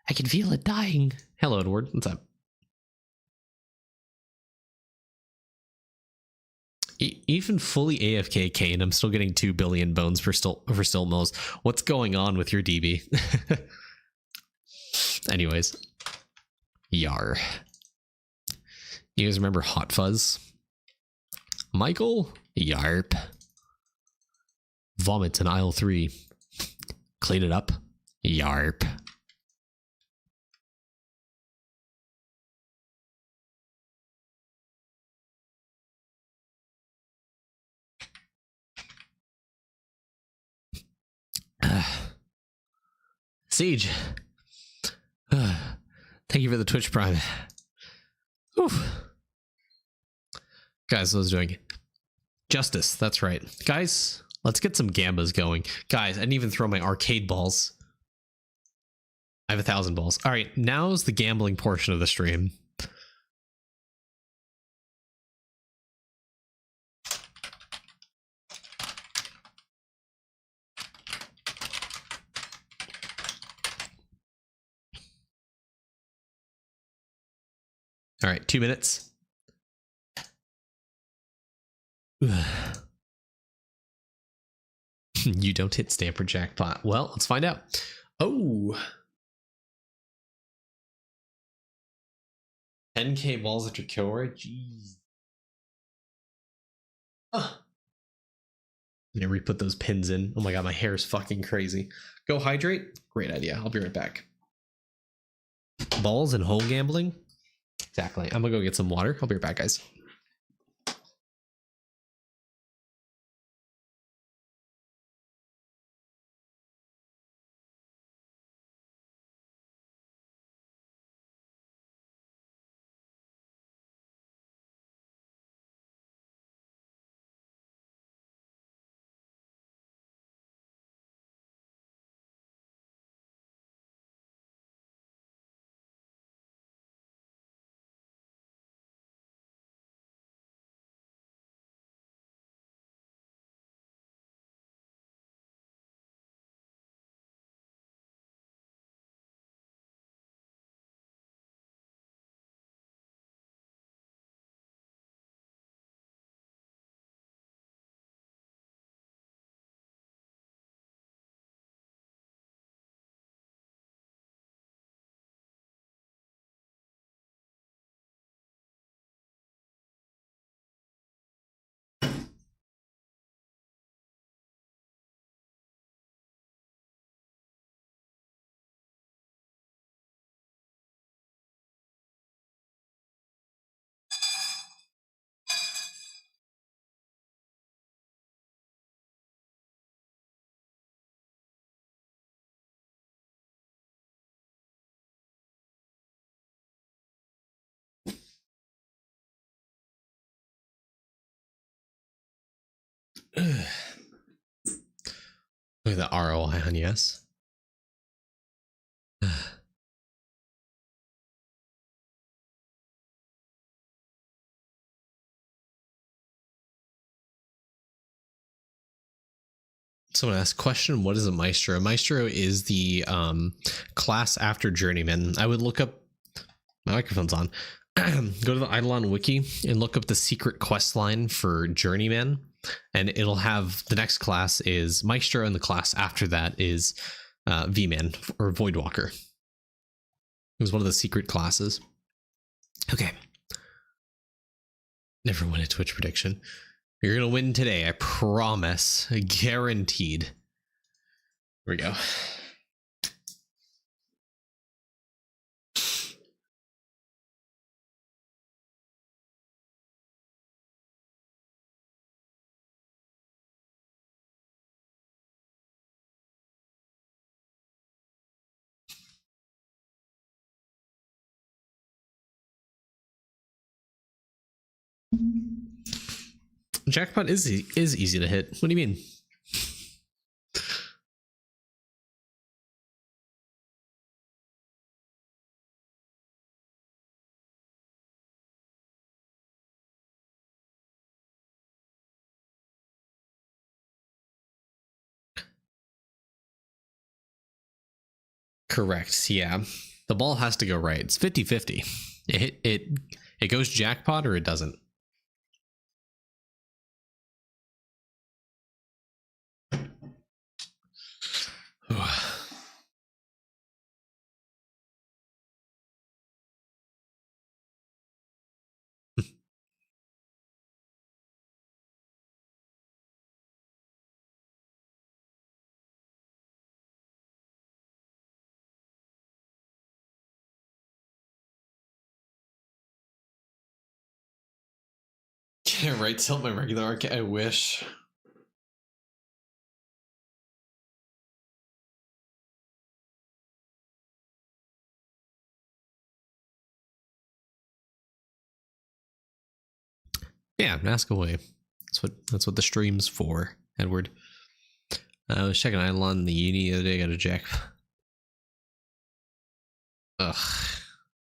I can feel it dying. Hello, Edward. What's up? Even fully AFK Kane, I'm still getting 2 billion bones for still mills. What's going on with your DB? Anyways, yar. You guys remember Hot Fuzz? Michael? Yarp. Vomit in aisle 3. Clean it up. Yarp. Siege. Thank you for the Twitch Prime. Oof. Guys, I was doing Justice. That's right. Guys, let's get some gambas going. Guys, I didn't even throw my arcade balls. I have 1,000 balls. All right, now's the gambling portion of the stream. All right, 2 minutes. You don't hit Stamper Jackpot. Well, let's find out. Oh. 10k balls at your kill rate? Jeez. Let me re-put those pins in. Oh my god, my hair is fucking crazy. Go hydrate. Great idea. I'll be right back. Balls and hole gambling. Exactly. I'm gonna go get some water. I'll be right back, guys. Look at the ROI on yes. Someone asked, question, what is a maestro? A maestro is the class after journeyman. I would look up, my microphone's on. Go to the Eidolon wiki and look up the secret quest line for journeyman, and it'll have the next class is maestro, and the class after that is V-man or Voidwalker. It was one of the secret classes. Okay. Never win a Twitch prediction. You're gonna win today, I promise. Guaranteed. Here we go. Jackpot is easy to hit. What do you mean? Correct. Yeah. The ball has to go right. It's 50-50. It goes jackpot or it doesn't. Can't right tilt my regular arcade. I wish. Yeah, ask away. That's what the stream's for, Edward. I was checking Eidolon the uni the other day. Got a jack. Ugh.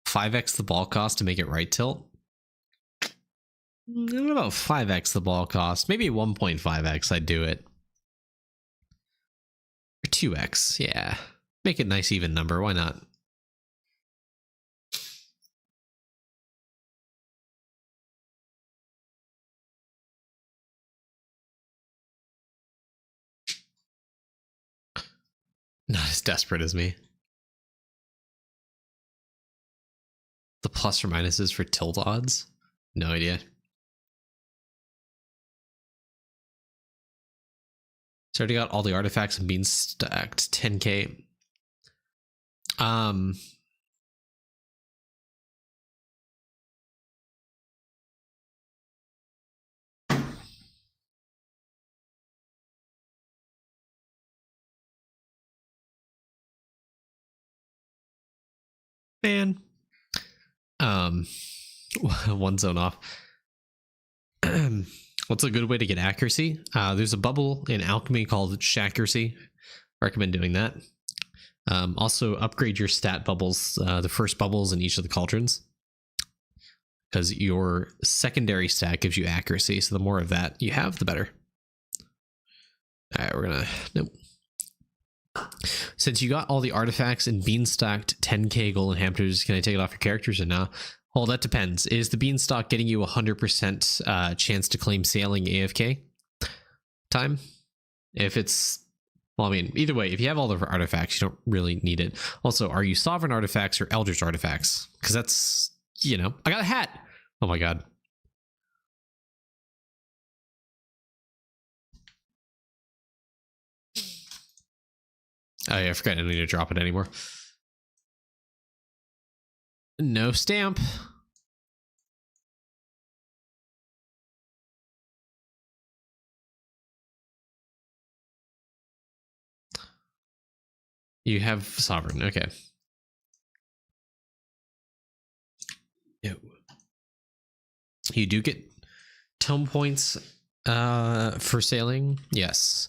5x the ball cost to make it right tilt. I don't know about 5x the ball cost. Maybe 1.5x. I'd do it. Or 2x. Yeah. Make it a nice even number. Why not? Not as desperate as me. The plus or minuses for tilt odds? No idea. So I already got all the artifacts and being stacked 10k. Man. One zone off. What's a good way to get accuracy? There's a bubble in Alchemy called Shaccuracy. Recommend doing that. Also, upgrade your stat bubbles, the first bubbles in each of the cauldrons, because your secondary stat gives you accuracy. So the more of that you have, the better. All right, we're gonna nope. Since you got all the artifacts and beanstocked 10k golden hamsters, can I take it off your characters or not? Well, that depends. Is the beanstalk getting you 100% chance to claim sailing AFK time? If it's, well, I mean, either way, if you have all the artifacts, you don't really need it. Also, are you sovereign artifacts or eldritch artifacts? Because that's, you know, I got a hat. Oh my god. Oh yeah, I forgot I don't need to drop it anymore. No stamp. You have sovereign, okay. Ew. You do get tome points for sailing, yes.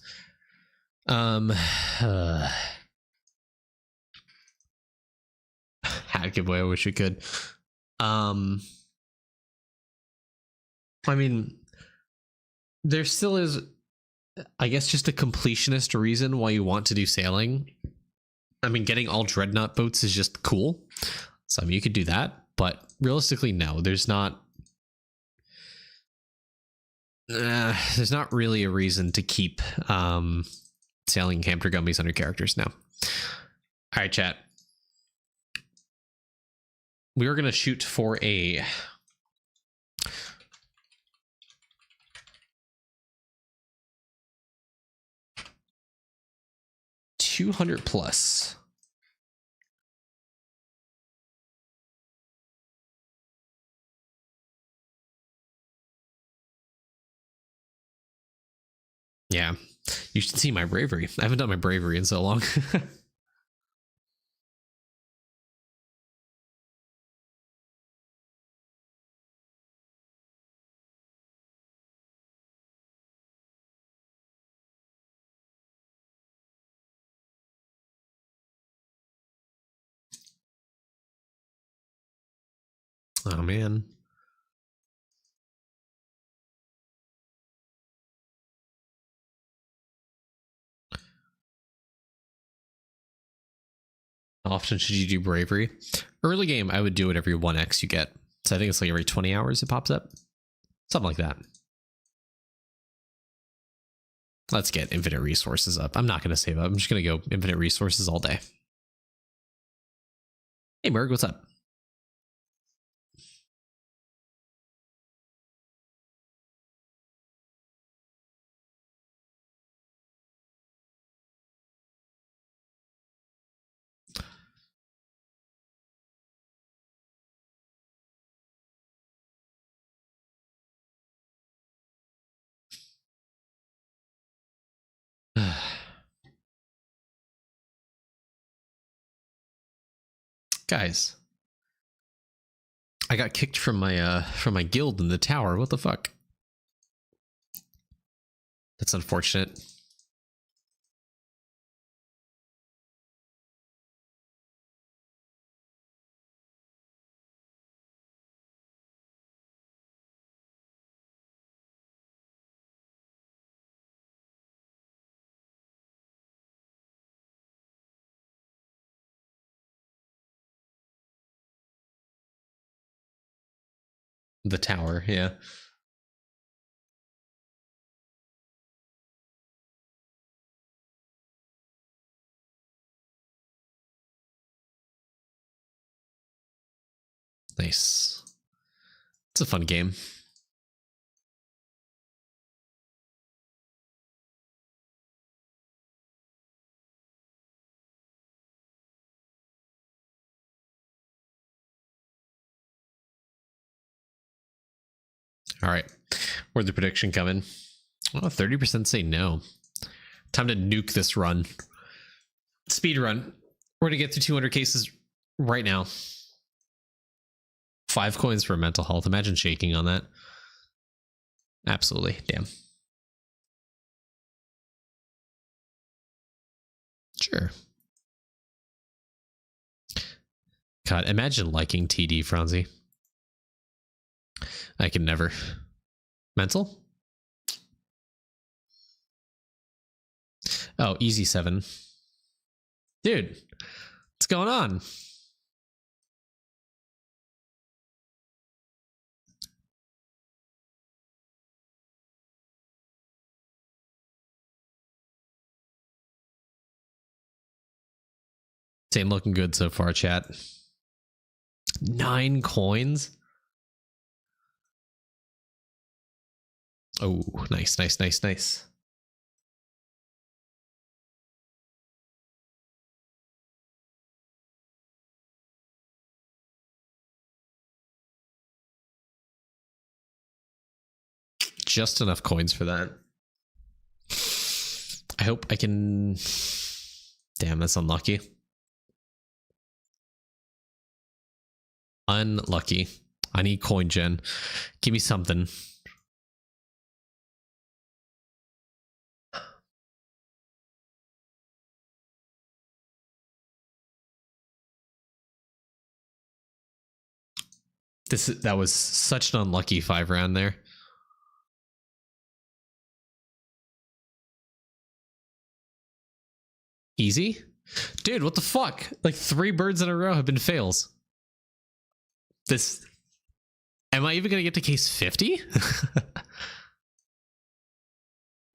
Hat giveaway, I wish we could. I mean, there still is, I guess, just a completionist reason why you want to do sailing. I mean, getting all dreadnought boats is just cool. So I mean, you could do that, but realistically, no, there's not really a reason to keep sailing hamster gummies on your characters now. All right, chat. We are going to shoot for a $200+. Yeah, you should see my bravery. I haven't done my bravery in so long. Oh man. How often should you do bravery? Early game, I would do it every 1x you get. So I think it's like every 20 hours it pops up. Something like that. Let's get infinite resources up. I'm not going to save up. I'm just going to go infinite resources all day. Hey, Merg, what's up? Guys, I got kicked from my guild in the tower. What the fuck? That's unfortunate. The tower, yeah. Nice. It's a fun game. All right. Where'd the prediction come in? Oh, 30% say no. Time to nuke this run. Speed run. We're going to get to 200 cases right now. 5 coins for mental health. Imagine shaking on that. Absolutely. Damn. Sure. God, imagine liking TD, Franzi. I can never. Mental? Oh, easy 7. Dude, what's going on? It ain't looking good so far, chat. 9 coins? Oh, nice, nice, nice, nice. Just enough coins for that. I hope I can... Damn, that's unlucky. Unlucky. I need coin gen. Give me something. That was such an unlucky 5 round there. Easy? Dude, what the fuck? Like 3 birds in a row have been fails. This... Am I even gonna get to case 50?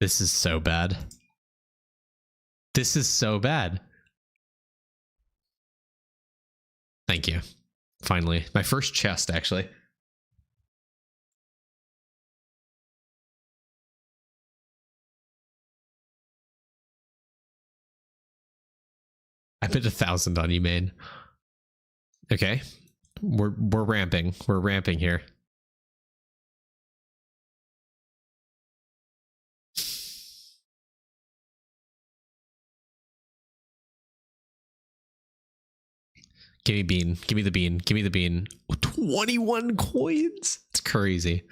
This is so bad. This is so bad. Thank you. Finally. My first chest, actually. I bet 1,000 on you, man. Okay. We're ramping. We're ramping here. Give me bean. Give me the bean. Give me the bean. 21 coins? It's crazy.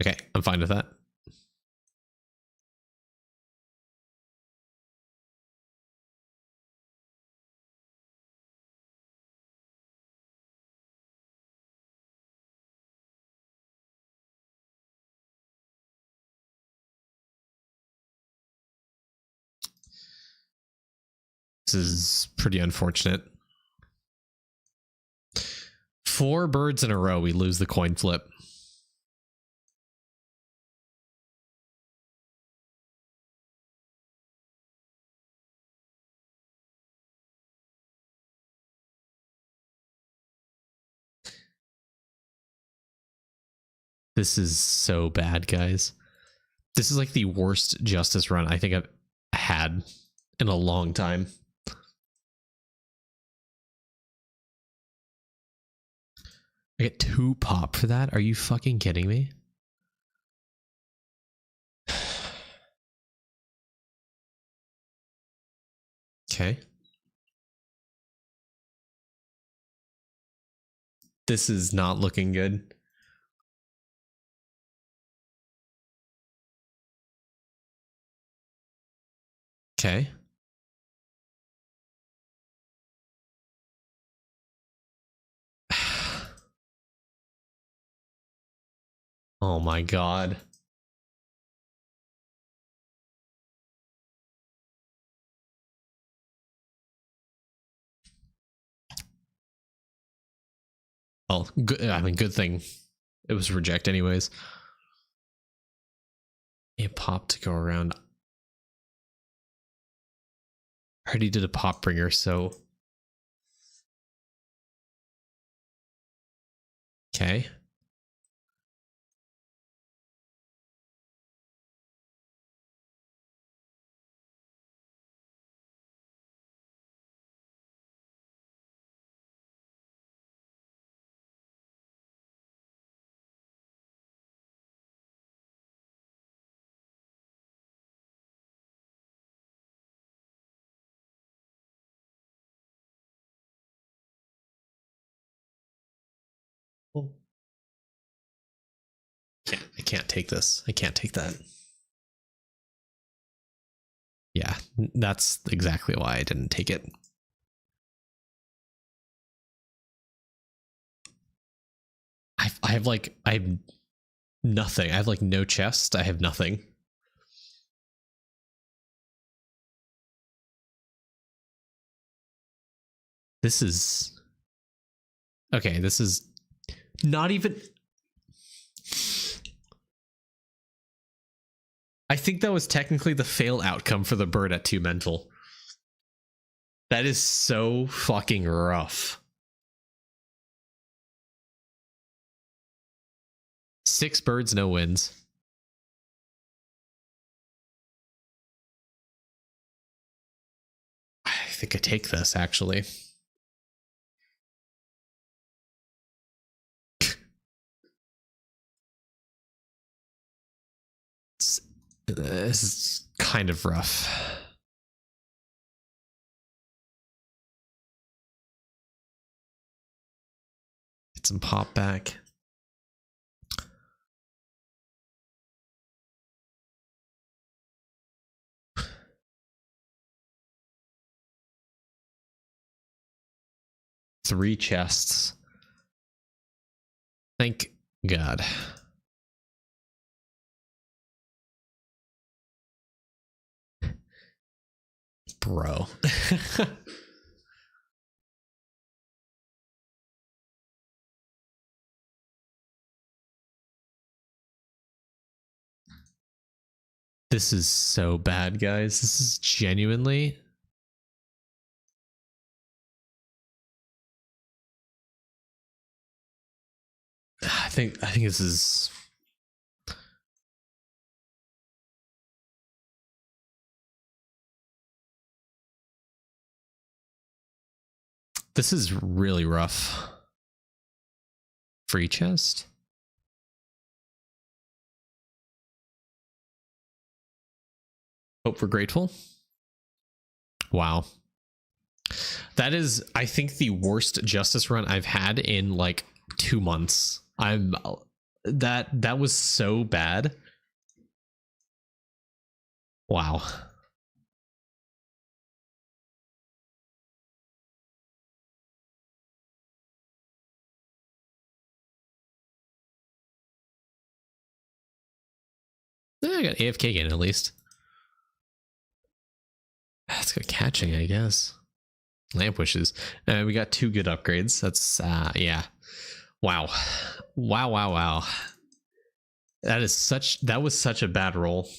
Okay, I'm fine with that. This is pretty unfortunate. 4 birds in a row, we lose the coin flip. This is so bad, guys. This is like the worst justice run I think I've had in a long time. I get 2 pop for that? Are you fucking kidding me? Okay. This is not looking good. Okay. Oh my god. Well, good, I mean, good thing it was reject anyways. A pop to go around. I already did a pop bringer, so... Okay. I can't take this. I can't take that. Yeah, that's exactly why I didn't take it. I have nothing. I have like no chest. I have nothing. This is okay. This is not even. I think that was technically the fail outcome for the bird at 2 mental. That is so fucking rough. 6 birds, no wins. I think I take this actually. This is kind of rough. Get some pop back. Three chests. Thank God. Bro. This is so bad, guys. This is genuinely. I think this is. This is really rough. Free chest? Hope we're grateful. Wow. That is, I think, the worst justice run I've had in like 2 months. That was so bad. Wow. I got AFK again at least. Let's go catching, I guess. Lamp wishes. We got 2 good upgrades. That's yeah. Wow. Wow. That was such a bad roll.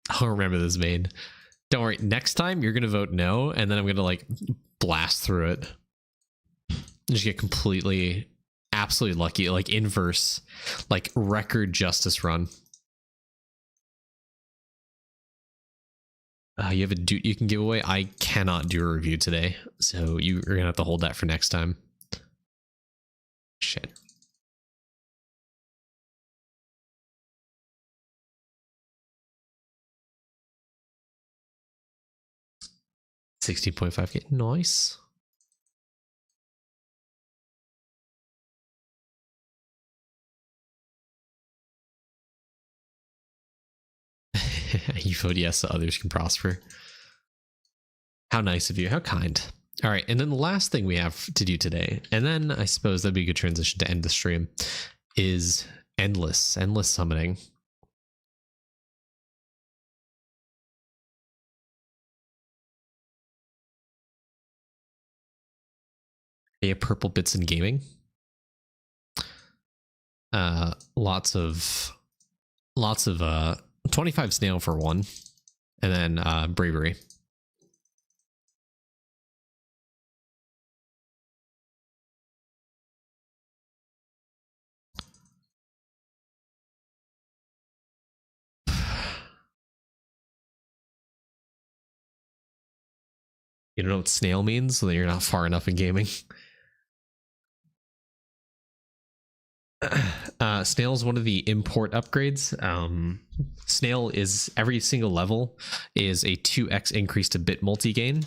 I'll remember this, main. Don't worry. Next time you're gonna vote no, and then I'm gonna like blast through it. Just get completely, absolutely lucky, like inverse, like record justice run. You have a dude you can give away. I cannot do a review today, so you're gonna have to hold that for next time. Shit. $16.5K. Nice. You vote yes so others can prosper. How nice of you. How kind. All right. And then the last thing we have to do today, and then I suppose that'd be a good transition to end the stream, is endless summoning. Yeah, purple bits in gaming. Lots of 25 snail for 1, and then bravery. You don't know what snail means, so then you're not far enough in gaming. Snail is one of the import upgrades. Snail is every single level is a 2x increase to bit multi-gain.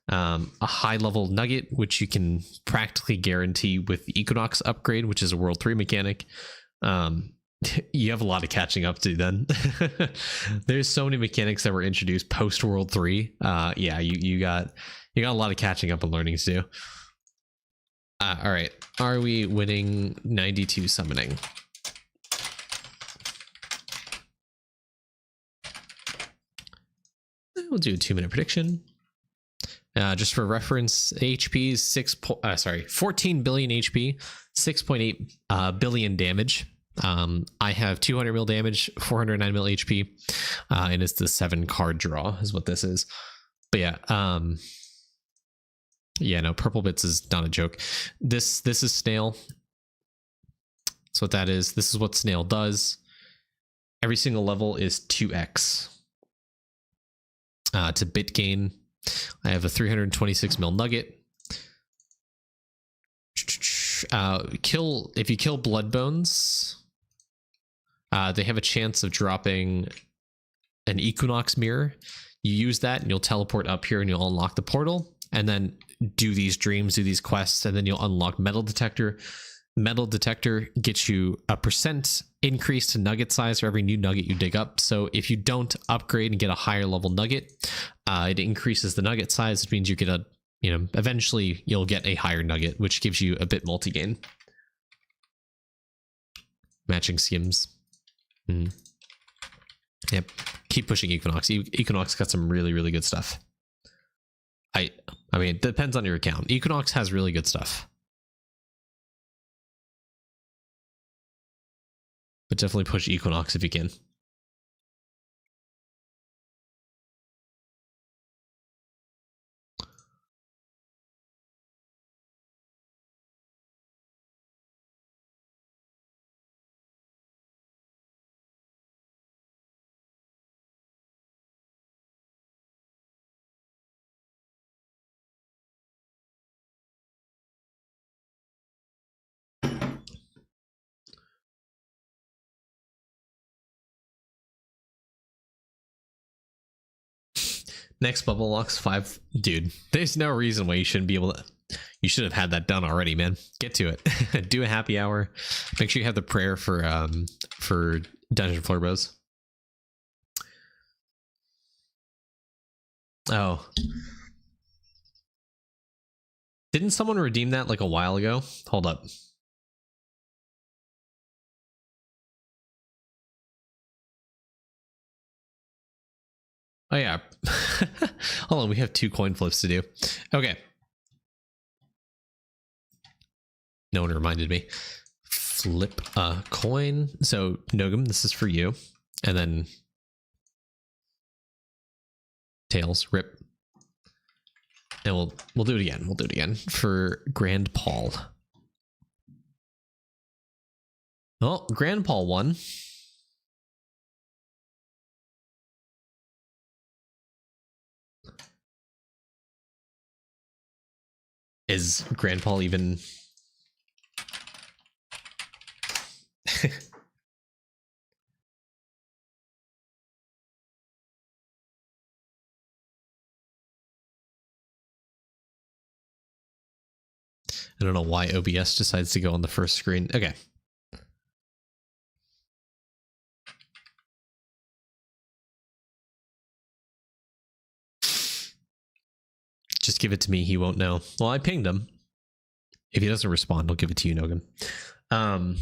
A high level nugget, which you can practically guarantee with the Equinox upgrade, which is a World 3 mechanic. You have a lot of catching up to then. There's so many mechanics that were introduced post World 3. Yeah, you got a lot of catching up and learning to do. All right, are we winning 92 summoning? We'll do a 2-minute prediction. Just for reference, HP is 14 billion HP, 6.8 billion damage. I have 200 mil damage, 409 mil HP, and it's the 7 card draw is what this is. But yeah, yeah, no, purple bits is not a joke. This is Snail. That's what that is. This is what Snail does. Every single level is 2x. To bit gain, I have a 326 mil nugget. If you kill blood bones, they have a chance of dropping an Equinox mirror. You use that and you'll teleport up here and you'll unlock the portal, and then do these dreams, do these quests, and then you'll unlock metal detector. Metal detector gets you a % increase to nugget size for every new nugget you dig up. So if you don't upgrade and get a higher level nugget, it increases the nugget size, which means you get eventually you'll get a higher nugget, which gives you a bit multi-gain. Matching skims. Yep. Keep pushing Equinox. Equinox got some really, really good stuff. I mean, it depends on your account. Equinox has really good stuff. But definitely push Equinox if you can. Next bubble locks 5. Dude, there's no reason why you shouldn't be able to. You should have had that done already, man. Get to it. Do a happy hour. Make sure you have the prayer for Dungeon Floor Bows. Oh. Didn't someone redeem that like a while ago? Hold up. Oh yeah. Hold on, we have 2 coin flips to do. Okay. No one reminded me. Flip a coin. So Nogum, this is for you. And then Tails, rip. And we'll do it again. We'll do it again for Grand Paul. Oh, Grand Paul won. Is Grand Paul even... I don't know why OBS decides to go on the first screen. Okay. Just give it to me. He won't know. Well, I pinged him. If he doesn't respond, I'll give it to you, Nogan. All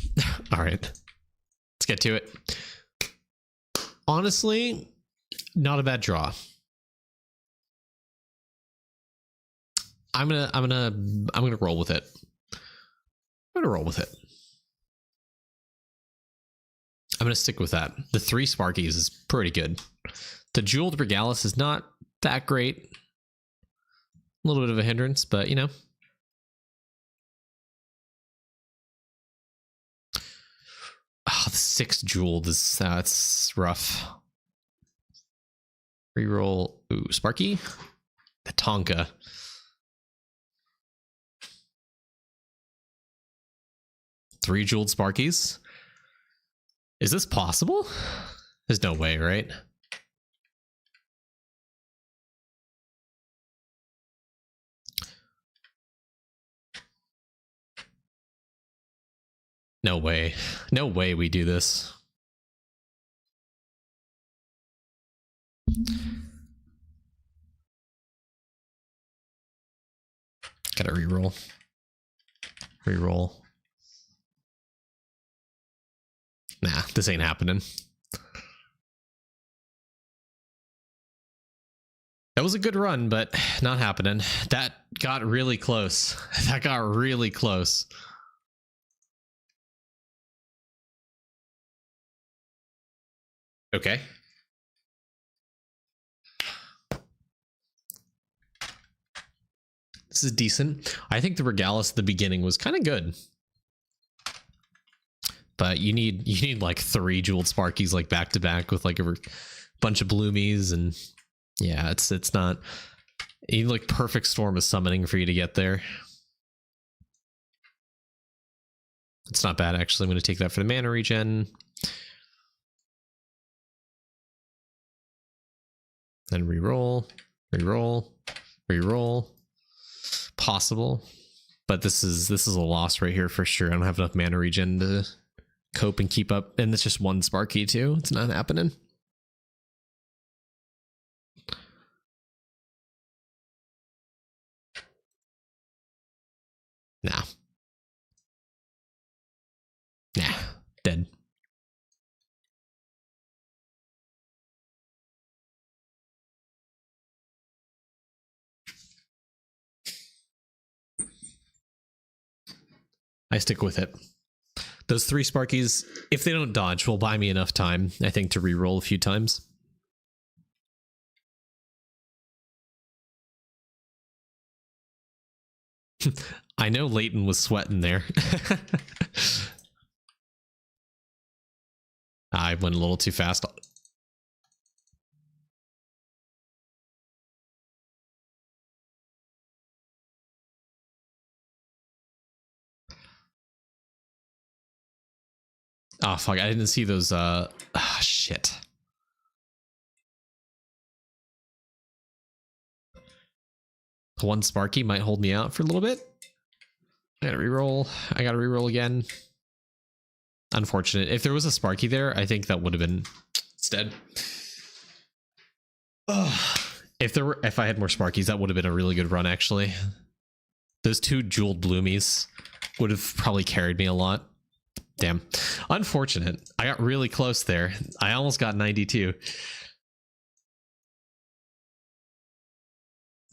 right. Let's get to it. Honestly, not a bad draw. I'm gonna roll with it. I'm gonna roll with it. I'm gonna stick with that. The 3 Sparkies is pretty good. The Jeweled Regalis is not that great. A little bit of a hindrance, but you know. Oh, the 6 Jeweled is that's rough. Reroll. Ooh, Sparky. The Tonka. Three Jeweled Sparkies. Is this possible? There's no way, right? No way. No way we do this. Gotta reroll. Reroll. Nah, this ain't happening. That was a good run, but not happening. That got really close. That got really close. Okay. This is decent. I think the Regalis at the beginning was kind of good. But you need like 3 jeweled Sparkies like back to back with like a bunch of bloomies, and yeah, it's not, you need like perfect storm of summoning for you to get there. It's not bad actually. I'm going to take that for the mana regen. Then reroll, reroll, reroll. Possible, but this is a loss right here for sure. I don't have enough mana regen to cope and keep up, and it's just 1 Sparky too. It's not happening. Nah. Nah. Dead. I stick with it. Those 3 Sparkies, if they don't dodge, will buy me enough time, I think, to reroll a few times. I know Leighton was sweating there. I went a little too fast. Oh fuck, I didn't see those shit. The 1 Sparky might hold me out for a little bit. I gotta reroll. I gotta reroll again. Unfortunate. If there was a Sparky there, I think that would have been instead. If I had more Sparkies, that would have been a really good run actually. Those 2 jeweled bloomies would have probably carried me a lot. Damn. Unfortunate. I got really close there. I almost got 92.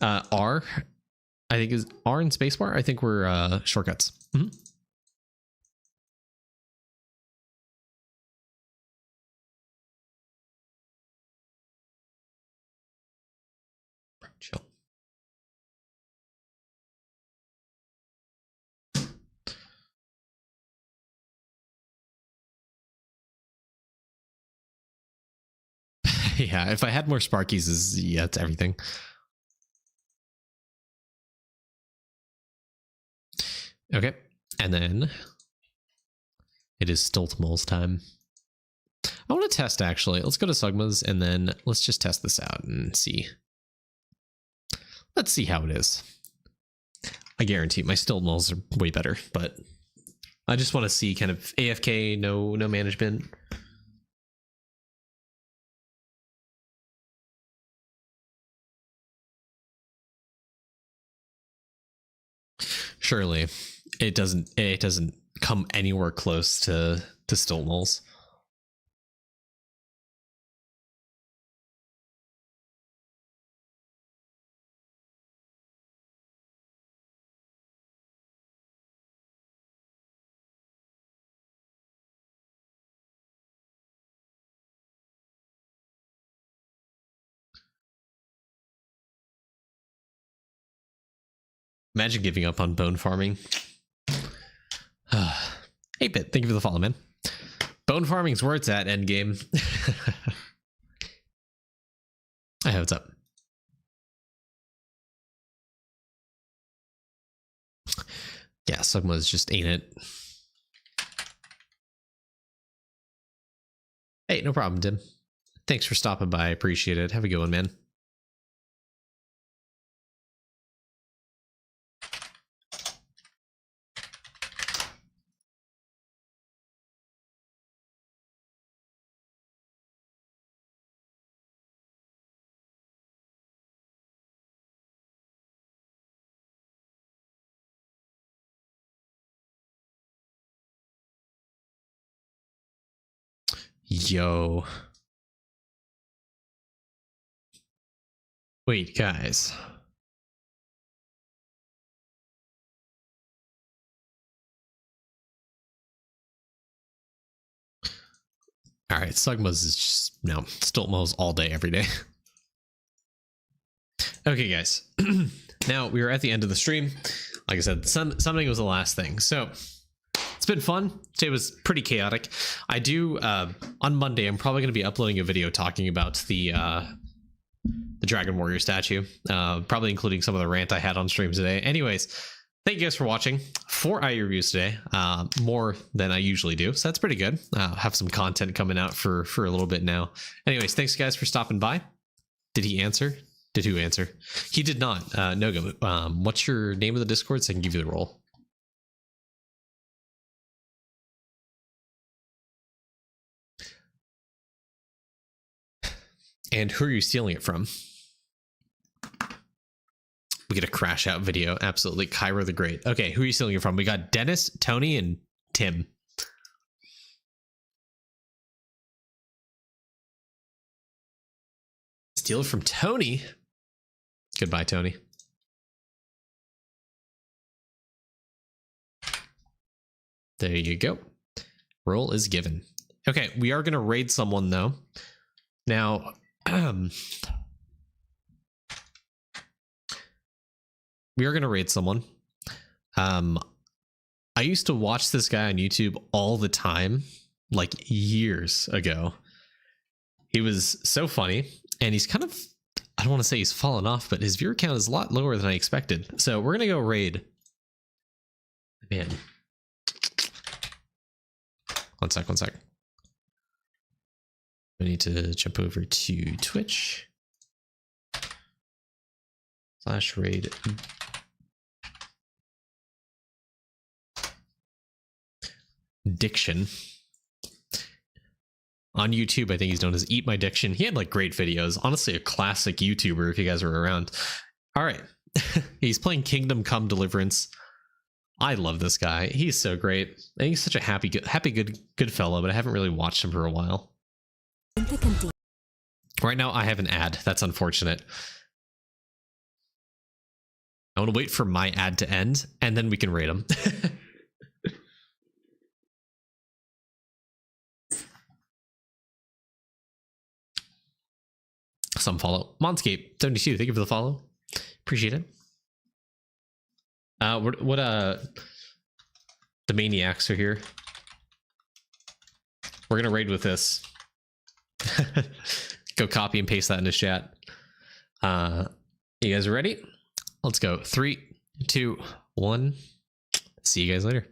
R, I think is R and spacebar. I think we're shortcuts. Mm-hmm. Chill. Yeah, if I had more Sparkies, yeah, it's everything. Okay, and then it is Stiltmole's time. I want to test actually. Let's go to Sugma's and then let's just test this out and see. Let's see how it is. I guarantee my Stiltmoles are way better, but I just want to see kind of AFK, no management. Surely it doesn't come anywhere close to Stiltmoles. Imagine giving up on bone farming. 8-bit, thank you for the follow, man. Bone farming's where it's at, endgame. Hey, what's up? Yeah, Sugma's just ain't it. Hey, no problem, Tim. Thanks for stopping by. I appreciate it. Have a good one, man. Yo. Wait, guys. All right, Sugmas is just, no, stilt mows all day, every day. Okay, guys. Now we are at the end of the stream. Like I said, something was the last thing. So it's been fun. Today was pretty chaotic. I do, on Monday, I'm probably going to be uploading a video talking about the Dragon Warrior statue, probably including some of the rant I had on stream today. Anyways, thank you guys for watching. 4 eye reviews today, more than I usually do, so that's pretty good. Have some content coming out for a little bit now. Anyways, thanks guys for stopping by. Did he answer? Did who answer? He did not. Noga, what's your name of the Discord so I can give you the role? And who are you stealing it from? We get a crash out video. Absolutely. Kyra the Great. Okay, who are you stealing it from? We got Dennis, Tony, and Tim. Steal it from Tony? Goodbye, Tony. There you go. Roll is given. Okay, we are going to raid someone, though. Now, we are going to raid someone. I used to watch this guy on YouTube all the time, like years ago. He was so funny, and he's kind of, I don't want to say he's fallen off, but his viewer count is a lot lower than I expected. So we're going to go raid. Man. One sec. I need to jump over to Twitch. /raid. Diction. On YouTube, I think he's known as Eat My Diction. He had like great videos. Honestly, a classic YouTuber if you guys were around. All right. He's playing Kingdom Come Deliverance. I love this guy. He's so great. And he's such a happy, good fellow, but I haven't really watched him for a while. Right now, I have an ad. That's unfortunate. I want to wait for my ad to end, and then we can rate him. Some follow. Monscape 72, thank you for the follow. Appreciate it. The maniacs are here. We're gonna raid with this. Go copy and paste that in the chat. You guys ready? Let's go. 3, 2, 1. See you guys later.